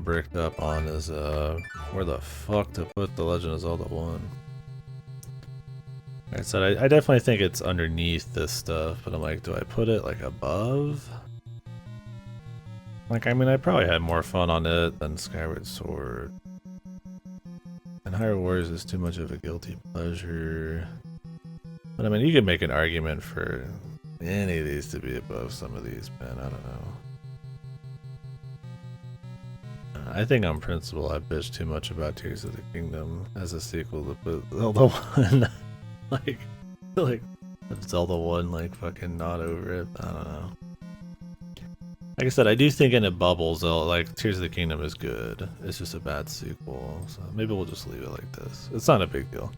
A: bricked up on is where the fuck to put the Legend of Zelda 1. Like I said, I definitely think it's underneath this stuff, but I'm like, do I put it like above? Like, I mean, I probably had more fun on it than Skyward Sword. And Hyrule Warriors is too much of a guilty pleasure. But I mean, you could make an argument for any of these to be above some of these, man. I don't know. I think on principle, I bitched too much about Tears of the Kingdom as a sequel to put Zelda 1. like, like, Zelda 1, like, fucking not over it. I don't know. Like I said, I do think in a bubble, Zelda, like, Tears of the Kingdom is good. It's just a bad sequel. So maybe we'll just leave it like this. It's not a big deal.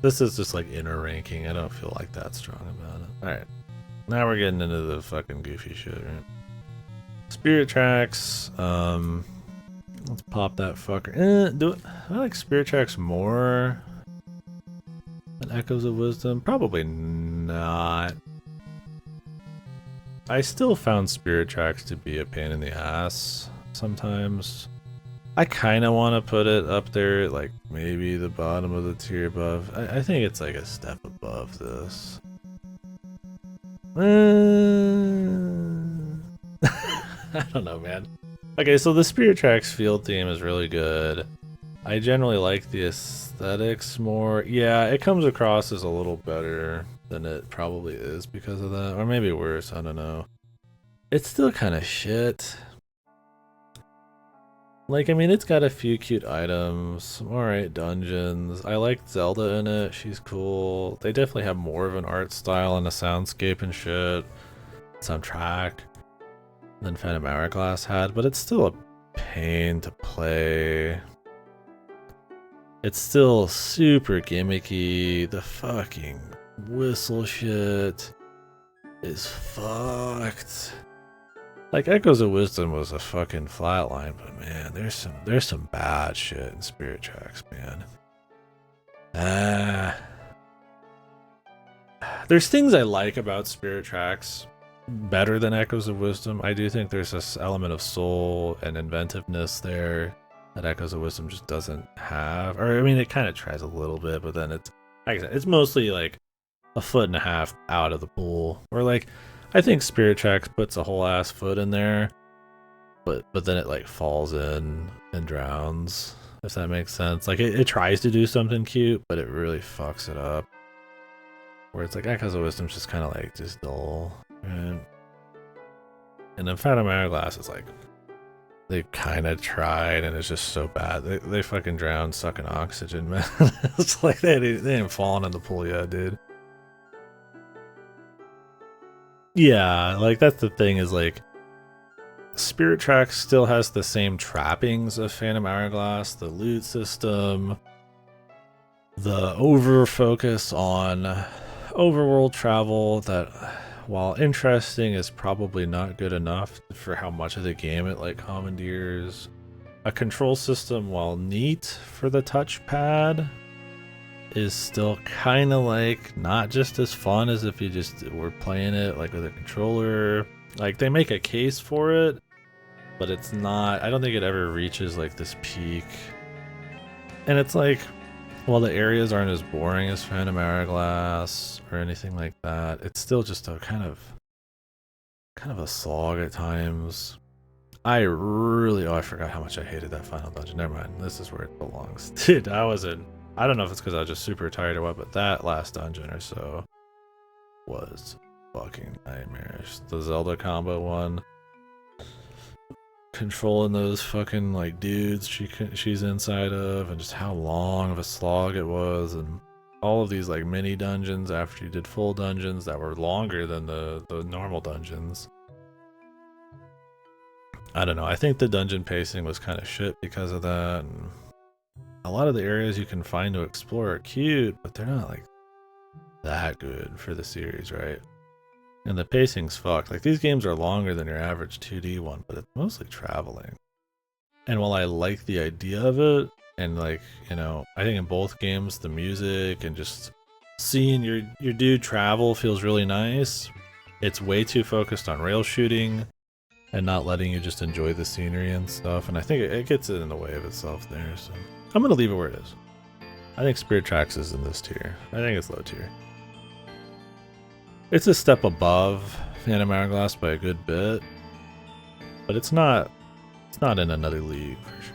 A: This is just like inner ranking. I don't feel like that strong about it. Alright. Now we're getting into the fucking goofy shit, right? Spirit Tracks. Let's pop that fucker. Do it. I like Spirit Tracks more than Echoes of Wisdom. Probably not. I still found Spirit Tracks to be a pain in the ass sometimes. I kind of want to put it up there, like maybe the bottom of the tier above. I think it's like a step above this. I don't know, man. Okay, so the Spirit Tracks field theme is really good. I generally like the aesthetics more. Yeah, it comes across as a little better than it probably is because of that. Or maybe worse, I don't know. It's still kind of shit. Like, I mean, it's got a few cute items, some alright dungeons. I like Zelda in it, she's cool. They definitely have more of an art style and a soundscape and shit, soundtrack, than Phantom Hourglass had, but it's still a pain to play. It's still super gimmicky. The fucking whistle shit is fucked. Like Echoes of Wisdom was a fucking flatline, but man, there's some bad shit in Spirit Tracks, man. There's things I like about Spirit Tracks better than Echoes of Wisdom. I do think there's this element of soul and inventiveness there that Echoes of Wisdom just doesn't have. Or I mean, it kind of tries a little bit, but then it's like I said, it's mostly like a foot and a half out of the pool. Or like I think Spirit Tracks puts a whole ass foot in there, but then it like falls in and drowns, if that makes sense. Like it tries to do something cute, but it really fucks it up. Where it's like Echoes of Wisdom's just kind of like just dull. Right? And then Phantom Hourglass is like they kind of tried and it's just so bad. They fucking drowned sucking oxygen, man. It's like they ain't fallen in the pool yet, dude. Yeah, like that's the thing is like Spirit Tracks still has the same trappings of Phantom Hourglass, the loot system, the over focus on overworld travel that while interesting is probably not good enough for how much of the game it like commandeers. A control system, while neat for the touchpad, is still kind of like not just as fun as if you just were playing it like with a controller. Like they make a case for it, but it's not, I don't think it ever reaches like this peak. And it's like, while the areas aren't as boring as Phantom Hourglass or anything like that, it's still just a kind of a slog at times. I forgot how much I hated that final dungeon. Never mind, this is where it belongs. Dude, I don't know if it's because I was just super tired or what, but that last dungeon or so was fucking nightmarish. The Zelda combo one, controlling those fucking like dudes she's inside of, and just how long of a slog it was, and all of these like mini dungeons after you did full dungeons that were longer than the normal dungeons. I don't know, I think the dungeon pacing was kind of shit because of that, and a lot of the areas you can find to explore are cute, but they're not like that good for the series, right? And the pacing's fucked. Like these games are longer than your average 2D one, but it's mostly traveling. And while I like the idea of it, and like, you know, I think in both games the music and just seeing your dude travel feels really nice. It's way too focused on rail shooting and not letting you just enjoy the scenery and stuff. And I think it gets it in the way of itself there. So I'm gonna leave it where it is. I think Spirit Tracks is in this tier. I think it's low tier. It's a step above Phantom Hourglass by a good bit, but it's not in another league for sure.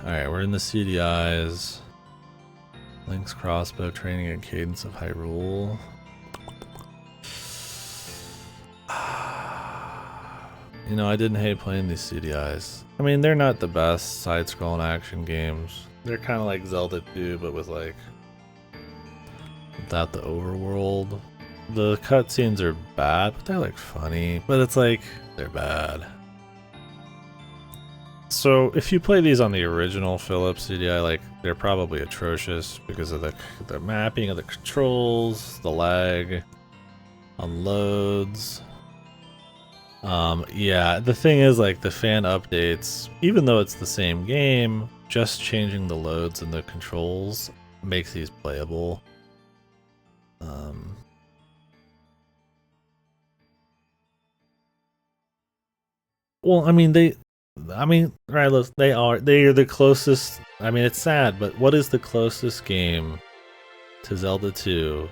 A: Alright, we're in the CDIs. Link's crossbow training and Cadence of Hyrule. You know, I didn't hate playing these CDIs. I mean, they're not the best side-scrolling action games. They're kind of like Zelda 2, but with like without the overworld. The cutscenes are bad, but they're like funny. But it's like they're bad. So if you play these on the original Philips CDI, like they're probably atrocious because of the mapping of the controls, the lag on loads. Yeah, the thing is, like, the fan updates, even though it's the same game, just changing the loads and the controls makes these playable. Well, I mean, they are the closest. I mean, it's sad, but what is the closest game to Zelda 2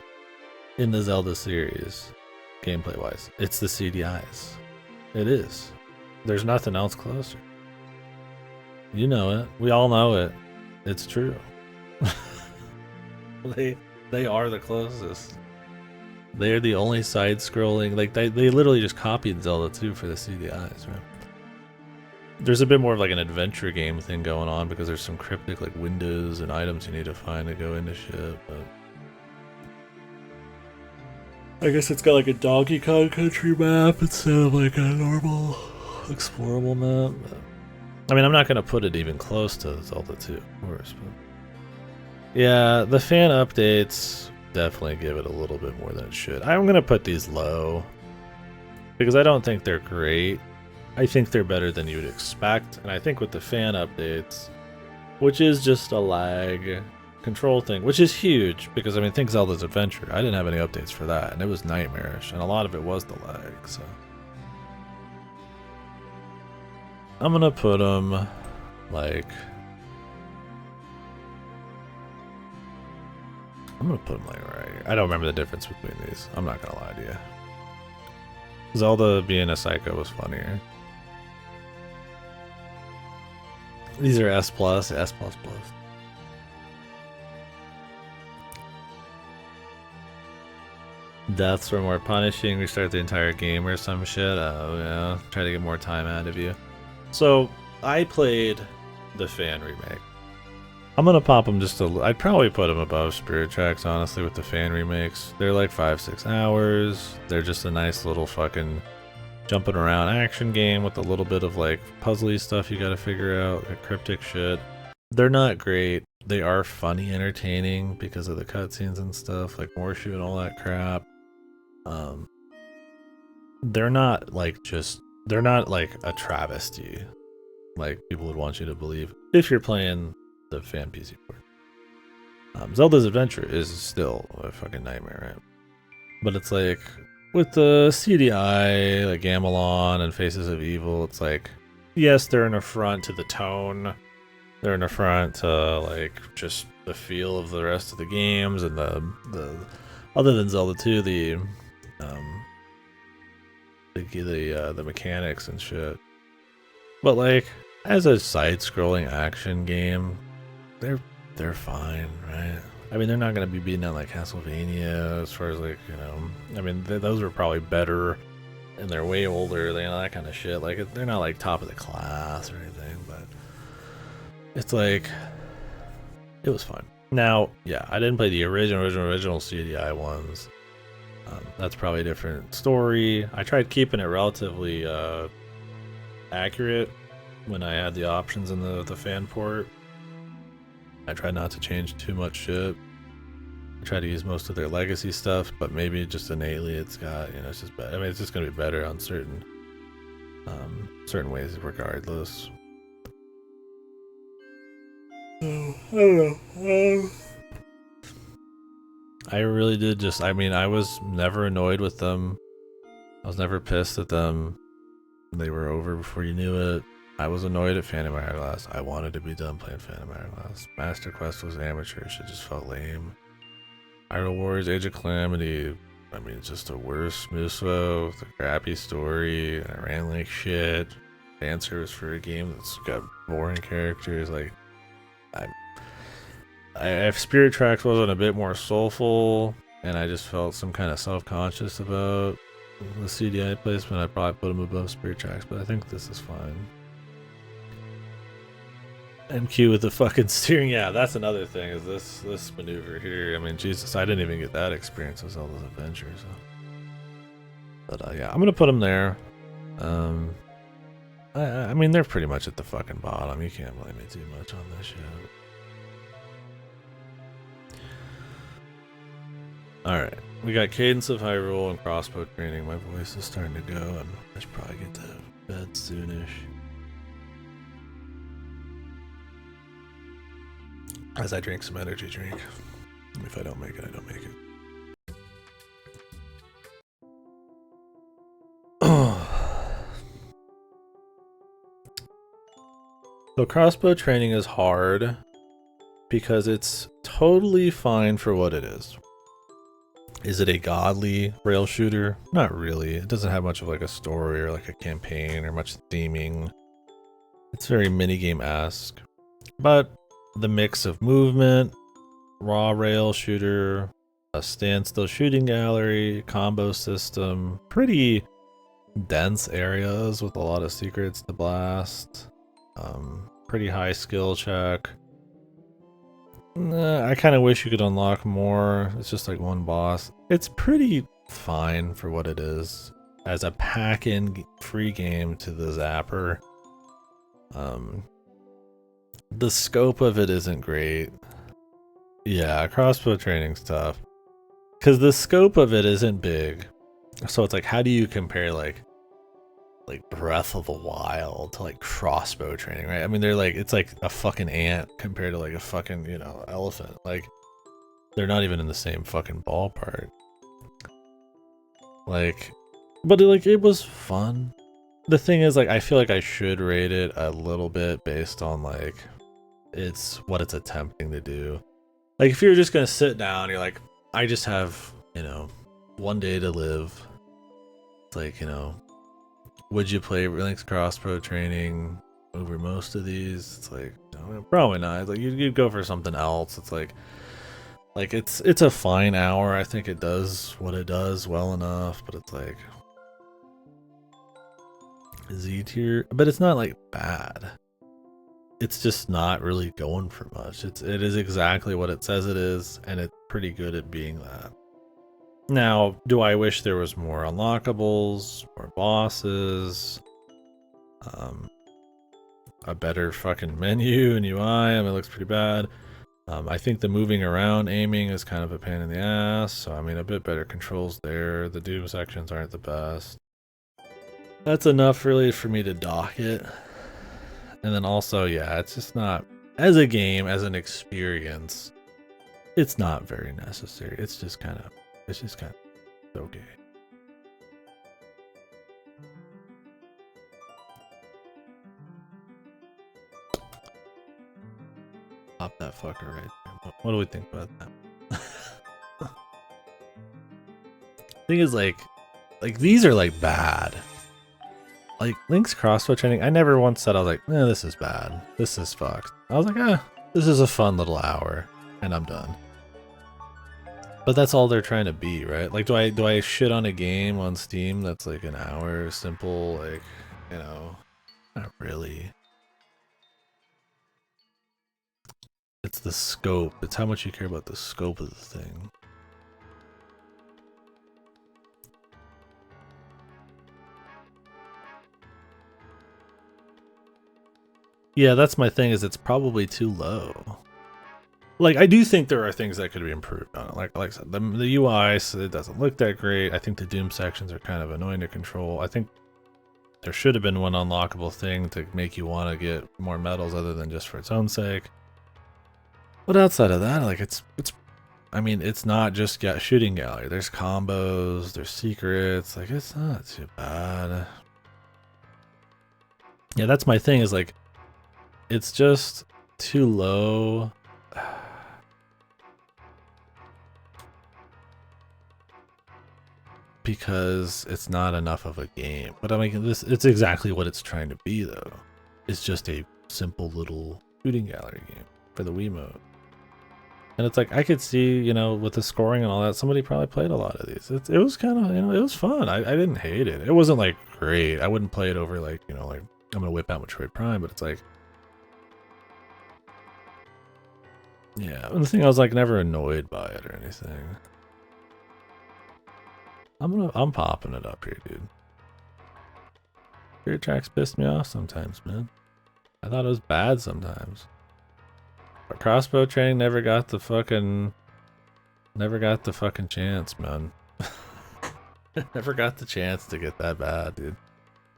A: in the Zelda series, gameplay-wise? It's the CDIs. It is. There's nothing else closer. You know it. We all know it. It's true. They are the closest. They are the only side-scrolling. Like they literally just copied Zelda 2 for the CDIs, right? There's a bit more of like an adventure game thing going on because there's some cryptic like windows and items you need to find to go into shit, but I guess it's got like a Donkey Kong Country map instead of like a normal explorable map. But, I mean, I'm not gonna put it even close to Zelda 2, of course, but yeah, the fan updates definitely give it a little bit more than it should. I'm gonna put these low because I don't think they're great. I think they're better than you would expect, and I think with the fan updates, which is just a lag control thing, which is huge because I mean, think Zelda's Adventure. I didn't have any updates for that, and it was nightmarish, and a lot of it was the lag. So I'm gonna put them like right here. I don't remember the difference between these. I'm not gonna lie to you. Zelda being a psycho was funnier. These are S+, S++. Deaths were more punishing, restart the entire game or some shit. Oh yeah, try to get more time out of you. So, I played the fan remake. I'm gonna pop them I'd probably put them above Spirit Tracks, honestly, with the fan remakes. They're like 5-6 hours. They're just a nice little fucking jumping around action game with a little bit of like puzzly stuff you gotta figure out, like cryptic shit. They're not great. They are funny, entertaining because of the cutscenes and stuff, like Morshu and all that crap. They're not like a travesty like people would want you to believe if you're playing the fan PC port. Zelda's Adventure is still a fucking nightmare, right? But it's like with the CDI, like Gamelon and Faces of Evil, it's like, yes, they're an affront to the tone. They're an affront to like just the feel of the rest of the games and the other than Zelda 2, the mechanics and shit. But like as a side-scrolling action game, they're fine, right? I mean, they're not gonna be beating out like Castlevania as far as like, you know. I mean, those were probably better, and they're way older. You know, that kind of shit. Like, they're not like top of the class or anything, but it's like it was fun. Now, yeah, I didn't play the original CDI ones. That's probably a different story. I tried keeping it relatively accurate when I had the options in the fan port. I tried not to change too much shit. I tried to use most of their legacy stuff, but maybe just innately it's got, you know, it's just better. I mean, it's just gonna be better on certain ways regardless. I don't know. I really did just, I mean, I was never annoyed with them. I was never pissed at them. They were over before you knew it. I was annoyed at Phantom Hourglass. I wanted to be done playing Phantom Hourglass. Master Quest was amateurish. It just felt lame. Hyrule Warriors Age of Calamity. I mean, it's just a worse Muso with a crappy story. And I ran like shit. Fan service for a game that's got boring characters. Like, if Spirit Tracks wasn't a bit more soulful, and I just felt some kind of self-conscious about the CDI placement, I'd probably put them above Spirit Tracks, but I think this is fine. MQ with the fucking steering, yeah, that's another thing, is this maneuver here. I mean, Jesus, I didn't even get that experience with Zelda's Adventure, so. But yeah, I'm gonna put them there. I mean, they're pretty much at the fucking bottom. You can't blame me too much on this shit. Alright, we got Cadence of Hyrule and crossbow training. My voice is starting to go, and I should probably get to bed soonish. As I drink some energy drink. If I don't make it, I don't make it. So crossbow training is hard because it's totally fine for what it is. Is it a godly rail shooter? Not really. It doesn't have much of like a story or like a campaign or much theming. It's very minigame-esque. But the mix of movement, raw rail shooter, a standstill shooting gallery, combo system, pretty dense areas with a lot of secrets to blast, pretty high skill check. I kind of wish you could unlock more. It's just like one boss. It's pretty fine for what it is as a pack-in free game to the Zapper. The scope of it isn't great. Yeah, crossbow training's tough because the scope of it isn't big. So it's like, how do you compare like Breath of the Wild to like crossbow training, right? I mean, they're like, it's like a fucking ant compared to like a fucking, you know, elephant. Like, they're not even in the same fucking ballpark. Like, but it was fun. The thing is, like, I feel like I should rate it a little bit based on like what it's attempting to do. Like, if you're just gonna sit down, you're like, I just have, you know, one day to live. It's like, you know, would you play Link's crossbow training over most of these? It's like, no, probably not. It's like you'd go for something else. It's like it's a fine hour. I think it does what it does well enough, but it's like Z tier, but it's not like bad. It's just not really going for much. It is exactly what it says it is, and it's pretty good at being that. Now, do I wish there was more unlockables, more bosses, a better fucking menu and UI? I mean, it looks pretty bad. I think the moving around aiming is kind of a pain in the ass, so I mean, a bit better controls there. The Doom sections aren't the best. That's enough really for me to dock it. And then also, yeah, it's just not, as a game, as an experience, it's not very necessary. It's just kind of okay. Pop that fucker right there. What do we think about that? Thing is, like these are like bad. Like Link's crossbow training, I never once said I was like, this is bad. This is fucked. I was like, this is a fun little hour, and I'm done. But that's all they're trying to be, right? Like, do I shit on a game on Steam that's like an hour, simple, like, you know, not really. It's the scope. It's how much you care about the scope of the thing. Yeah, that's my thing, is it's probably too low. Like, I do think there are things that could be improved on it. Like I said, the UI, so it doesn't look that great. I think the Doom sections are kind of annoying to control. I think there should have been one unlockable thing to make you want to get more medals other than just for its own sake. But outside of that, like it's I mean, it's not just shooting gallery. There's combos, there's secrets. Like it's not too bad. Yeah, that's my thing. Is like it's just too low. Because it's not enough of a game. But I mean, it's exactly what it's trying to be, though. It's just a simple little shooting gallery game for the Wiimote. And it's like, I could see, you know, with the scoring and all that, somebody probably played a lot of these. It was kind of, you know, it was fun. I didn't hate it. It wasn't like great. I wouldn't play it over like, you know, like I'm going to whip out Metroid Prime, but it's like, yeah. And the thing, I was like never annoyed by it or anything. I'm popping it up here, dude. Spirit Tracks pissed me off sometimes, man. I thought it was bad sometimes. But crossbow training never got the fucking chance, man. Never got the chance to get that bad, dude.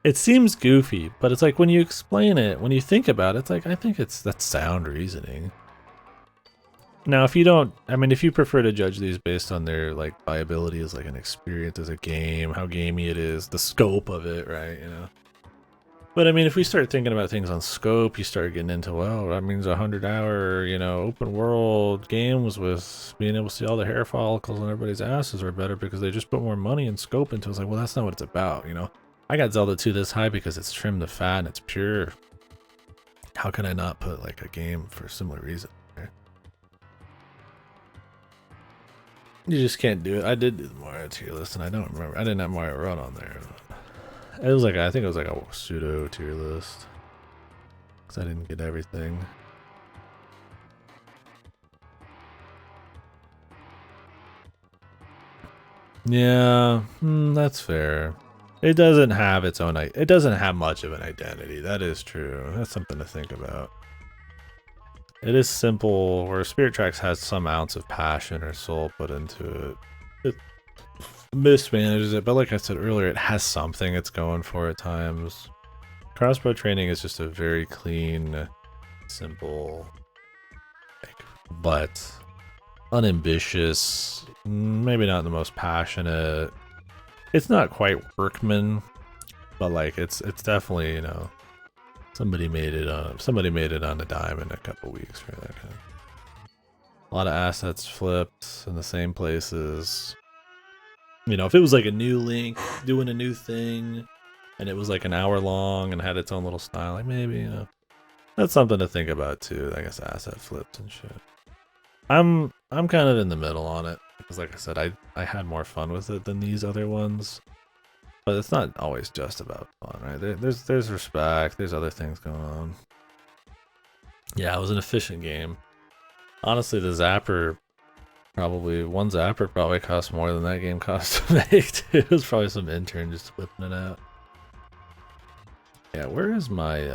A: It seems goofy, but it's like when you explain it, when you think about it, it's like I think that's sound reasoning. Now, if you don't, I mean, if you prefer to judge these based on their like viability as like an experience as a game, how gamey it is, the scope of it, right? You know. But I mean, if we start thinking about things on scope, you start getting into, well, that means 100-hour, you know, open world games with being able to see all the hair follicles on everybody's asses are better because they just put more money and scope into it. It's like, well, that's not what it's about, you know? I got Zelda 2 this high because it's trimmed to fat and it's pure. How can I not put like a game for a similar reason? Right? You just can't do it. I did do the Mario tier list and I don't remember. I didn't have Mario Run on there. It was like, I think it was like a pseudo tier list. Because I didn't get everything. Yeah, that's fair. It doesn't have its own, it doesn't have much of an identity. That is true. That's something to think about. It is simple, where Spirit Tracks has some ounce of passion or soul put into it. It mismanages it, but like I said earlier, it has something it's going for at times. Crossbow training is just a very clean, simple, like, but unambitious, maybe not the most passionate. It's not quite workman, but like it's definitely, you know, somebody made it on a dime in a couple weeks for that kind of. A lot of assets flipped in the same places. You know, if it was like a new Link doing a new thing, and it was like an hour long and had its own little style, like maybe, you know, that's something to think about too. I guess asset flips and shit. I'm kind of in the middle on it because, like I said, I had more fun with it than these other ones. But it's not always just about fun, right? There's respect. There's other things going on. Yeah, it was an efficient game. Honestly, the zapper one zapper probably cost more than that game cost to make. Too. It was probably some intern just whipping it out. Yeah, where is my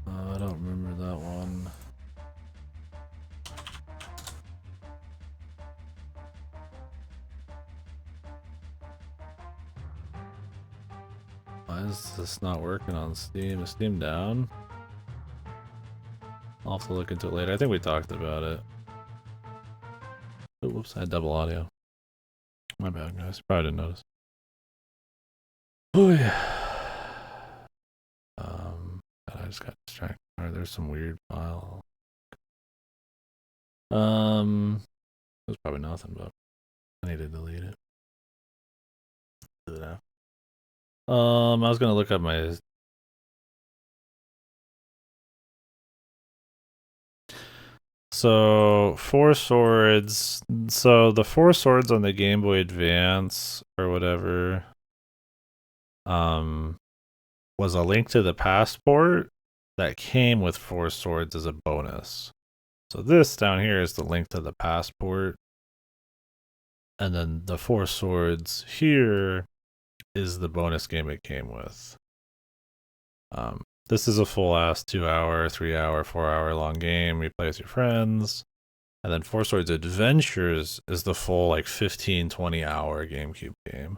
A: I don't remember that one. Why is this not working on Steam? Is Steam down? I'll have to look into it later. I think we talked about it. Oh, whoops, I had double audio. My bad, guys. Probably didn't notice. Oh yeah. I just got distracted. Alright, there's some weird file. It was probably nothing, but I need to delete it. Do that. I was gonna look up my. So, Four Swords. So, the Four Swords on the Game Boy Advance or whatever was A Link to the Passport, that came with Four Swords as a bonus. So this down here is the link to the passport. And then the Four Swords here is the bonus game it came with. This is a full ass 2 hour, 3 hour, 4 hour long game. You play with your friends. And then Four Swords Adventures is the full like 15, 20 hour GameCube game.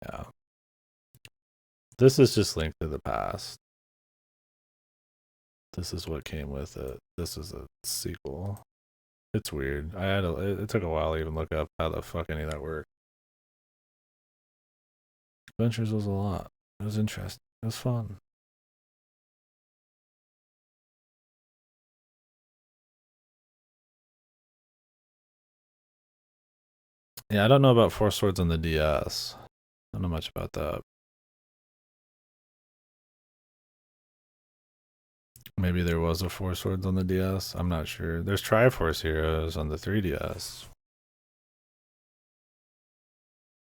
A: Yeah. This is just Link to the Past. This is what came with it. This is a sequel. It's weird. It took a while to even look up how the fuck any of that worked. Adventures was a lot. It was interesting. It was fun. Yeah, I don't know about Four Swords on the DS. I don't know much about that. Maybe there was a Four Swords on the DS. I'm not sure. There's Triforce Heroes on the 3DS.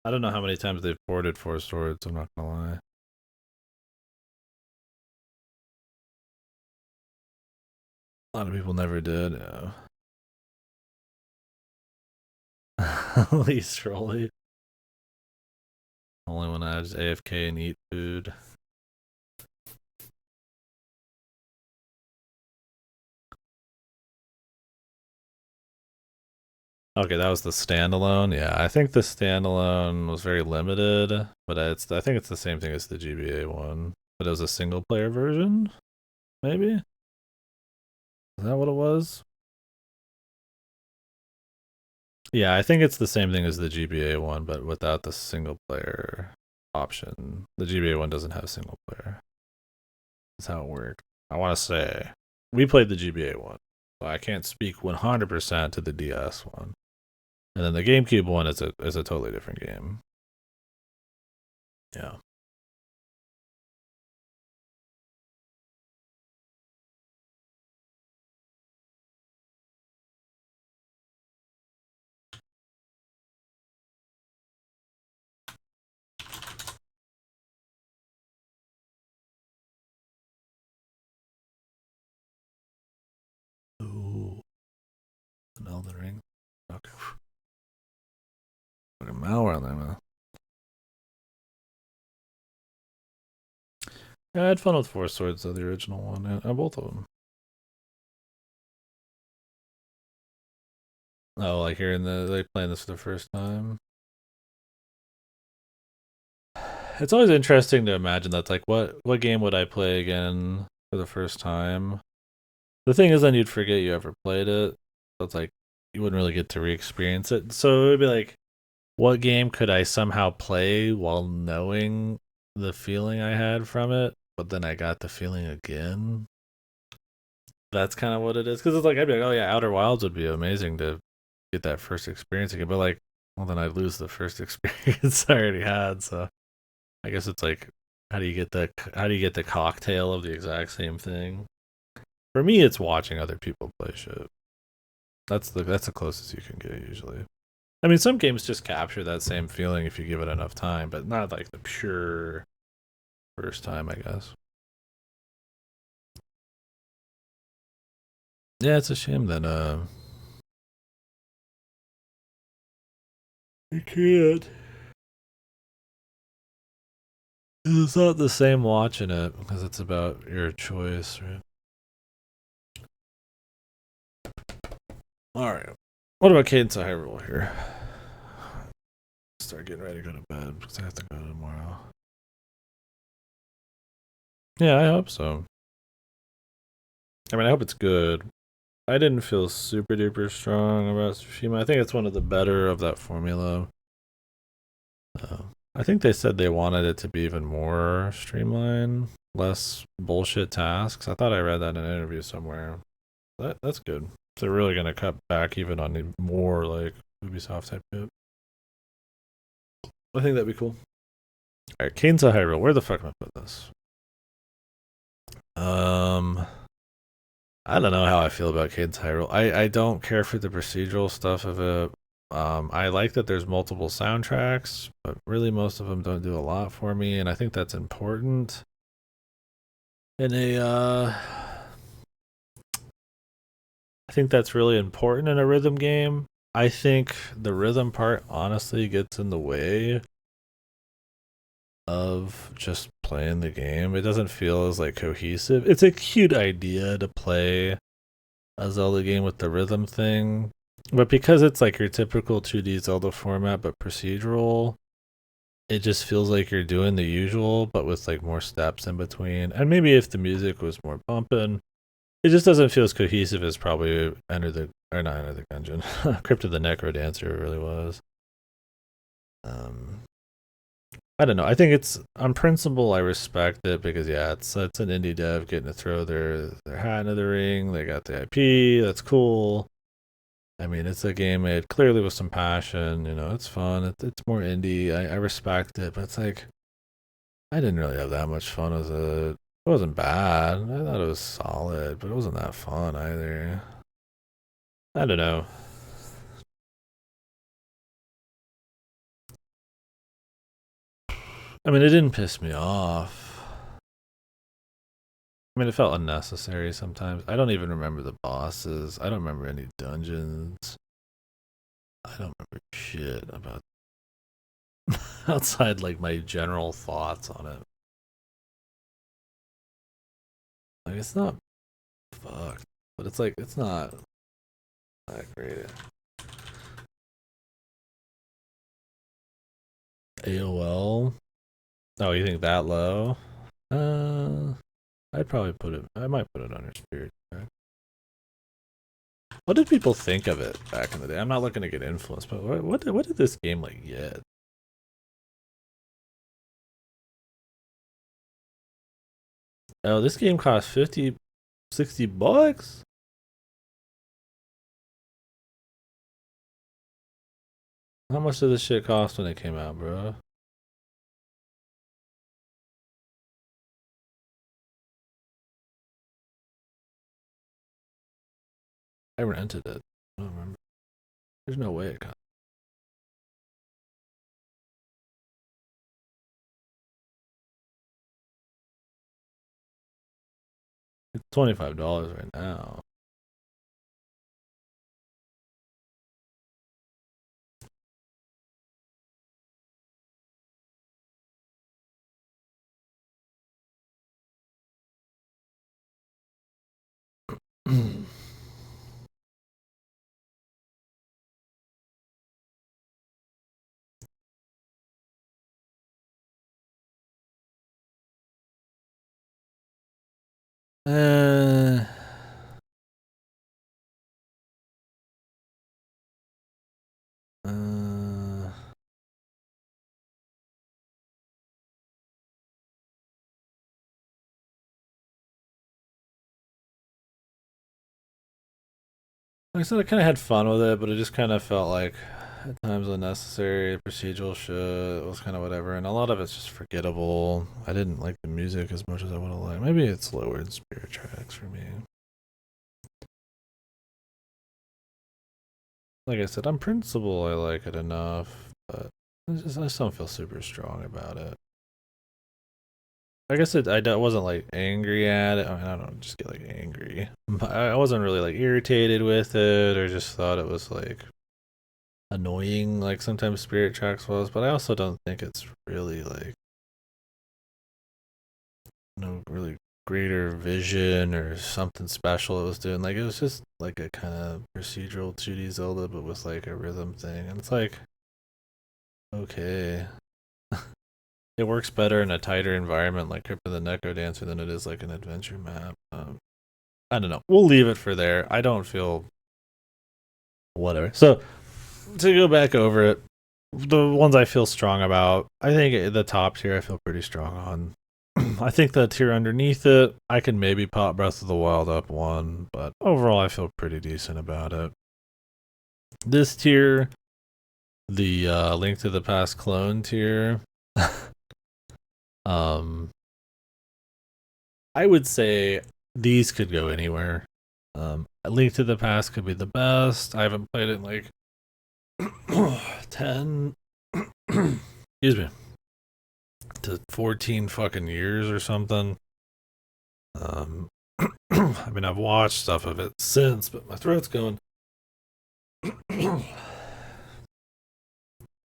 A: I don't know how many times they've ported Four Swords, I'm not gonna lie. A lot of people never did, yeah. Least Rolly. Only when I just AFK and eat food. Okay, that was the standalone. Yeah, I think the standalone was very limited, but I think it's the same thing as the GBA one, but it was a single player version. Maybe. Is that what it was? Yeah, I think it's the same thing as the GBA one, but without the single player option. The GBA one doesn't have single player. That's how it worked. I want to say we played the GBA one, so I can't speak 100% to the DS one. And then the GameCube one is a totally different game. Yeah. Ooh. An Elden Ring. Okay. Fucking malware on there, man. Yeah, I had fun with Four Swords, the original one, and both of them. Oh, like hearing like playing this for the first time. It's always interesting to imagine that's like what game would I play again for the first time? The thing is, then you'd forget you ever played it. So it's like you wouldn't really get to re-experience it. So it would be like, what game could I somehow play while knowing the feeling I had from it, but then I got the feeling again? That's kind of what it is. Because it's like, I'd be like, oh yeah, Outer Wilds would be amazing to get that first experience again. But like, well, then I'd lose the first experience I already had. So I guess it's like, how do you get the cocktail of the exact same thing? For me, it's watching other people play shit. That's the closest you can get usually. I mean, some games just capture that same feeling if you give it enough time, but not like the pure first time, I guess. Yeah, it's a shame that you can't. It's not the same watching it because it's about your choice, right? All right. What about Cadence of Hyrule here? Start getting ready to go to bed because I have to go tomorrow. Yeah, I hope so. I mean, I hope it's good. I didn't feel super duper strong about Tsushima. I think it's one of the better of that formula. I think they said they wanted it to be even more streamlined, less bullshit tasks. I thought I read that in an interview somewhere. That's good. So they're really gonna cut back even on the more like Ubisoft type shit. I think that'd be cool. Alright, Cadence of Hyrule. Where the fuck am I put this? I don't know how I feel about Cadence of Hyrule. I don't care for the procedural stuff of it. I like that there's multiple soundtracks, but really most of them don't do a lot for me, and I think that's important. in a I think that's really important in a rhythm game. I think the rhythm part honestly gets in the way of just playing the game. It doesn't feel as like cohesive. It's a cute idea to play a Zelda game with the rhythm thing, but because it's like your typical 2D Zelda format but procedural, it just feels like you're doing the usual but with like more steps in between. And maybe if the music was more bumping, it just doesn't feel as cohesive as probably not Enter the Gungeon, Crypt of the Necro Dancer really was. Um, I don't know. I think it's on principle. I respect it because yeah, it's an indie dev getting to throw their hat into the ring. They got the IP. That's cool. I mean, it's a game made clearly with some passion. You know, it's fun. It's more indie. I respect it, but it's like I didn't really have that much fun as a. It wasn't bad. I thought it was solid, but it wasn't that fun either. I don't know. I mean, it didn't piss me off. I mean, it felt unnecessary sometimes. I don't even remember the bosses. I don't remember any dungeons. I don't remember shit about outside like my general thoughts on it. Like it's not fucked, but it's like it's not that great. AOL. Oh, you think that low? Uh, I'd probably put it. I might put it under Spirit Track. What did people think of it back in the day? I'm not looking to get influenced, but what did this game like get? Oh, this game cost 50, $60. How much did this shit cost when it came out, bro? I rented it. I don't remember. There's no way it cost. It's $25 right now. uh, uh, like I said, I kind of had fun with it, but it just kind of felt like at times unnecessary. Procedural shit it was kind of whatever, and a lot of it's just forgettable. I didn't like the music as much as I would have liked. Maybe it's lower in Spirit Tracks for me. Like I said, on principle, I like it enough, but I just don't feel super strong about it. I guess I wasn't like angry at it. I mean, I don't just get like angry. I wasn't really like irritated with it or just thought it was like annoying like sometimes Spirit Tracks was, but I also don't think it's really like no really greater vision or something special it was doing. Like it was just like a kind of procedural 2D Zelda but with like a rhythm thing. And it's like okay. It works better in a tighter environment like Crypt of the Necro Dancer than it is like an adventure map. I don't know. We'll leave it for there. I don't feel whatever. So to go back over it, the ones I feel strong about, I think the top tier I feel pretty strong on. I think the tier underneath it, I can maybe pop Breath of the Wild up one, but overall I feel pretty decent about it. This tier, the Link to the Past clone tier, um, I would say these could go anywhere. Link to the Past could be the best. I haven't played it in like 10 excuse me to 14 fucking years or something. I mean, I've watched stuff of it since, but my throat's going.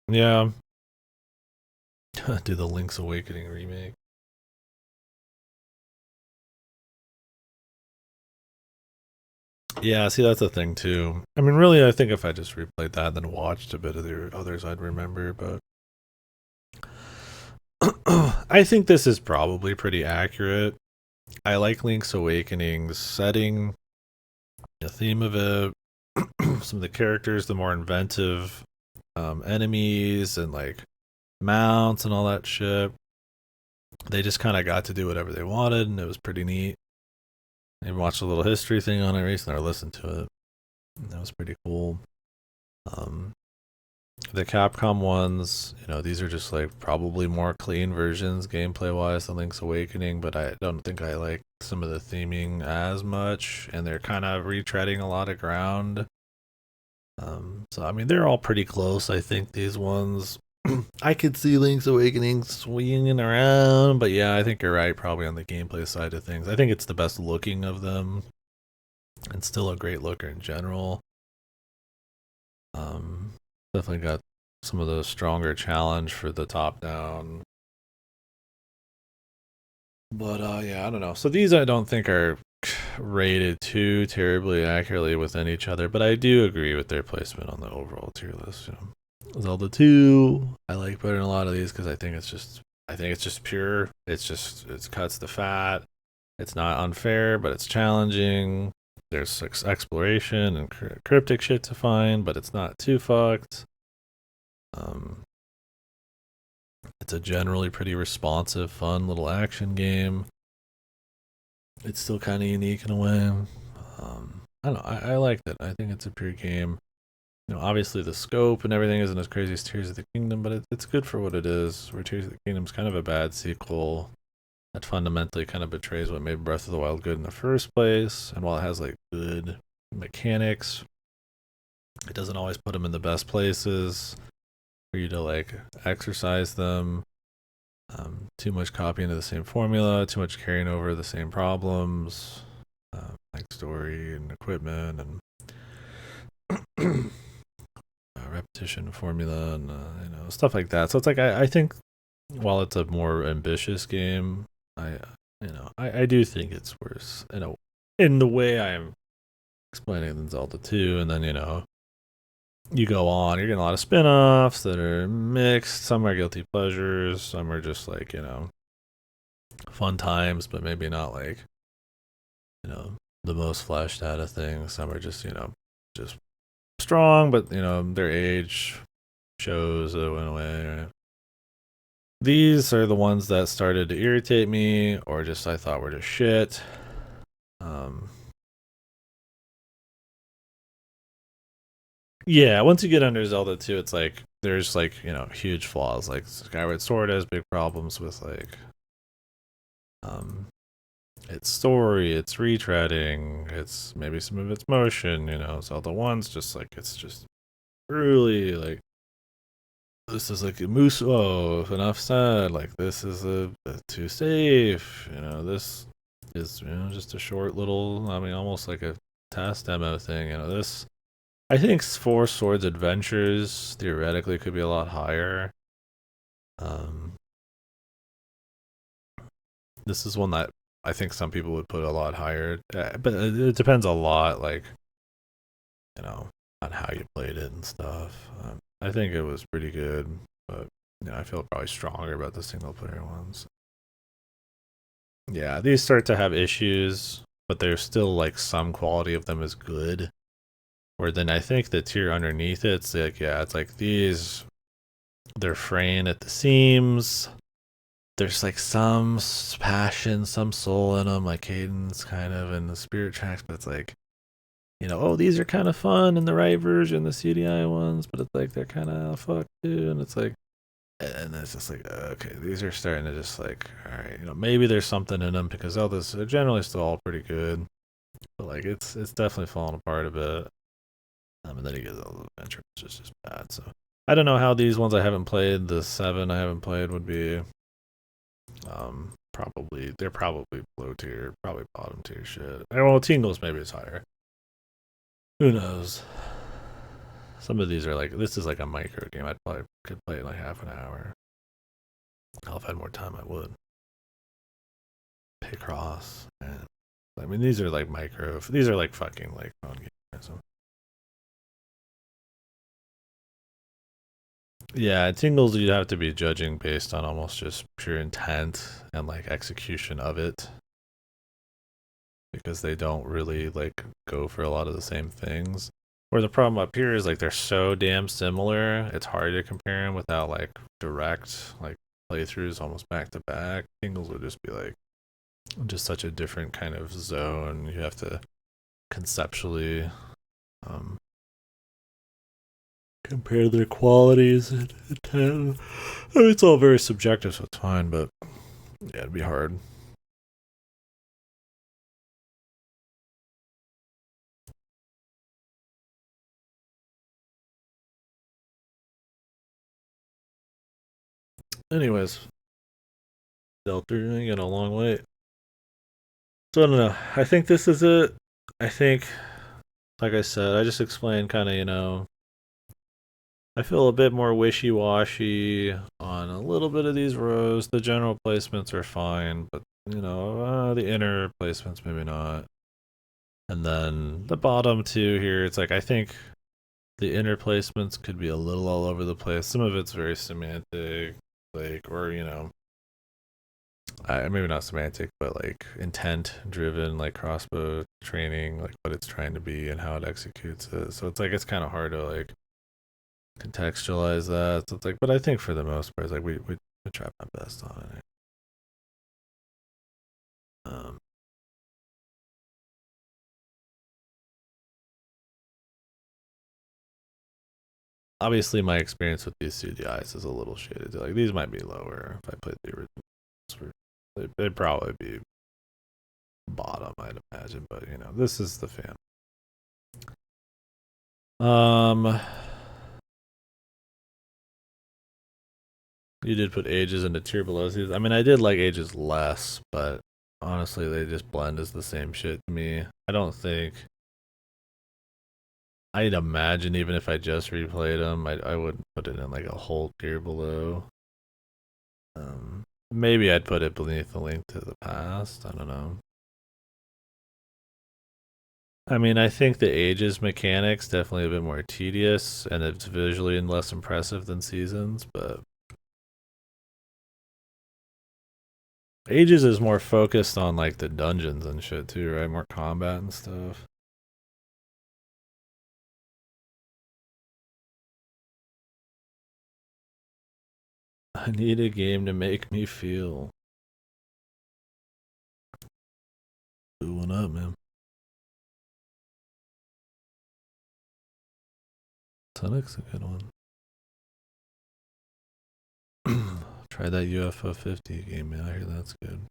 A: Yeah. Do the Link's Awakening remake. Yeah, see, that's the thing, too. I mean, really, I think if I just replayed that and then watched a bit of the others, I'd remember, but I think this is probably pretty accurate. I like Link's Awakening's setting, the theme of it, some of the characters, the more inventive enemies and like mounts and all that shit. They just kind of got to do whatever they wanted, and it was pretty neat. I watched a little history thing on it recently, or listened to it. And that was pretty cool. Um, the Capcom ones, these are just like probably more clean versions gameplay wise than Link's Awakening, but I don't think I like some of the theming as much, and they're kind of retreading a lot of ground. So I mean, they're all pretty close. I think these ones. I could see Link's Awakening swinging around, but yeah, I think you're right. Probably on the gameplay side of things, I think it's the best looking of them, and still a great looker in general. Definitely got some of the stronger challenge for the top down. But yeah, I don't know. So these I don't think are rated too terribly accurately within each other, but I do agree with their placement on the overall tier list. Zelda 2, I like better than a lot of these because I think it's just pure. It cuts the fat. It's not unfair, but it's challenging. There's exploration and cryptic shit to find, but it's not too fucked. It's a generally pretty responsive, fun little action game. It's still kind of unique in a way. I don't know. I liked it. I think it's a pure game. Obviously the scope and everything isn't as crazy as Tears of the Kingdom, but it's good for what it is. Where Tears of the Kingdom's kind of a bad sequel that fundamentally kind of betrays what made Breath of the Wild good in the first place. And while it has like good mechanics, it doesn't always put them in the best places for you to like exercise them. Too much copying of the same formula, too much carrying over the same problems, like story and equipment and repetition formula and stuff like that. So it's like I think while it's a more ambitious game, I do think it's worse in the way I'm explaining than Zelda 2, and then you go on, you're getting a lot of spin-offs that are mixed. Some are guilty pleasures, some are just like fun times, but maybe not like the most fleshed out of things. Some are just just strong, but their age shows it went away. Right? These are the ones that started to irritate me, or just I thought were just shit. Yeah, once you get under Zelda 2, it's like there's like huge flaws. Like Skyward Sword has big problems with like its story, its retreading, its maybe some of its motion. Zelda 1's just like it's just really like this is like a moose. Oh, enough said. Like this is a too safe. This is just a short little. I mean, almost like a test demo thing. This. I think Four Swords Adventures theoretically could be a lot higher. This is one that I think some people would put a lot higher, but it depends a lot, like on how you played it and stuff. I think it was pretty good, but I feel probably stronger about the single player ones. Yeah, these start to have issues, but there's still like some quality of them is good. Where then I think the tier underneath it's like it's like these they're fraying at the seams. There's like some passion, some soul in them, like Cadence kind of in the spirit tracks, but it's like these are kind of fun in the right version, the CDI ones, but it's like they're kind of fucked too, and it's like, and it's just like, okay, these are starting to just like, all right, maybe there's something in them because Zelda's are generally still all pretty good, but like it's definitely falling apart a bit. And then he gets all the adventure, which is just bad. So I don't know how these ones I haven't played, the 7 I haven't played would be they're probably low tier, probably bottom tier shit. Well, Tingles maybe it's higher. Who knows? Some of these are like, this is like a micro game. I probably could play it in like half an hour. If I had more time, I would. Picross, man. I mean, these are like micro. These are like fucking like phone games. So. Yeah, Tingles you'd have to be judging based on almost just pure intent and like execution of it. Because they don't really like go for a lot of the same things. Where the problem up here is like they're so damn similar, it's hard to compare them without like direct like playthroughs almost back to back. Tingles would just be like just such a different kind of zone. You have to conceptually compare their qualities and intent. I mean, it's all very subjective, so it's fine, but yeah, it'd be hard. Anyways, Delta, you got a long wait. So I don't know. I think this is it. I think, like I said, I just explained kind of, I feel a bit more wishy washy on a little bit of these rows. The general placements are fine, but, the inner placements maybe not. And then the bottom two here, it's like, I think the inner placements could be a little all over the place. Some of it's very semantic, like, or, maybe not semantic, but like intent driven, like crossbow training, like what it's trying to be and how it executes it. So it's like it's kind of hard to like contextualize that. So it's like, but I think for the most part, it's like we try my best on it. Obviously, my experience with these CDIs is a little shaded. Like these might be lower if I played the originals. They'd probably be bottom, I'd imagine. But this is the fan. You did put ages into tier below these. I mean, I did like ages less, but honestly, they just blend as the same shit to me. I don't think. I'd imagine even if I just replayed them, I wouldn't put it in like a whole tier below. Maybe I'd put it beneath the Link to the Past. I don't know. I mean, I think the ages mechanics definitely a bit more tedious, and it's visually less impressive than Seasons, but Ages is more focused on like the dungeons and shit too, right? More combat and stuff. I need a game to make me feel. One up, man. Sonic's a good one. Try that UFO 50 game, man. I hear that's good.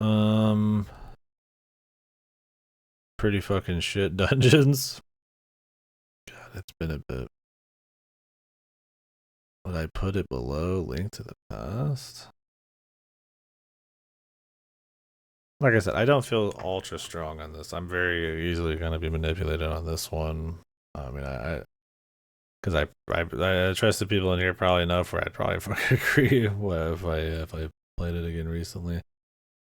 A: Alright. Pretty fucking shit dungeons. God, it's been a bit. Would I put it below Link to the Past? Like I said, I don't feel ultra strong on this. I'm very easily gonna be manipulated on this one. I mean, because I trusted people in here probably enough where I'd probably fucking agree if I played it again recently.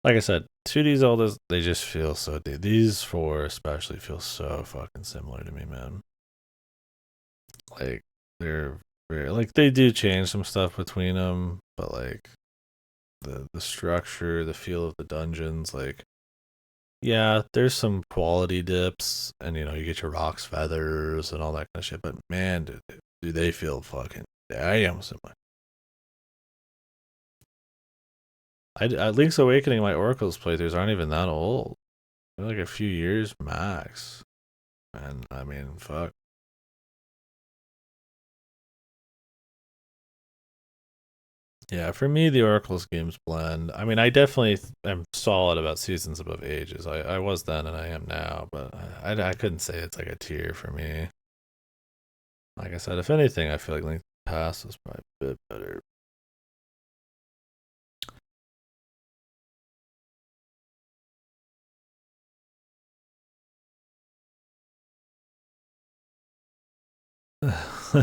A: Like I said, 2D Zeldas, they just feel so deep. These four especially feel so fucking similar to me, man. Like they're very like they do change some stuff between them, but like the structure, the feel of the dungeons, like yeah, there's some quality dips, and you get your rocks feathers and all that kind of shit. But man, do they feel fucking damn similar. I Link's Awakening, my Oracle's playthroughs aren't even that old. They're like a few years max. And I mean, fuck. Yeah, for me, the Oracle's games blend. I mean, I definitely am solid about Seasons above Ages. I was then and I am now, but I couldn't say it's like a tier for me. Like I said, if anything, I feel like Link Past is probably a bit better.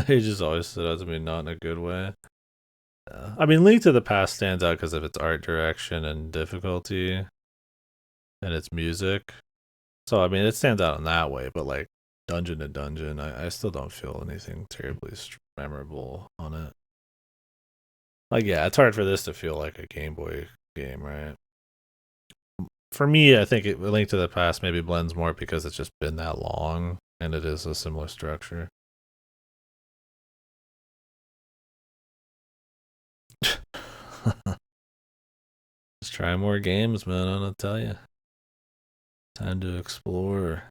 A: He just always stood out to me not in a good way. I mean, Link to the Past stands out because of its art direction and difficulty and its music. So I mean, it stands out in that way. But like dungeon to dungeon, I still don't feel anything terribly memorable on it. Like yeah, it's hard for this to feel like a Game Boy game, right? For me, I think Link to the Past maybe blends more because it's just been that long and it is a similar structure. Just try more games, man. I'm gonna tell you. Time to explore.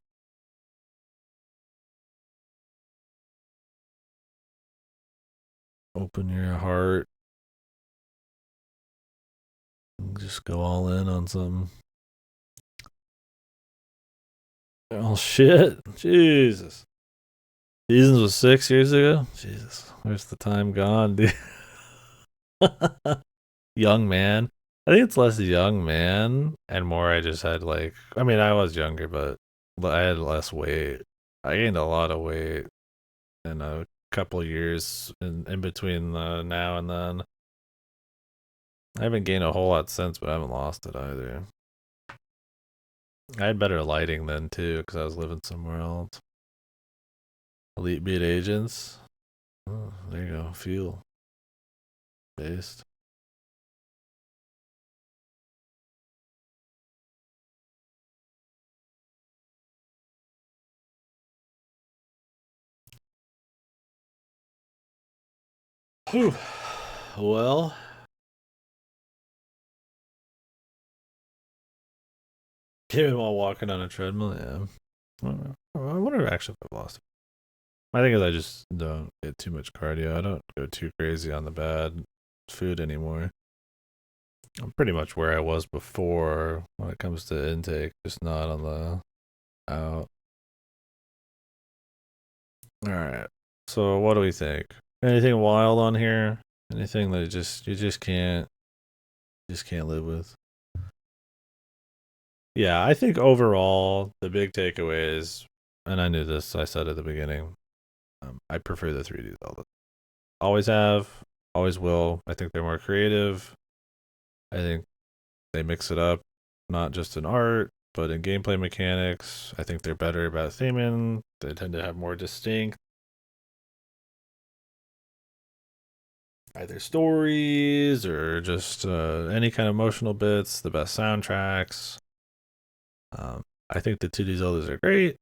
A: Open your heart. And just go all in on something. Oh shit! Jesus. Seasons was 6 years ago. Jesus, where's the time gone, dude? Young man. I think it's less young man and more. I just had like. I mean, I was younger, but I had less weight. I gained a lot of weight in a couple years in between now and then. I haven't gained a whole lot since, but I haven't lost it either. I had better lighting then too, because I was living somewhere else. Elite Beat Agents. Oh, there you go. Fuel based. Whew. Well, even while walking on a treadmill, yeah. I wonder actually if I've lost it. My thing is I just don't get too much cardio. I don't go too crazy on the bad food anymore. I'm pretty much where I was before when it comes to intake, just not on the out. All right. So what do we think? Anything wild on here? Anything that you just can't live with? Yeah, I think overall the big takeaway is, and I knew this. I said at the beginning. I prefer the 3D Zelda. Always have, always will. I think they're more creative. I think they mix it up, not just in art, but in gameplay mechanics. I think they're better about theming. They tend to have more distinct either stories or just any kind of emotional bits. The best soundtracks. I think the 2D Zeldas are great.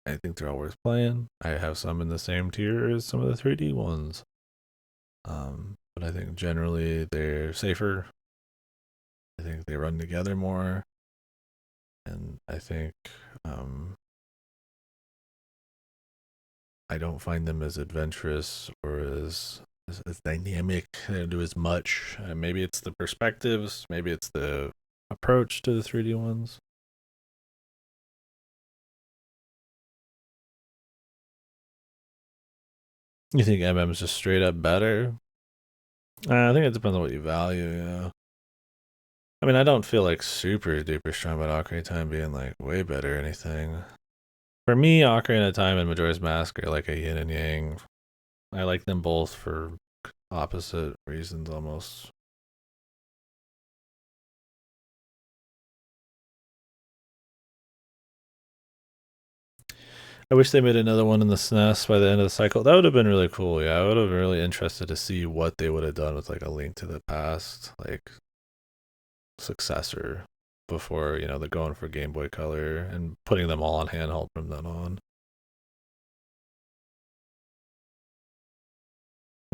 A: I think they're all worth playing. I have some in the same tier as some of the 3D ones. But I think generally they're safer. I think they run together more, and I think um, I don't find them as adventurous or as dynamic. They don't do as much. Maybe it's the perspectives. Maybe it's the approach to the 3D ones. You think MM is just straight up better? I think it depends on what you value. Yeah. I mean, I don't feel like super duper strong about Ocarina of Time being like way better or anything. For me, Ocarina of Time and Majora's Mask are like a yin and yang. I like them both for opposite reasons almost. I wish they made another one in the SNES by the end of the cycle. That would have been really cool. Yeah, I would have been really interested to see what they would have done with like a Link to the Past, like successor before, they're going for Game Boy Color and putting them all on handheld from then on.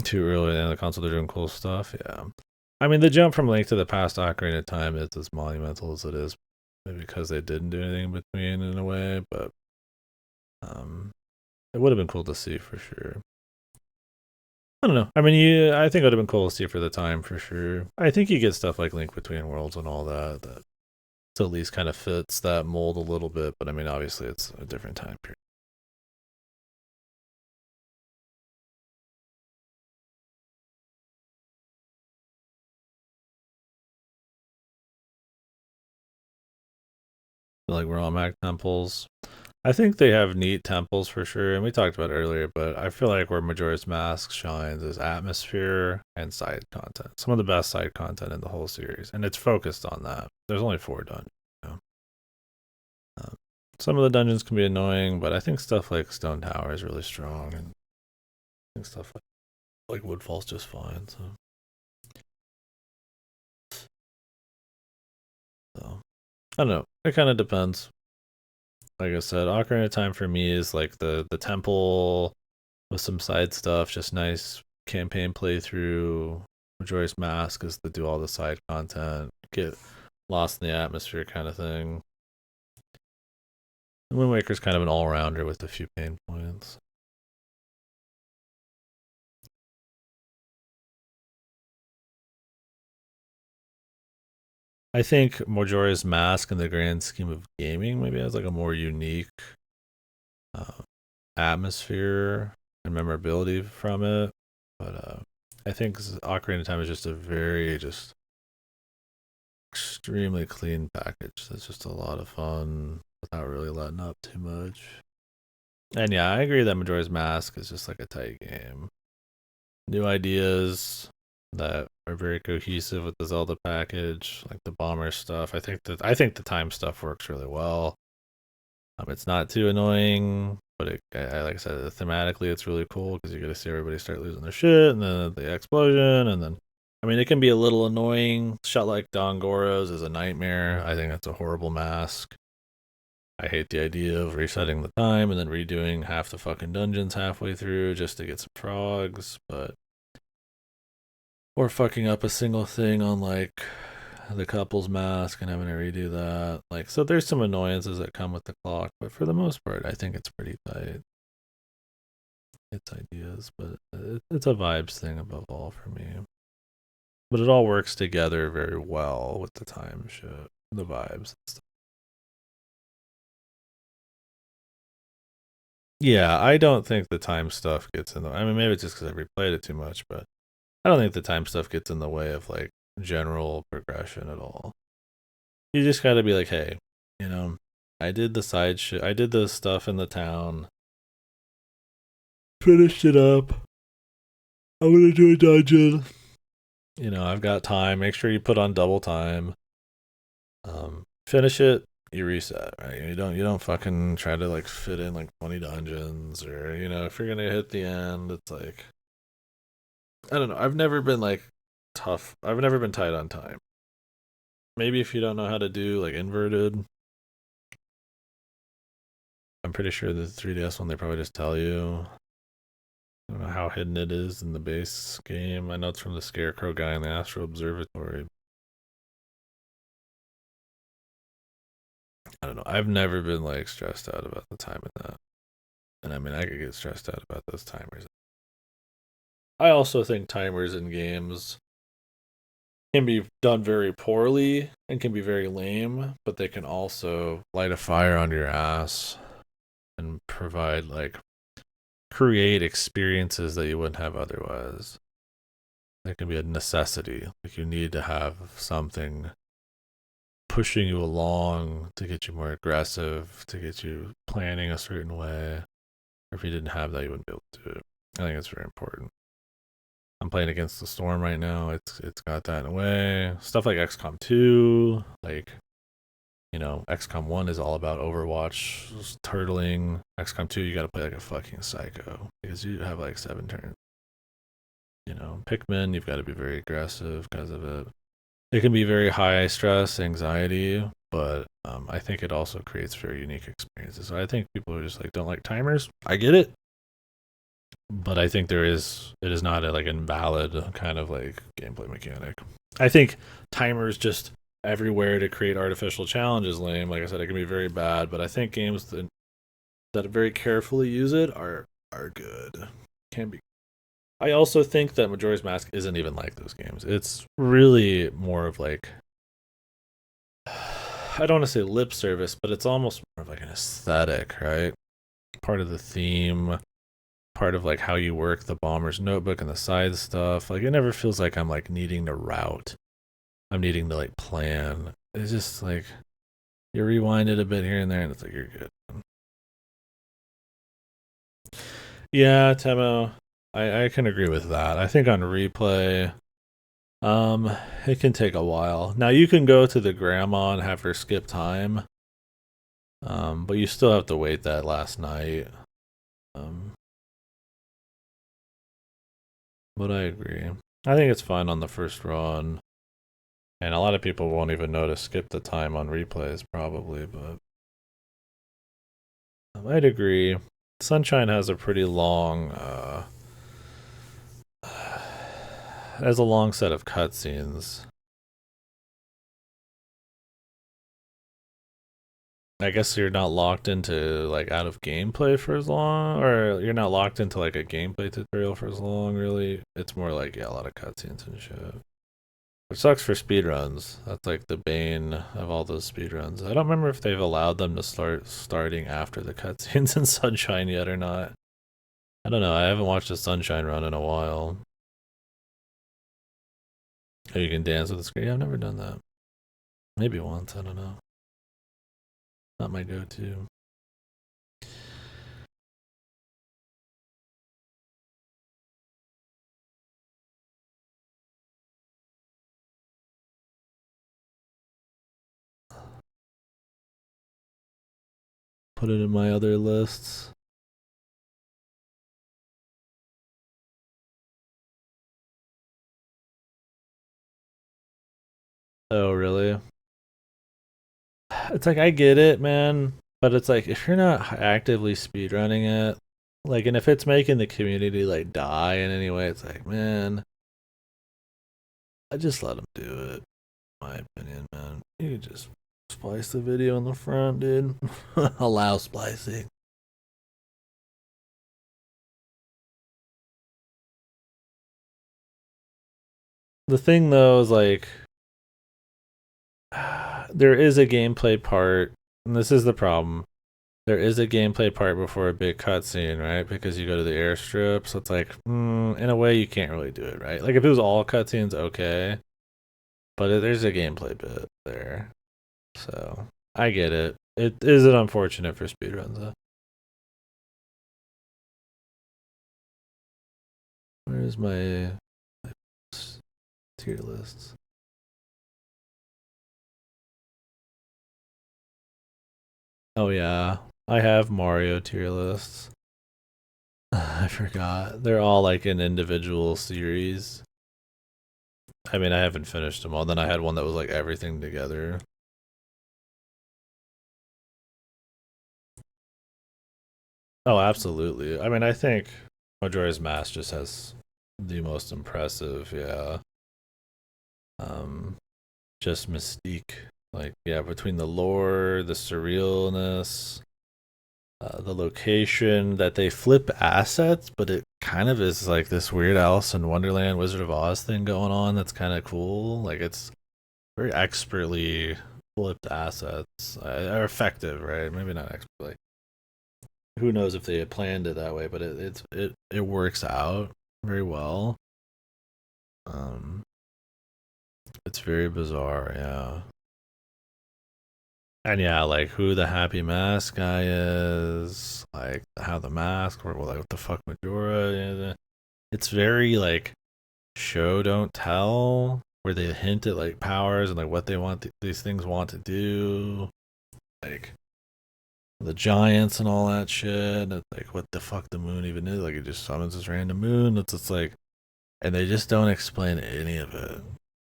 A: Too early in the console, they're doing cool stuff. Yeah. I mean, the jump from Link to the Past to Ocarina of Time is as monumental as it is, maybe because they didn't do anything in between in a way, but um, it would have been cool to see for sure. I don't know. I mean, I think it would have been cool to see for the time for sure. I think you get stuff like Link Between Worlds and all that at least kind of fits that mold a little bit. But I mean, obviously, it's a different time period. Like we're all Mac temples. I think they have neat temples for sure, and we talked about it earlier, but I feel like where Majora's Mask shines is atmosphere and side content. Some of the best side content in the whole series, and it's focused on that. There's only 4 dungeons. You know? um, some of the dungeons can be annoying, but I think stuff like Stone Tower is really strong, and I think stuff like Woodfall's just fine. So I don't know. It kind of depends. Like I said, Ocarina of Time for me is like the temple with some side stuff, just nice campaign playthrough. Majora's Mask is to do all the side content, get lost in the atmosphere kind of thing. Wind Waker's kind of an all rounder with a few pain points. I think Majora's Mask in the grand scheme of gaming maybe has like a more unique uh, atmosphere and memorability from it. But I think Ocarina of Time is just a very just extremely clean package. That's just a lot of fun without really letting up too much. And yeah, I agree that Majora's Mask is just like a tight game. New ideas that are very cohesive with the Zelda package, like the bomber stuff. I think the time stuff works really well. It's not too annoying, but like I said, thematically it's really cool because you get to see everybody start losing their shit, and then the explosion, and then I mean it can be a little annoying. Shot like Don Goro's is a nightmare. I think that's a horrible mask. I hate the idea of resetting the time and then redoing half the fucking dungeons halfway through just to get some frogs, but or fucking up a single thing on like the couple's mask and having to redo that. Like, so there's some annoyances that come with the clock, but for the most part, I think it's pretty tight. It's ideas, but it's a vibes thing above all for me. But it all works together very well with the time shit, the vibes and stuff. Yeah, I don't think the time stuff gets in the. I mean, maybe it's just because I've replayed it too much, but I don't think the time stuff gets in the way of like general progression at all. You just got to be like, hey, you know, I did the side shit. I did the stuff in the town. Finished it up. I'm gonna do a dungeon. You know, I've got time. Make sure you put on double time. Finish it. You reset. Right? You don't fucking try to like fit in like 20 dungeons or if you're gonna hit the end, it's like I don't know. I've never been like tough. I've never been tight on time. Maybe if you don't know how to do like inverted, I'm pretty sure the 3DS one they probably just tell you. I don't know how hidden it is in the base game. I know it's from the Scarecrow guy in the Astro Observatory. I don't know. I've never been like stressed out about the time in that. And I mean, I could get stressed out about those timers. I also think timers in games can be done very poorly and can be very lame, but they can also light a fire under your ass and provide like create experiences that you wouldn't have otherwise. That can be a necessity. Like you need to have something pushing you along to get you more aggressive, to get you planning a certain way. Or if you didn't have that, you wouldn't be able to do it. I think it's very important. I'm playing Against the Storm right now. It's got that in a way. Stuff like XCOM 2, like XCOM 1 is all about Overwatch turtling. XCOM 2, you gotta play like a fucking psycho because you have like 7 turns. Pikmin, you've got to be very aggressive because of it. It can be very high stress, anxiety, but I think it also creates very unique experiences. So I think people who just like don't like timers, I get it, but I think it is not a like invalid kind of like gameplay mechanic. I think timers just everywhere to create artificial challenges lame. Like I said, it can be very bad, but I think games that very carefully use it are good. Can be. I also think that Majora's Mask isn't even like those games. It's really more of like I don't want to say lip service, but it's almost more of like an aesthetic, right? Part of the theme, part of like how you work the bomber's notebook and the side stuff. Like it never feels like I'm like needing to route. I'm needing to like plan. It's just like you rewind it a bit here and there and it's like you're good. Yeah, Temo. I can agree with that. I think on replay, um, it can take a while. Now you can go to the grandma and have her skip time, but you still have to wait that last night. Um, but I agree. I think it's fun on the first run, and a lot of people won't even know to skip the time on replays, probably. But I'd agree. Sunshine has a pretty long, has a long set of cutscenes. I guess you're not locked into like out of gameplay for as long, or you're not locked into like a gameplay tutorial for as long. Really, it's more like yeah, a lot of cutscenes and shit. Which sucks for speedruns. That's like the bane of all those speedruns. I don't remember if they've allowed them to start starting after the cutscenes in Sunshine yet or not. I don't know. I haven't watched a Sunshine run in a while. Oh, you can dance with the screen. I've never done that. Maybe once. I don't know. Not my go-to. Put it in my other lists. Oh, really? It's like I get it, man, but it's like if you're not actively speedrunning it, like, and if it's making the community like die in any way, it's like, man, I just let them do it. My opinion, man. You could just splice the video in the front, dude. Allow splicing. The thing though is like, there is a gameplay part, and this is the problem. There is a gameplay part before a big cutscene, right? Because you go to the airstrip, so it's like, in a way, you can't really do it, right? Like if it was all cutscenes, okay, but there's a gameplay bit there, so I get it. It is an unfortunate for speedruns, though. Where's my tier lists? Oh yeah, I have Mario tier lists. I forgot. They're all like an individual series. I mean, I haven't finished them all. Then I had one that was like everything together. Oh, absolutely. I mean, I think Majora's Mask just has the most impressive, yeah. Um, just mystique. Like, yeah, between the lore, the surrealness, the location, that they flip assets, but it kind of is like this weird Alice in Wonderland, Wizard of Oz thing going on that's kind of cool. Like, it's very expertly flipped assets. Are effective, right? Maybe not expertly. Who knows if they had planned it that way, but it works out very well. Um, it's very bizarre, yeah. And yeah, like who the Happy Mask guy is, like how the mask work, well, like what the fuck Majora is. It's very like show don't tell, where they hint at like powers and like what they want these things want to do, like the giants and all that shit. It's like what the fuck the moon even is. Like it just summons this random moon. It's just like, and they just don't explain any of it,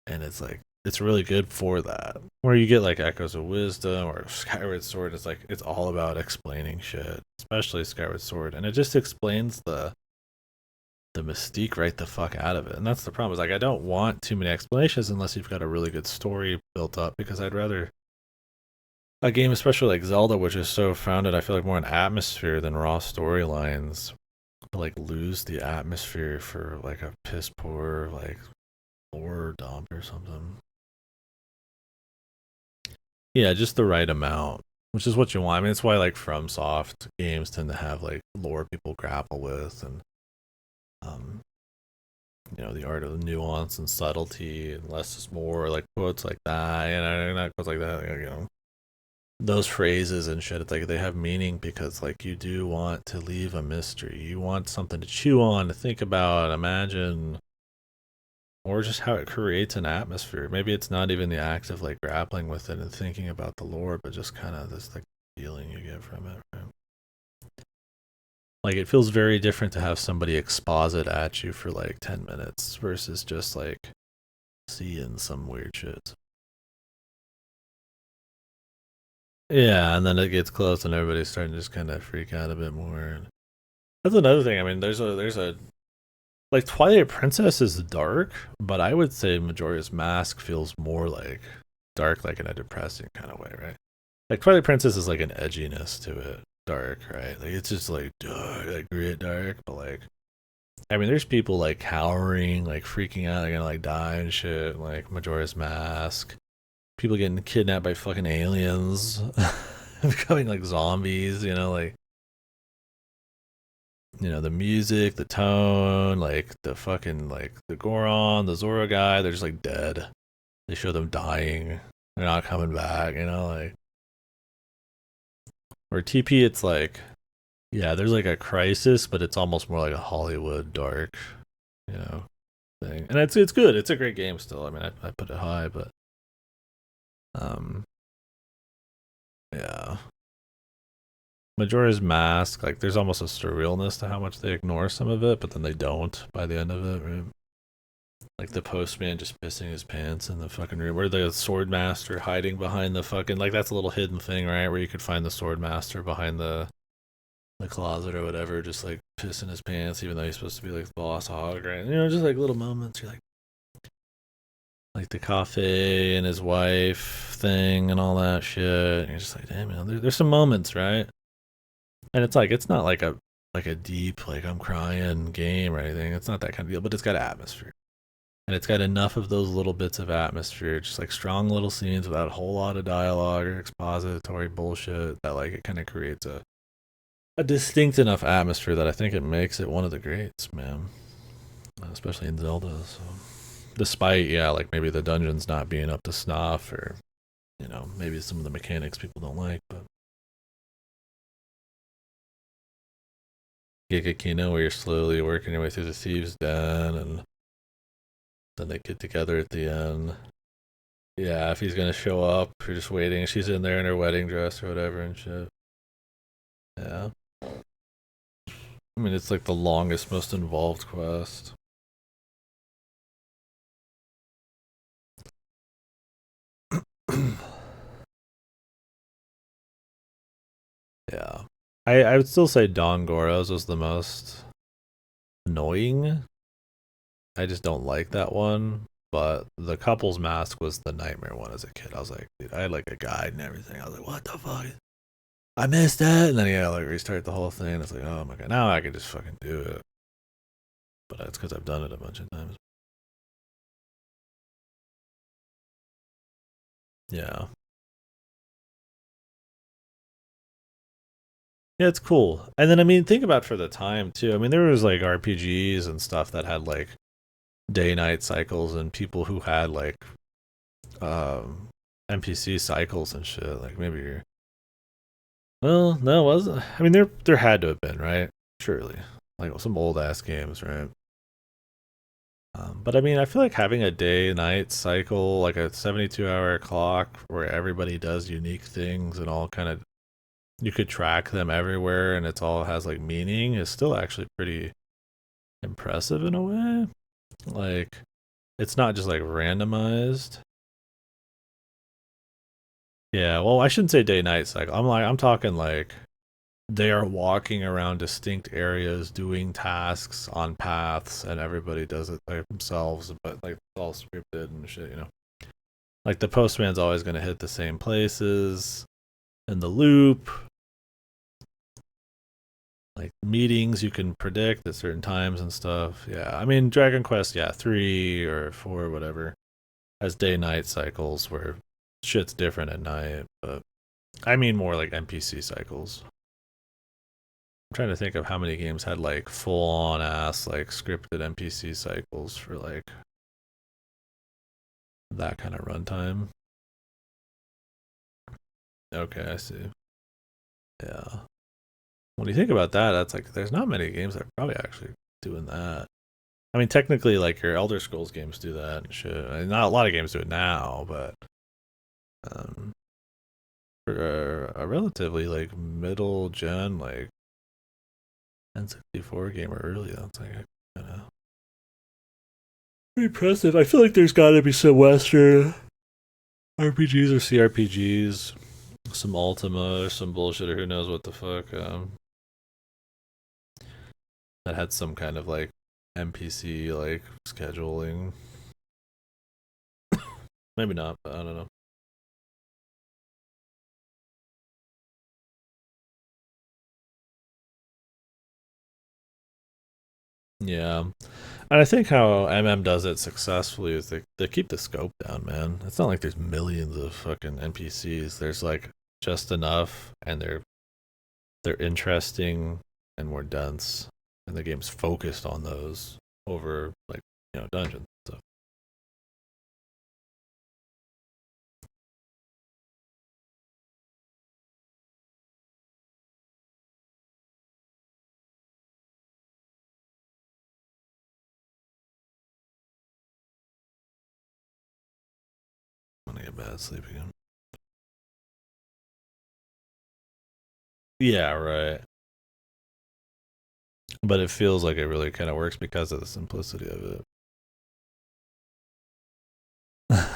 A: and it's like it's really good for that. Where you get like Echoes of Wisdom or Skyward Sword, it's like it's all about explaining shit, especially Skyward Sword, and it just explains the mystique right the fuck out of it. And that's the problem. Is like I don't want too many explanations unless you've got a really good story built up, because I'd rather a game, especially like Zelda, which is so founded, I feel like more an atmosphere than raw storylines, like lose the atmosphere for like a piss poor like lore dump or something. Yeah, just the right amount, which is what you want. I mean, it's why like FromSoft games tend to have like lore people grapple with, and um, the art of nuance and subtlety, and less is more, like quotes like that, not quotes like that, those phrases and shit, it's like they have meaning because like you do want to leave a mystery. You want something to chew on, to think about, imagine, or just how it creates an atmosphere. Maybe it's not even the act of like grappling with it and thinking about the lore, but just kind of this like feeling you get from it, right? Like it feels very different to have somebody exposit at you for like 10 minutes versus just like seeing some weird shit. Yeah, and then it gets close and everybody's starting to just kind of freak out a bit more. And that's another thing. I mean, there's a like Twilight Princess is dark, but I would say Majora's Mask feels more like dark, like in a depressing kind of way, right? Like Twilight Princess is like an edginess to it, dark, right? Like it's just like dark, like grit dark, but like I mean, there's people like cowering, like freaking out, they're gonna like die and shit. Like Majora's Mask, people getting kidnapped by fucking aliens, becoming like zombies. The music, the tone, like the fucking like the Goron, the Zora guy, they're just like dead. They show them dying. They're not coming back. Like or TP, it's like yeah, there's like a crisis, but it's almost more like a Hollywood dark, you know, thing. And it's good. It's a great game still. I mean, I put it high, but um, yeah. Majora's Mask, like there's almost a surrealness to how much they ignore some of it, but then they don't by the end of it, right? Like the postman just pissing his pants in the fucking room, or the sword master hiding behind the fucking like that's a little hidden thing, right? Where you could find the sword master behind the closet or whatever, just like pissing his pants, even though he's supposed to be like the boss hog, right? Just like little moments. You're like the cafe and his wife thing and all that shit. And you're just like, damn, there's some moments, right? And it's like it's not like a deep like I'm crying game or anything. It's not that kind of deal, but it's got atmosphere. And it's got enough of those little bits of atmosphere, just like strong little scenes without a whole lot of dialogue or expository bullshit that like it kind of creates a distinct enough atmosphere that I think it makes it one of the greats, man. Especially in Zelda. So, despite like maybe the dungeons not being up to snuff, or maybe some of the mechanics people don't like, but Gigakino, where you're slowly working your way through the thieves' den, and then they get together at the end. Yeah, if he's gonna show up, you're just waiting. She's in there in her wedding dress or whatever and shit. Yeah. I mean, it's like the longest, most involved quest. Yeah. I would still say Don Goro's was the most annoying. I just don't like that one. But the couple's mask was the nightmare one as a kid. I was like, dude, I had like a guide and everything. I was like, what the fuck? I missed that. And then like restart the whole thing. It's like, oh my god, now I can just fucking do it. But that's because I've done it a bunch of times. Yeah. Yeah, it's cool. And then I mean, think about for the time too. I mean, there was like RPGs and stuff that had like day night cycles and people who had like um NPC cycles and shit. Like maybe you're well, no, it wasn't. I mean, there had to have been, right? Surely, like some old ass games, right? But I mean, I feel like having a day night cycle, like a 72-hour clock where everybody does unique things and all kind of you could track them everywhere and it's all has like meaning is still actually pretty impressive in a way. Like it's not just like randomized. Yeah, well, I shouldn't say day night cycle. I'm talking like they are walking around distinct areas doing tasks on paths and everybody does it by themselves, but like it's all scripted and shit. Like the postman's always going to hit the same places in the loop. Like meetings you can predict at certain times and stuff. Yeah, I mean Dragon Quest, yeah, 3 or 4 whatever has day night cycles where shit's different at night, but I mean more like NPC cycles. I'm trying to think of how many games had like full on ass like scripted NPC cycles for like that kind of runtime. Okay, I see. Yeah. When you think about that, that's like there's not many games that are probably actually doing that. I mean, technically, like your Elder Scrolls games do that and shit. I mean, not a lot of games do it now, but um, for a relatively like middle gen like N64 game or early, that's like kind of pretty impressive. I feel like there's got to be some Western RPGs or CRPGs, some Ultima or some bullshit or who knows what the fuck. That had some kind of like NPC like scheduling. Maybe not, but I don't know. Yeah. And I think how MM does it successfully is they keep the scope down, man. It's not like there's millions of fucking NPCs. There's like just enough and they're interesting and more dense. And the game's focused on those over like, dungeons and stuff. I'm gonna get bad sleep again. Yeah, right. But it feels like it really kind of works because of the simplicity of it.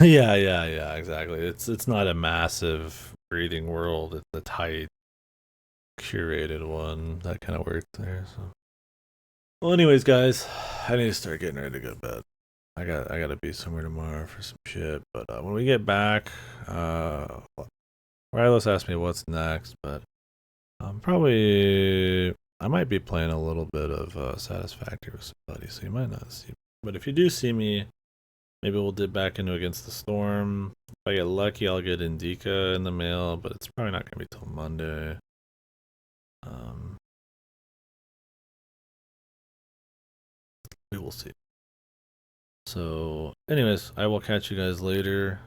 A: Yeah, exactly. It's not a massive breathing world. It's a tight, curated one that kind of worked there. So, well, anyways, guys, I need to start getting ready to go to bed. I gotta be somewhere tomorrow for some shit. But when we get back, Rylos asked me what's next, but probably I might be playing a little bit of Satisfactory with somebody, so you might not see me. But if you do see me, maybe we'll dip back into Against the Storm. If I get lucky, I'll get Indica in the mail, but it's probably not gonna be till Monday. Um, we will see. So, anyways, I will catch you guys later.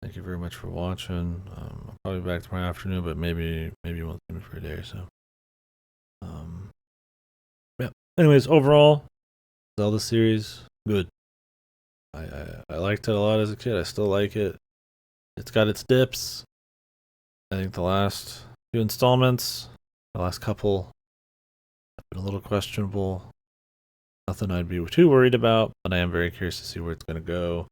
A: Thank you very much for watching. I'll probably be back tomorrow afternoon, but maybe you won't see me for a day or so. Um, yeah. Anyways, overall, Zelda series good. I liked it a lot as a kid. I still like it. It's got its dips. I think the last few installments, the last couple, have been a little questionable. Nothing I'd be too worried about, but I am very curious to see where it's going to go.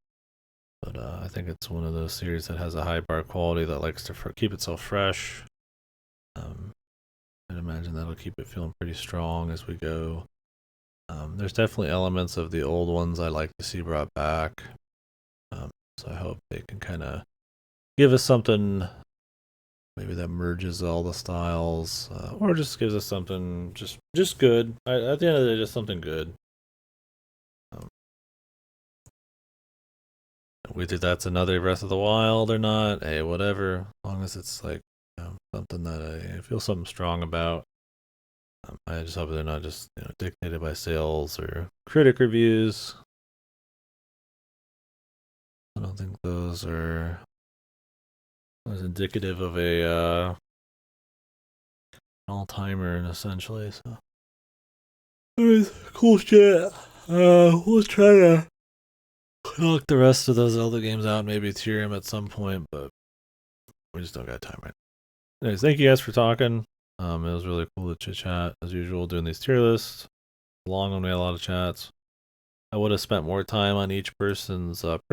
A: But I think it's one of those series that has a high bar quality that likes to keep itself fresh. I'd imagine that'll keep it feeling pretty strong as we go. There's definitely elements of the old ones I like to see brought back. So I hope they can kind of give us something maybe that merges all the styles, or just gives us something just good. At the end of the day, just something good. Whether that's another Breath of the Wild or not, hey, whatever. As long as it's like something that I feel something strong about. I just hope they're not just dictated by sales or critic reviews. I don't think those are as indicative of a all timer, essentially. So, anyways, cool shit. We'll try to knock the rest of those Zelda games out, maybe tier them at some point, but we just don't got time right now. Anyways, thank you guys for talking. It was really cool to chit chat as usual doing these tier lists. Long one, we had a lot of chats. I would have spent more time on each person's